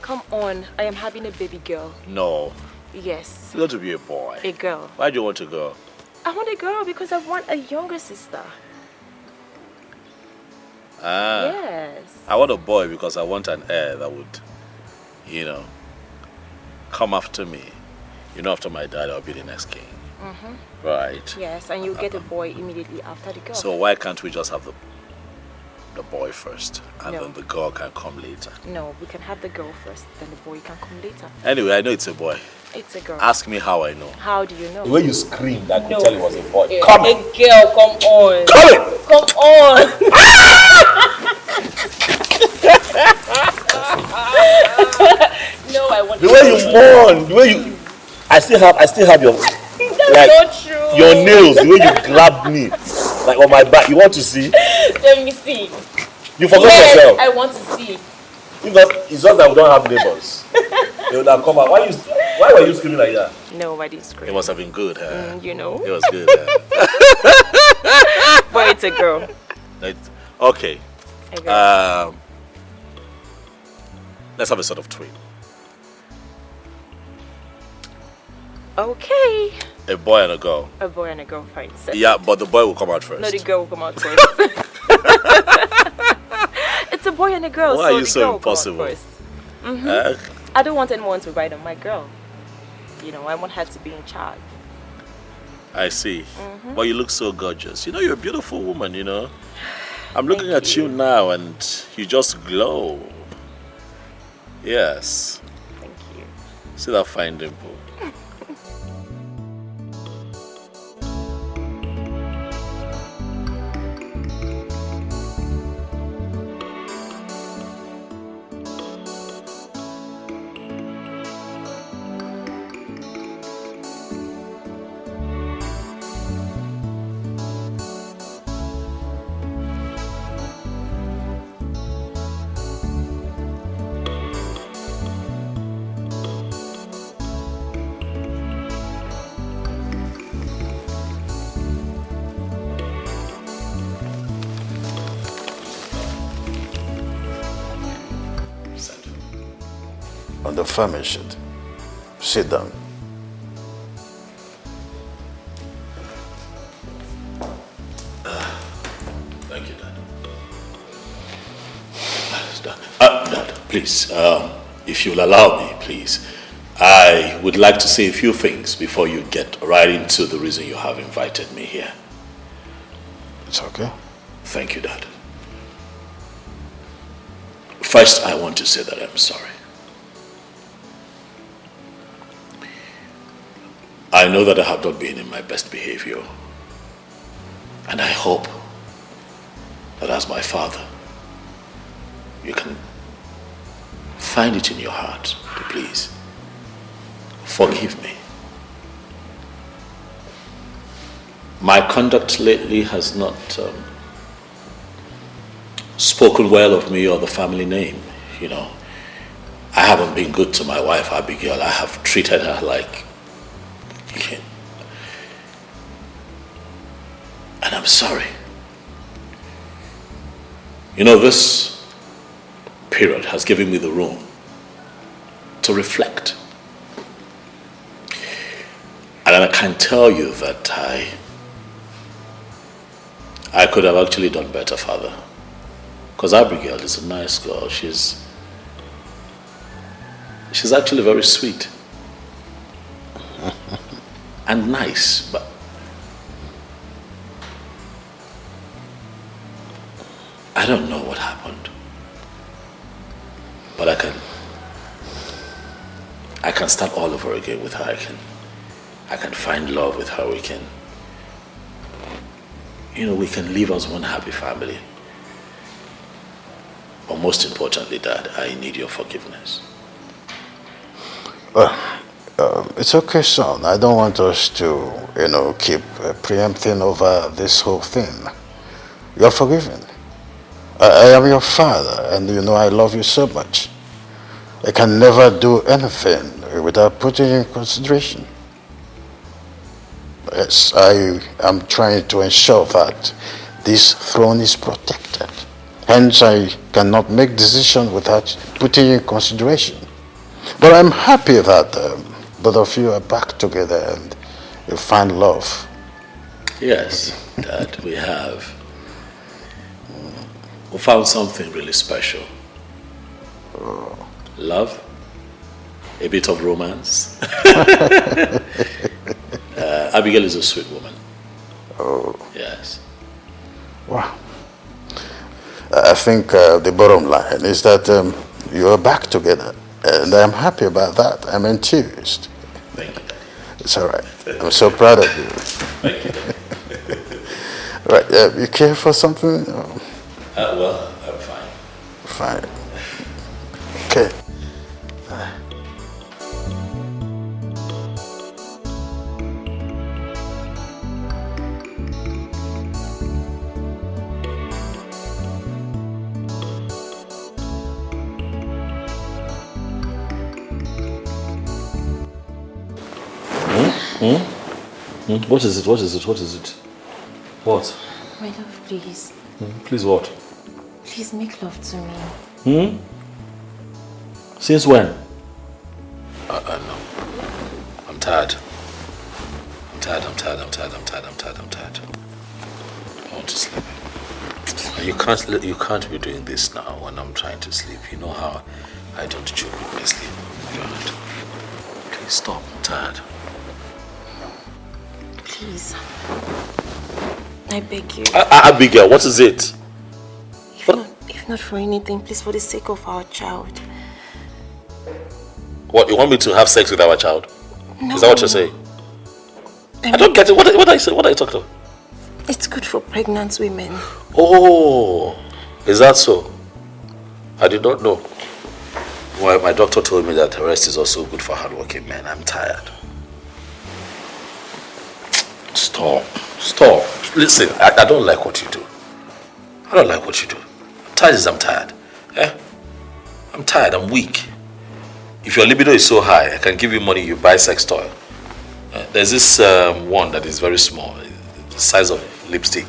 Come on, I am having a baby girl. No. Yes. You're going to be a boy. A girl. Why do you want a girl? I want a girl because I want a younger sister. Ah. Yes. I want a boy because I want an heir that would, you know, come after me. You know, after my dad, I'll be the next king. Mm-hmm. Right. Yes, and you get a boy immediately after the girl. So why can't we just have the boy first, and No. then the girl can come later? No, we can have the girl first, then the boy can come later. Anyway, I know it's a boy. It's a girl. Ask me how I know. How do you know? The way you screamed, I could No. tell it was a boy. A Come on. girl, come on. Come on. No, I want The way you mourn, the way you, I still have your, like, not true. your nails, the way you grabbed me, like on my back. You want to see? Let me see. You forgot Yes, yourself. I want to see. It's just that we don't have neighbors. They would have come out. Why were you screaming like that? Nobody screamed. It must have been good, huh? You know. It was good. But it's a girl. Okay. A girl. Let's have a sort of twin. Okay. A boy and a girl. A boy and a girl fight. Yeah, but the boy will come out first. No, the girl will come out first. It's a boy and a girl. Why so are you the so girl will come out impossible? first. I don't want anyone to ride on my girl. You know, I want her to be in charge. I see. But you look so gorgeous. You know, you're a beautiful woman, you know. I'm looking at you now and you just glow. Yes. Thank you. See that fine dimple? On the family sheet. Sit down. Thank you, Dad. Dad, please, if you'll allow me, please, I would like to say a few things before you get right into the reason you have invited me here. It's okay. Thank you, Dad. First, I want to say that I'm sorry. I know that I have not been in my best behavior. And I hope that as my father, you can find it in your heart to please forgive me. My conduct lately has not spoken well of me or the family name, you know. I haven't been good to my wife, Abigail. I have treated her like... And I'm sorry. You know, this period has given me the room to reflect. And I can tell you that I could have actually done better, Father. Because Abigail is a nice girl. She's actually very sweet. And nice, but I don't know what happened. But I can start all over again with her. I can find love with her. We can live as one happy family. But most importantly, Dad, I need your forgiveness. It's okay, son. I don't want us to, keep preempting over this whole thing. You're forgiven. I am your father, and I love you so much. I can never do anything without putting you in consideration. Yes, I am trying to ensure that this throne is protected. Hence, I cannot make decisions without putting you in consideration. But I'm happy that both of you are back together and you find love. Yes, Dad, we have. We found something really special. Love, a bit of romance. Abigail is a sweet woman. Oh. Yes. Wow. I think the bottom line is that you are back together, and I'm happy about that. I'm enthused. Thank you. It's all right. I'm so proud of you. Thank you. Right, you care for something? Well, I'm fine. Fine. Okay. What is it? What is it? What is it? What? My love, please. Please what? Please make love to me. Since when? No. I'm tired. I'm tired. I want to sleep. You can't be doing this now when I'm trying to sleep. You know how I don't joke with my sleep. God. Please stop. I'm tired. Please. I beg you. Abigail, what is it? If not for anything, please, for the sake of our child. What, you want me to have sex with our child? No. Is that what you're saying? I don't get it. What are you saying? What are you talking about? It's good for pregnant women. Oh, is that so? I did not know. Well, my doctor told me that rest is also good for hardworking men. I'm tired. Stop. Listen, I don't like what you do. I'm tired as I'm tired. I'm tired, I'm weak. If your libido is so high, I can give you money, you buy sex toy. There's this one that is very small, the size of lipstick.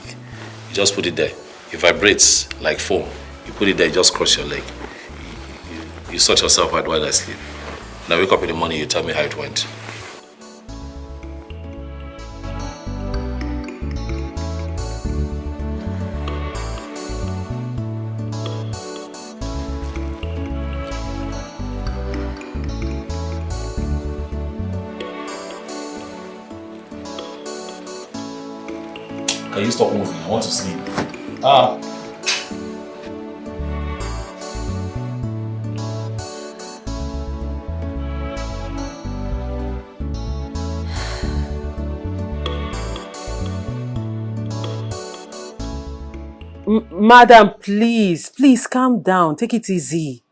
You just put it there. It vibrates like foam. You put it there, you just cross your leg. You sort yourself out while I sleep. When I wake up in the morning, you tell me how it went. Can you stop moving? I want to sleep. Madam, please calm down. Take it easy.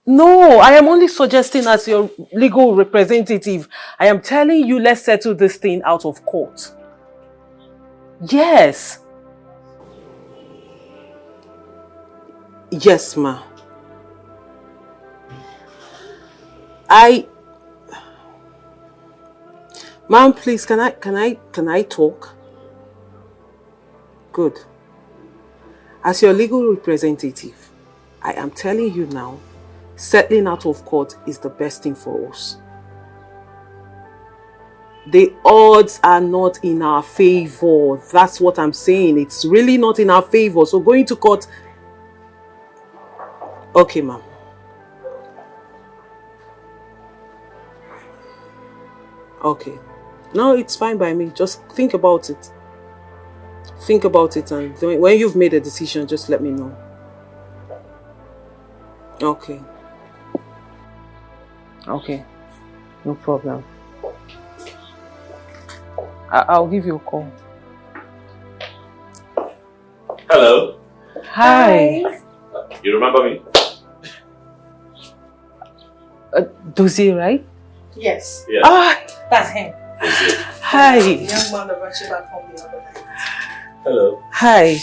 No, I am only suggesting as your legal representative. I am telling you, let's settle this thing out of court. Yes. Yes, ma. Ma'am, please, can I talk? Good. As your legal representative, I am telling you now, settling out of court is the best thing for us. The odds are not in our favor. That's what I'm saying. It's really not in our favor. So going to court... Okay, ma'am. Okay. No, it's fine by me. Just think about it. Think about it, and when you've made a decision, just let me know. Okay. Okay. No problem. I'll give you a call. Hello. Hi. You remember me? Dozie, right? Yes. That's him. Hi. The young man that brought you back home the other night. Hello. Hi.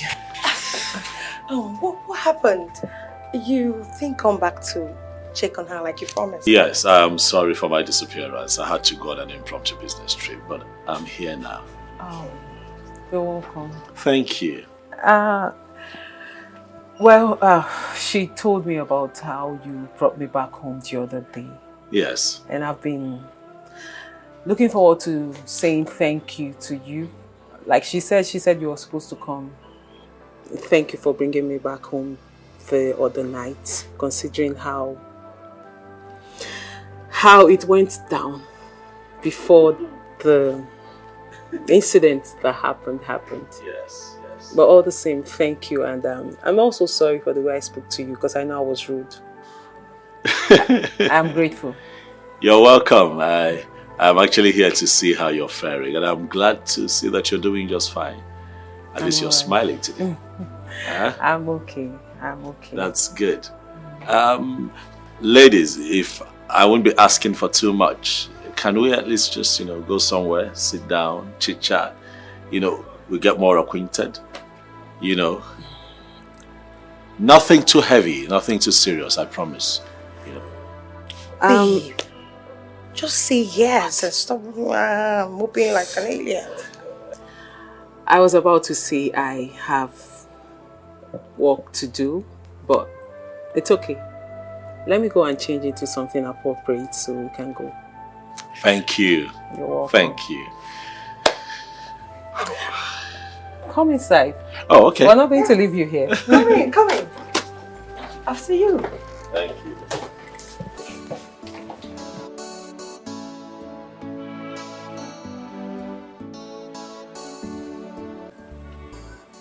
Oh, what happened? You think come back to check on her like you promised? Yes, I'm sorry for my disappearance. I had to go on an impromptu business trip, but I'm here now. Oh, you're welcome. Thank you. Well, she told me about how you brought me back home the other day. Yes. And I've been looking forward to saying thank you to you. Like she said you were supposed to come. Thank you for bringing me back home the other night, considering how it went down before the incident that happened. Yes. But all the same, thank you. And I'm also sorry for the way I spoke to you because I know I was rude. I'm grateful. You're welcome. I'm actually here to see how you're faring, and I'm glad to see that you're doing just fine. At least you're smiling today. I'm okay. That's good. Ladies, if I won't be asking for too much, can we at least just, go somewhere, sit down, chit chat, we get more acquainted, Nothing too heavy, nothing too serious, I promise. Babe, just say yes and stop moving like an alien. I was about to say I have work to do, but it's okay. Let me go and change into something appropriate so we can go. Thank you. You're welcome. Thank you. Come inside. Oh, okay. We're not going to leave you here. Come in. After you. Thank you.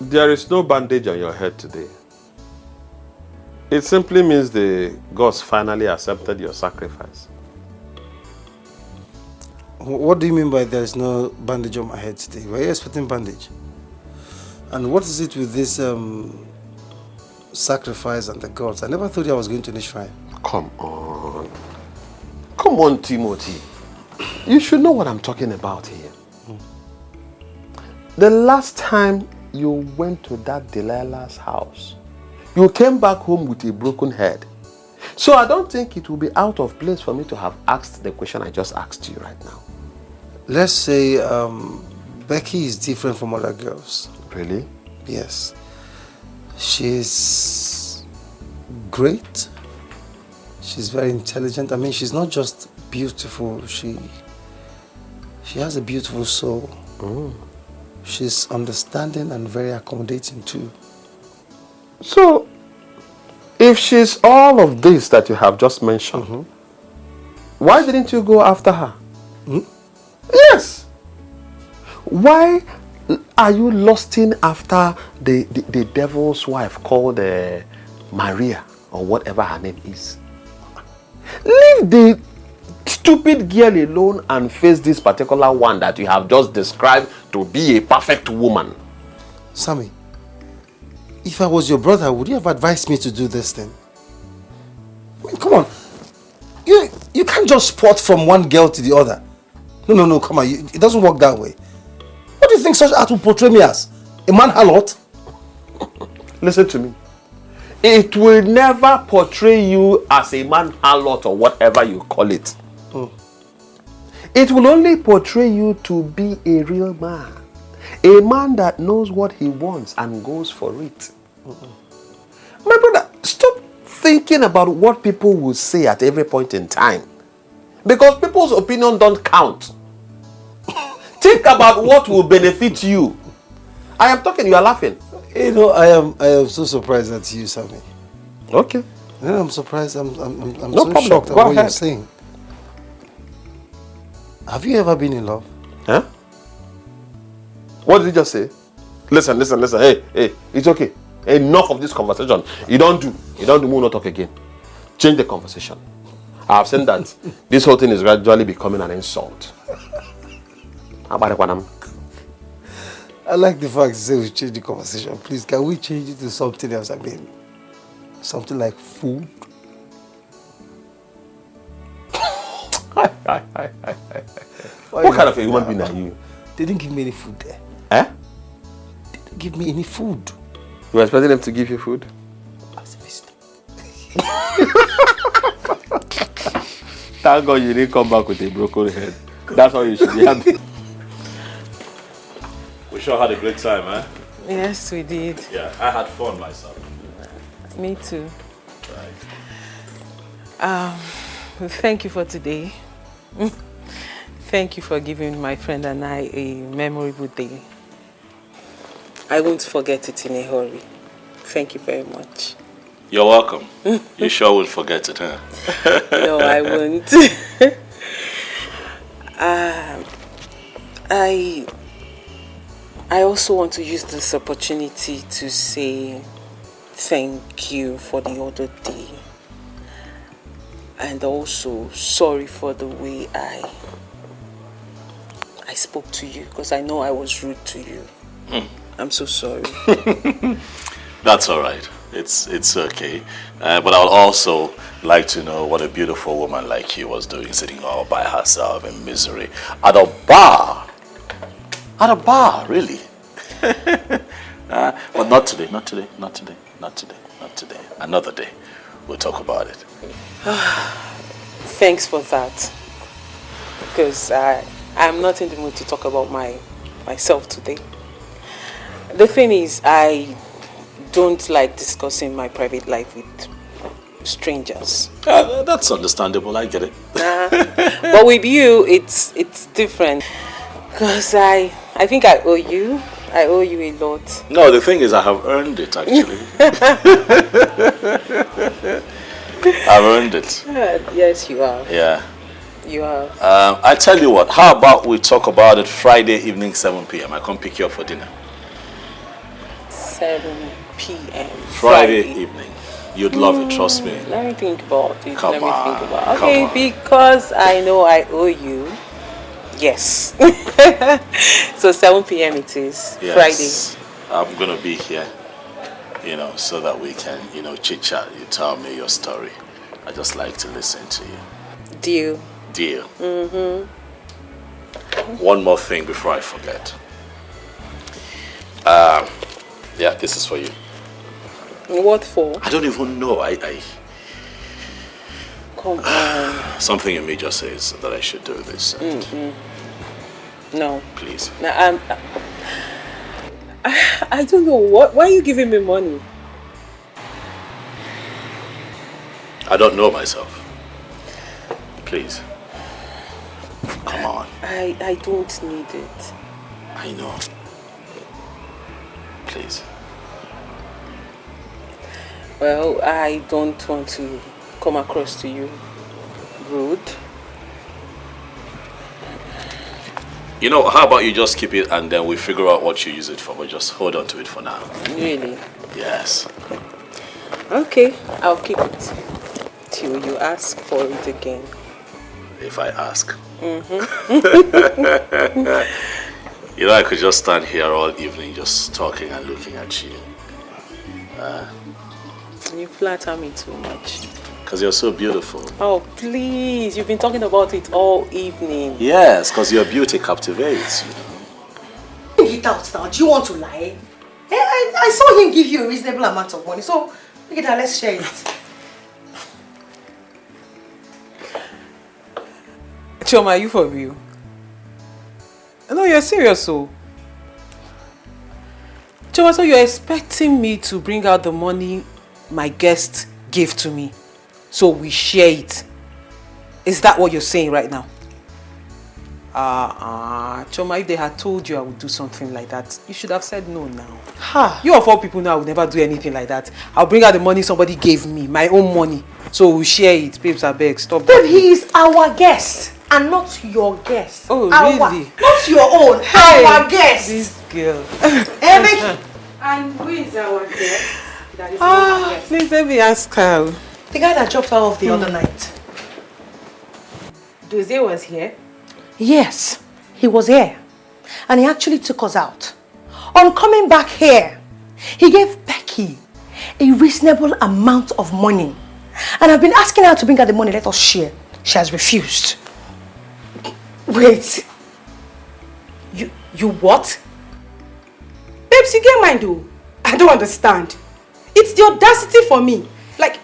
There is no bandage on your head today. It simply means the gods finally accepted your sacrifice. What do you mean by there is no bandage on my head today? Were you expecting bandage? And what is it with this sacrifice and the gods? I never thought I was going to the shrine. Come on. Come on, Timothy. You should know what I'm talking about here. The last time you went to that Delilah's house, you came back home with a broken head. So I don't think it will be out of place for me to have asked the question I just asked you right now. Let's say Becky is different from other girls. Really? Yes. She's great. She's very intelligent. I mean, she's not just beautiful. She has a beautiful soul. She's understanding and very accommodating too. So, if she's all of this that you have just mentioned, why didn't you go after her? Yes! Why are you lusting after the devil's wife called Maria, or whatever her name is? Leave the stupid girl alone and face this particular one that you have just described to be a perfect woman. Sammy, if I was your brother, would you have advised me to do this thing? I mean, come on. You can't just sport from one girl to the other. No, come on. It doesn't work that way. What do you think such art will portray me as? A man harlot? Listen to me. It will never portray you as a man harlot or whatever you call it. It will only portray you to be a real man. A man that knows what he wants and goes for it. My brother, stop thinking about what people will say at every point in time. Because people's opinion don't count. Think about what will benefit you. I am talking, you are laughing. You know, I am so surprised at you, Sammy. Okay. Yeah, I'm surprised. I'm no so problem. shocked at Go what ahead. you're saying. Have you ever been in love? Huh? What did you just say? Listen. Hey, it's okay. Enough of this conversation. You don't do, we'll not talk again. Change the conversation. I have seen that this whole thing is gradually becoming an insult. I like the fact you say we change the conversation. Please, can we change it to something else? I mean, something like food? What kind of a human being are you? They didn't give me any food there. Eh? They didn't give me any food. You were expecting them to give you food? As a visitor. Thank God you didn't come back with a broken head. That's how you should be happy. We sure had a great time, eh? Yes, we did. Yeah, I had fun myself. Me too. Thank you for today. Thank you for giving my friend and I a memorable day. I won't forget it in a hurry. Thank you very much. You're welcome. You sure will forget it, huh? No, I won't. I also want to use this opportunity to say thank you for the other day. And also sorry for the way I spoke to you, because I know I was rude to you. I'm so sorry. That's all right. It's okay. But I would also like to know what a beautiful woman like you was doing, sitting all by herself in misery at a bar. At a bar, really. But not today, not today, not today, not today, not today. Another day, we'll talk about it. Thanks for that. Because I'm not in the mood to talk about myself today. The thing is, I don't like discussing my private life with strangers. That's understandable, I get it. But with you, it's different. Because I think I owe you. I owe you a lot. No, the thing is, I have earned it, actually. I've earned it. Yes, you have. Yeah. You have. I tell you what, how about we talk about it Friday evening, 7 p.m. I come pick you up for dinner. 7 p.m. Friday evening. You'd love it, trust me. Let me think about it. Come on. Think about it. Okay, because I know I owe you. Yes. So 7 p.m. it is. Yes. Friday. I'm going to be here, so that we can, chit-chat. You tell me your story. I just like to listen to you. Deal. Deal. Mm-hmm. One more thing before I forget. Yeah, this is for you. What for? I don't even know. Come on. Something in me just says that I should do this. No. Please. Now, I don't know. Why are you giving me money? I don't know myself. Please. Come on. I don't need it. I know. Please. Well, I don't want to come across to you rude. How about you just keep it and then we figure out what you use it for, but just hold on to it for now. Really? Yes. Okay, I'll keep it till you ask for it again. If I ask. Mm-hmm. I could just stand here all evening just talking and looking at you. You flatter me too much. Because you're so beautiful. Oh, please. You've been talking about it all evening. Yes, because your beauty captivates, Bring it out now. Do you want to lie? I saw him give you a reasonable amount of money. So, look at that. Let's share it. Choma, are you for real? No, you're serious, so. Choma, so you're expecting me to bring out the money my guest gave to me, so we share it? Is that what you're saying right now? Choma, if they had told you I would do something like that, you should have said no now. You of all people know I would never do anything like that. I'll bring out the money somebody gave me, my own money, so we'll share it. Babes, I beg, stop. Babe, he is our guest and not your guest. Oh, really? Not your own, our guest. This girl. And who is our guest? That is please let me ask her. The guy that dropped her off the other night. Dozie was here? Yes, he was here. And he actually took us out. On coming back here, he gave Becky a reasonable amount of money. And I've been asking her to bring her the money, let us share. She has refused. Wait. You what? Babes, you get mine though. I don't understand. It's the audacity for me. Like,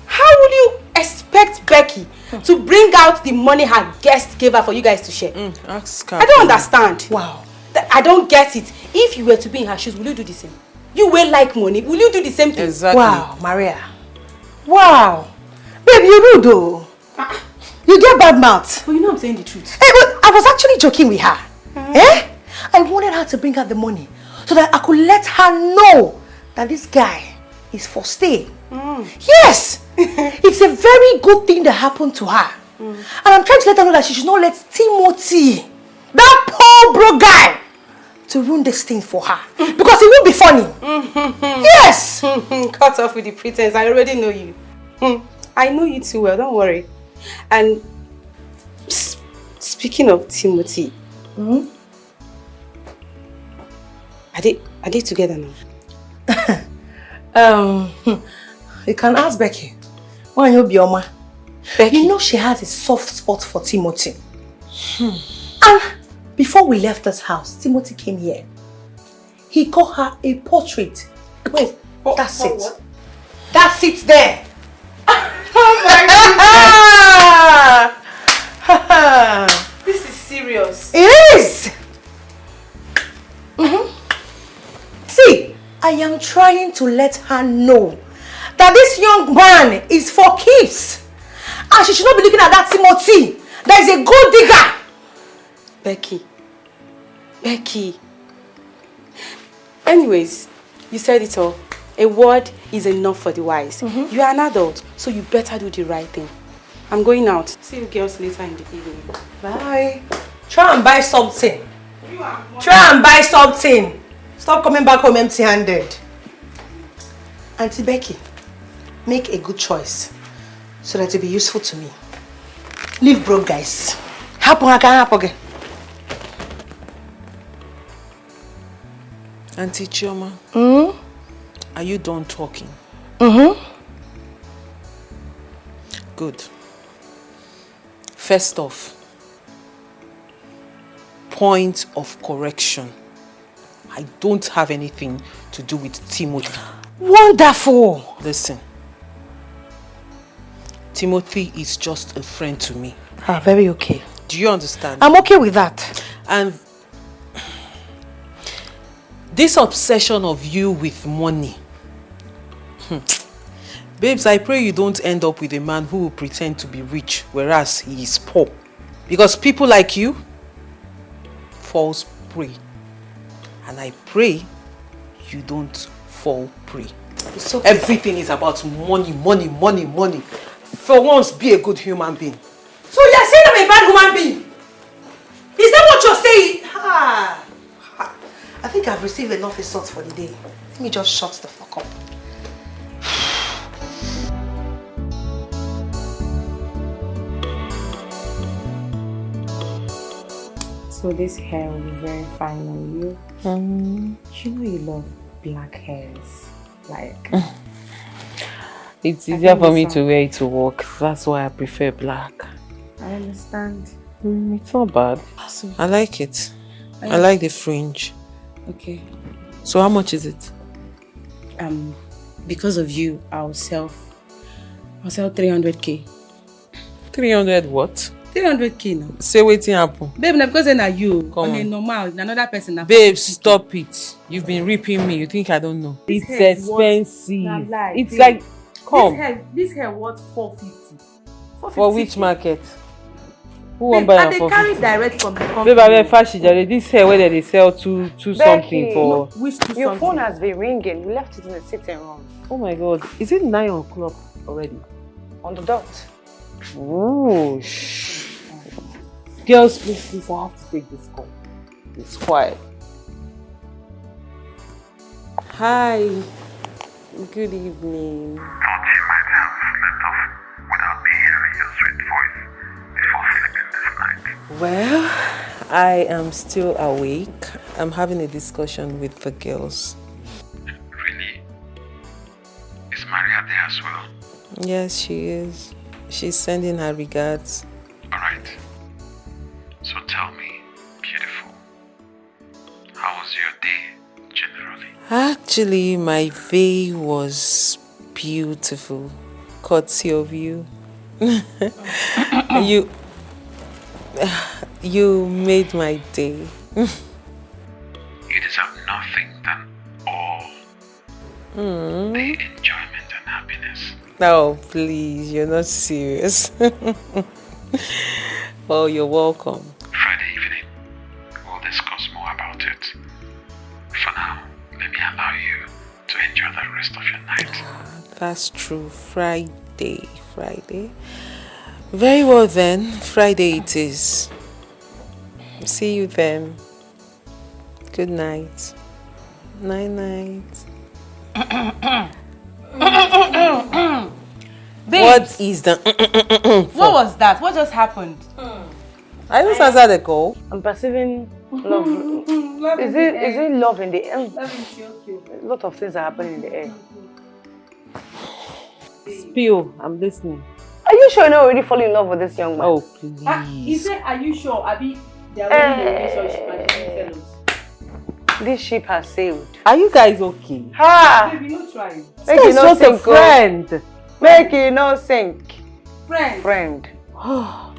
how will you expect Becky to bring out the money her guest gave her for you guys to share? Ask her. I don't understand. Wow. I don't get it. If you were to be in her shoes, will you do the same? You will like money. Will you do the same thing? Exactly. Wow, Maria. Wow. Babe, you're rude though. You get bad mouth. But you know I'm saying the truth. Hey, but I was actually joking with her. Eh? I wanted her to bring her the money so that I could let her know that this guy is for stay. Yes! It's a very good thing that happened to her. And I'm trying to let her know that she should not let Timothy, that poor broke guy, to ruin this thing for her. Because it won't be funny. Yes! Cut off with the pretense. I already know you. I know you too well. Don't worry. And speaking of Timothy, are they together now? You can ask Becky. Why you Bioma? Becky, you know she has a soft spot for Timothy. And before we left this house, Timothy came here. He got her a portrait. Wait, that's it. What? That's it there. Oh my God! This is serious. It is. See, I am trying to let her know that this young man is for keeps. And she should not be looking at that Timothy. That is a gold digger. Becky. Anyways, you said it all. A word is enough for the wise. You are an adult, so you better do the right thing. I'm going out. See you girls later in the evening. Bye. Try and buy something. Try and buy something. Stop coming back home empty-handed. Auntie Becky, make a good choice so that it will be useful to me. Leave broke guys. Happen again. Auntie Chioma, are you done talking? Good. First off, point of correction. I don't have anything to do with Timothy. Wonderful. Listen. Timothy is just a friend to me. Very okay. Do you understand? I'm okay with that. And this obsession of you with money. Babes, I pray you don't end up with a man who will pretend to be rich, whereas he is poor. Because people like you falls prey. And I pray you don't fall prey. It's okay. Everything is about money. For once, be a good human being. So you're saying I'm a bad human being? Is that what you're saying? I think I've received enough insults for the day. Let me just shut the fuck up. So this hair will be very fine on you. You know you love black hairs. Like... It's easier for me to wear it to work. That's why I prefer black. I understand. It's not bad. I like it. I like the fringe. Okay. So how much is it? Because of you, I'll sell 300k. 300 what? 300k now. Say waiting happen. Babe, na because na you. Come on. Normal, another person. Babe, stop it. You've been ripping me. You think I don't know? It's expensive. It's babe. Like, come. This hair worth 450. For which market? Who won't buy and they carry direct from the company. Babe, I fashion. This hair where they sell two something for. Which two Your something? phone has been ringing. You left it in the sitting room. Oh my God! Is it 9 o'clock already? On the dot. Oh, girls, please, I have to take this call. It's quiet. Hi. Good evening. Well, I am still awake. I'm having a discussion with the girls. Really? Is Maria there as well? Yes, she is. She's sending her regards. Alright. So tell me, beautiful, how was your day generally? Actually, my day was beautiful. Courtesy of you. You made my day. You deserve nothing than all The enjoyment and happiness. Oh, please, you're not serious. Well, you're welcome. Friday evening, we'll discuss more about it. For now, let me allow you to enjoy the rest of your night. That's true. Friday. Very well then. Friday it is. See you then. Good night. Night. What is the What was that? What just happened? I just answered the call. I'm perceiving love. Is it love in the air? A lot of things are happening in the air. Spill, I'm listening. Are you sure you're not already falling in love with this young man? Oh, please. He said, are you sure? Abi, they are already in a relationship and fellows. This ship has sailed. Are you guys okay? Ha! Baby, no trying. Make it not just a friend. Make it not sink. Friend.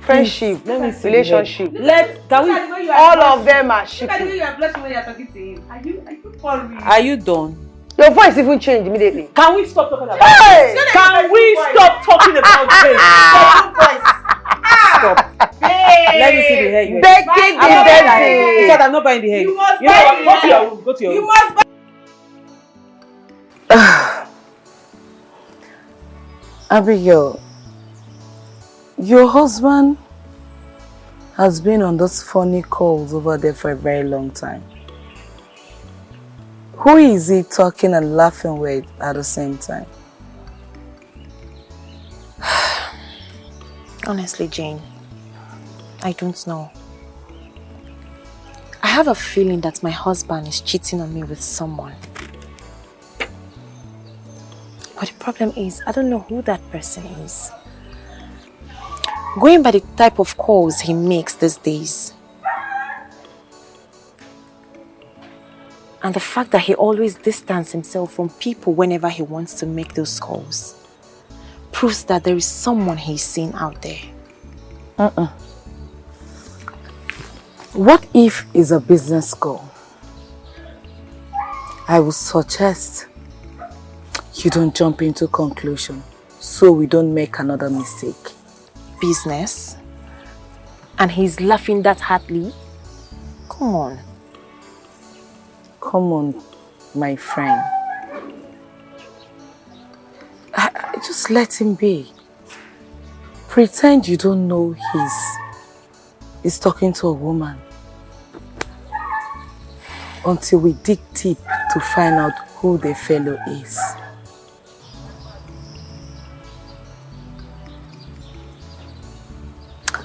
Friendship. Let me see. Relationship. All of them are Look at the way shipping. you are blushing when you are talking to him. Are you for real? Are you done? Your voice even changed immediately. Can we stop talking about Hey! this? Can we stop talking about this? Stop. Let me see the hair. You Take it, Because I'm not buying the hair. You must know buy what? the Go to hair. your room. Go to your room. You must buy. Abigail, your husband has been on those funny calls over there for a very long time. Who is he talking and laughing with at the same time? Honestly, Jane, I don't know. I have a feeling that my husband is cheating on me with someone. But the problem is, I don't know who that person is. Going by the type of calls he makes these days, and the fact that he always distances himself from people whenever he wants to make those calls, proves that there is someone he's seen out there. What if it's a business call? I would suggest you don't jump into conclusion so we don't make another mistake. Business? And he's laughing that hardly? Come on. Come on, my friend. Just let him be. Pretend you don't know he's talking to a woman. Until we dig deep to find out who the fellow is.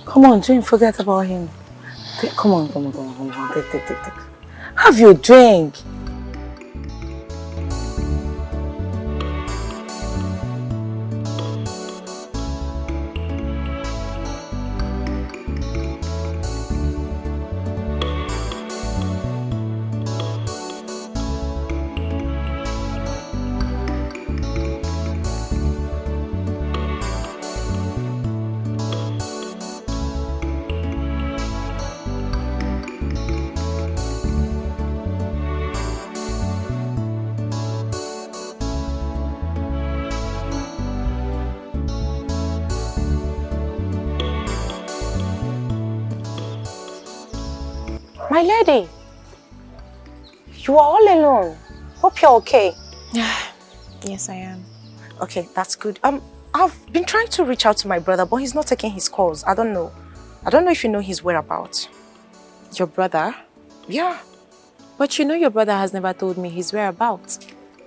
Come on, Jane, forget about him. Come on. Take. Have your drink. My lady, you are all alone. Hope you're okay. Yes, I am. Okay, that's good. I've been trying to reach out to my brother, but he's not taking his calls. I don't know if you know his whereabouts. Your brother? Yeah. But you know your brother has never told me his whereabouts.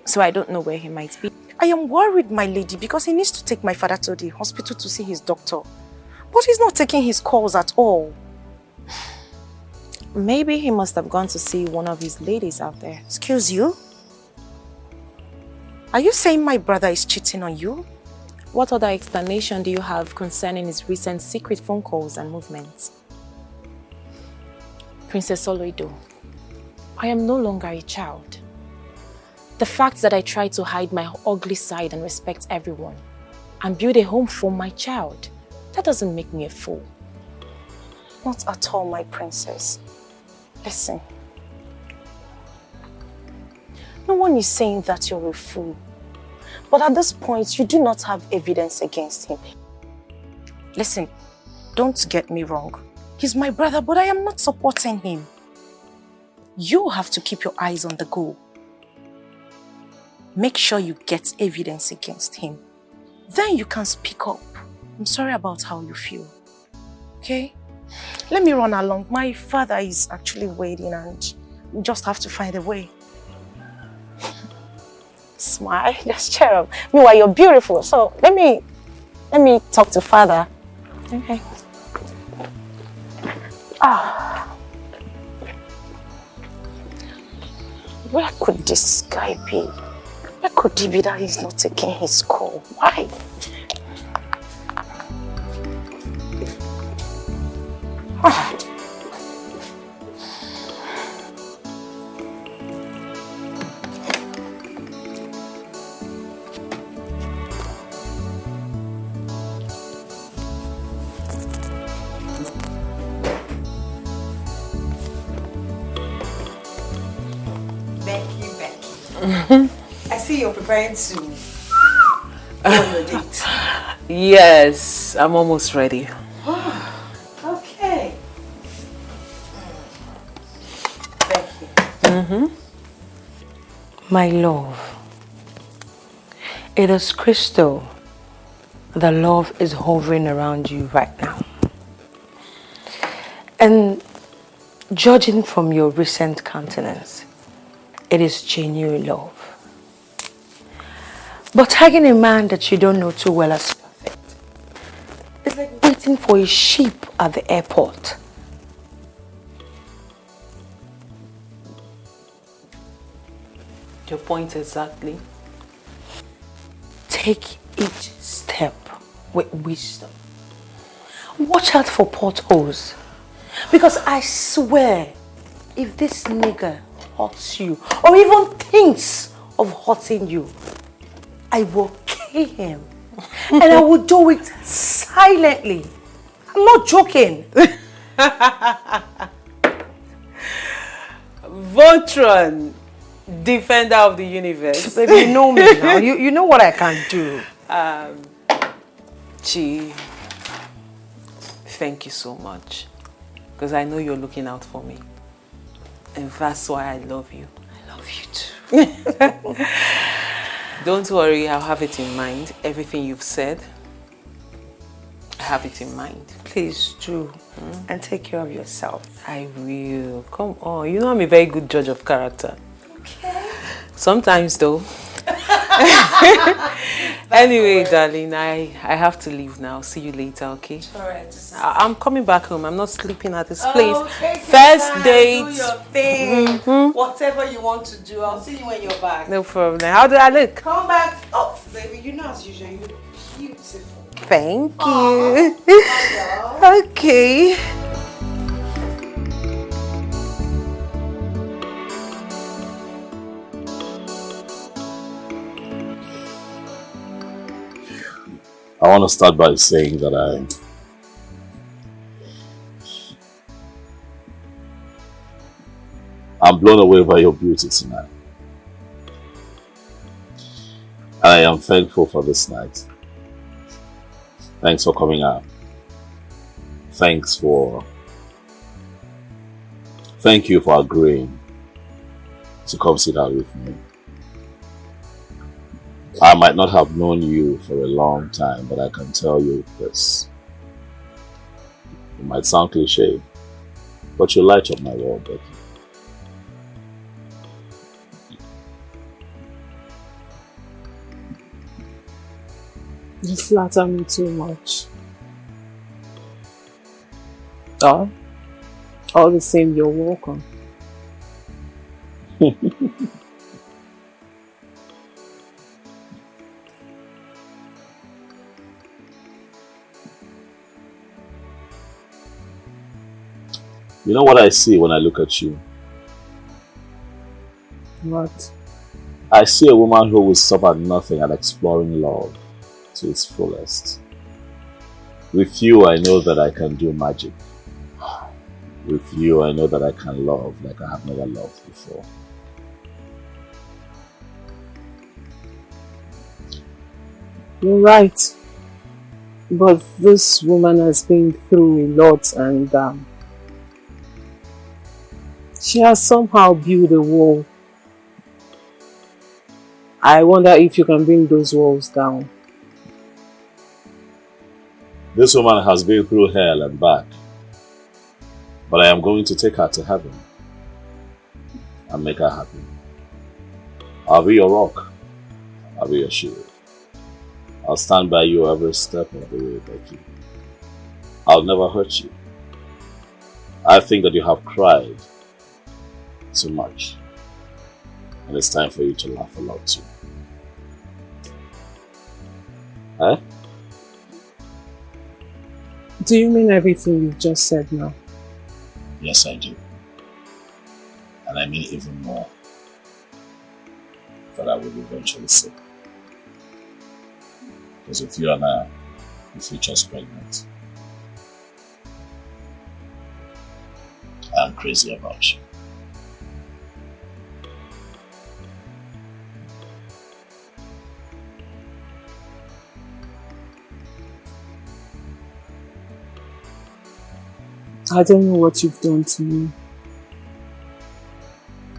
So I don't know where he might be. I am worried, my lady, because he needs to take my father to the hospital to see his doctor. But he's not taking his calls at all. Maybe he must have gone to see one of his ladies out there. Excuse you? Are you saying my brother is cheating on you? What other explanation do you have concerning his recent secret phone calls and movements? Princess Oloido, I am no longer a child. The fact that I try to hide my ugly side and respect everyone and build a home for my child, that doesn't make me a fool. Not at all, my princess. Listen. No one is saying that you're a fool. But at this point, you do not have evidence against him. Listen, don't get me wrong. He's my brother, but I am not supporting him. You have to keep your eyes on the goal. Make sure you get evidence against him. Then you can speak up. I'm sorry about how you feel. Okay? Let me run along. My father is actually waiting and we just have to find a way. Smile, just cheer up. Meanwhile, you're beautiful. So let me talk to father. Okay. Where could this guy be? Where could he be that he's not taking his call? Why? I see you're preparing to go on your date. Yes, I'm almost ready. Okay. My love, it is crystal. The love is hovering around you right now. And judging from your recent countenance, it is genuine love. But tagging a man that you don't know too well as perfect, it's like waiting for a sheep at the airport. Your point exactly. Take each step with wisdom. Watch out for potholes. Because I swear, if this nigger hurts you, or even thinks of hurting you, I will kill him. And I will do it silently. I'm not joking. Voltron, defender of the universe. Baby, you know me now. You know what I can do. Chi, thank you so much. Because I know you're looking out for me. And that's why I love you. I love you too. Don't worry, I'll have it in mind. Everything you've said, I have it in mind. Please do. And take care of yourself. I will. Come on. You know I'm a very good judge of character. Okay. Sometimes though. Anyway, darling, I have to leave now. See you later, okay? Alright. I'm coming back home. I'm not sleeping at this place. Okay, First date. do your thing. Whatever you want to do. I'll see you when you're back. No problem. How do I look? Come back. Oh, baby, you know as usual, you look beautiful. Thank you. Okay. I want to start by saying that I'm blown away by your beauty tonight. I am thankful for this night. Thanks for coming out. Thank you for agreeing to come sit out with me. I might not have known you for a long time, but I can tell you this. It might sound cliche, but you light up my world, Becky. You flatter me too much. Oh, all the same, you're welcome. You know what I see when I look at you? What? I see a woman who will stop at nothing and exploring love to its fullest. With you, I know that I can do magic. With you, I know that I can love like I have never loved before. You're right. But this woman has been through a lot and she has somehow built a wall. I wonder if you can bring those walls down. This woman has been through hell and back. But I am going to take her to heaven and make her happy. I'll be your rock. I'll be your shield. I'll stand by you every step of the way, Becky. I'll never hurt you. I think that you have cried too much. And it's time for you to laugh a lot too. Huh? Do you mean everything you've just said now? Yes, I do. And I mean even more that I will eventually say. Because if you and I, the future's pregnant, I'm crazy about you. I don't know what you've done to me.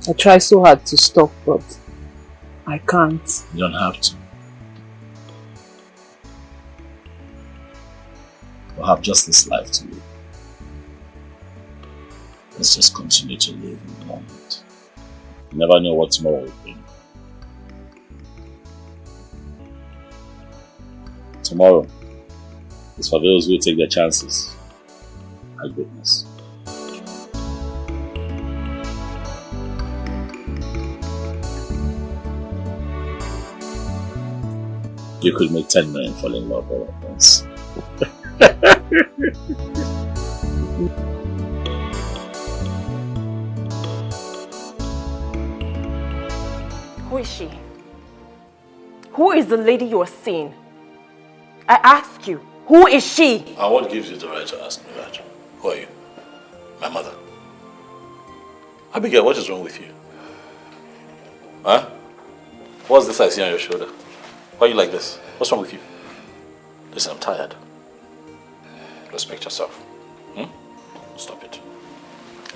I try so hard to stop, but I can't. You don't have to. We'll have just this life to live. Let's just continue to live in the moment. You never know what tomorrow will bring. Tomorrow is for those who take their chances. My goodness. You could make 10 men fall in love all at once. Who is she? Who is the lady you are seeing? I ask you, who is she? And what gives you the right to ask me that? Who are you? My mother. Abigail, what is wrong with you? Huh? What's this I see on your shoulder? Why are you like this? What's wrong with you? Listen, I'm tired. Respect yourself. Stop it.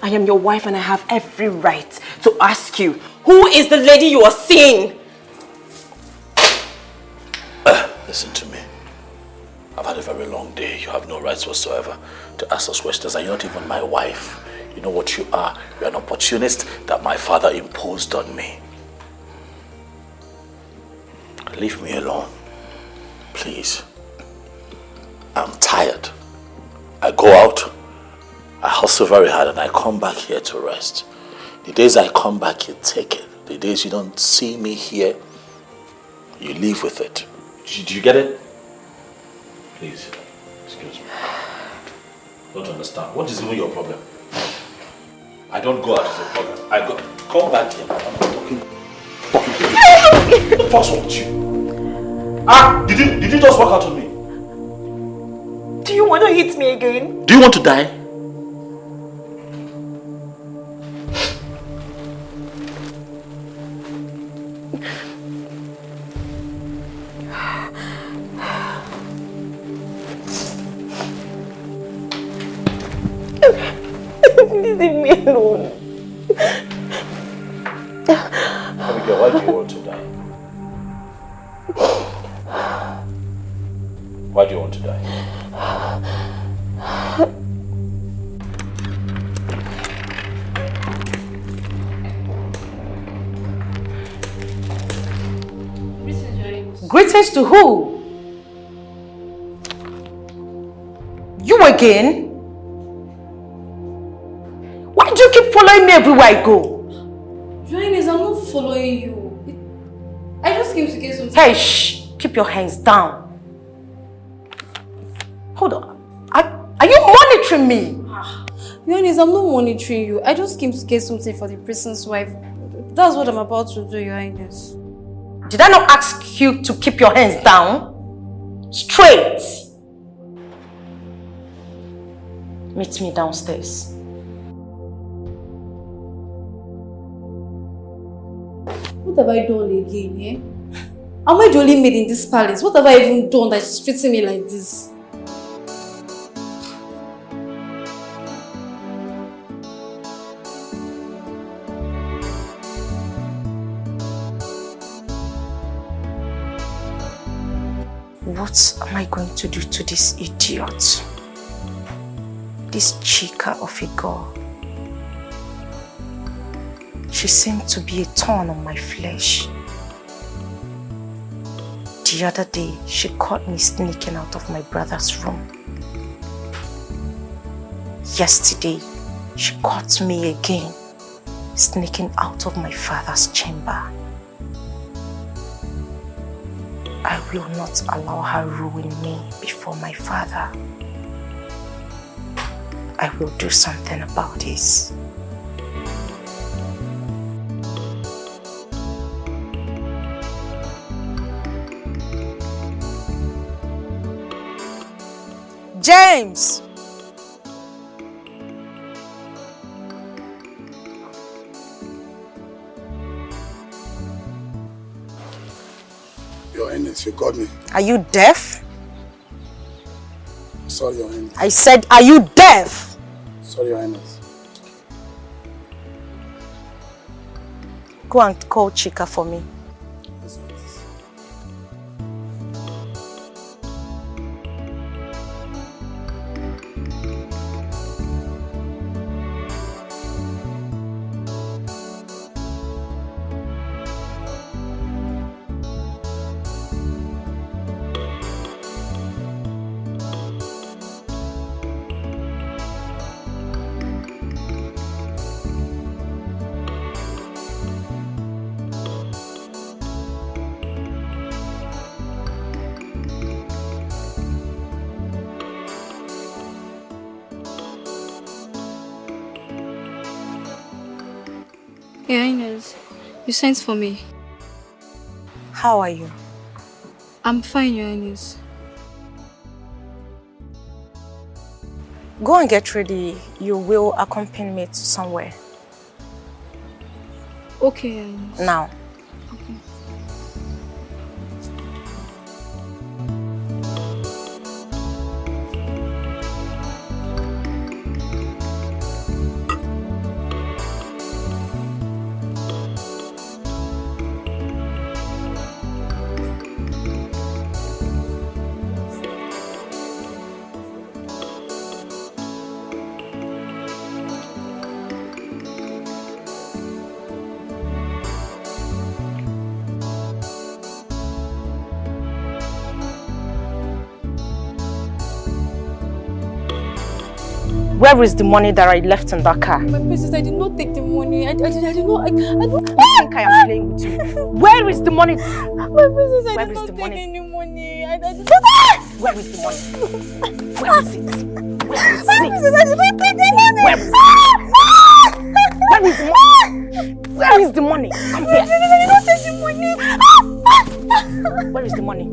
I am your wife and I have every right to ask you, who is the lady you are seeing? Listen to me. I've had a very long day. You have no rights whatsoever to ask us questions, and you're not even my wife. You know what you are? You're an opportunist that my father imposed on me. Leave me alone. Please. I'm tired. I go out, I hustle very hard, and I come back here to rest. The days I come back, you take it. The days you don't see me here, you live with it. Did you get it? Please, excuse me. Don't understand. What is even your problem? I don't go out as a problem. I go. Come back here. I'm talking. What's wrong with you? Ah! Did you just walk out on me? Do you want to hit me again? Do you want to die? Leave me alone. Abigail, why do you want to die? Why do you want to die? Greetings to who? You again? Why do you keep following me everywhere I go? Joannes, I'm not following you. I just came to get something. Hey, shh! Keep your hands down. Hold on. Are you monitoring me? Joannes, I'm not monitoring you. I just came to get something for the person's wife. That's what I'm about to do, Your Highness. Did I not ask you to keep your hands down? Straight! Meet me downstairs. What have I done again, eh? Am I the only maid in this palace? What have I even done that she's treating me like this? What am I going to do to this idiot? This chica of a girl. She seemed to be a thorn on my flesh. The other day, she caught me sneaking out of my brother's room. Yesterday, she caught me again, sneaking out of my father's chamber. I will not allow her ruin me before my father. I will do something about this. James! Your Highness, you called me. Are you deaf? Sorry, Your Highness. I said, are you deaf? Sorry, Your Highness. Go and call Chika for me. Your Highness, you sent for me. How are you? I'm fine, Your Highness. Go and get ready. You will accompany me to somewhere. Okay, Your Highness. Now. Okay. Where is the money that I left in that car? My princess, I did not take the money. I did not. You think I am playing with you? Where is the money? My princess, I did not take any money. Where is the money? Where is it? Where is My princess, I did not take the money. Where is it? Where is the money? Where is the money? Come here. My princess, I did not take the money. Where is the money?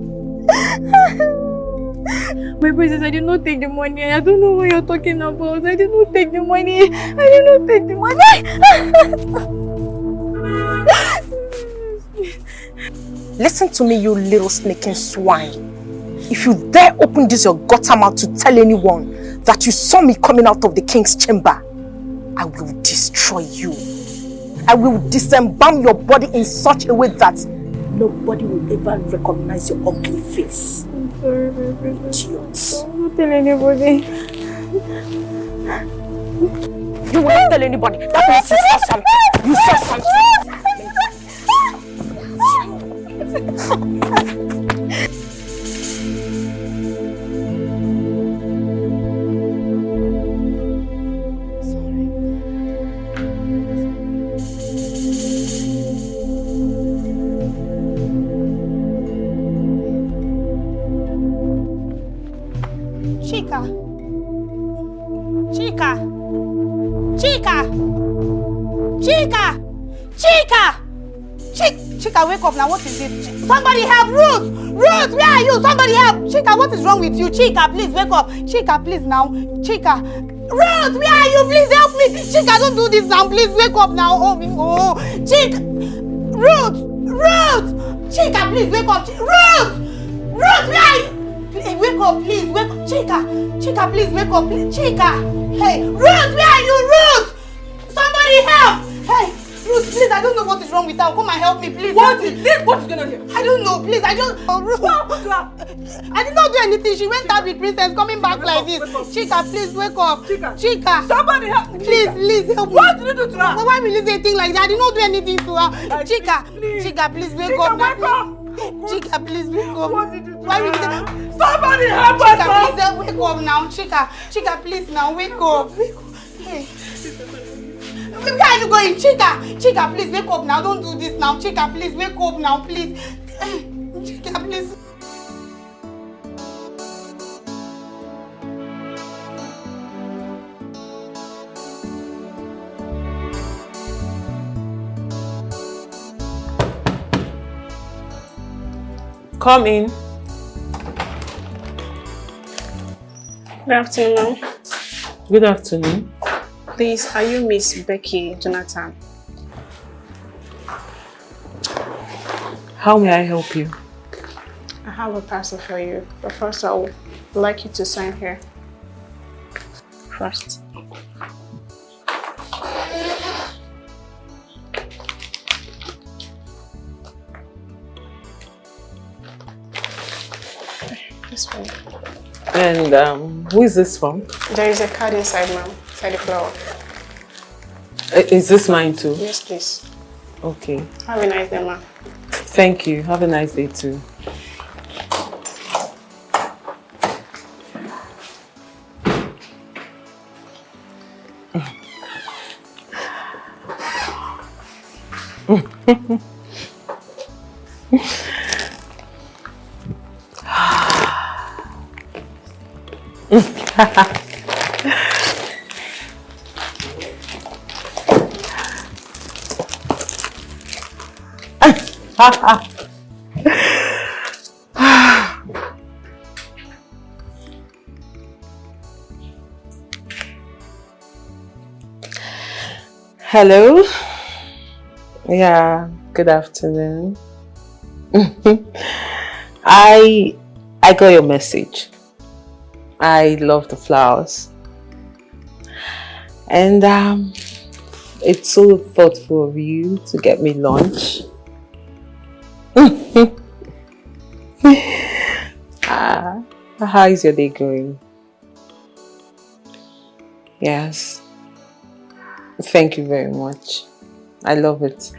My princess, I did not take the money. I don't know what you're talking about. I did not take the money. I did not take the money. Listen to me, you little sneaking swine. If you dare open this your gutter mouth to tell anyone that you saw me coming out of the king's chamber, I will destroy you. I will disembowel your body in such a way that nobody will ever recognize your ugly face. I'm sorry, my princess. Idiots. Don't tell anybody. You will not tell anybody. That means you saw something. You saw something. Chika, wake up now. What is this? Somebody help! Ruth! Ruth, where are you? Somebody help! Chika, what is wrong with you? Chika, please wake up. Chika, please now. Chika. Ruth, where are you? Please help me. Chika, don't do this now. Please wake up now. Oh, Chika. Ruth! Ruth! Chika, please wake up. Ruth! Ruth, where are you? Wake up, please. Wake up. Chika, please wake up. Chika. Hey, Ruth, where are you? Ruth! Somebody help! Hey, Ruth, please, I don't know what is wrong with her. Come and help me, please. What is going on here? I don't know, please. Ruth. I did not do anything. She went out with Princess, coming back like this. Chika, please wake up. Chika. Somebody help me. Please help me. What did you do to her? Why will you say a thing like that? I did not do anything to her. Chika, please wake up. Wake up. Chika, please wake up. What did you do? Why will you say that? Somebody help us! Chika, please wake up now. Chika, please now wake up. Hey. Where are you going? Chika, please wake up now. Don't do this now. Chika, please wake up now, please. Chika, please. Come in. Good afternoon. Good afternoon. Please, are you Miss Becky Jonathan? How may I help you? I have a parcel for you, but first I would like you to sign here. First. This one. And who is this from? There is a card inside, ma'am. Inside the flower. Is this mine too? Yes, please. Okay. Have a nice day, ma'am. Thank you. Have a nice day too. Hello. Yeah, good afternoon. I got your message. I love the flowers. And it's so thoughtful of you to get me lunch. How is your day going? Yes. Thank you very much. I love it.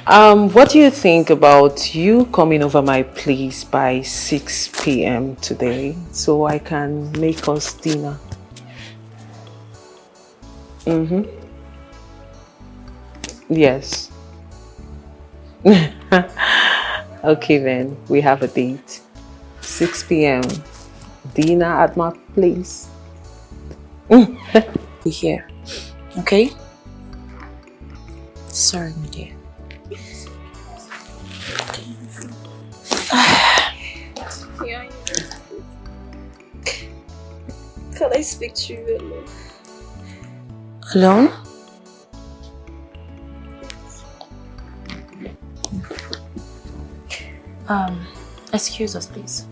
What do you think about you coming over my place by 6 p.m. today so I can make us dinner? Yes. Okay then, we have a date. 6 p.m. Dinner at my place. Be here. Okay? Sorry, my dear. Can I speak to you alone? Alone? Excuse us, please.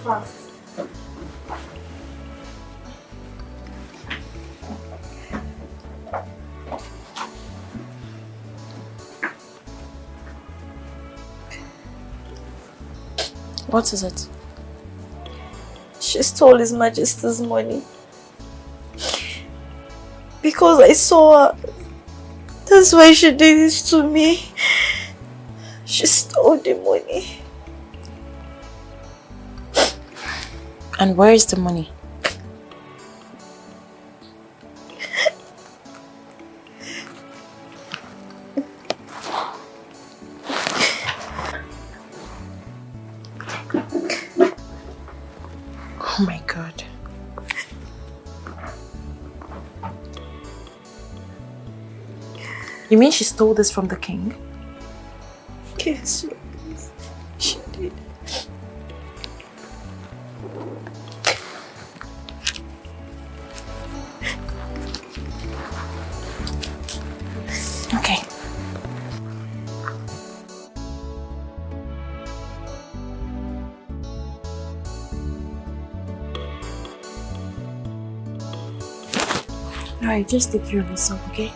Fast. What is it? She stole His Majesty's money. Because I saw her. That's why she did this to me. She stole the money. And where is the money? Oh my God. You mean she stole this from the king? Yes, she did. Alright, just take care of yourself, okay?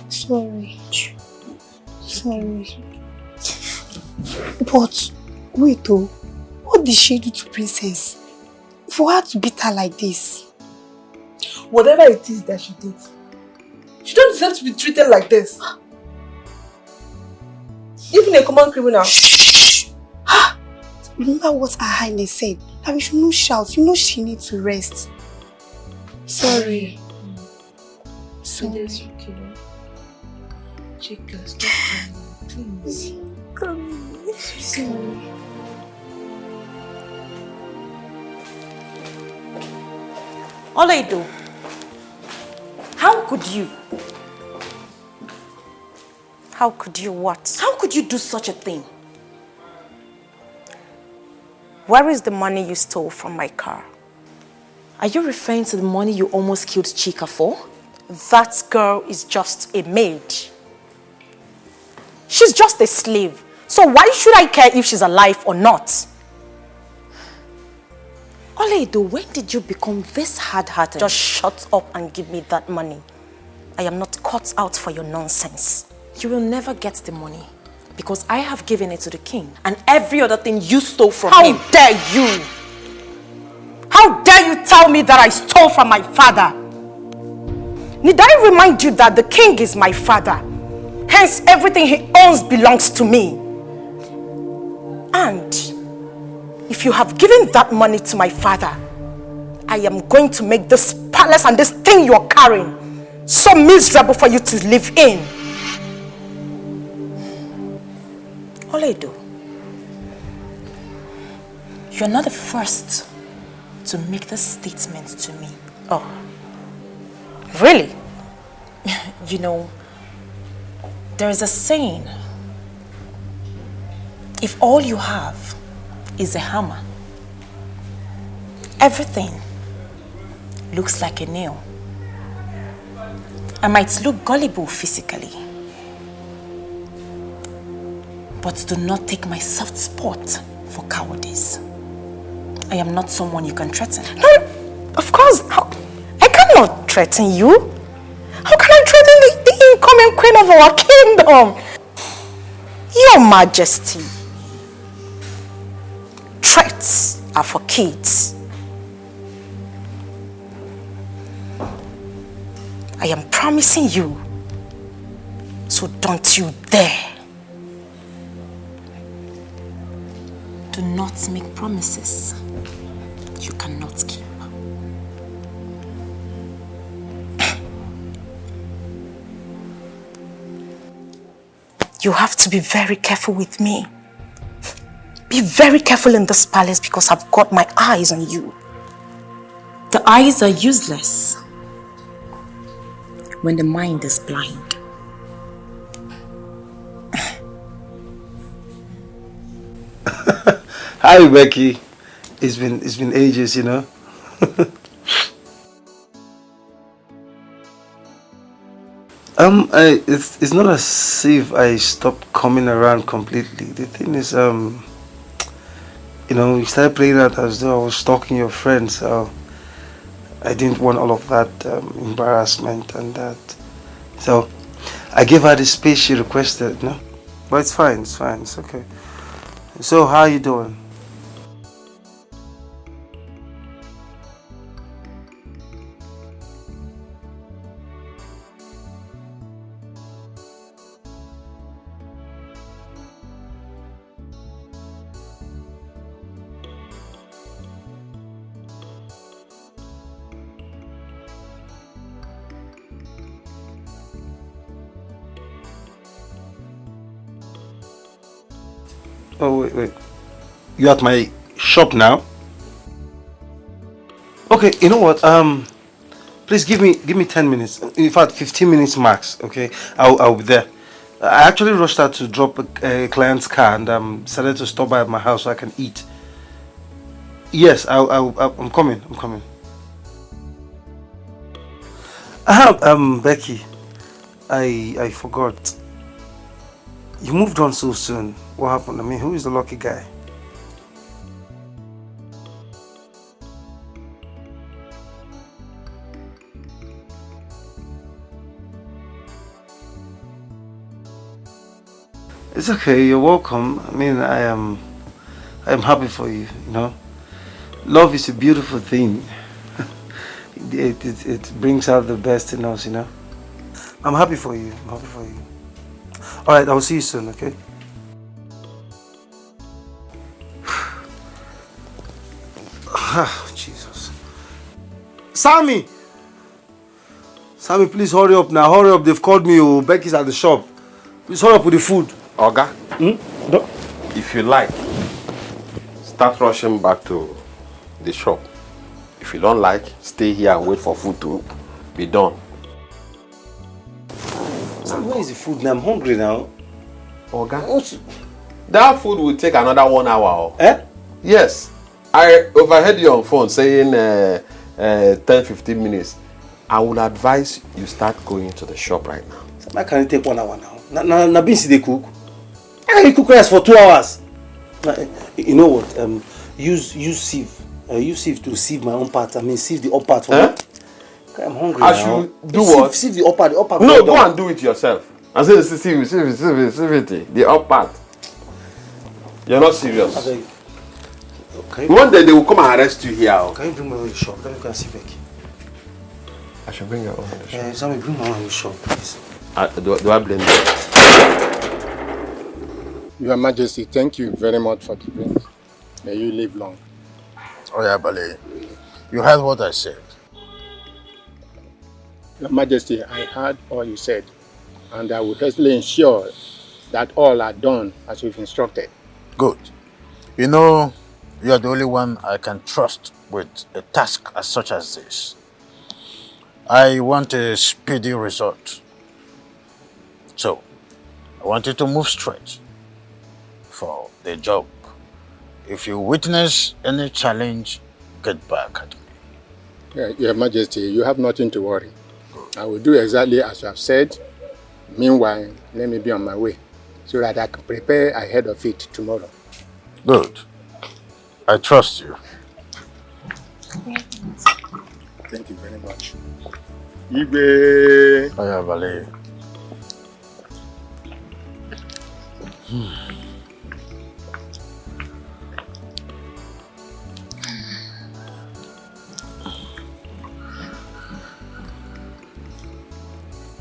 Sorry. But wait though, what did she do to Princess? For her to beat her like this? Whatever it is that she did, she don't deserve to be treated like this. Even a common criminal. Shh! Remember what Her Highness said, that we should not shout. You know she needs to rest. Sorry. Sorry. Chica, stop crying, please. Sorry. Oledo, how could you? How could you what? How could you do such a thing? Where is the money you stole from my car? Are you referring to the money you almost killed Chika for? That girl is just a maid. She's just a slave. So why should I care if she's alive or not? Oledo, when did you become this hard-hearted? Just shut up and give me that money. I am not cut out for your nonsense. You will never get the money because I have given it to the king and every other thing you stole from him. How dare you? How dare you tell me that I stole from my father? Need I remind you that the king is my father? Hence, everything he owns belongs to me. And if you have given that money to my father, I am going to make this palace and this thing you're carrying so miserable for you to live in. Oledo, you're not the first to make this statement to me. Oh, really? You know, there is a saying, if all you have is a hammer, everything looks like a nail. I might look gullible physically, but do not take my soft spot for cowardice. I am not someone you can threaten. No, of course. I cannot threaten you. How can I threaten the incoming queen of our kingdom? Your Majesty. Threats are for kids. I am promising you, so don't you dare. Do not make promises you cannot keep. You have to be very careful with me. Be very careful in this palace because I've got my eyes on you. The eyes are useless when the mind is blind. Hi, Becky. It's been ages, you know. It's not as if I stopped coming around completely. The thing is, you know, you started playing out as though I was stalking your friend, so I didn't want all of that embarrassment and that. So I gave her the space she requested, no? But it's fine, it's okay. So how are you doing? Oh, wait. You at my shop now? Okay, you know what? Please give me 10 minutes. In fact, 15 minutes max. Okay, I'll be there. I actually rushed out to drop a client's car and decided to stop by at my house so I can eat. Yes, I'm coming. Becky, I forgot. You moved on so soon. What happened? I mean, who is the lucky guy? It's okay, you're welcome. I mean, I am happy for you, you know. Love is a beautiful thing. It brings out the best in us, you know. I'm happy for you. Alright, I will see you soon, okay? Jesus. Sammy, please hurry up now. Hurry up, they've called me. Oh, Becky's at the shop. Please hurry up with the food. Oga, No. if you like, start rushing back to the shop. If you don't like, stay here and wait for food to be done. Sam, where is the food now? I'm hungry now. Oga, that food will take another 1 hour. Eh? Yes. I overheard you on phone saying 10-15 minutes. I would advise you start going to the shop right now. Why can it take 1 hour now? Na beans they cook. I can cook rice for 2 hours. You know what? Use sieve. Use sieve to sieve my own part. I mean, sieve the upper part for me. I'm hungry I now. should do what? Sieve the upper. The upper. No, go and do it yourself. I say sieve it. The up part. You're not serious. One day they will come and arrest you here. Can you bring my own in the shop? Let me go and see Becky. I should bring your own in the shop. Sammy, bring my own in the shop, please. Do I blame you? Your Majesty, thank you very much for the drinks. May you live long. Oh yeah, Bale. You heard what I said. Your Majesty, I heard all you said, and I will hastily ensure that all are done as you've instructed. Good. You know, you are the only one I can trust with a task as such as this. I want a speedy result. So, I want you to move straight for the job. If you witness any challenge, get back at me. Your Majesty, you have nothing to worry. I will do exactly as you have said. Meanwhile, let me be on my way so that I can prepare ahead of it tomorrow. Good. I trust you. Thank you very much. Igwe. Aya Bale.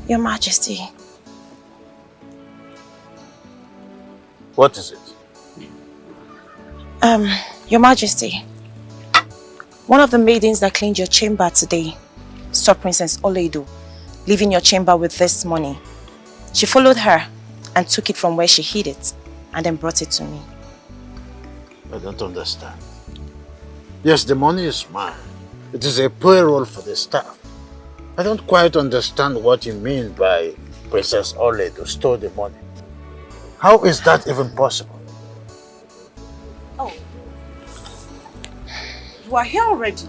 Your Majesty. What is it? Your Majesty. One of the maidens that cleaned your chamber today saw Princess Oledo leaving your chamber with this money. She followed her and took it from where she hid it and then brought it to me. I don't understand. Yes, the money is mine. It is a payroll for the staff. I don't quite understand what you mean by Princess Oledo stole the money. How is that even possible? Oh. You are here already.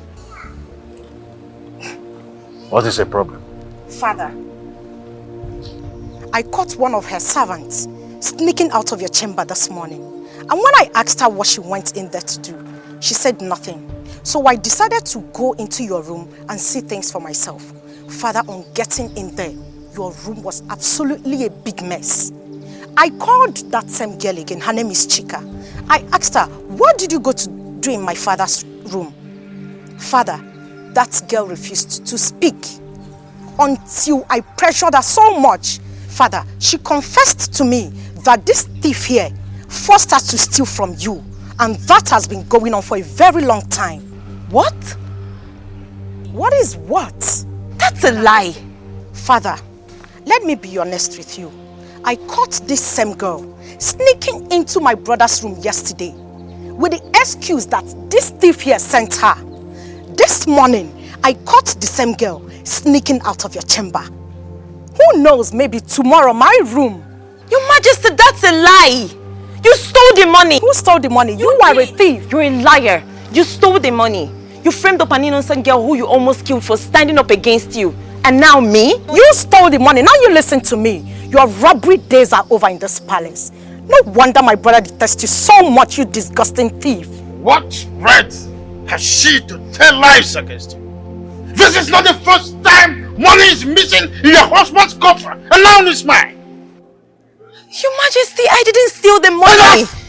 What is the problem? Father, I caught one of her servants sneaking out of your chamber this morning. And when I asked her what she went in there to do, she said nothing. So I decided to go into your room and see things for myself. Father, on getting in there, your room was absolutely a big mess. I called that same girl again. Her name is Chika. I asked her, what did you go to do in my father's room? Father, that girl refused to speak until I pressured her so much. Father, she confessed to me that this thief here forced her to steal from you. And that has been going on for a very long time. What? What is what? That's a lie. Father, let me be honest with you. I caught this same girl sneaking into my brother's room yesterday with the excuse that this thief here sent her. This morning, I caught the same girl sneaking out of your chamber. Who knows, maybe tomorrow my room. Your Majesty, that's a lie. You stole the money. Who stole the money? You are a thief. You're a liar. You stole the money. You framed up an innocent girl who you almost killed for standing up against you. And now me? You stole the money. Now you listen to me. Your robbery days are over in this palace. No wonder my brother detests you so much, you disgusting thief. What right has she to tell lies against you? This is not the first time money is missing in your husband's coffer, and now it's mine. Your Majesty, I didn't steal the money. Enough!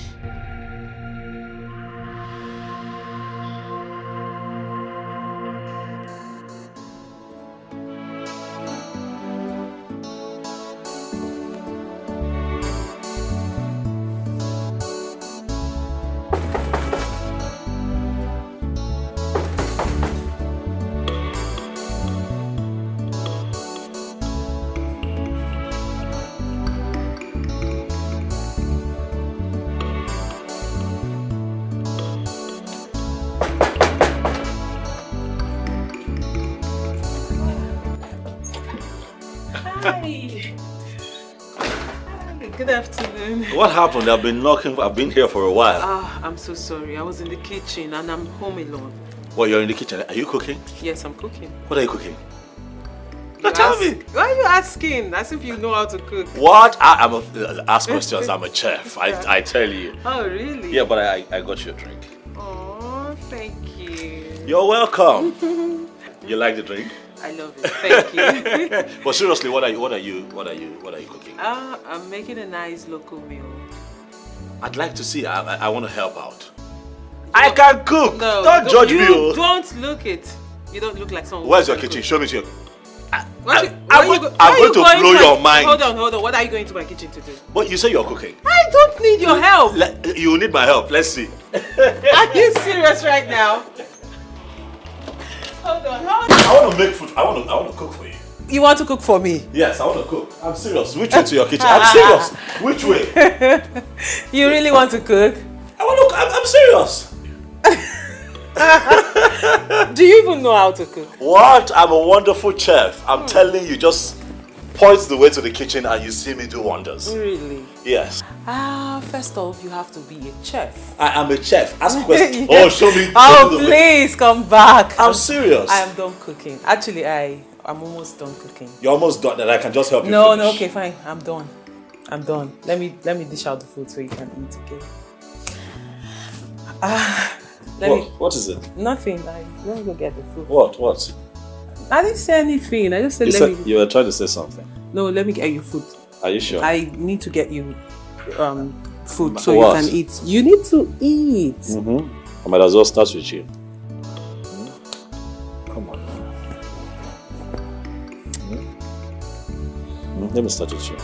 Good afternoon. What happened? I've been knocking. I've been here for a while. I'm so sorry. I was in the kitchen and I'm home alone. Well, you're in the kitchen. Are you cooking? Yes, I'm cooking. What are you cooking? Now tell me. Why are you asking? As if you know how to cook. What? Ask questions. I'm a chef. I tell you. Oh, really? Yeah, but I got you a drink. Oh, thank you. You're welcome. You like the drink? I love it. Thank you. But seriously, what are you cooking? I'm making a nice local meal. I'd like to see. I want to help out. I can cook. No, don't judge me. You don't look it. You don't look like someone. Where's your kitchen? Show me to your. I'm going to blow your mind. Hold on. What are you going to my kitchen to do? But you say you're cooking. I don't need your help. You need my help. Let's see. Are you serious right now? Hold on. I want to make food. I want to cook for you. You want to cook for me? Yes, I want to cook. I'm serious. Which way to your kitchen? I'm serious. Which way? You really want to cook? I want to. I'm serious. Do you even know how to cook? What? I'm a wonderful chef. I'm telling you, just point the way to the kitchen and you see me do wonders. Really? Yes. First off, you have to be a chef. I am a chef. Ask questions. Yes. Oh, show me. Oh, please come back. I'm serious. I am done cooking. Actually, I'm almost done cooking. You're almost done, and I can just help you. No, finish. okay, fine. I'm done. Let me dish out the food so you can eat, okay? What is it? Nothing. Let me go get the food. What? I didn't say anything. I just said You were trying to say something. No, let me get you food. Are you sure? I need to get you food so What? you can eat. You need to eat. I might as well start with you. Come on. Let me start with you.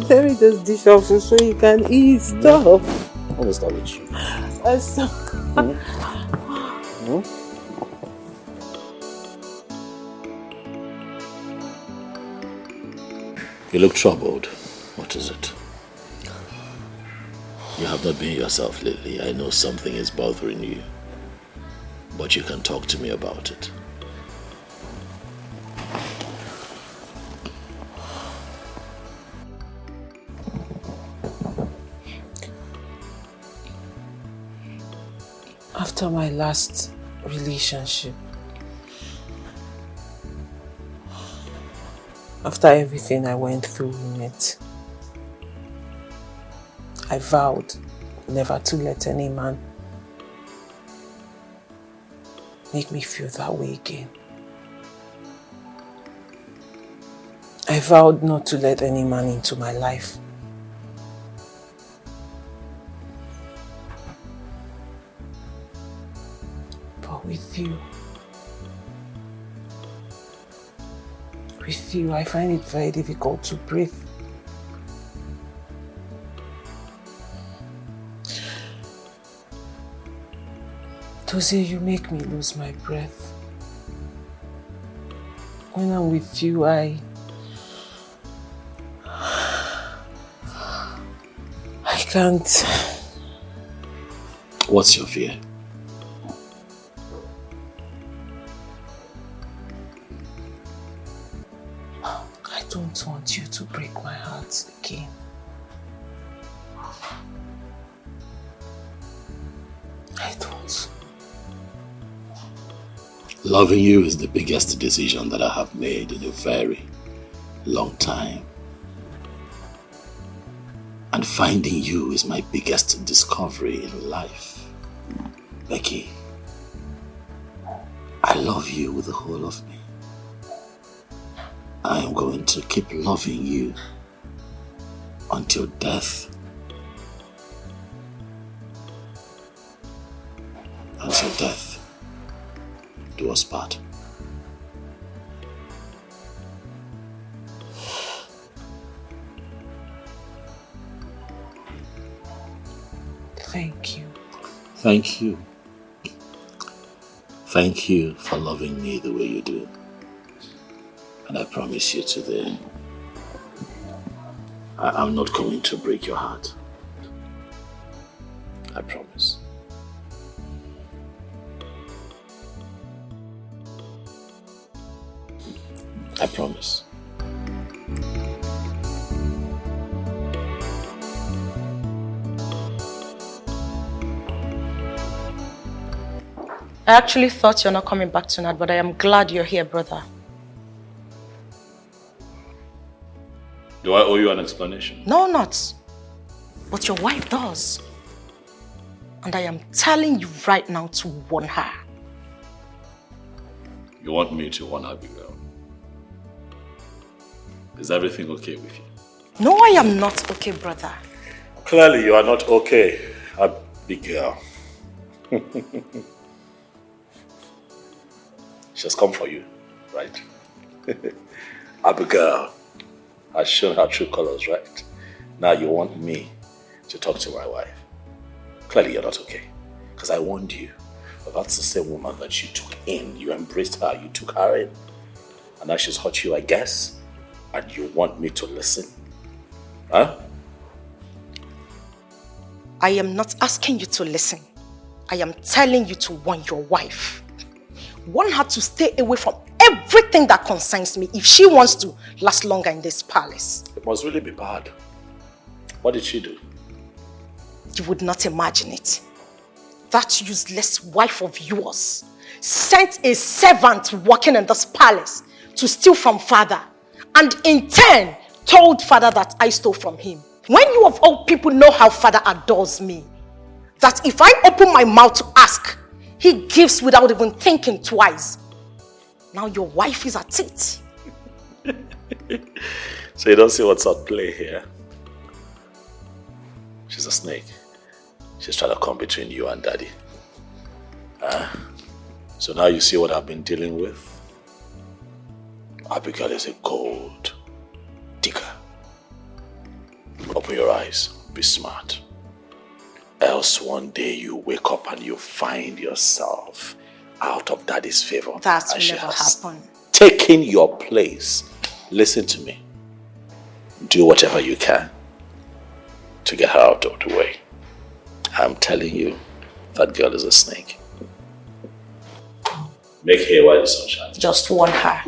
Let me just dish out food so you can eat stuff. Let me start with you. You look troubled. What is it? You have not been yourself lately. I know something is bothering you. But you can talk to me about it. After my last relationship, after everything I went through in it, I vowed never to let any man make me feel that way again. I vowed not to let any man into my life. But with you, I find it very difficult to breathe. Tozie, you make me lose my breath. When I'm with you, I can't. What's your fear? I don't want you to break my heart again. I don't. Loving you is the biggest decision that I have made in a very long time. And finding you is my biggest discovery in life. Becky, I love you with the whole of me. I am going to keep loving you until death. Until death do us part. Thank you. Thank you. Thank you for loving me the way you do. And I promise you today, I'm not going to break your heart. I promise. I promise. I actually thought you're not coming back tonight, but I am glad you're here, brother. Do I owe you an explanation? No, not. But your wife does. And I am telling you right now to warn her. You want me to warn Abigail? Is everything okay with you? No, I am not okay, brother. Clearly you are not okay, Abigail. She has come for you, right? Abigail has shown her true colors, right? Now you want me to talk to my wife. Clearly you're not okay. Because I warned you. But that's the same woman that you took in. You embraced her, you took her in. And now she's hurt you, I guess. And you want me to listen? Huh? I am not asking you to listen. I am telling you to warn your wife. Warn her to stay away from everything that concerns me if she wants to last longer in this palace. It must really be bad. What did she do? You would not imagine it. That useless wife of yours sent a servant working in this palace to steal from father, and in turn told father that I stole from him. When you of all people know how father adores me, that if I open my mouth to ask, he gives without even thinking twice. Now your wife is at it. So you don't see what's at play here? She's a snake. She's trying to come between you and daddy. So now you see what I've been dealing with? Abigail is a gold digger. Open your eyes, be smart. Else one day you wake up and you find yourself out of daddy's favor. That will never happen. Taking your place. Listen to me. Do whatever you can to get her out of the way. I'm telling you, that girl is a snake. Make hay while the sun shines. Just warn her.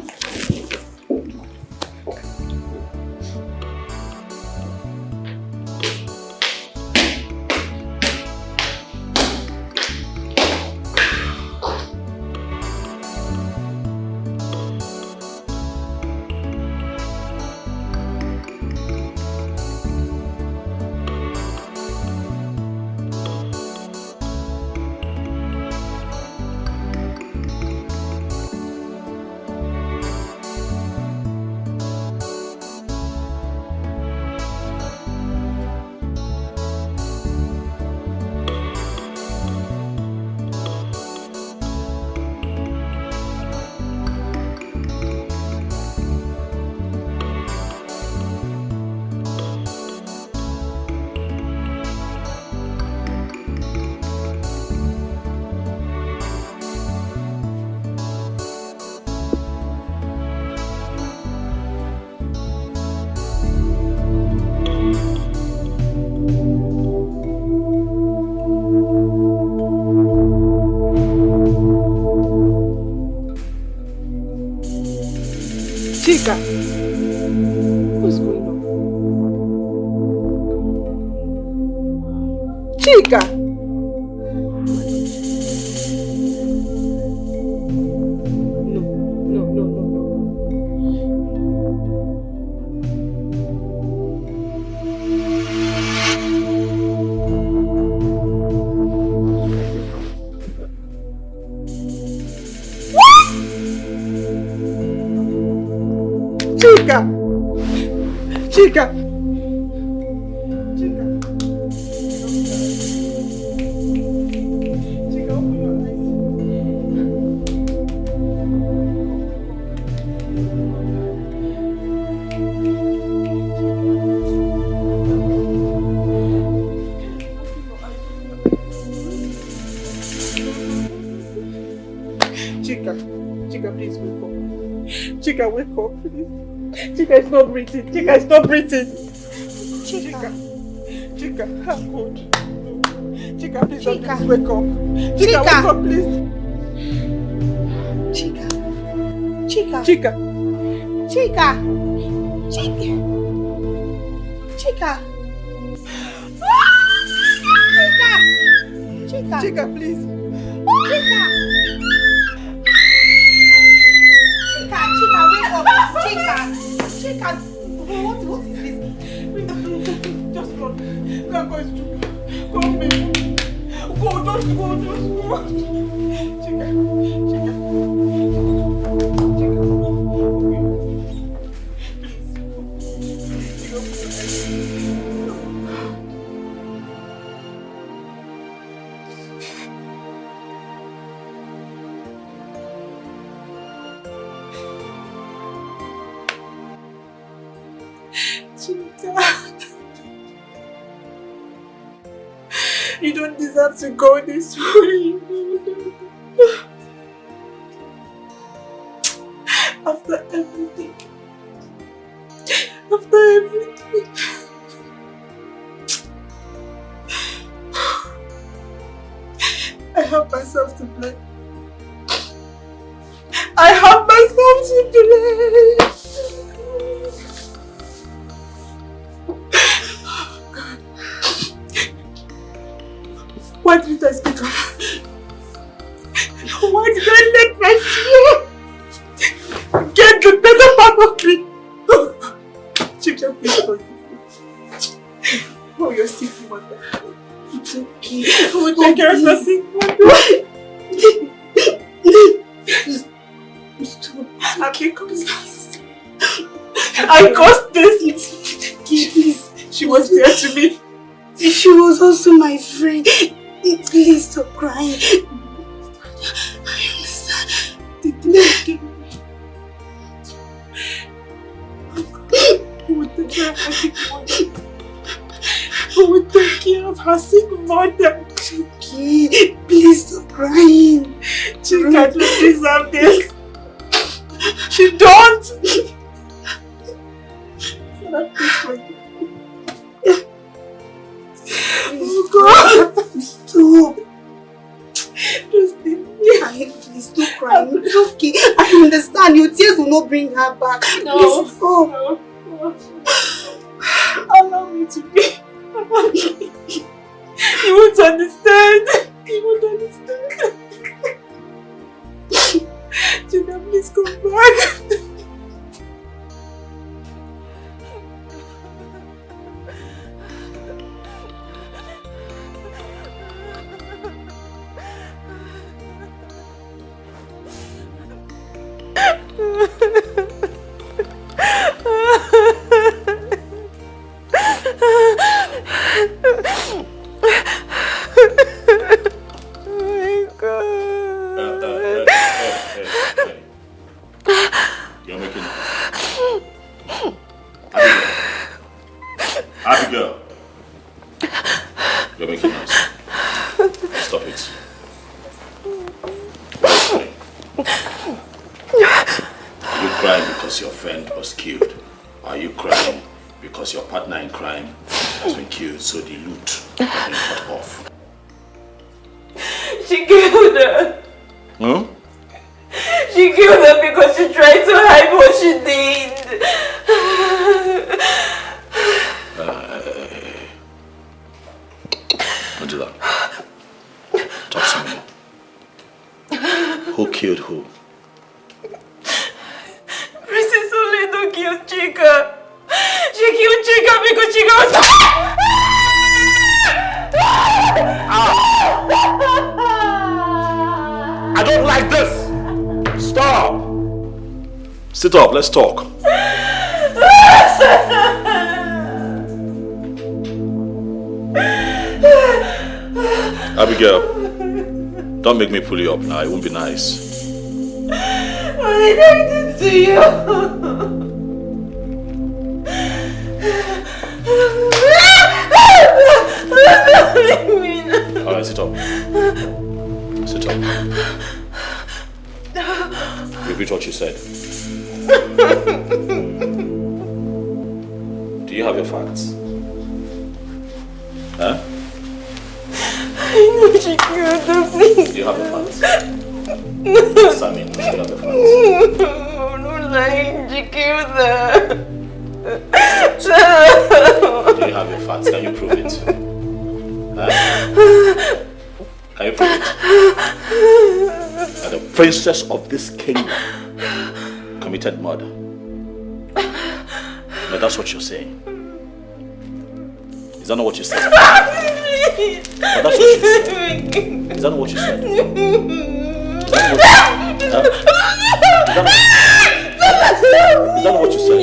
Chika! What's going on? Chika! Chika! Chika! Chika, Chika, please wake up. Chika, wake up, please. Chika is not breathing. Chika is not breathing. Chika, Chika, I'm good. Chika, please, please wake up. Chika, wake up, please. Chika. Chika. Chika. Chika. Chika. Chika. Chika. Chika, please. Chika. Chika, wake up. Chika. Chika. What is this? Just run. Go and go. Go, baby. Go, just go. Chika. Chika. You don't deserve to go this way. After everything. I have myself to blame. Why didn't I speak up? Why did I let my fear get the better part of me? Chicha, please forgive me. Oh, you're sick, mother. It's okay. Oh, take care of your sick mother. Stop. I'm because I caused this. Please. She was there to me. She was also my friend. Please stop crying. I understand. Who would take care of her sick mother? Who would take care of her sick mother? Okay, please stop crying. Chica don't deserve this. She don't. Oh God! Stop. Just leave me. Please stop crying. It's okay. I understand. Your tears will not bring her back. No. Please stop. No. Allow me to be. You won't understand. You won't understand. Chica, please come back. You're making Abigail. You're making noise. Stop it. Are you crying because your friend was killed? Are you crying because your partner in crime has been killed, so the loot has been cut off? She killed her. Hmm? She killed her because she tried to hide what she did. Chika. She killed Chika because Chika was... I don't like this. Stop. Sit up, let's talk. Abigail, don't make me pull you up now. It won't be nice. What did I do to you? Alright, sit up. Sit up. Repeat what you said. Do you have your facts? Huh? I know she killed the Do you have your facts? Sammy, do you have your facts? No lying, she killed her. Do you have your facts? Can you prove it? Huh? Can you prove it? That the princess of this kingdom committed murder. But that's what you're saying. Is that not what you said? But that's what you said. Is that not what you said? Is that not what you said?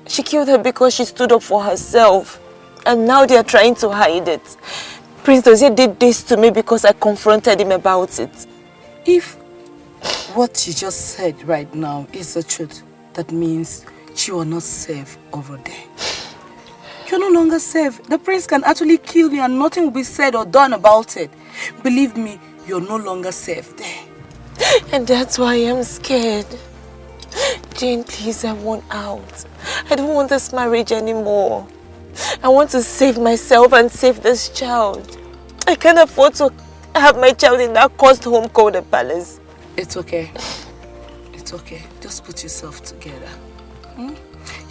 She killed her because she stood up for herself. And now they are trying to hide it. Prince Dozier did this to me because I confronted him about it. If what you just said right now is the truth, that means you are not safe over there. You're no longer safe. The prince can actually kill you and nothing will be said or done about it. Believe me, you're no longer safe there. And that's why I'm scared. Jane, please, I want out. I don't want this marriage anymore. I want to save myself and save this child. I can't afford to have my child in that cursed home called a palace. It's okay. It's okay. Just put yourself together.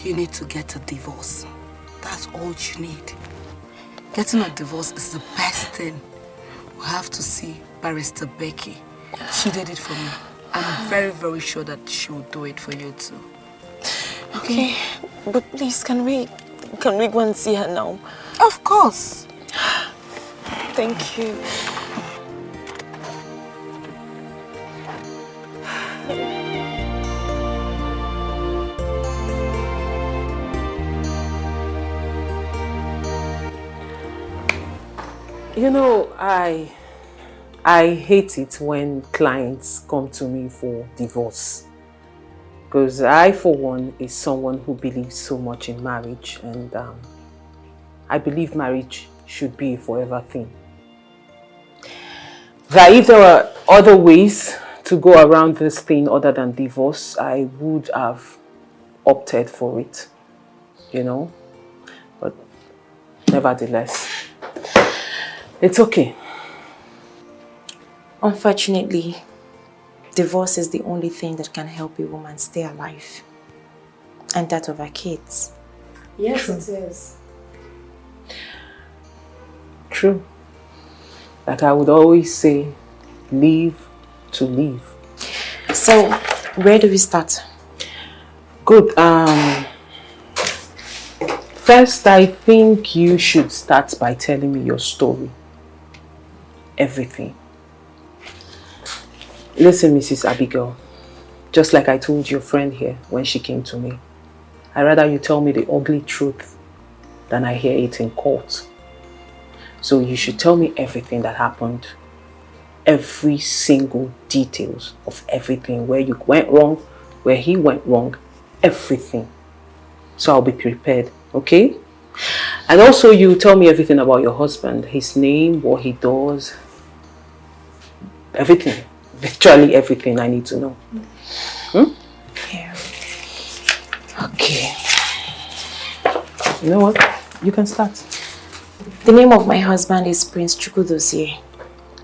You need to get a divorce. That's all you need. Getting a divorce is the best thing. We have to see Barrister Becky. She did it for me. I'm very, very sure that she will do it for you too. Okay, but please, can we go and see her now? Of course. Thank you. You know, I hate it when clients come to me for divorce. Because I, for one, is someone who believes so much in marriage, and I believe marriage should be a forever thing. That if there were other ways to go around this thing other than divorce, I would have opted for it, you know. But nevertheless, it's okay. Unfortunately, divorce is the only thing that can help a woman stay alive. And that of her kids. Yes, True. it is. True. Like I would always say, live to live. So, where do we start? Good. First, I think you should start by telling me your story. Everything. Listen, Mrs. Abigail, just like I told your friend here when she came to me, I'd rather you tell me the ugly truth than I hear it in court. So you should tell me everything that happened, every single details of everything, where you went wrong, where he went wrong, everything. So I'll be prepared, okay? And also you tell me everything about your husband, his name, what he does, everything. Literally everything I need to know. Yeah. Okay. You know what? You can start. The name of my husband is Prince Chukwudozie,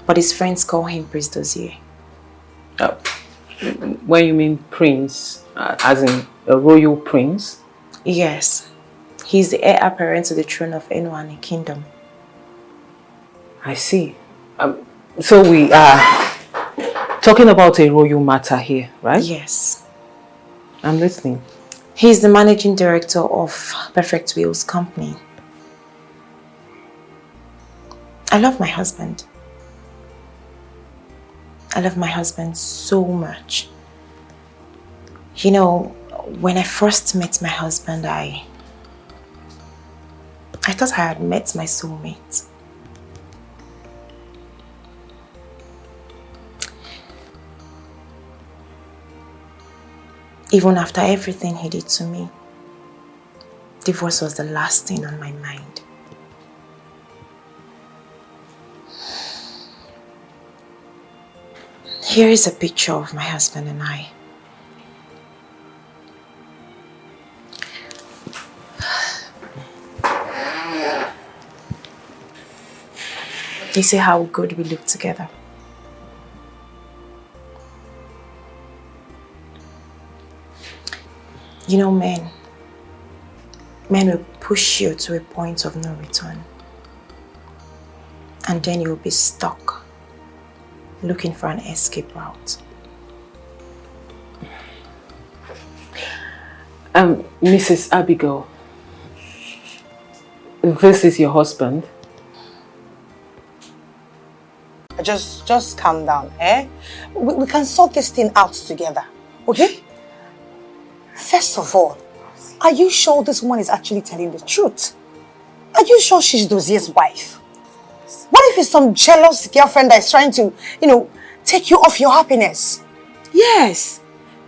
but his friends call him Prince Dozier. When you mean prince, as in a royal prince? Yes. He's the heir apparent to the throne of any kingdom. I see. So we are talking about a royal matter here, right? Yes. I'm listening. He's the managing director of Perfect Wheels Company. I love my husband. I love my husband so much. You know, when I first met my husband, I thought I had met my soulmate. Even after everything he did to me, divorce was the last thing on my mind. Here is a picture of my husband and I. You see how good we look together. You know, men will push you to a point of no return. And then you'll be stuck, looking for an escape route. Mrs. Abigail, this is your husband? Just calm down, eh? We can sort this thing out together, okay? First of all, are you sure this woman is actually telling the truth? Are you sure she's Dozier's wife? What if it's some jealous girlfriend that is trying to, take you off your happiness? Yes.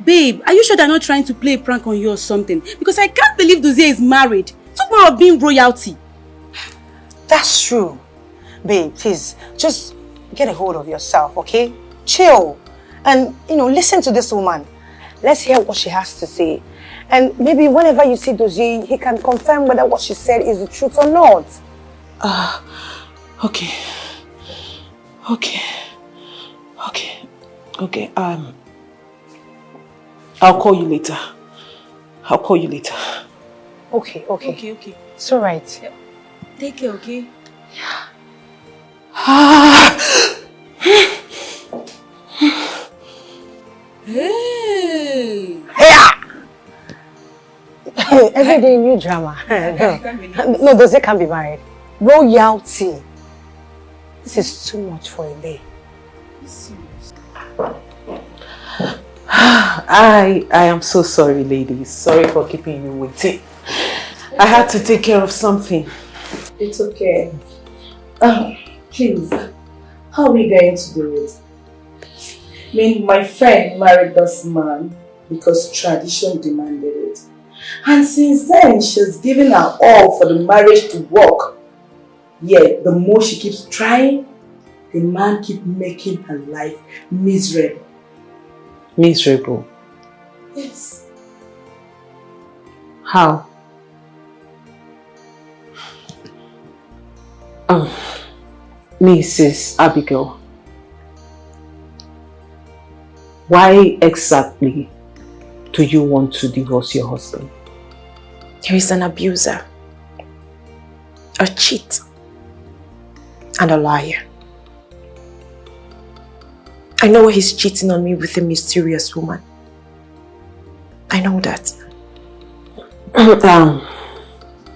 Babe, are you sure they're not trying to play a prank on you or something? Because I can't believe Dozier is married. Talk more of being royalty. That's true. Babe, please, just get a hold of yourself, okay? Chill. And, listen to this woman. Let's hear what she has to say. And maybe whenever you see Dozier, he can confirm whether what she said is the truth or not. Okay. I'll call you later. Okay. Okay. It's all right. Yeah. Take care, okay? Hey! Every day new drama. No, Dozier can't be married. Royalty. This is too much for a day. I am so sorry, ladies. Sorry for keeping you waiting. I had to take care of something. It's okay. Please, how are we going to do it? I mean, my friend married this man because tradition demanded it. And since then, she's given her all for the marriage to work. Yet, the more she keeps trying, the man keeps making her life miserable. Miserable? Yes. How? Mrs. Abigail, why exactly do you want to divorce your husband? He is an abuser, a cheat, and a liar. I know he's cheating on me with a mysterious woman. I know that.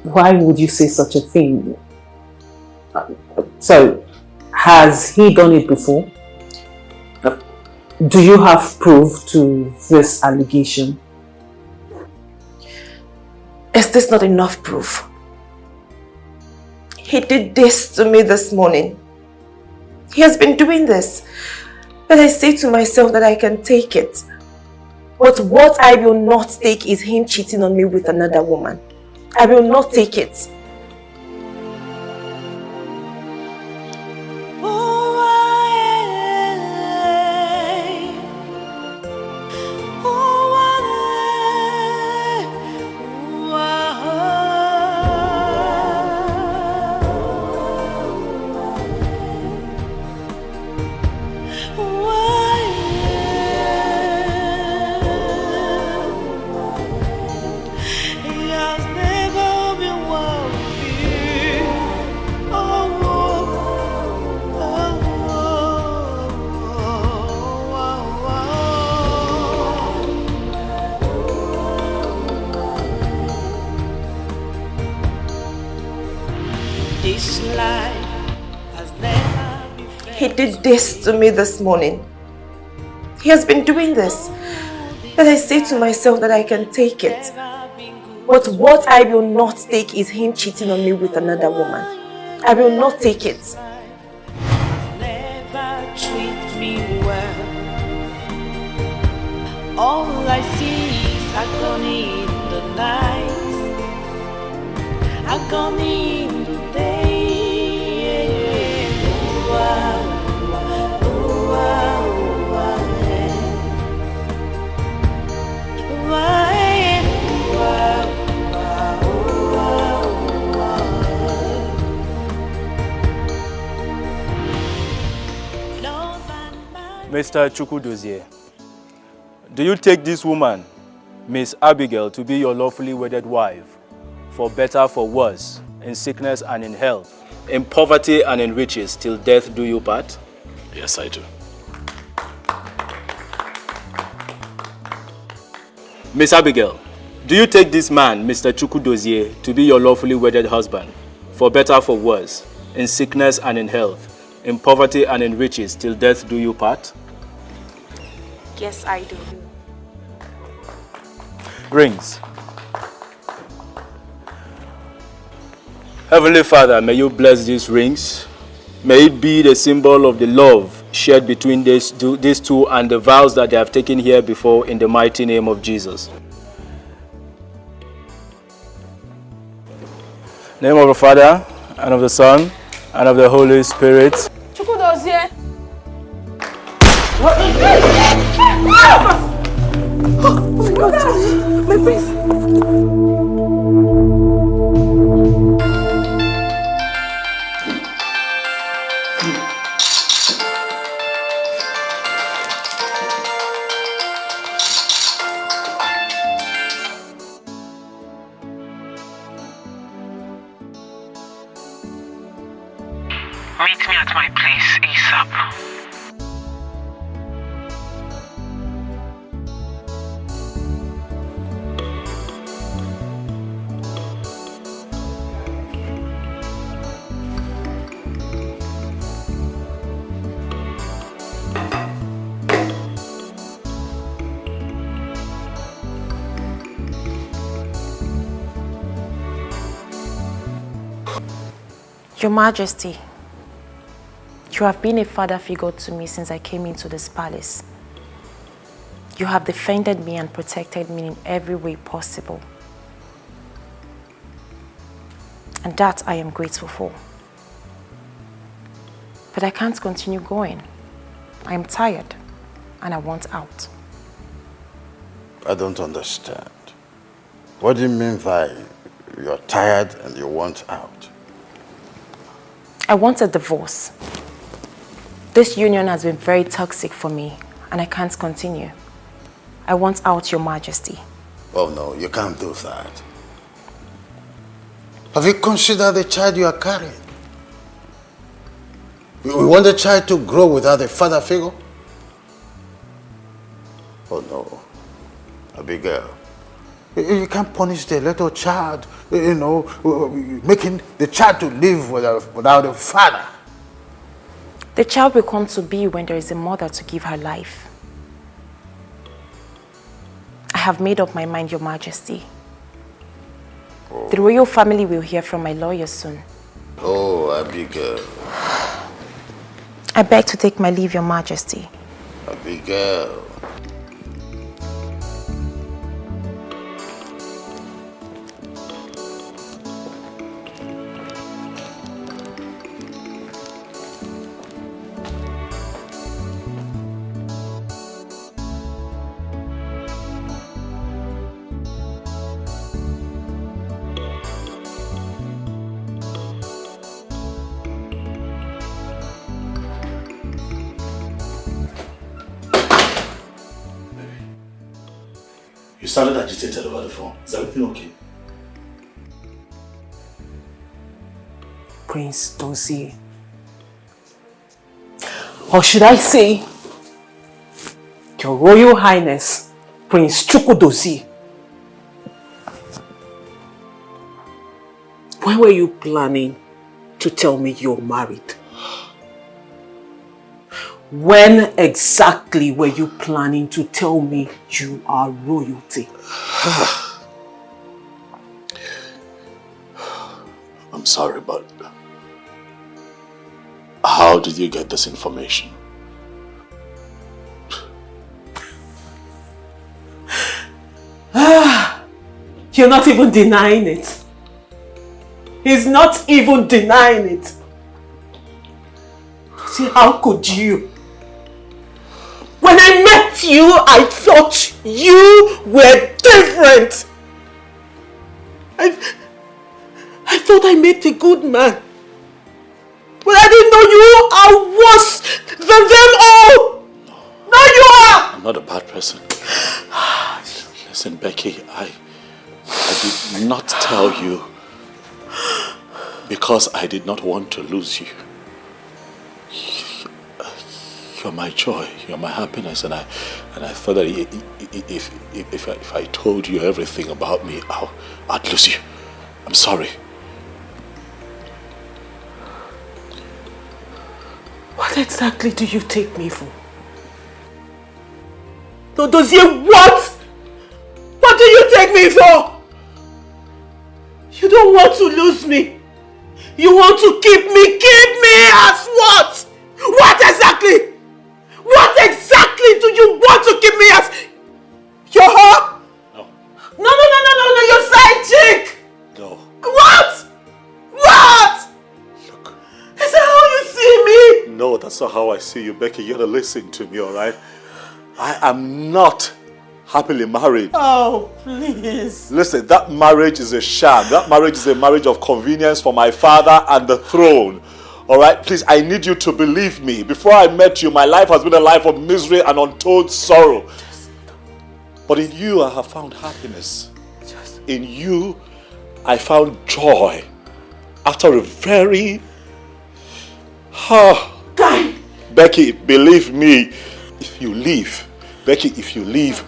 Why would you say such a thing? So, has he done it before? Do you have proof to this allegation? Is this not enough proof? He did this to me this morning. He has been doing this. But I say to myself that I can take it. But what I will not take is him cheating on me with another woman. I will not take it. Yeah. This life has never been fair. He did this to me this morning. He has been doing this. But I say to myself that I can take it. But what I will not take is him cheating on me with another woman. I will not take it. Never treat me well. All I see is agony in the night, agony in the day. Oh, oh, oh, Mr. Chukwudozie, do you take this woman, Miss Abigail, to be your lawfully wedded wife, for better, for worse, in sickness and in health, in poverty and in riches, till death do you part? Yes, I do. Miss Abigail, do you take this man, Mr. Chukwudozie, to be your lawfully wedded husband, for better, for worse, in sickness and in health, in poverty and in riches, till death do you part? Yes, I do. Rings. Heavenly Father, may you bless these rings. May it be the symbol of the love shared between these two and the vows that they have taken here before, in the mighty name of Jesus. In the name of the Father, and of the Son, and of the Holy Spirit. Chukwudozie. Oh my God, my face. Meet me at my place ASAP. Your Majesty, you have been a father figure to me since I came into this palace. You have defended me and protected me in every way possible. And that I am grateful for. But I can't continue going. I am tired and I want out. I don't understand. What do you mean by you're tired and you want out? I want a divorce. This union has been very toxic for me and I can't continue. I want out, Your Majesty. Oh no, you can't do that. Have you considered the child you are carrying? We want the child to grow without a father figure? Oh no, Abigail. You can't punish the little child, you know, making the child to live without a father. The child will come to be when there is a mother to give her life. I have made up my mind, Your Majesty. Oh. The royal family will hear from my lawyer soon. Oh, Abigail. I beg to take my leave, Your Majesty. Abigail. You sounded agitated over the phone. Is everything okay? Prince Dozie. Or should I say, Your Royal Highness, Prince Chukwudozie. When were you planning to tell me you're married? When exactly were you planning to tell me you are royalty? I'm sorry, but how did you get this information? You're not even denying it. He's not even denying it. See, how could you? When I met you, I thought you were different. I thought I met a good man. But I didn't know you are worse than them all. Now you are. I'm not a bad person. Listen, Becky, I did not tell you because I did not want to lose you. You're my joy, you're my happiness, and I thought that if I told you everything about me, I'd lose you. I'm sorry. What exactly do you take me for? Dozier, what? What do you take me for? You don't want to lose me. You want to keep me as what? What exactly? What exactly do you want to keep me as? Your her? No, your side chick! No. What? What? Look. Is that how you see me? No, that's not how I see you, Becky. You gotta listen to me, alright? I am not happily married. Oh, please. Listen, that marriage is a sham. That marriage is a marriage of convenience for my father and the throne. Alright, please, I need you to believe me. Before I met you, my life has been a life of misery and untold sorrow. But in you, I have found happiness. In you, I found joy. After a very... Becky, believe me, if you leave, Becky, if you leave,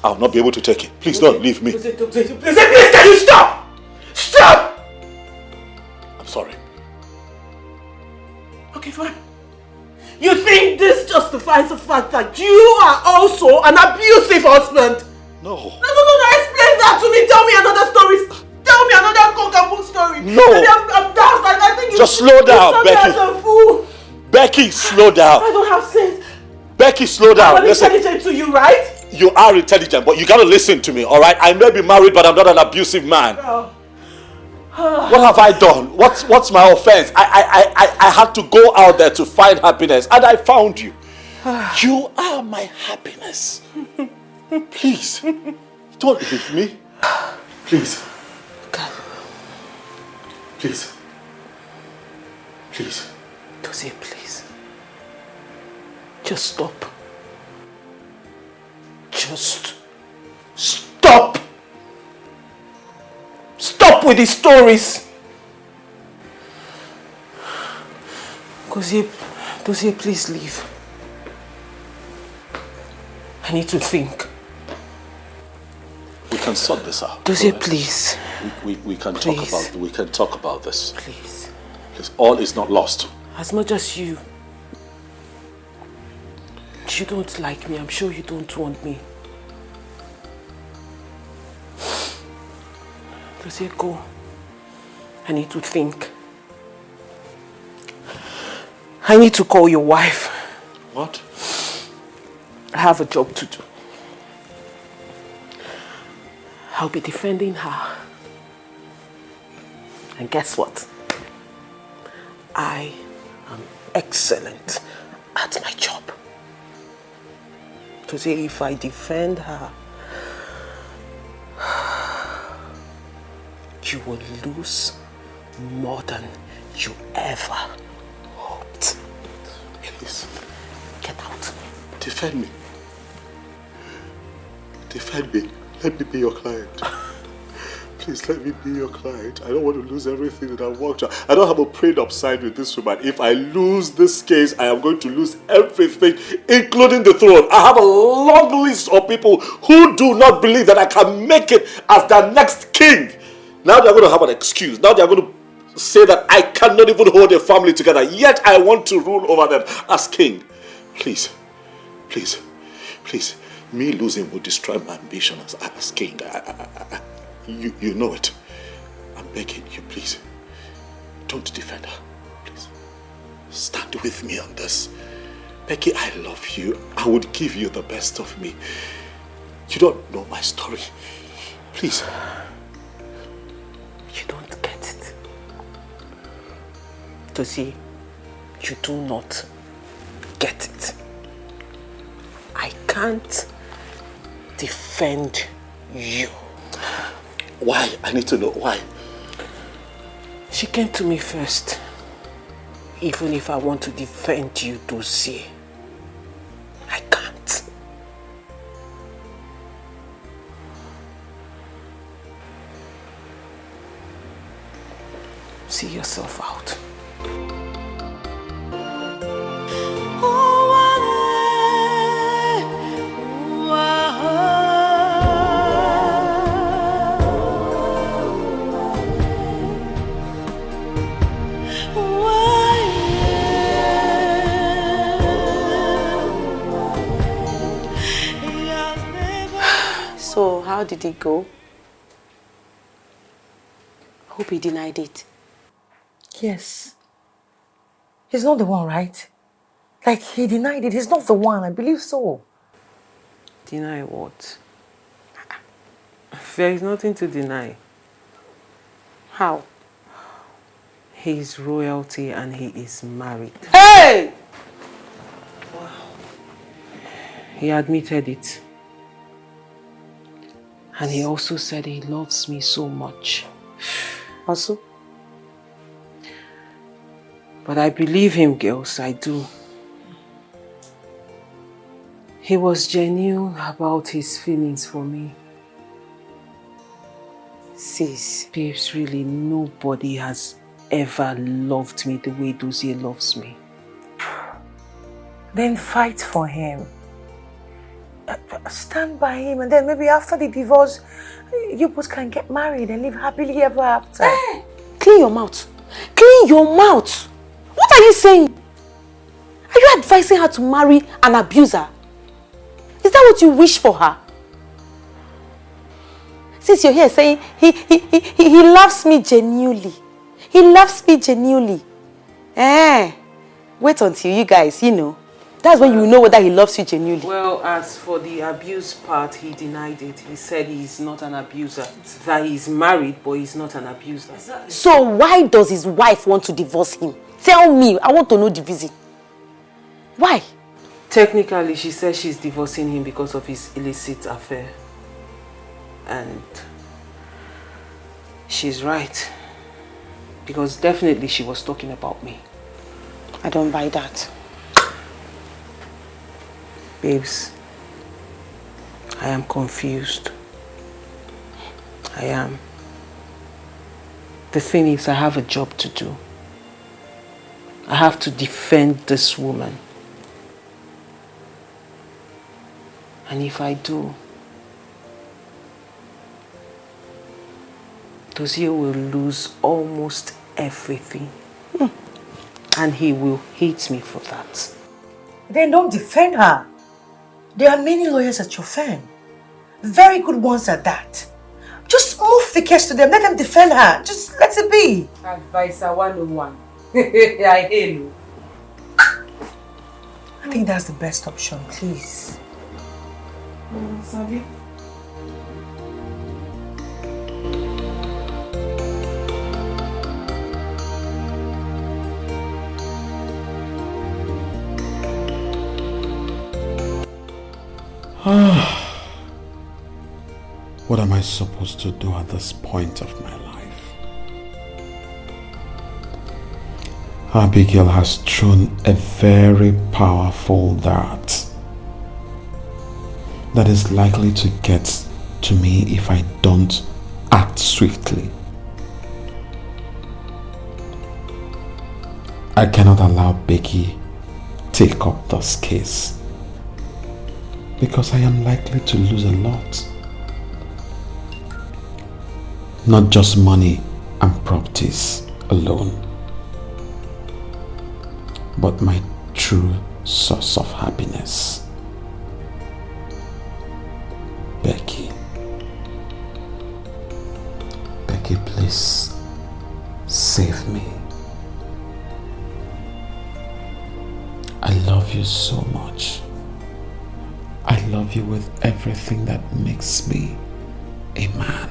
I'll not be able to take it. Please don't leave me. Please, can you stop? Stop! I'm sorry. Okay, fine. You think this justifies the fact that you are also an abusive husband? No. No, explain that to me. Tell me another story. Tell me another cock and bull story. No. Maybe I'm daft. I think you just slow down, Becky. As a fool. Becky, slow down. I don't have sense. Becky, slow down. I'm intelligent to you, right? You are intelligent, but you gotta listen to me, alright? I may be married, but I'm not an abusive man. What have I done? What's my offense? I had to go out there to find happiness, and I found you. You are my happiness. Please, don't leave me. Please. God. Please. Please. Dozie, please. Just stop. Just stop. Stop with the stories. Dozie, please leave. I need to think. We can sort this out. Dozie, please. We can Please. talk about this. Please. Because all is not lost. As much as you don't like me, I'm sure you don't want me. Dozie, go. I need to think. I need to call your wife. What? I have a job to do. I'll be defending her. And guess what? I am excellent at my job. To say if I defend her, you will lose more than you ever hoped. Please. Get out. Defend me. Defend me. Let me be your client. Please let me be your client. I don't want to lose everything that I've worked on. I don't have a prenup signed with this woman. If I lose this case, I am going to lose everything, including the throne. I have a long list of people who do not believe that I can make it as the next king. Now they're going to have an excuse. Now they're going to say that I cannot even hold a family together, yet I want to rule over them as king. Please, please, please. Me losing would destroy my ambition as king. You know it. I'm begging you, please. Don't defend her. Please. Stand with me on this. Becky, I love you. I would give you the best of me. You don't know my story. Please. You don't get it. Dozie, you do not get it. I can't defend you. Why? I need to know why. She came to me first. Even if I want to defend you, Dozie, I can't. See yourself out. So, how did it go? Hope he denied it. Yes. He's not the one, right? Like, he denied it. He's not the one. I believe so. Deny what? There is nothing to deny. How? He is royalty and he is married. Hey! Wow. He admitted it. And he also said he loves me so much. Also? But I believe him, girls, I do. He was genuine about his feelings for me. Sis. Babes, really, nobody has ever loved me the way Dozie loves me. Then fight for him. Stand by him, and then maybe after the divorce, you both can get married and live happily ever after. Hey, clean your mouth. Clean your mouth. What are you saying? Are you advising her to marry an abuser? Is that what you wish for her? Since you're here saying he loves me genuinely. He loves me genuinely. Wait until you guys, that's when you know whether he loves you genuinely. Well, as for the abuse part, he denied it. He said he's not an abuser. That he's married, but he's not an abuser. So why does his wife want to divorce him? Tell me, I want to know the reason. Why? Technically, she says she's divorcing him because of his illicit affair. And she's right. Because definitely she was talking about me. I don't buy that. Babes, I am confused. I am. The thing is, I have a job to do. I have to defend this woman. And if I do, Dozie will lose almost everything. And he will hate me for that. Then don't defend her. There are many lawyers at your firm. Very good ones at that. Just move the case to them. Let them defend her. Just let it be. Advisor 101. I hear you. I think that's the best option, please. Sorry. What am I supposed to do at this point of my life? Abigail has thrown a very powerful dart that is likely to get to me if I don't act swiftly. I cannot allow Becky take up this case because I am likely to lose a lot. Not just money and properties alone. But my true source of happiness. Becky. Becky, please save me. I love you so much. I love you with everything that makes me a man.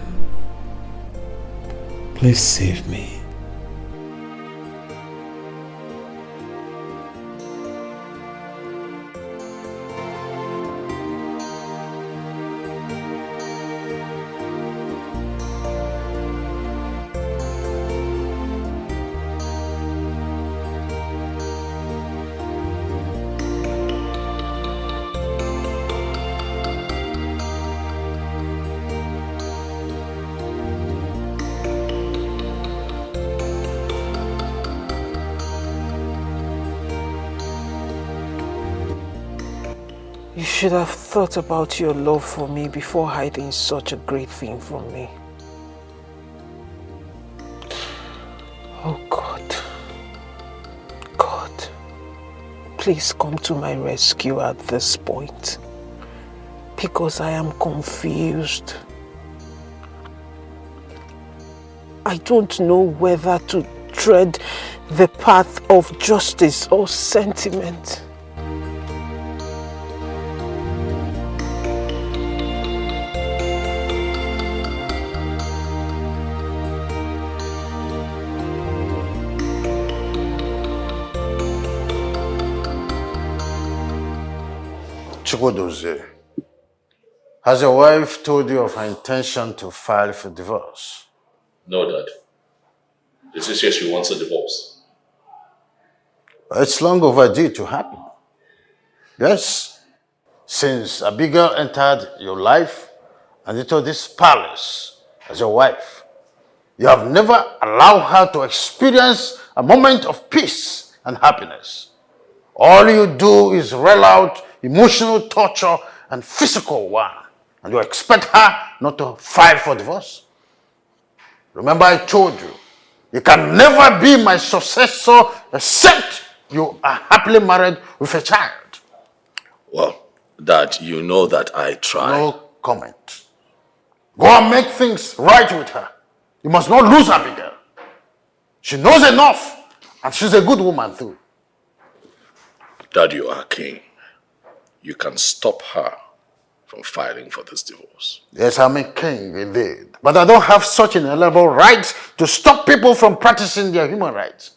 Please save me. You should have thought about your love for me before hiding such a great thing from me. Oh God. God, please come to my rescue at this point, because I am confused. I don't know whether to tread the path of justice or sentiment. Chukwudozie, has your wife told you of her intention to file for divorce? No, Dad. This is she wants a divorce. It's long overdue to happen. Yes, since Abigail entered your life and into this palace as your wife, you have never allowed her to experience a moment of peace and happiness. All you do is roll out emotional torture and physical one, and you expect her not to file for divorce? Remember, I told you, you can never be my successor except you are happily married with a child. Well, Dad, you know that I try. No comment. Go and make things right with her. You must not lose Abigail. She knows enough, and she's a good woman too. Dad, you are king. You can stop her from filing for this divorce. Yes, I'm a king indeed. But I don't have such inalienable rights to stop people from practicing their human rights.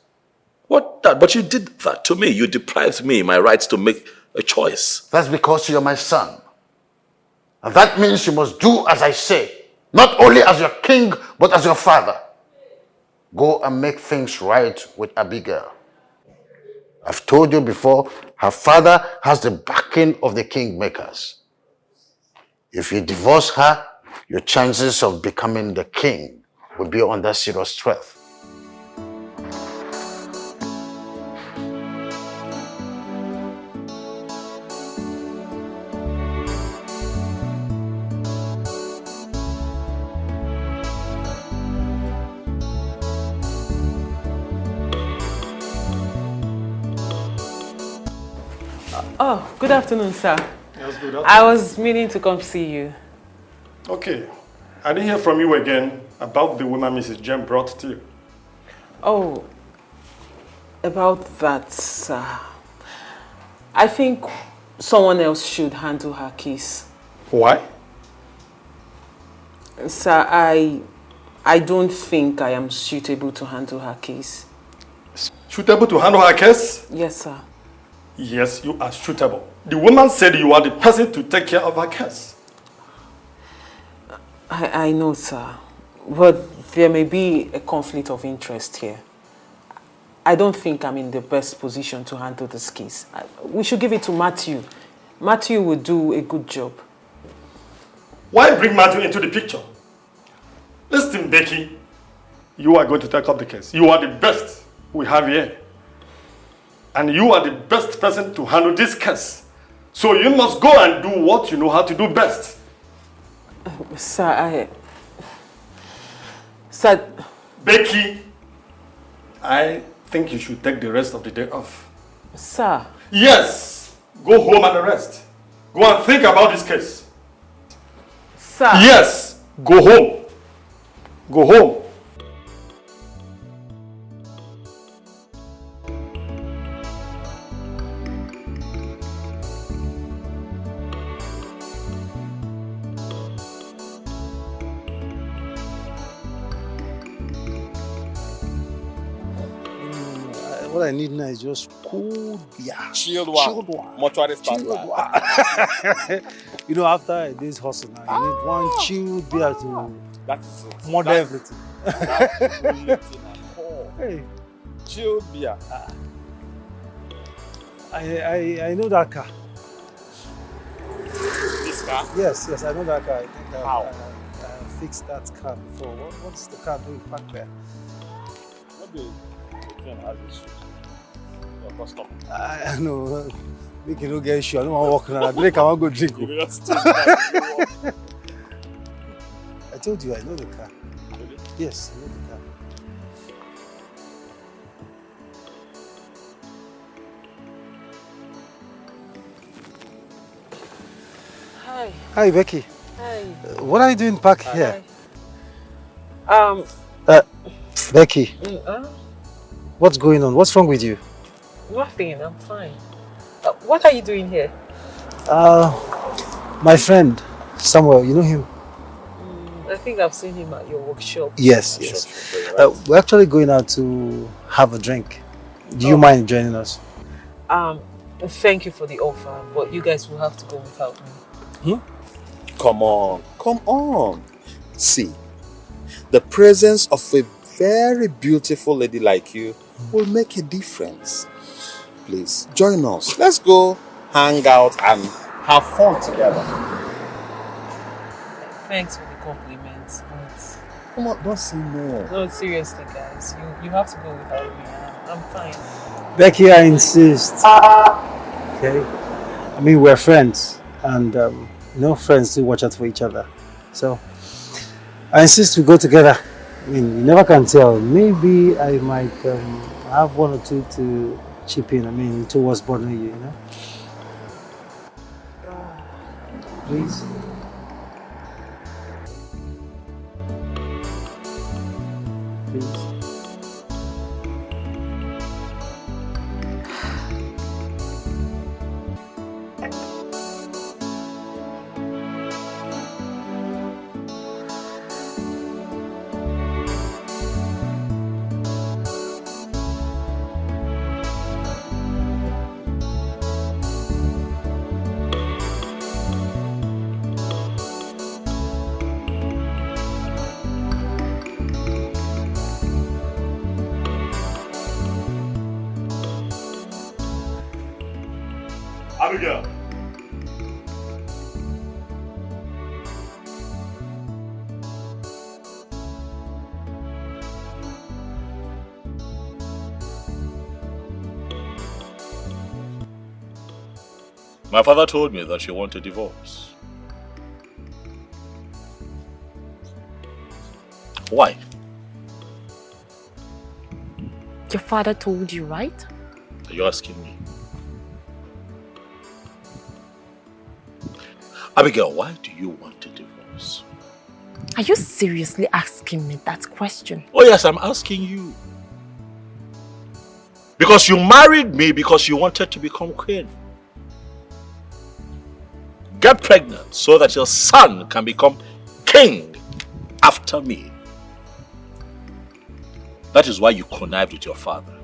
What, Dad? But you did that to me. You deprived me my rights to make a choice. That's because you're my son. And that means you must do as I say. Not only as your king, but as your father. Go and make things right with Abigail. I've told you before, her father has the backing of the kingmakers. If you divorce her, your chances of becoming the king will be under serious threat. Oh, good afternoon, sir. Yes, good afternoon. I was meaning to come see you. Okay. I didn't hear from you again about the woman Mrs. Jem brought to you. Oh, about that, sir. I think someone else should handle her case. Why? Sir, I don't think I am suitable to handle her case. Suitable to handle her case? Yes, sir. Yes, you are suitable. The woman said you are the person to take care of her case. I know, sir. But there may be a conflict of interest here. I don't think I'm in the best position to handle this case. We should give it to Matthew. Matthew will do a good job. Why bring Matthew into the picture? Listen, Becky, you are going to take up the case. You are the best we have here. And you are the best person to handle this case. So you must go and do what you know how to do best. Sir, Sir... Becky, I think you should take the rest of the day off. Sir. Yes! Go home and rest. Go and think about this case. Sir. Yes! Go home. Go home. What I need now is just cool beer. Chilled one. Mortuary standard. You know, after a day's hustle now, you need one chilled beer to model everything. Hey. Chilled beer. I know that car. This car? Yes, I know that car. I think How? I fixed that car before. What's the car doing parked there? Maybe the train has a suit. Your customer. I know. Make you no get issue. I don't want to walk around. I drink, I want to go drink. I told you, I know the car. Really? Yes, I know the car. Hi. Hi, Becky. Hi. What are you doing back here? Becky, what's going on? What's wrong with you? Nothing, I'm fine. What are you doing here? My friend, Samuel, you know him? I think I've seen him at your workshop. Yes. We're actually going out to have a drink. Do you mind joining us? Thank you for the offer, but you guys will have to go without me. Come on. See, the presence of a very beautiful lady like you will make a difference. Please, join us. Let's go hang out and have fun together. Thanks for the compliments, but... Come on, don't say no. No, seriously, guys. You have to go without me. I'm fine. Becky, I insist. Okay? I mean, we're friends. And, friends do watch out for each other. So, I insist we go together. I mean, you never can tell. Maybe I might have one or two to chip in. I mean, towards bothering you, Please. Please. Abigail. My father told me that you want a divorce. Why? Your father told you, right? Are you asking me? Abigail, why do you want a divorce? Are you seriously asking me that question? Oh yes, I'm asking you. Because you married me because you wanted to become queen. Get pregnant so that your son can become king after me. That is why you connived with your father.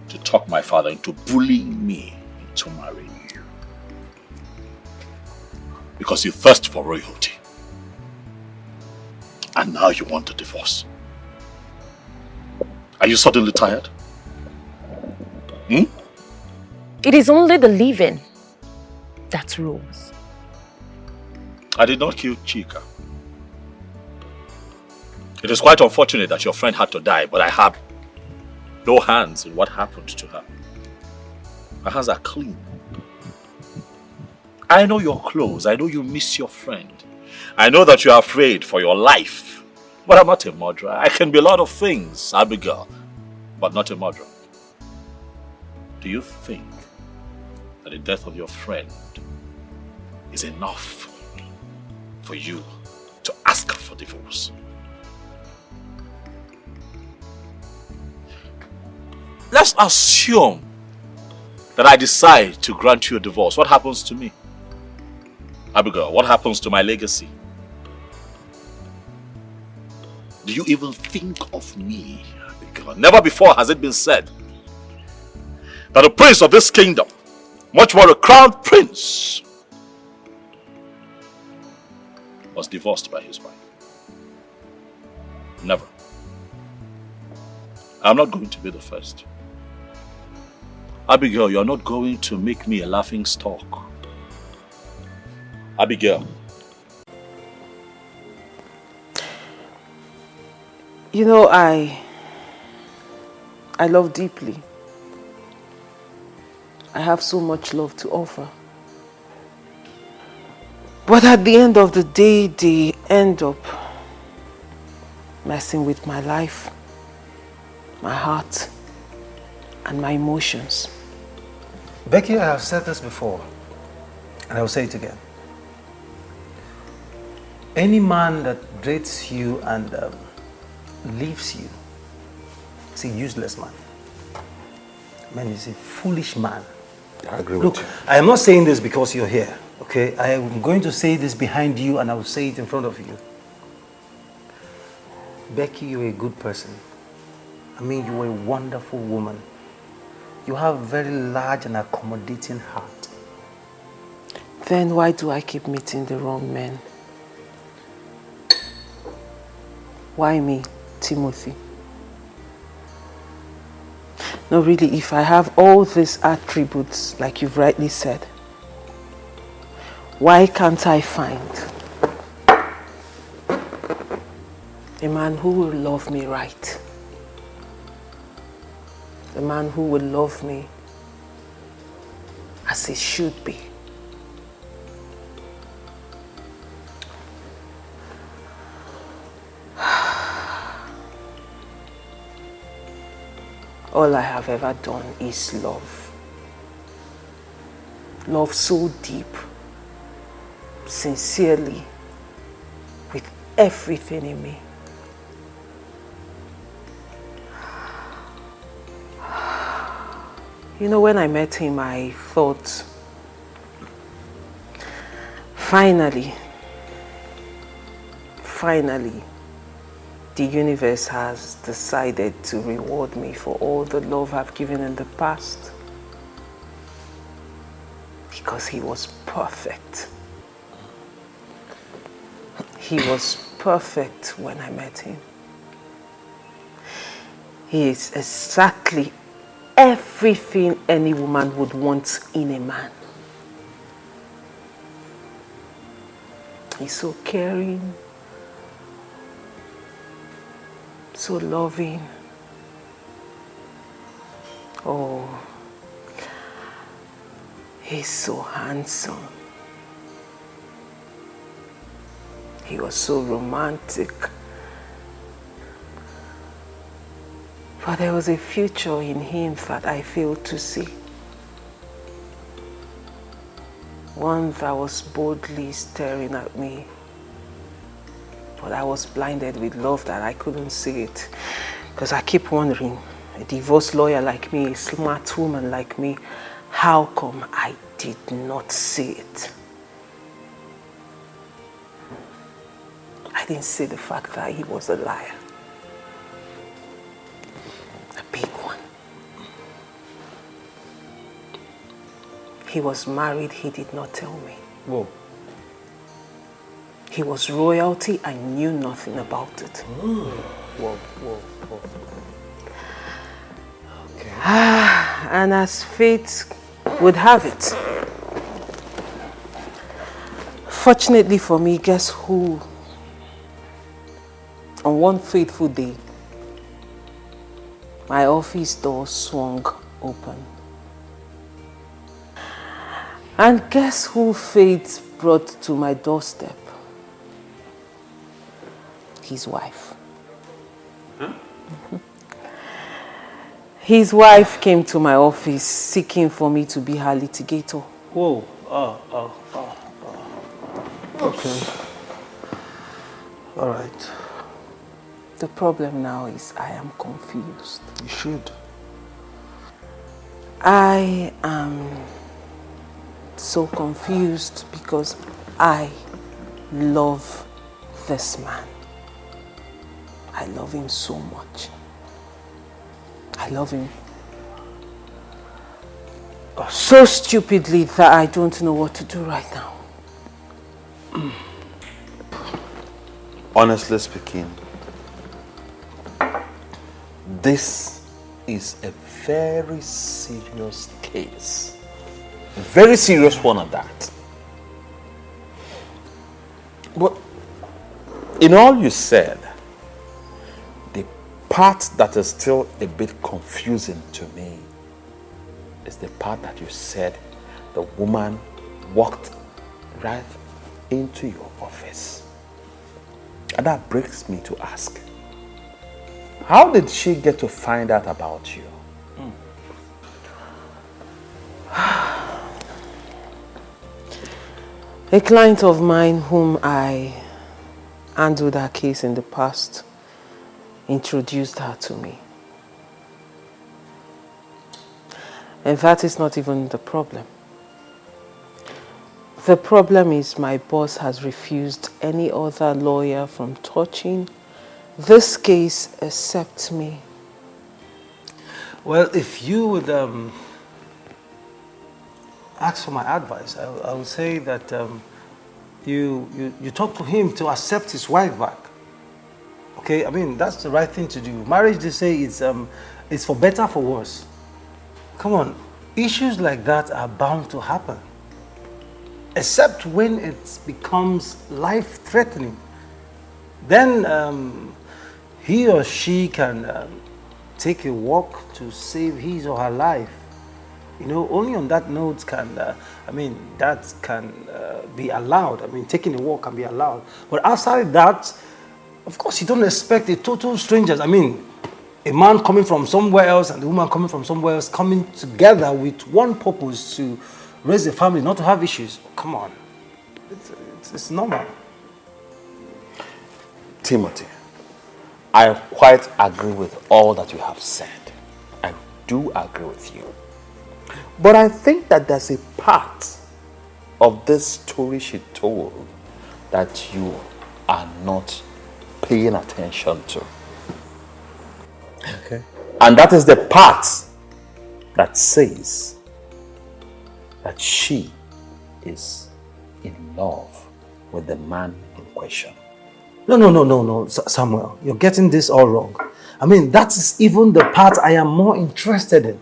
To talk my father into bullying me into marrying you. Because you thirst for royalty. And now you want a divorce. Are you suddenly tired? It is only the living that rules. I did not kill Chika. It is quite unfortunate that your friend had to die, but I have no hands in what happened to her. My hands are clean. I know you're close. I know you miss your friend. I know that you are afraid for your life But I'm not a murderer. I can be a lot of things, Abigail, but not a murderer. Do you think that the death of your friend is enough for you to ask for divorce? Let's assume that I decide to grant you a divorce. What happens to me? Abigail, what happens to my legacy? Do you even think of me, Abigail? Never before has it been said that a prince of this kingdom, much more a crown prince, was divorced by his wife. Never. I'm not going to be the first. Abigail, you're not going to make me a laughing stock. Abigail. You know, I love deeply. I have so much love to offer. But at the end of the day, they end up messing with my life, my heart, and my emotions. Becky, I have said this before, and I will say it again. Any man that dates you and leaves you is a useless man. Man, he's a foolish man. I agree Look, with you. I am not saying this because you're here, okay? I am going to say this behind you and I will say it in front of you. Becky, you're a good person. I mean, you're a wonderful woman. You have a very large and accommodating heart. Then why do I keep meeting the wrong men? Why me, Timothy? No, really, if I have all these attributes, like you've rightly said, why can't I find a man who will love me right? A man who will love me as he should be. All I have ever done is love. Love so deep, sincerely, with everything in me. You know, when I met him, I thought, finally, the universe has decided to reward me for all the love I've given in the past. Because he was perfect. He was perfect when I met him. He is exactly everything any woman would want in a man. He's so caring, so loving. Oh, he's so handsome. He was so romantic. But there was a future in him that I failed to see. One that was boldly staring at me. But I was blinded with love that I couldn't see it. Because I keep wondering, a divorce lawyer like me, a smart woman like me, how come I did not see it? I didn't see the fact that he was a liar. A big one. He was married, he did not tell me. Whoa. He was royalty, I knew nothing about it. Whoa. Okay. And as fate would have it, fortunately for me, guess who? On one fateful day, my office door swung open. And guess who fate brought to my doorstep? his wife. Huh? His wife came to my office seeking for me to be her litigator. Whoa. Okay. All right. The problem now is I am confused. You should. I am so confused because I love this man. I love him so much. I love him so stupidly that I don't know what to do right now. Honestly speaking, this is a very serious case. A very serious one at that. But in all you said, the part that is still a bit confusing to me is the part that you said the woman walked right into your office. And that brings me to ask, how did she get to find out about you? A client of mine whom I handled her case in the past introduced her to me. And that is not even the problem. The problem is my boss has refused any other lawyer from touching this case except me. Well, if you would ask for my advice, I would say that you talk to him to accept his wife back. Okay, I mean, that's the right thing to do. Marriage, they say, it's for better, for worse. Come on, issues like that are bound to happen. Except when it becomes life-threatening. Then he or she can take a walk to save his or her life. You know, only on that note can, that can be allowed. I mean, taking a walk can be allowed. But outside that, of course, you don't expect a total strangers. I mean, a man coming from somewhere else and a woman coming from somewhere else coming together with one purpose to raise a family, not to have issues. Come on. It's normal. Timothy, I quite agree with all that you have said. I do agree with you. But I think that there's a part of this story she told that you are not paying attention to. Okay. And that is the part that says that she is in love with the man in question. No, Samuel. You're getting this all wrong. I mean, that is even the part I am more interested in.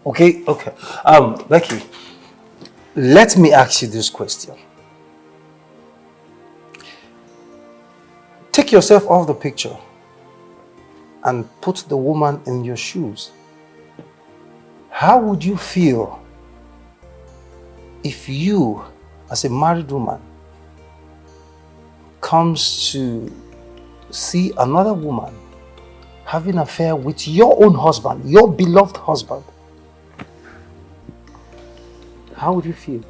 Okay. Becky, let me ask you this question. Take yourself off the picture and put the woman in your shoes. How would you feel if you, as a married woman, comes to see another woman having an affair with your own husband, your beloved husband? How would you feel?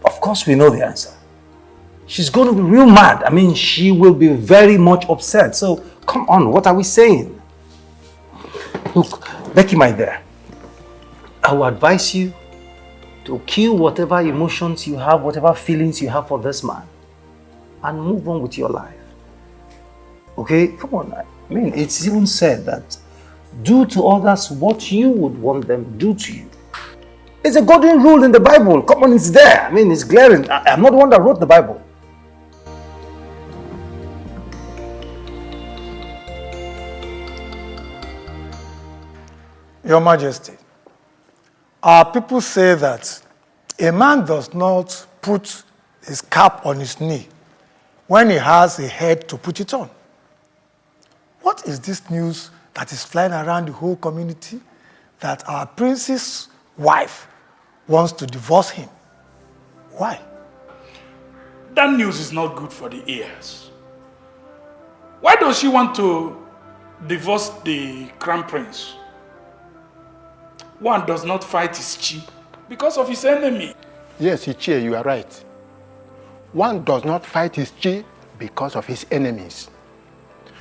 Of course, we know the answer. She's going to be real mad. I mean, she will be very much upset. So, come on, what are we saying? Look, Becky, my dear, I will advise you to kill whatever emotions you have, whatever feelings you have for this man, and move on with your life. Okay? Come on. I mean, it's even said that do to others what you would want them to do to you. It's a golden rule in the Bible. Come on, it's there. I mean, it's glaring. I'm not the one that wrote the Bible. Your Majesty, our people say that a man does not put his cap on his knee when he has a head to put it on. What is this news that is flying around the whole community that our prince's wife wants to divorce him? Why? that news is not good for the ears. Why does she want to divorce the crown prince? One does not fight his chi because of his enemy. Yes, Ichie, you are right. One does not fight his chi because of his enemies.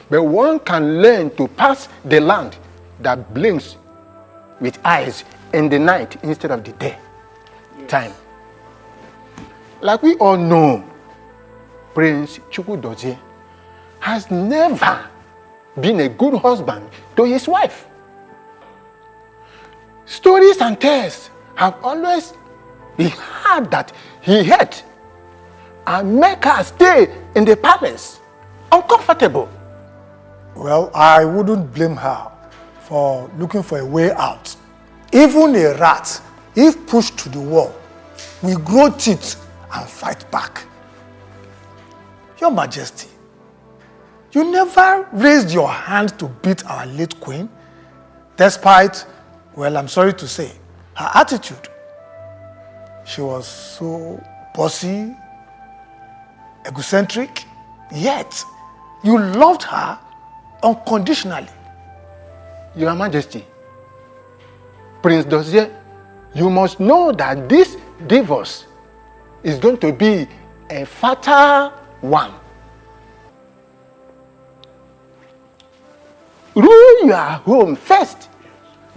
But one can learn to pass the land that blinks with eyes in the night instead of the day time. Like we all know, Prince Chukwudozie has never been a good husband to his wife. Stories and tales have always been heard that he had and make her stay in the palace uncomfortable. Well, I wouldn't blame her for looking for a way out. Even a rat, if pushed to the wall, will grow teeth and fight back. Your Majesty, you never raised your hand to beat our late queen, despite, well, I'm sorry to say, her attitude. She was so bossy, egocentric, yet you loved her unconditionally. Your Majesty, Prince Dozie, you must know that this divorce is going to be a fatal one. Rule your home first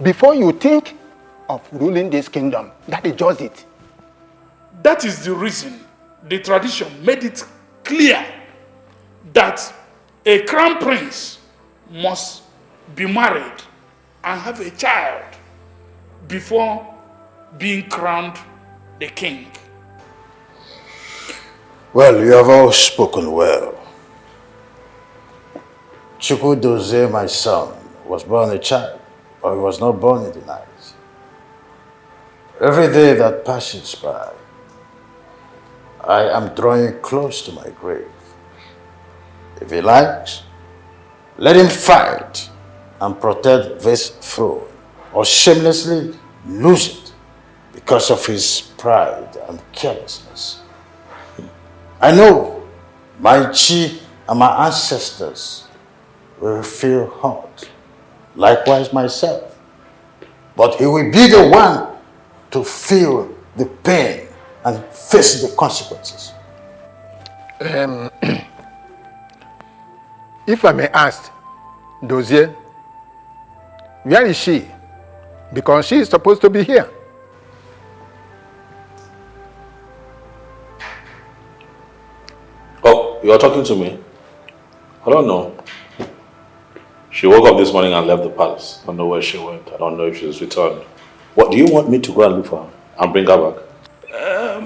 before you think of ruling this kingdom. That is just it. That is the reason the tradition made it clear that a crown prince must be married and have a child before being crowned the king. Well, you have all spoken well. Chukwudozie, my son, was born a child, or he was not born in the night. Every day that passes by, I am drawing close to my grave. If he likes, let him fight and protect this throne, or shamelessly lose it because of his pride and carelessness. I know my chi and my ancestors will feel hurt, likewise myself. But he will be the one to feel the pain and face the consequences. If I may ask, Dozie, where is she? Because she is supposed to be here. Oh, you are talking to me? I don't know. She woke up this morning and left the palace. I don't know where she went. I don't know if she's returned. What, do you want me to go and look for her and bring her back?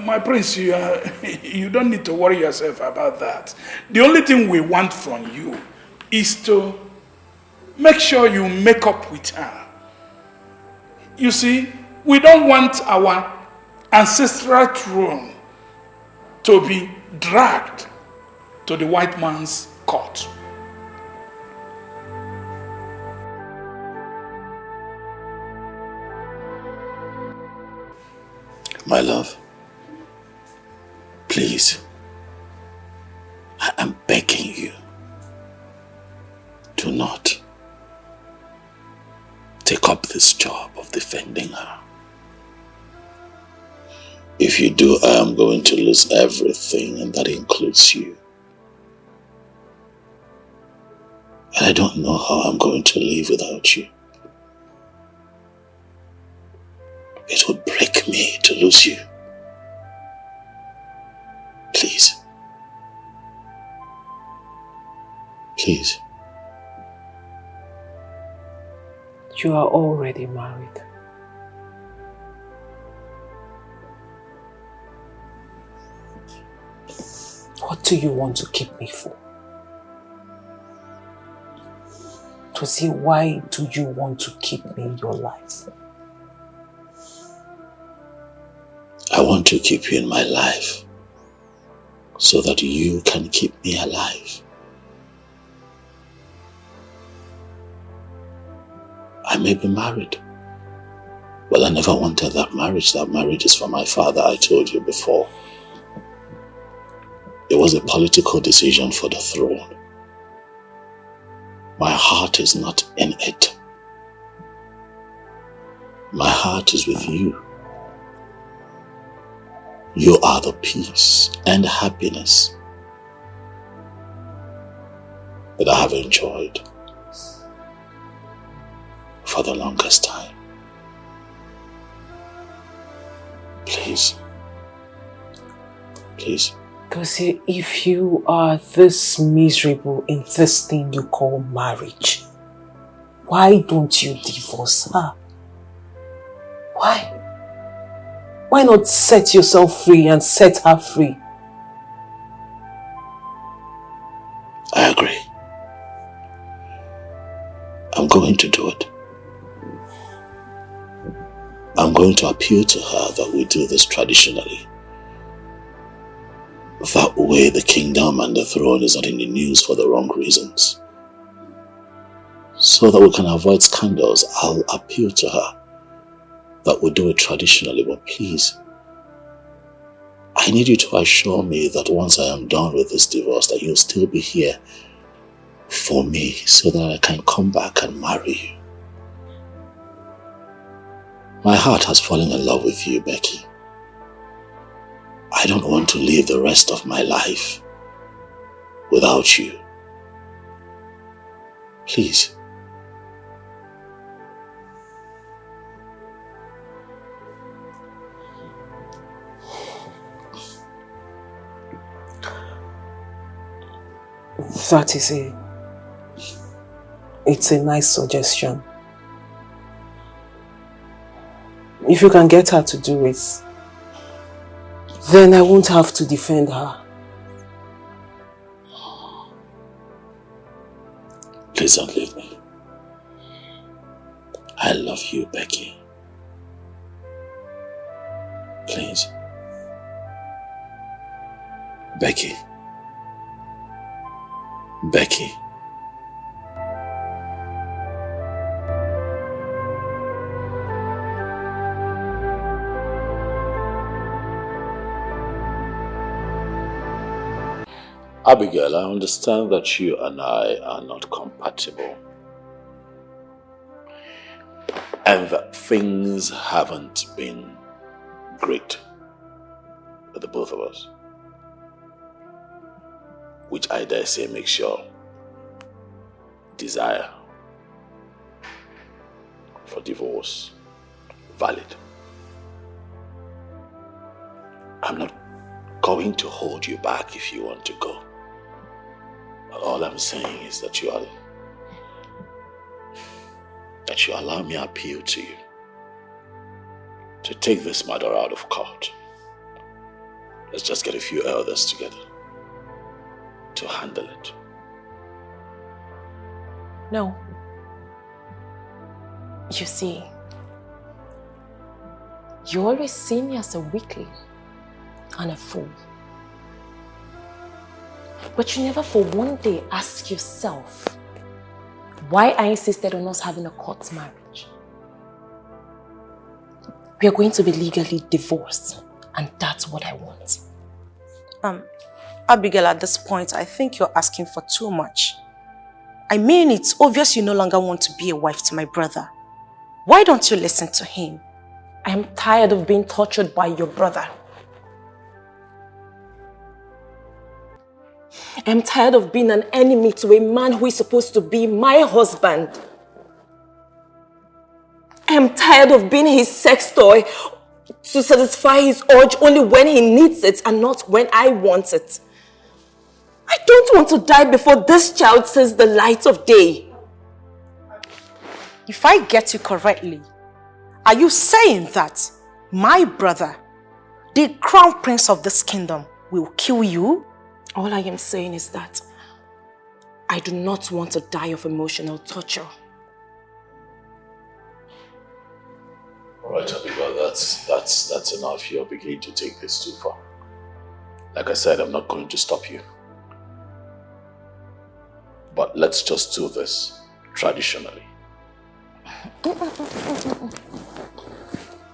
My prince, you don't need to worry yourself about that. The only thing we want from you is to make sure you make up with her. You see, we don't want our ancestral throne to be dragged to the white man's court. My love, please, I am begging you, do not take up this job of defending her. If you do, I am going to lose everything, and that includes you. And I don't know how I'm going to live without you. It would break me to lose you. Please. Please. You are already married. What do you want to keep me for? To see, why do you want to keep me in your life? I want to keep you in my life so that you can keep me alive. I may be married, but I never wanted that marriage. That marriage is for my father, I told you before. It was a political decision for the throne. My heart is not in it. My heart is with you. You are the peace and happiness that I have enjoyed for the longest time. Please. Please. Because if you are this miserable in this thing you call marriage, why don't you divorce her? Why? Why not set yourself free and set her free? I agree. I'm going to do it. I'm going to appeal to her that we do this traditionally. That way the kingdom and the throne is not in the news for the wrong reasons. So that we can avoid scandals, I'll appeal to her that we do it traditionally, but please, I need you to assure me that once I am done with this divorce, that you'll still be here for me so that I can come back and marry you. My heart has fallen in love with you, Becky. I don't want to live the rest of my life without you. Please. That is it's a nice suggestion. If you can get her to do it, then I won't have to defend her. Please don't leave me. I love you, Becky. Please. Becky. Becky. Abigail, I understand that you and I are not compatible. And that things haven't been great for the both of us. Which I dare say makes your desire for divorce valid. I'm not going to hold you back if you want to go. All I'm saying is that you allow me to appeal to you to take this matter out of court. Let's just get a few elders together to handle it. No. You see, you always see me as a weakling and a fool. But you never for one day ask yourself why I insisted on us having a court marriage. We are going to be legally divorced, and that's what I want. Abigail, at this point, I think you're asking for too much. I mean, it's obvious you no longer want to be a wife to my brother. Why don't you listen to him? I am tired of being tortured by your brother. I am tired of being an enemy to a man who is supposed to be my husband. I am tired of being his sex toy to satisfy his urge only when he needs it and not when I want it. I don't want to die before this child sees the light of day. If I get you correctly, are you saying that my brother, the crown prince of this kingdom, will kill you? All I am saying is that I do not want to die of emotional torture. Alright, Abigail, that's enough. You're beginning to take this too far. Like I said, I'm not going to stop you. But let's just do this traditionally.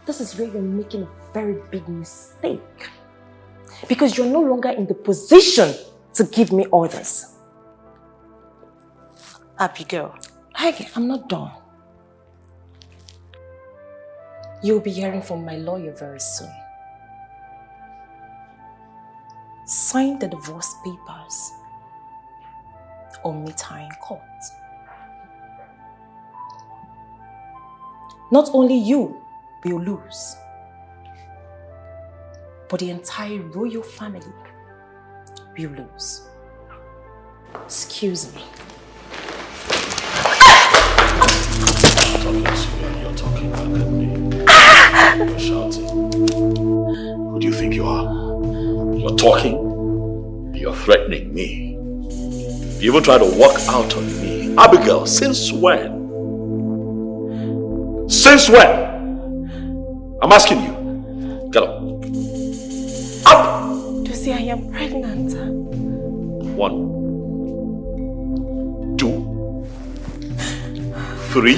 This is where you're making a very big mistake. Because you're no longer in the position to give me orders. Abigail, I'm not done. You'll be hearing from my lawyer very soon. Sign the divorce papers or meet her in court. Not only you will lose, but the entire royal family will lose. Excuse me. You're talking back at me. You're shouting. Who do you think you are? You're talking. You're threatening me. You even try to walk out on me. Abigail, since when? Since when? I'm asking you. Get up. Up! To say I am pregnant. 1, 2, 3.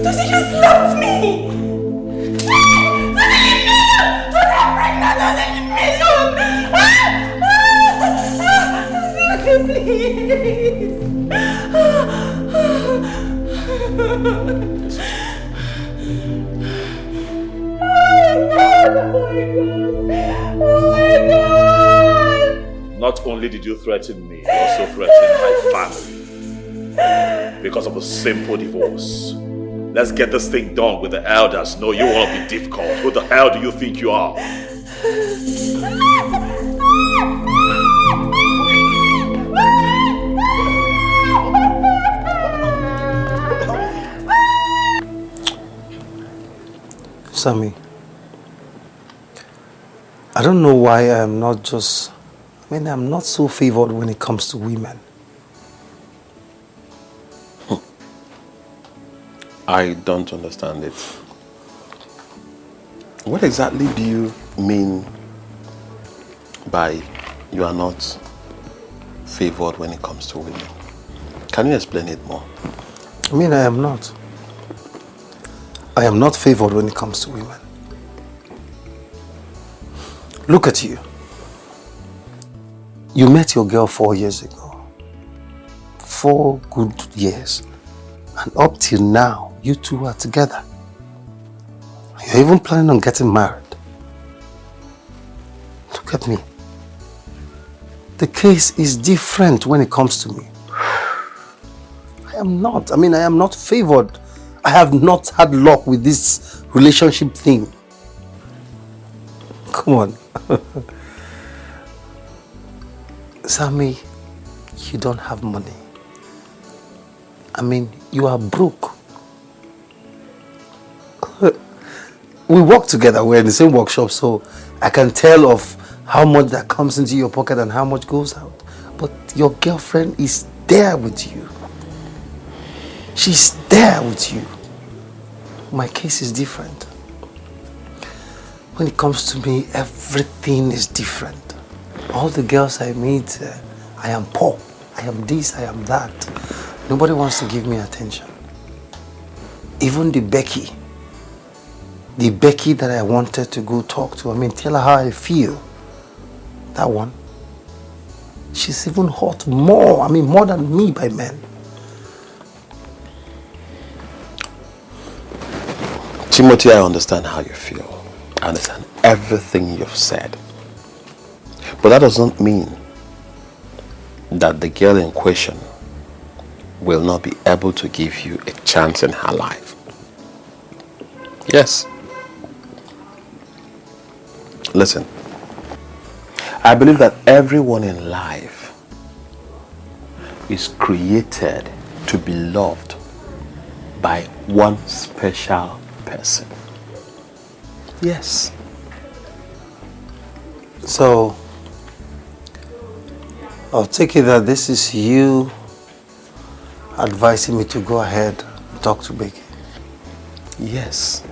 Does he just slapped me? Please. Oh my God. Not only did you threaten me, you also threatened my family. Because of a simple divorce. Let's get this thing done with the elders. No, you want to be difficult. Who the hell do you think you are? Sammy, I don't know why I'm not so favored when it comes to women. I don't understand it. What exactly do you mean by you are not favored when it comes to women? Can you explain it more? I mean, I am not. I am not favored when it comes to women. Look at you. You met your girl 4 years ago. 4 good years. And up till now, you two are together. You're even planning on getting married. Look at me. The case is different when it comes to me. I am not favored. I have not had luck with this relationship thing. Come on. Sammy, you don't have money. You are broke. We work together, we're in the same workshop, so I can tell of how much that comes into your pocket and how much goes out. But your girlfriend is there with you. She's there with you. My case is different. When it comes to me, everything is different. All the girls I meet, I am poor. I am this, I am that. Nobody wants to give me attention. Even the Becky that I wanted to go talk to, tell her how I feel. That one, she's even hot more, more than me by men. Timothy, I understand how you feel. I understand everything you've said. But that doesn't mean that the girl in question will not be able to give you a chance in her life. Yes. Listen, I believe that everyone in life is created to be loved by one special person. Yes. So, I'll take it that this is you advising me to go ahead and talk to Becky. Yes.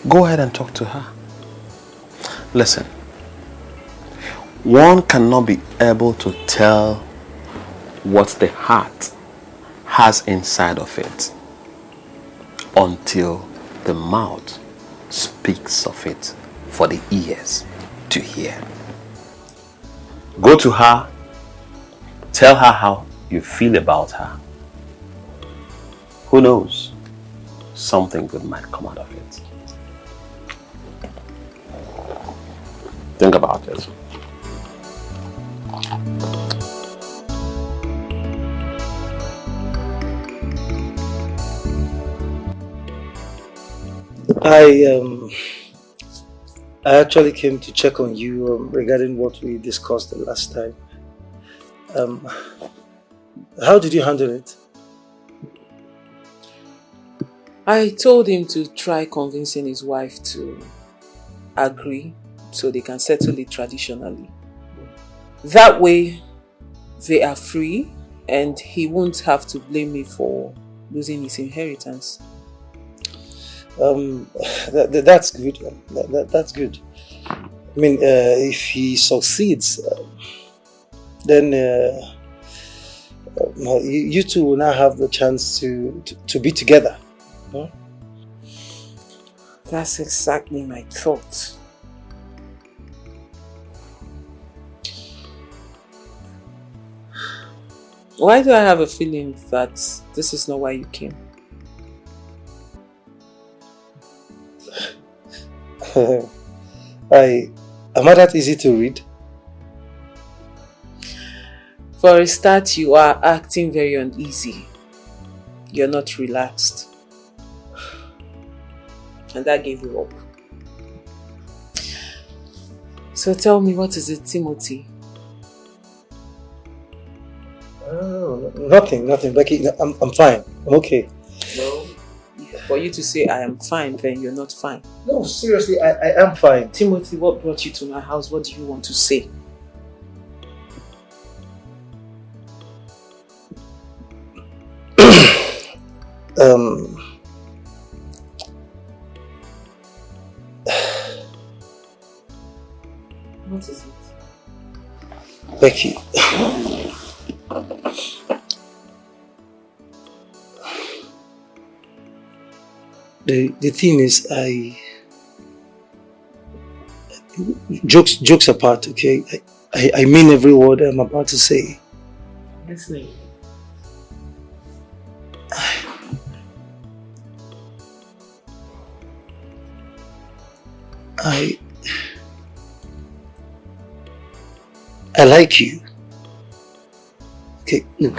Go ahead and talk to her. Listen, one cannot be able to tell what the heart has inside of it until the mouth speaks of it for the ears to hear. Go to her, tell her how you feel about her. Who knows? Something good might come out of it. Think about it. I actually came to check on you regarding what we discussed the last time. How did you handle it? I told him to try convincing his wife to agree so they can settle it traditionally. That way, they are free and he won't have to blame me for losing his inheritance. That's good. That's good. I mean, if he succeeds, then you two will now have the chance to be together. Huh? That's exactly my thought. Why do I have a feeling that this is not why you came? Am I that easy to read? For a start, you are acting very uneasy. You're not relaxed. And that gave you up. So tell me, what is it, Timothy? Oh, nothing, Becky. I'm fine. I'm okay. No. For you to say I am fine, then you're not fine. No, seriously, I am fine. Timothy, what brought you to my house? What do you want to say? What is it? Becky. The thing is, jokes apart, okay? I mean every word I'm about to say. Listening. I like you. Okay, look.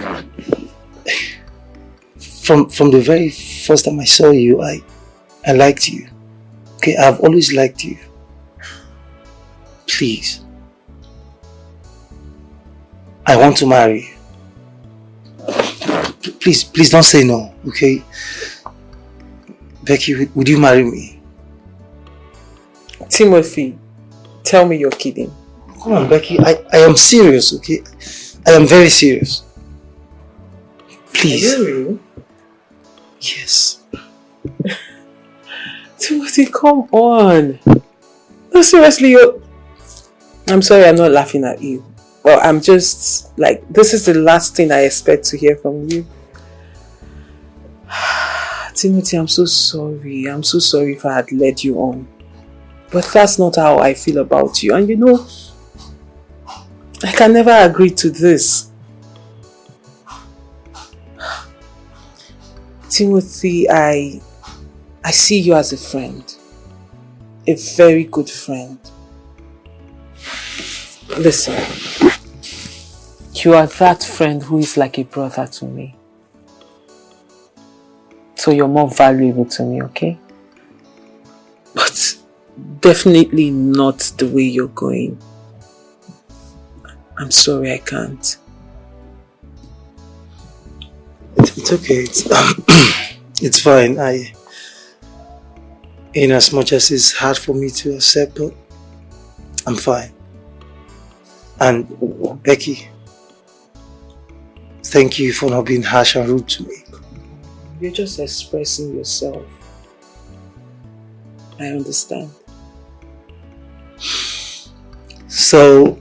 From the very first time I saw you, I liked you. Okay, I've always liked you. Please. I want to marry you. Please don't say no, okay? Becky, would you marry me? Timothy, tell me you're kidding. Come on, Becky, I am serious, okay? I am very serious. Please. Are you real? Yes. Timothy, come on. No, seriously, I'm sorry I'm not laughing at you. Well, I'm just like, this is the last thing I expect to hear from you. Timothy, I'm so sorry. I'm so sorry if I had led you on. But that's not how I feel about you. And you know, I can never agree to this. Timothy, I see you as a friend. A very good friend. Listen, you are that friend who is like a brother to me. So you're more valuable to me, okay? But definitely not the way you're going. I'm sorry, I can't. It's okay. It's fine. In as much as it's hard for me to accept, but I'm fine. And Becky, thank you for not being harsh and rude to me. You're just expressing yourself. I understand. So,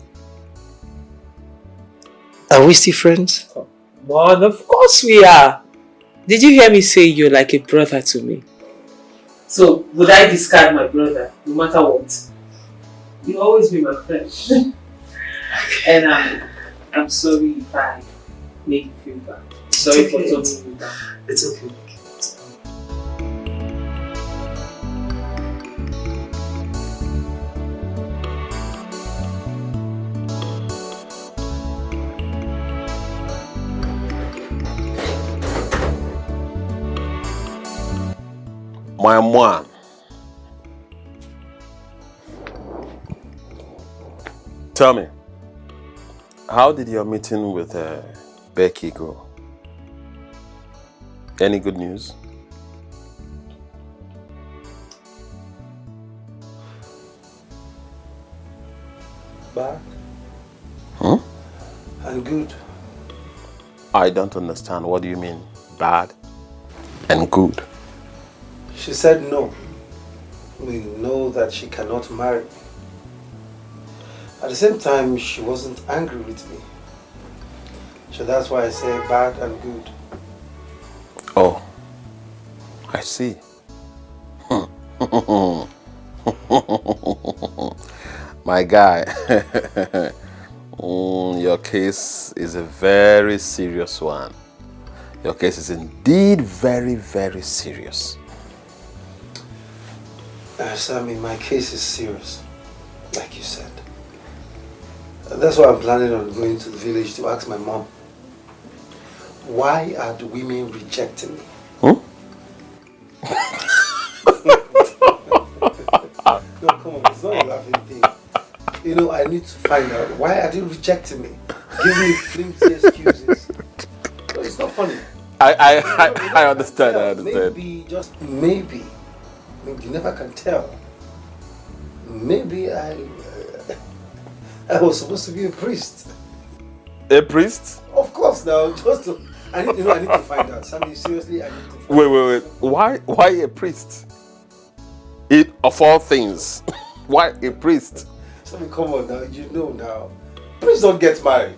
are we still friends? Well, of course we are. Did you hear me say you're like a brother to me? So, would I discard my brother, no matter what? You'll always be my friend. And I'm sorry if I make you feel bad. Sorry for talking you down. It's okay. My mom. Tell me, how did your meeting with Becky go? Any good news? Bad Huh? and good. I don't understand. What do you mean, bad and good? She said no. We know that she cannot marry me. At the same time, she wasn't angry with me. So that's why I say bad and good. Oh, I see. My guy, your case is a very serious one. Your case is indeed very, very serious. Sammy, my case is serious, like you said. That's why I'm planning on going to the village to ask my mom, why are the women rejecting me? Huh? No, come on, it's not a laughing thing. You know, I need to find out, why are they rejecting me? Give me flimsy excuses. No, it's not funny. I understand, I understand. Maybe, just maybe, you never can tell. Maybe I was supposed to be a priest. A priest? Of course, now, just to, I need to find out. Sammy, seriously, I need to find out. Wait. Why a priest? Of all things, why a priest? Sammy, come on now, you know now. Priests don't get married.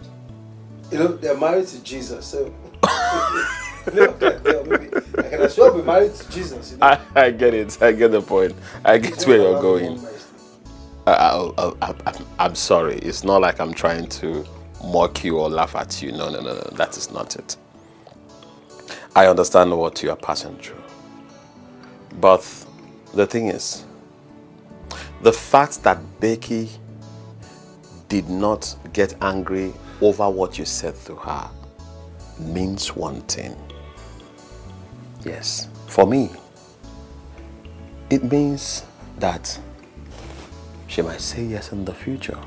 You know, they're married to Jesus, so... maybe I can as well be married to Jesus. You know? I get it. I get the point. I get where you're going. I'm sorry. It's not like I'm trying to mock you or laugh at you. No. That is not it. I understand what you are passing through. But the thing is, the fact that Becky did not get angry over what you said to her means one thing. Yes, for me, it means that she might say yes in the future.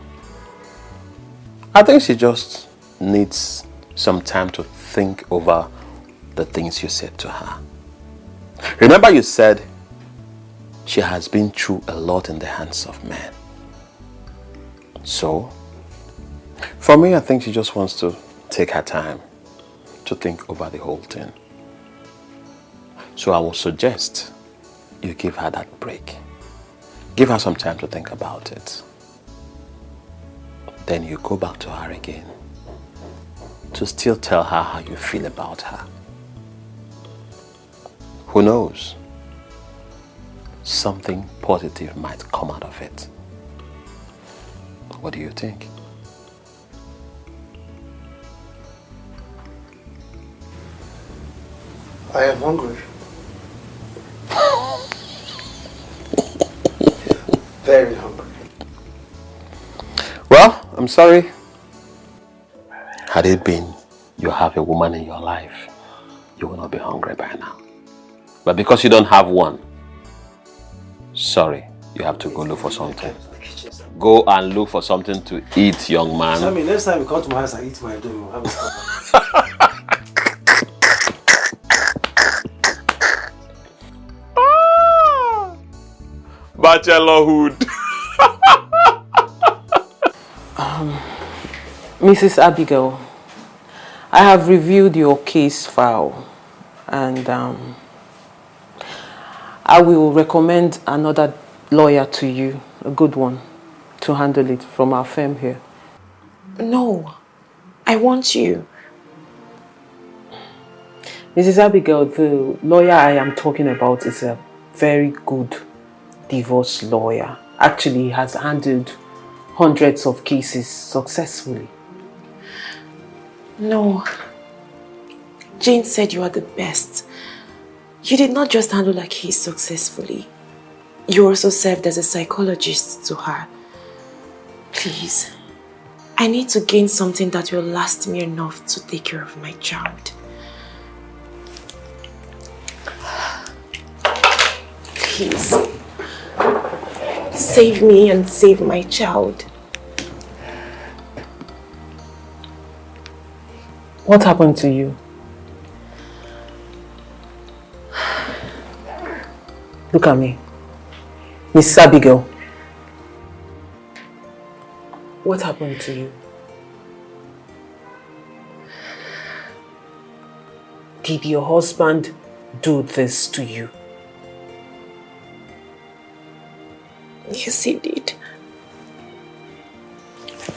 I think she just needs some time to think over the things you said to her. Remember, you said she has been through a lot in the hands of men. So, for me, I think she just wants to take her time to think over the whole thing. So I will suggest you give her that break. Give her some time to think about it. Then you go back to her again to still tell her how you feel about her. Who knows? Something positive might come out of it. What do you think? I am hungry. Very hungry. Well, I'm sorry. Had it been you have a woman in your life, you will not be hungry by now. But because you don't have one, sorry, you have to go look for something. Go and look for something to eat, young man. Sammy, next time you come to my house and eat my dough, have a stop. Bachelorhood. Mrs. Abigail, I have reviewed your case file and I will recommend another lawyer to you, a good one, to handle it from our firm here. No, I want you. Mrs. Abigail, the lawyer I am talking about is a very good divorce lawyer. Actually, he has handled hundreds of cases successfully. No. Jane said you are the best. You did not just handle a case successfully. You also served as a psychologist to her. Please, I need to gain something that will last me enough to take care of my child. Please, save me and save my child. What happened to you? Look at me. Miss Abigail. What happened to you? Did your husband do this to you? Yes, he did.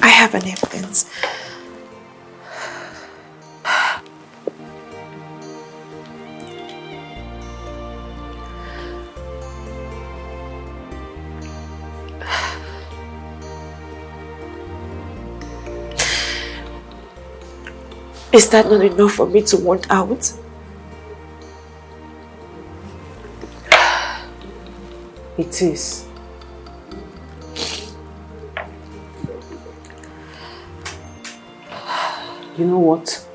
I have an evidence. Is that not enough for me to want out? It is. You know what?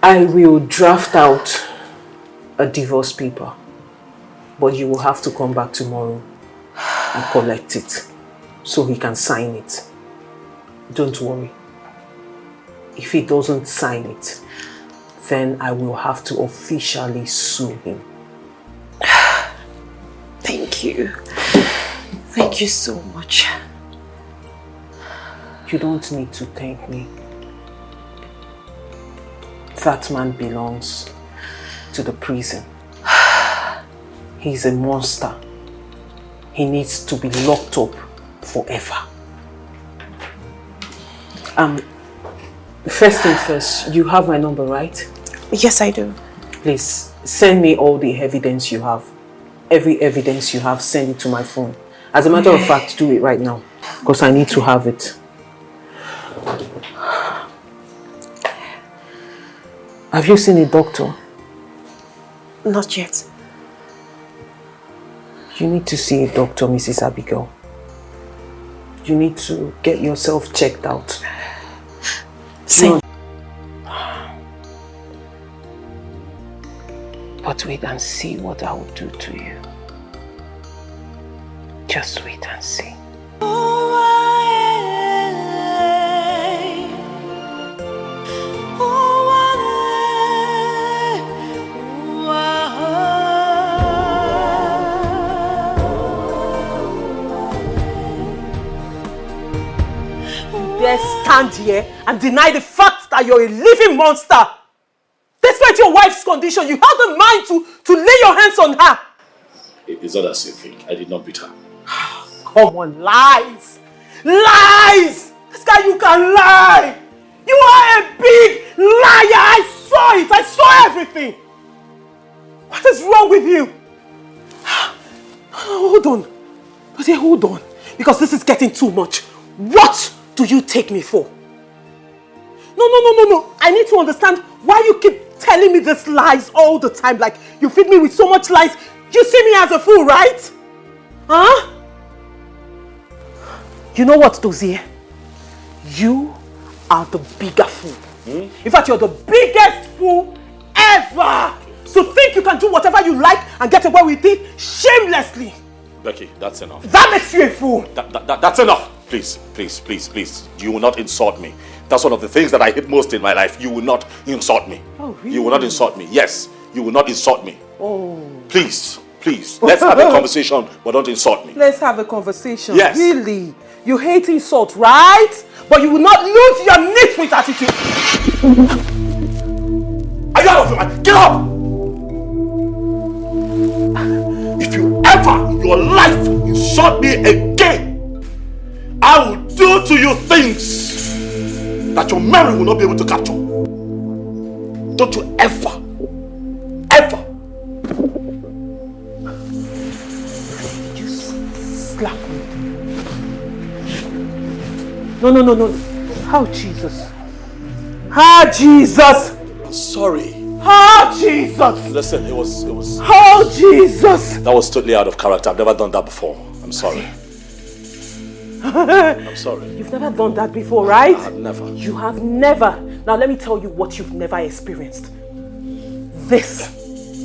I will draft out a divorce paper, but you will have to come back tomorrow and collect it so he can sign it. Don't worry. If he doesn't sign it, then I will have to officially sue him. Thank you. Thank you so much. You don't need to thank me. That man belongs to the prison. He's a monster. He needs to be locked up forever. First thing first, you have my number, right? Yes, I do. Please, send me all the evidence you have. Every evidence you have, send it to my phone. As a matter of fact, do it right now, because I need to have it. Have you seen a doctor? Not yet. You need to see a doctor, Mrs. Abigail. You need to get yourself checked out. Same. But wait and see what I will do to you. Just wait and see. Stand here and deny the fact that you're a living monster. Despite your wife's condition, you had the mind to lay your hands on her. It's not as you think. I did not beat her. Come on, lies! Lies! This guy, you can lie! You are a big liar! I saw it! I saw everything! What is wrong with you? Hold on. Hold on. Because this is getting too much. What do you take me for? No. I need to understand why you keep telling me these lies all the time. Like, you feed me with so much lies. You see me as a fool, right? Huh? You know what, Dozier? You are the bigger fool. In fact, you're the biggest fool ever. So think you can do whatever you like and get away with it shamelessly. Becky, that's enough. That makes you a fool. That's enough. Please. You will not insult me. That's one of the things that I hate most in my life. You will not insult me. Oh, really? You will not insult me. Yes, you will not insult me. Oh. Please. Let's have a conversation, but don't insult me. Let's have a conversation. Yes. Really? You hate insult, right? But you will not lose your nitwit attitude. Are you out of your mind? Get up! If you ever in your life insult me again, I will do to you things that your memory will not be able to capture. Don't you ever slap me. No. How Jesus? How Jesus? I'm sorry. How Jesus? Listen, it was... How Jesus? That was totally out of character. I've never done that before. I'm sorry. I'm sorry. You've never done that before, right? I've never. You have never. Now let me tell you what you've never experienced. This,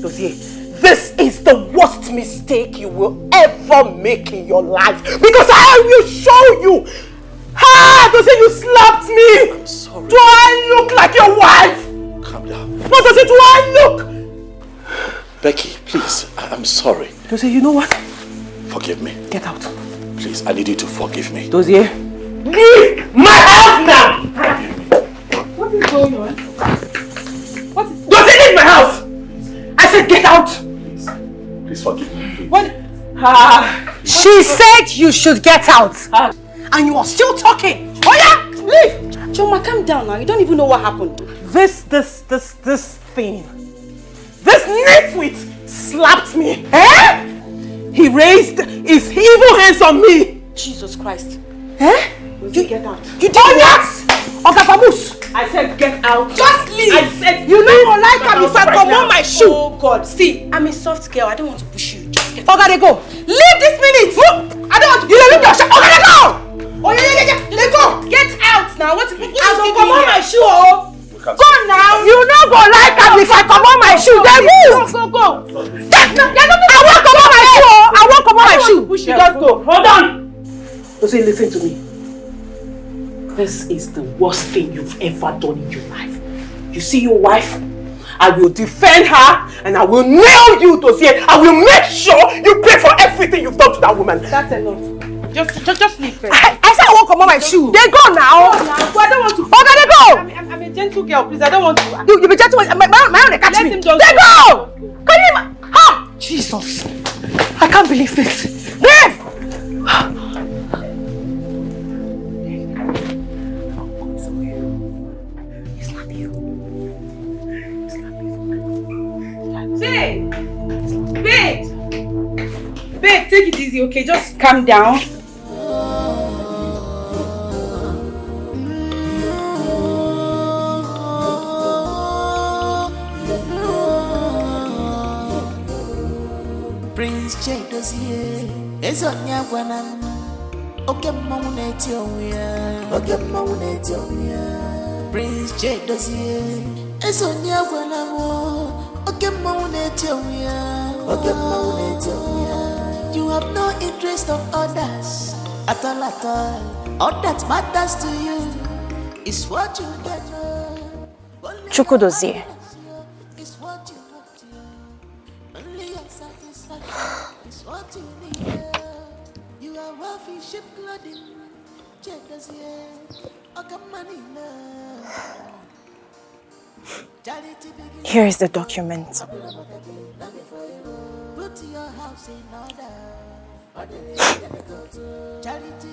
Dozie, this is the worst mistake you will ever make in your life. Because I will show you. Dozie, you slapped me. I'm sorry. Do I look like your wife? Calm down. No, Dozie, do I look? Becky, please. I'm sorry. Dozie, you know what? Forgive me. Get out. Please, I need you to forgive me. Dozie, leave my house now! What is going on? Dozie, leave my house! I said get out! Please forgive me. Please. What? She said you should get out. And you are still talking. Oh yeah, leave. Choma, calm down now. You don't even know what happened. This thing. This nitwit slapped me. He raised his evil hands on me. Jesus Christ. You get out. You did what? Okafamus. I said get out. Just leave. I said you know like I'm if I right come now. on my shoe. Oh God. See, I'm a soft girl. I don't want to push you. Just get Oga, they go. Leave this minute. I don't want to. You leave your shop. Oga, they go. Oh yeah. Let's go. Get out now. What is come on my shoe? Oh. Go now. You no go like am if I come on my shoe. They move. Go. I won't come on my shoe. I won't come on my shoe. Push you. Just go. Hold on. Dozie, listen to me. This is the worst thing you've ever done in your life. You see your wife? I will defend her and I will nail you, Dozie. I will make sure you pay for everything you've done to that woman. That's enough. Just leave first. I said I won't come on my shoe. They go now. I don't want to. Oga, they go. I'm a gentle girl, please. I don't want to. You be gentle. My own, they catch Let me. him just They go. Can you even? Ha! Jesus. I can't believe this. Leave. Babe, take it easy, okay? Just calm down. Prince J Dozie, Ezonya Wanam, Okemone Tionia, Prince J Dozie, Ezonya Wanam, Okemone Tionia. You have no interest of others at all. All that matters to you is what you get. Chukwu Dozie. Here is the document.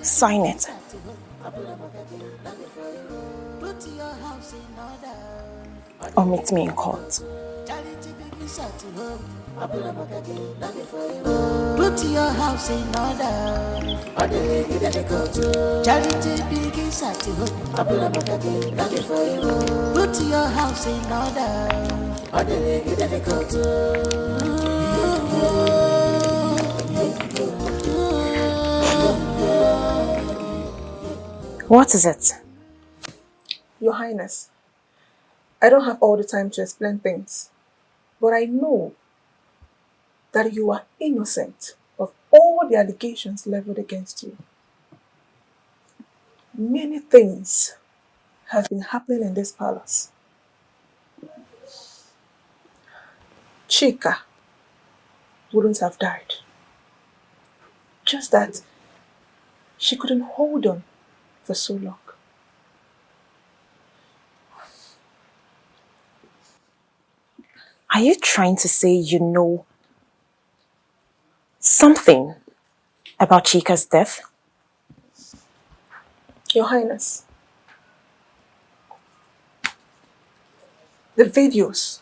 Sign it. Or meet me in court. Put your house in order. Charity begins at home. Put your house in What is it? Your Highness, I don't have all the time to explain things, but I know that you are innocent of all the allegations leveled against you. Many things have been happening in this palace. Chika wouldn't have died. Just that she couldn't hold on for so long. Are you trying to say you know something about Chika's death? Your Highness, The videos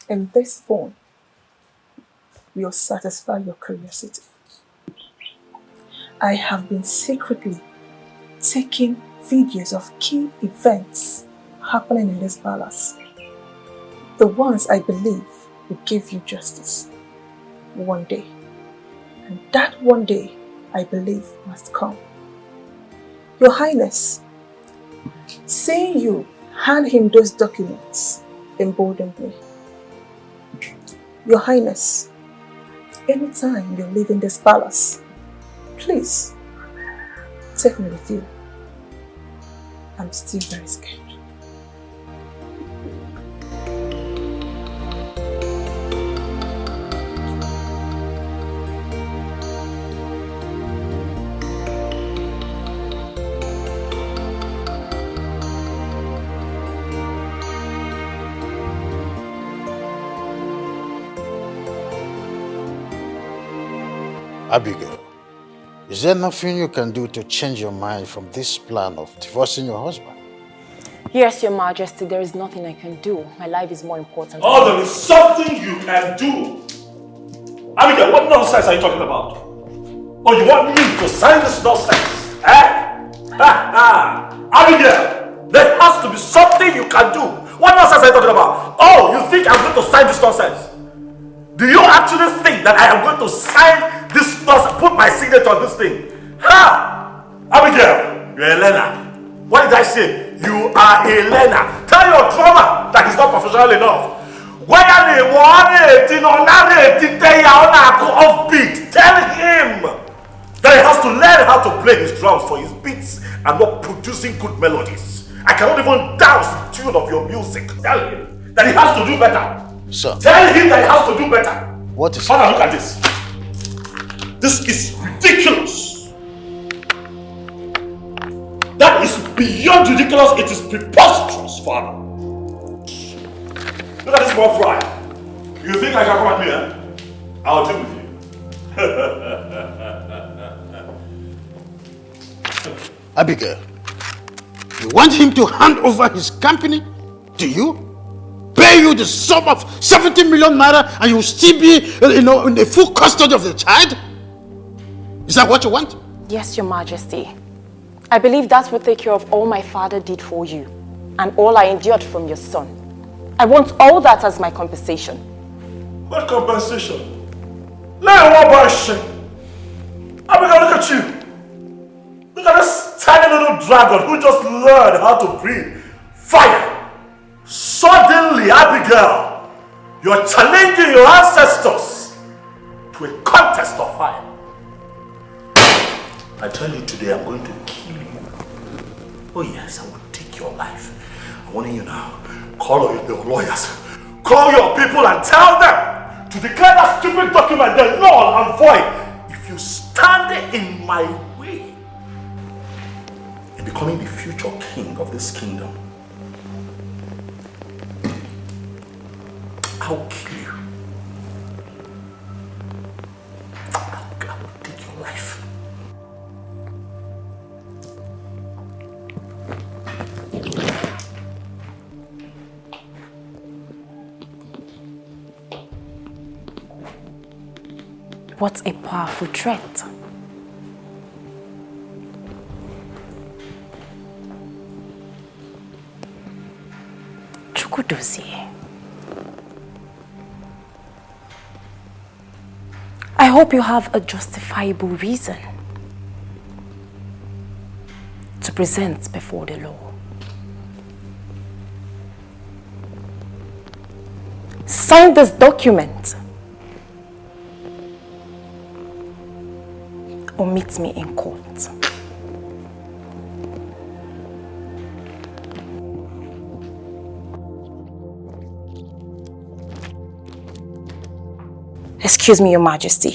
in this phone will satisfy your curiosity. I have been secretly taking videos of key events happening in this palace. The ones I believe will give you justice one day. And that one day, I believe, must come. Your Highness, seeing you hand him those documents emboldened me. Your Highness, anytime you're leaving this palace, please take me with you. I'm still very scared. Abigail, is there nothing you can do to change your mind from this plan of divorcing your husband? Yes, Your Majesty, there is nothing I can do. My life is more important. Oh, there is something you can do. Abigail, what nonsense are you talking about? Oh, you want me to sign this nonsense? Eh? Abigail, there has to be something you can do. What nonsense are you talking about? Oh, you think I'm going to sign this nonsense? Do you actually think that I am going to sign this nonsense, put my signature on this thing? Ha! Abigail, you're a learner. What did I say? You are a learner. Tell your drummer that he's not professional enough. Why are they wanting on offbeat? Tell him that he has to learn how to play his drums for his beats and not producing good melodies. I cannot even dance the tune of your music. Tell him that he has to do better. Sir. Tell him that he has to do better. What is Father, look at this. This is ridiculous. That is beyond ridiculous. It is preposterous, Father. Look at this one fry. You think I can come at me, eh? I'll deal with you. Abigail, you want him to hand over his company to you? Pay you the sum of 70 million naira and you will still be, in the full custody of the child? Is that what you want? Yes, Your Majesty. I believe that will take care of all my father did for you and all I endured from your son. I want all that as my compensation. What compensation? Abigail, look at you. Look at this tiny little dragon who just learned how to breathe fire. Suddenly, Abigail, you're challenging your ancestors to a contest of fire. I tell you today, I'm going to kill you. Oh yes, I will take your life. I'm warning you now. Call your lawyers. Call your people and tell them to declare that stupid document the null and void. If you stand in my way in becoming the future king of this kingdom, I will kill you. I will take your life. What a powerful threat. Chukwudozie. I hope you have a justifiable reason to present before the law. Sign this document or meet me in court. Excuse me, Your Majesty.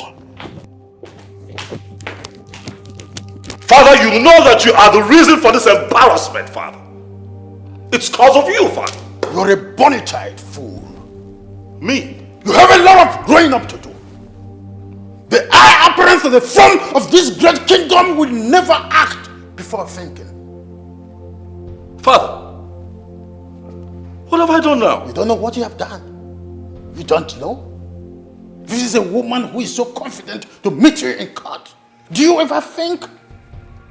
Father, you know that you are the reason for this embarrassment, Father. It's because of you, Father. You're a bonny child, fool. Me? You have a lot of growing up to do. The eye appearance of the throne of this great kingdom will never act before thinking. Father, What have I done now? You don't know what you have done? You don't know? This is a woman who is so confident to meet you in court. Do you ever think?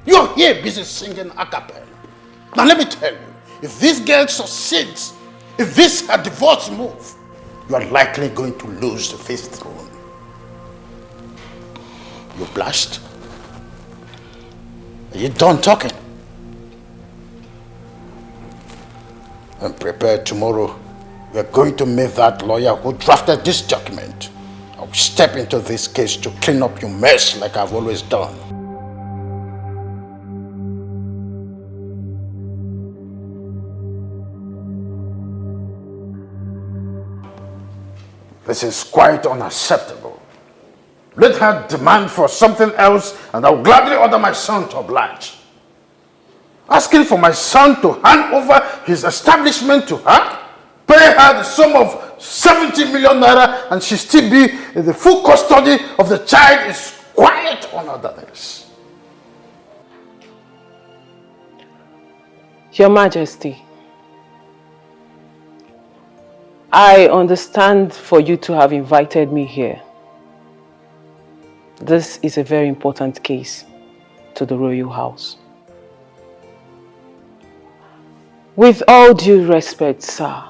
You're here busy singing a cappella. Now let me tell you, if this girl succeeds, if this is a divorce move, you are likely going to lose the first throne. You blushed? Are you done talking? And prepare tomorrow. We are going to meet that lawyer who drafted this document. I'll step into this case to clean up your mess like I've always done. This is quite unacceptable. Let her demand for something else and I'll gladly order my son to oblige. Asking for my son to hand over his establishment to her, pay her the sum of 70 million naira and she still be in the full custody of the child is quite unorthodox. Your Majesty, I understand for you to have invited me here. This is a very important case to the royal house. With all due respect, sir,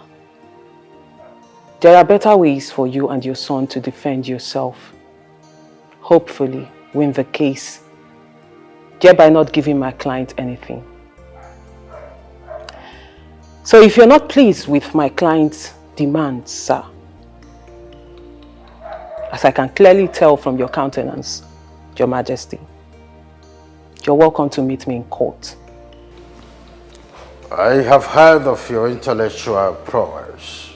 there are better ways for you and your son to defend yourself. Hopefully, win the case, thereby not giving my client anything. So if you're not pleased with my client's demands, sir, as I can clearly tell from your countenance, Your Majesty, you're welcome to meet me in court. I have heard of your intellectual prowess.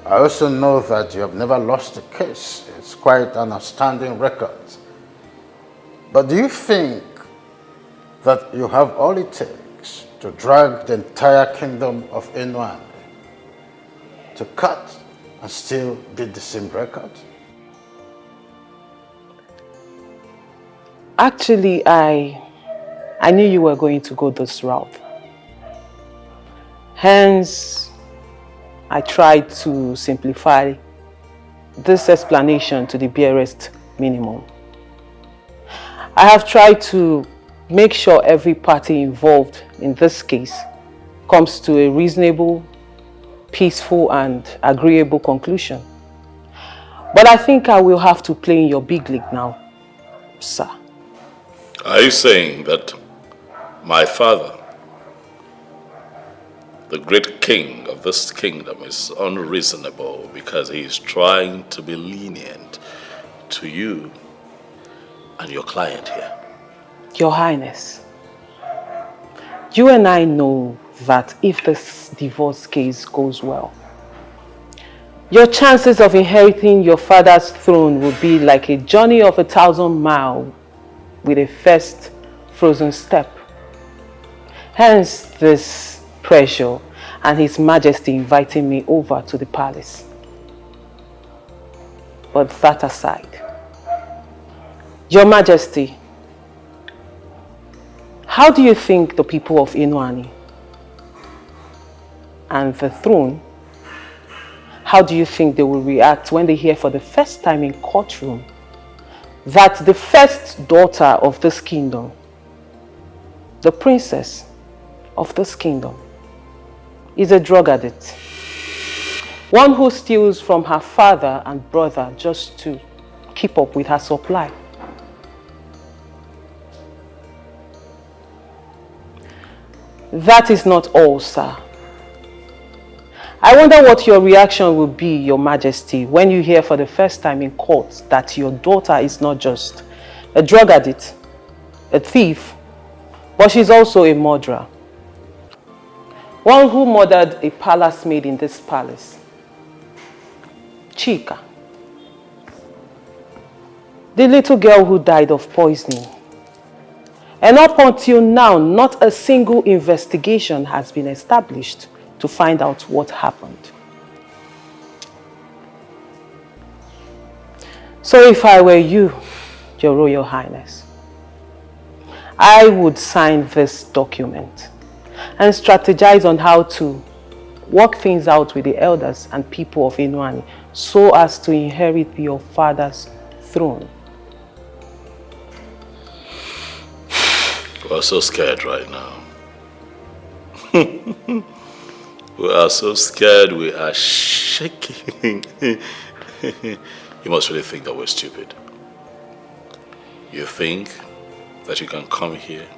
I also know that you have never lost a case. It's quite an outstanding record. But do you think that you have all it takes to drag the entire kingdom of NOLLYWOOD to cut and still beat the same record? Actually, I knew you were going to go this route. Hence, I tried to simplify this explanation to the barest minimum. I have tried to make sure every party involved in this case comes to a reasonable, peaceful and agreeable conclusion. But I think I will have to play in your big league now, sir. Are you saying that my father, the great king of this kingdom, is unreasonable because he is trying to be lenient to you and your client here? Your Highness, you and I know that if this divorce case goes well, your chances of inheriting your father's throne will be like a journey of 1,000 miles with a first frozen step. Hence this pressure and His Majesty inviting me over to the palace. But that aside, Your Majesty, how do you think the people of NOLLYWOOD and the throne, how do you think they will react when they hear for the first time in courtroom that the first daughter of this kingdom, the princess of this kingdom, is a drug addict? One who steals from her father and brother just to keep up with her supply. That is not all, sir. I wonder what your reaction will be, Your Majesty, when you hear for the first time in court that your daughter is not just a drug addict, a thief, but she's also a murderer. One who murdered a palace maid in this palace, Chika. The little girl who died of poisoning. And up until now, not a single investigation has been established to find out what happened. So if I were you, Your Royal Highness, I would sign this document and strategize on how to work things out with the elders and people of Inuani so as to inherit your father's throne. We're so scared right now. We are so scared, we are shaking. You must really think that we're stupid. You think that you can come here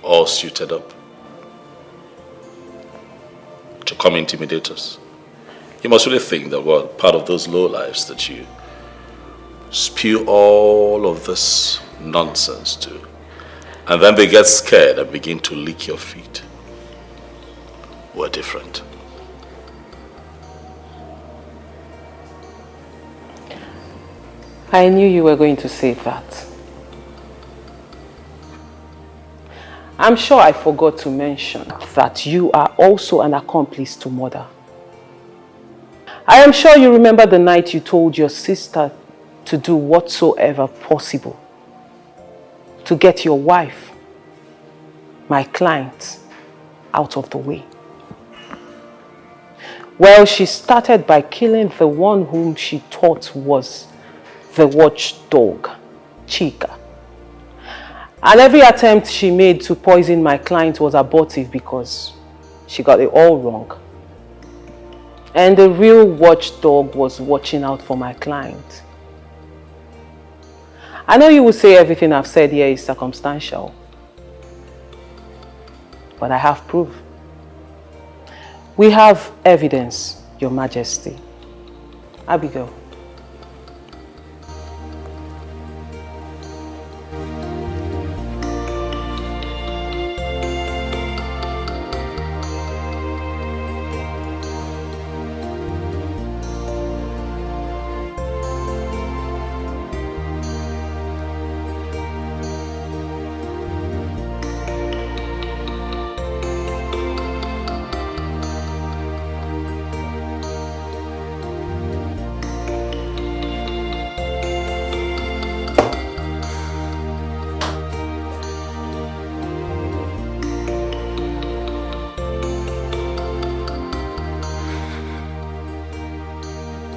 all suited up to come intimidate us? You must really think that we're part of those low lives that you spew all of this nonsense to, and then they get scared and begin to lick your feet. We're different. I knew you were going to say that. I'm sure I forgot to mention that you are also an accomplice to murder. I am sure you remember the night you told your sister to do whatsoever possible to get your wife, my client, out of the way. Well, she started by killing the one whom she thought was the watchdog, Chika. And every attempt she made to poison my client was abortive because she got it all wrong. And the real watchdog was watching out for my client. I know you will say everything I've said here is circumstantial, but I have proof. We have evidence, Your Majesty. Abigail.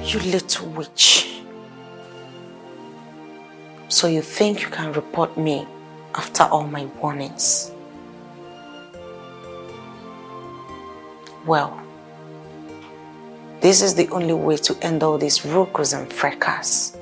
You little witch. So you think you can report me after all my warnings? Well, this is the only way to end all these ruckus and fracas.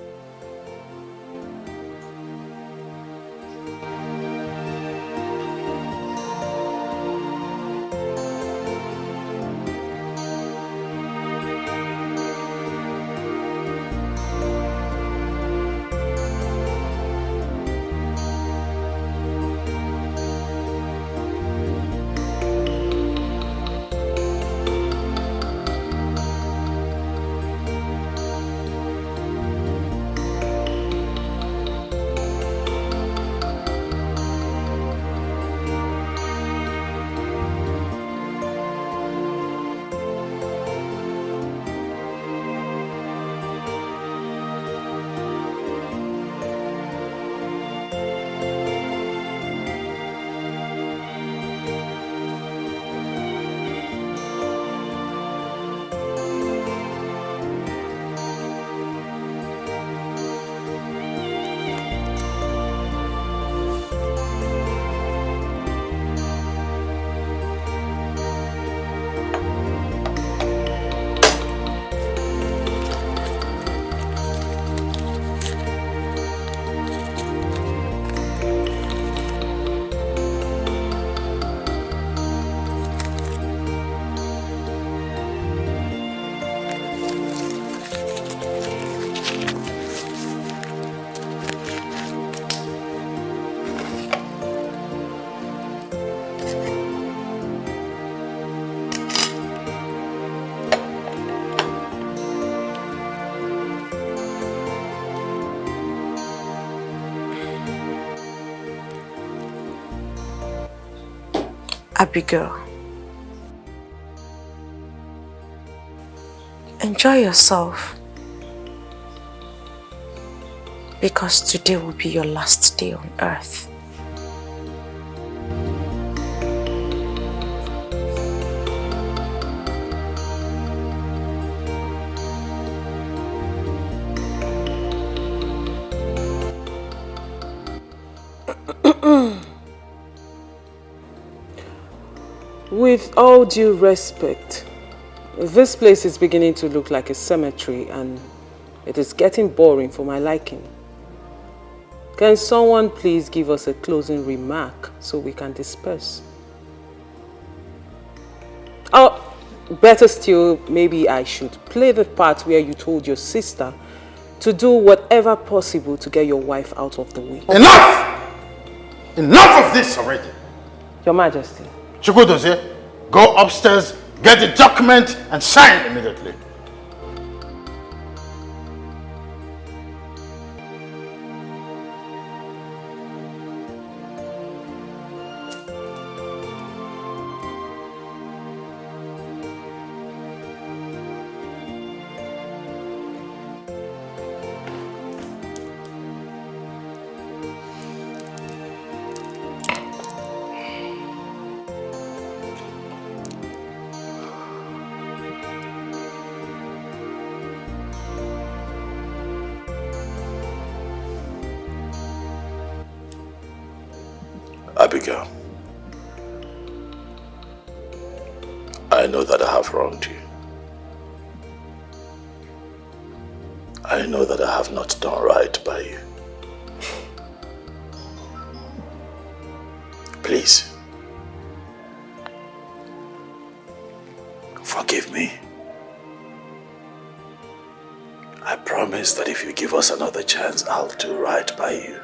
Abigail, enjoy yourself, because today will be your last day on earth. With all due respect, this place is beginning to look like a cemetery and it is getting boring for my liking. Can someone please give us a closing remark so we can disperse? Oh, better still, maybe I should play the part where you told your sister to do whatever possible to get your wife out of the way. Enough! Enough of this already. Your Majesty. Chukwudozie, go upstairs, get the document and sign immediately. Abigail, I know that I have wronged you. I know that I have not done right by you. Please, forgive me. I promise that if you give us another chance, I'll do right by you.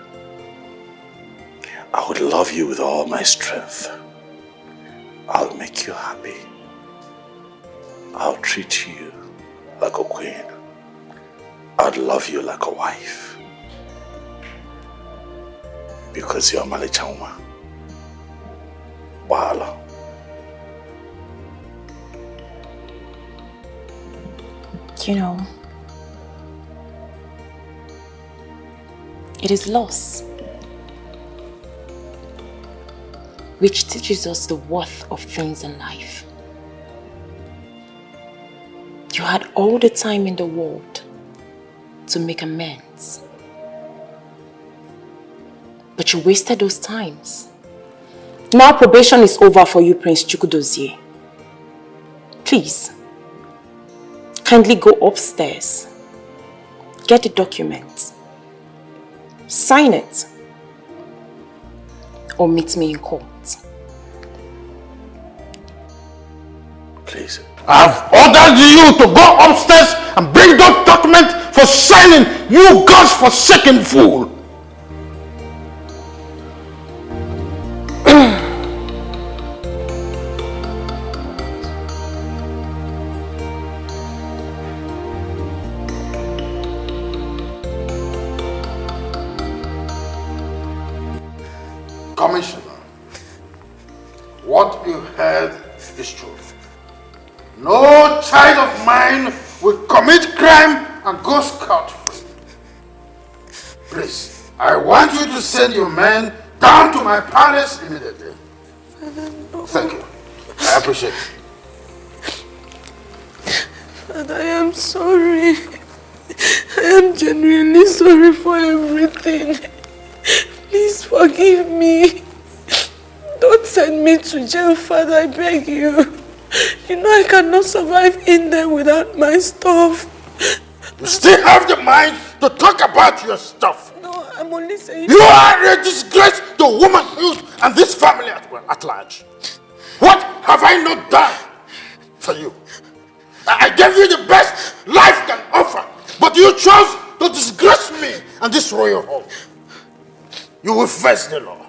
I would love you with all my strength. I'll make you happy. I'll treat you like a queen. I'd love you like a wife. Because you're Malichauma. Wahala. You know, it is loss which teaches us the worth of things in life. You had all the time in the world to make amends, but you wasted those times. Now probation is over for you, Prince Chukwudozie. Please, kindly go upstairs, get the document, sign it, or meet me in court. Please. I've ordered you to go upstairs and bring that document for signing, you godforsaken fool! Commissioner, what you heard is true. No child of mine will commit crime and go scot-free. Please, I want you to send your men down to my palace immediately. Thank you. I appreciate it. Father, I am sorry. I am genuinely sorry for everything. Please forgive me. Don't send me to jail, Father, I beg you. You know I cannot survive in there without my stuff. You still have the mind to talk about your stuff. No, I'm only saying... You are a disgrace to womanhood and this family at large. What have I not done for you? I gave you the best life can offer, but you chose to disgrace me and this royal home. You will face the law.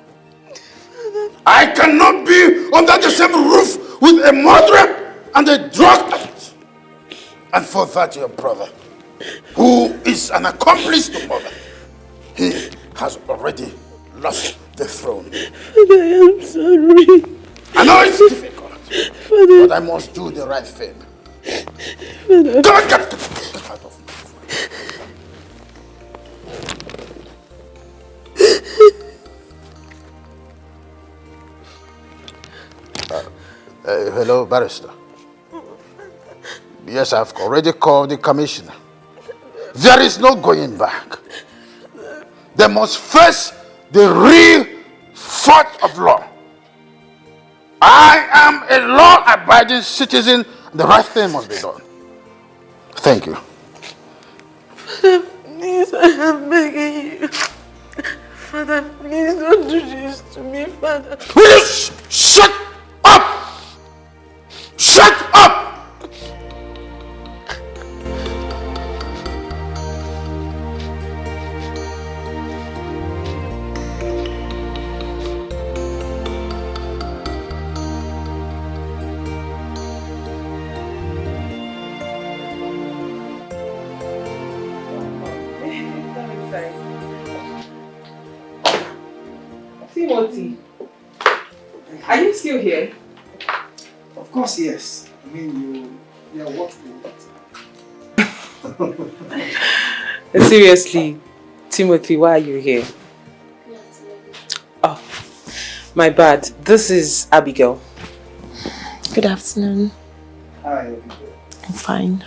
I cannot be under the same roof with a murderer and a drug addict. And for that, your brother, who is an accomplice to murder, he has already lost the throne. Father, I am sorry. I know it's difficult, Father, but I must do the right thing. Father, Get out of hello, barrister. Yes, I've already called the commissioner. There is no going back. They must face the real fault of law. I am a law-abiding citizen. The right thing must be done. Thank you. Father, please, I am begging you. Father, please don't do this to me, Father. Will you shut up? Shut up! Timothy, are you still here? Of course, yes. I mean, you are what we want. Seriously, Timothy, why are you here? Oh, my bad. This is Abigail. Good afternoon. Hi, Abigail. I'm fine.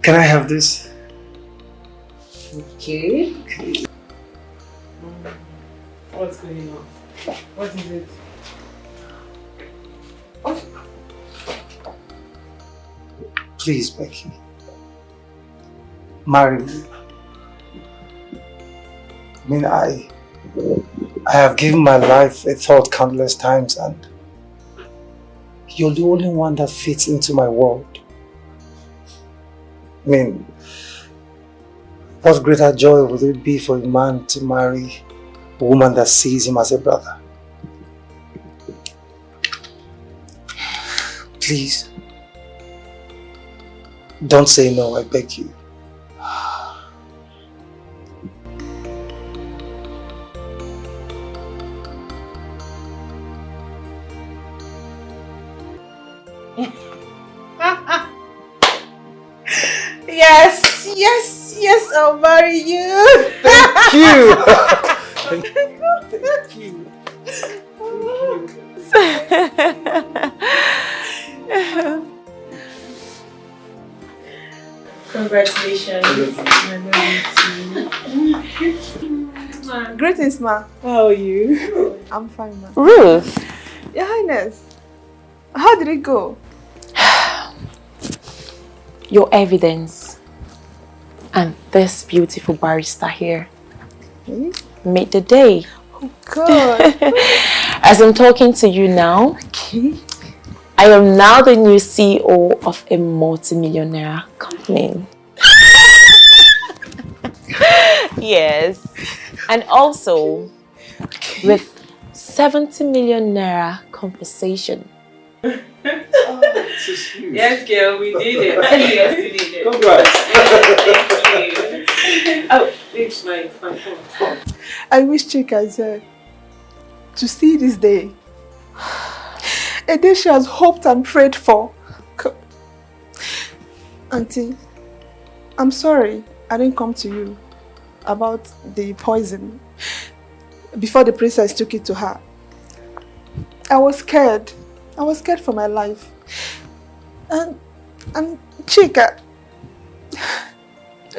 Can I have this? Okay. What's going on? What is it? Please, Becky. Marry me. I mean, I have given my life a thought countless times, and you're the only one that fits into my world. I mean, what greater joy would it be for a man to marry a woman that sees him as a brother? Please, don't say no, I beg you. Yes, yes, yes, I'll marry you. Thank you. Thank you. Congratulations. Greetings, ma. How are you? I'm fine, ma. Ruth. Your Highness, how did it go? Your evidence and this beautiful barrister here made the day. Oh, God. As I'm talking to you now, I am now the new CEO of a multi-millionaire company. Yes. And also with 70 million naira compensation. Yes, girl, we did it. Yes, we did it. Congrats. Thank you. Oh, it's my phone. I wish Chika is here to see this day. A day she has hoped and prayed for. Auntie, I'm sorry I didn't come to you about the poison before the princess took it to her. I was scared. I was scared for my life. And Chika,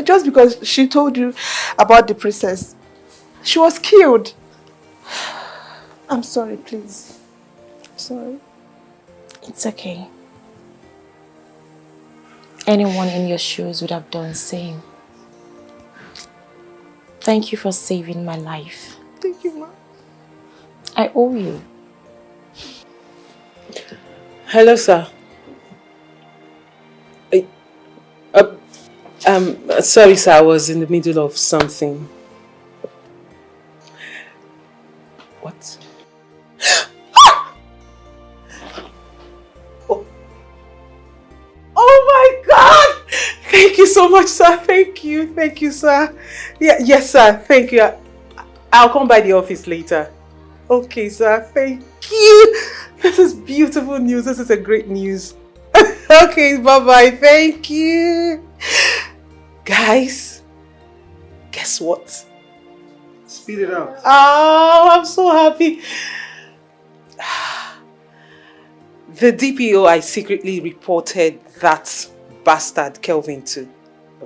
just because she told you about the princess, she was killed. I'm sorry, please. I'm sorry. It's okay. Anyone in your shoes would have done the same. Thank you for saving my life. Thank you, Ma. I owe you. Hello, sir. Sorry, sir. I was in the middle of something. What? Oh my God! Thank you so much, sir. Thank you, sir. Yeah, yes, sir. Thank you. I'll come by the office later. Okay, sir. Thank you. This is beautiful news. This is a great news. Okay, bye-bye. Thank you. Guys, guess what? Speed it up. Oh, I'm so happy. The DPO I secretly reported that bastard Kelvin to.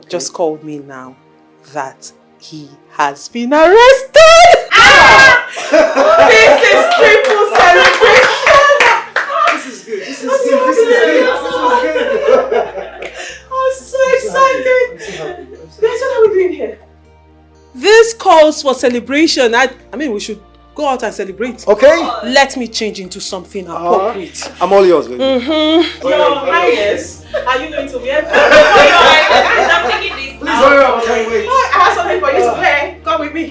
just called me now that he has been arrested. This is triple celebration. This is good. This is good. I'm so excited. Guys, what are we doing here? This calls for celebration. I mean, we should go out and celebrate. Okay. Let me change into something appropriate. I'm all yours, baby. Your Highness, are you going to wear? I'm taking this. Please hurry up, I can't wait. I have something for you to wear. Come with me.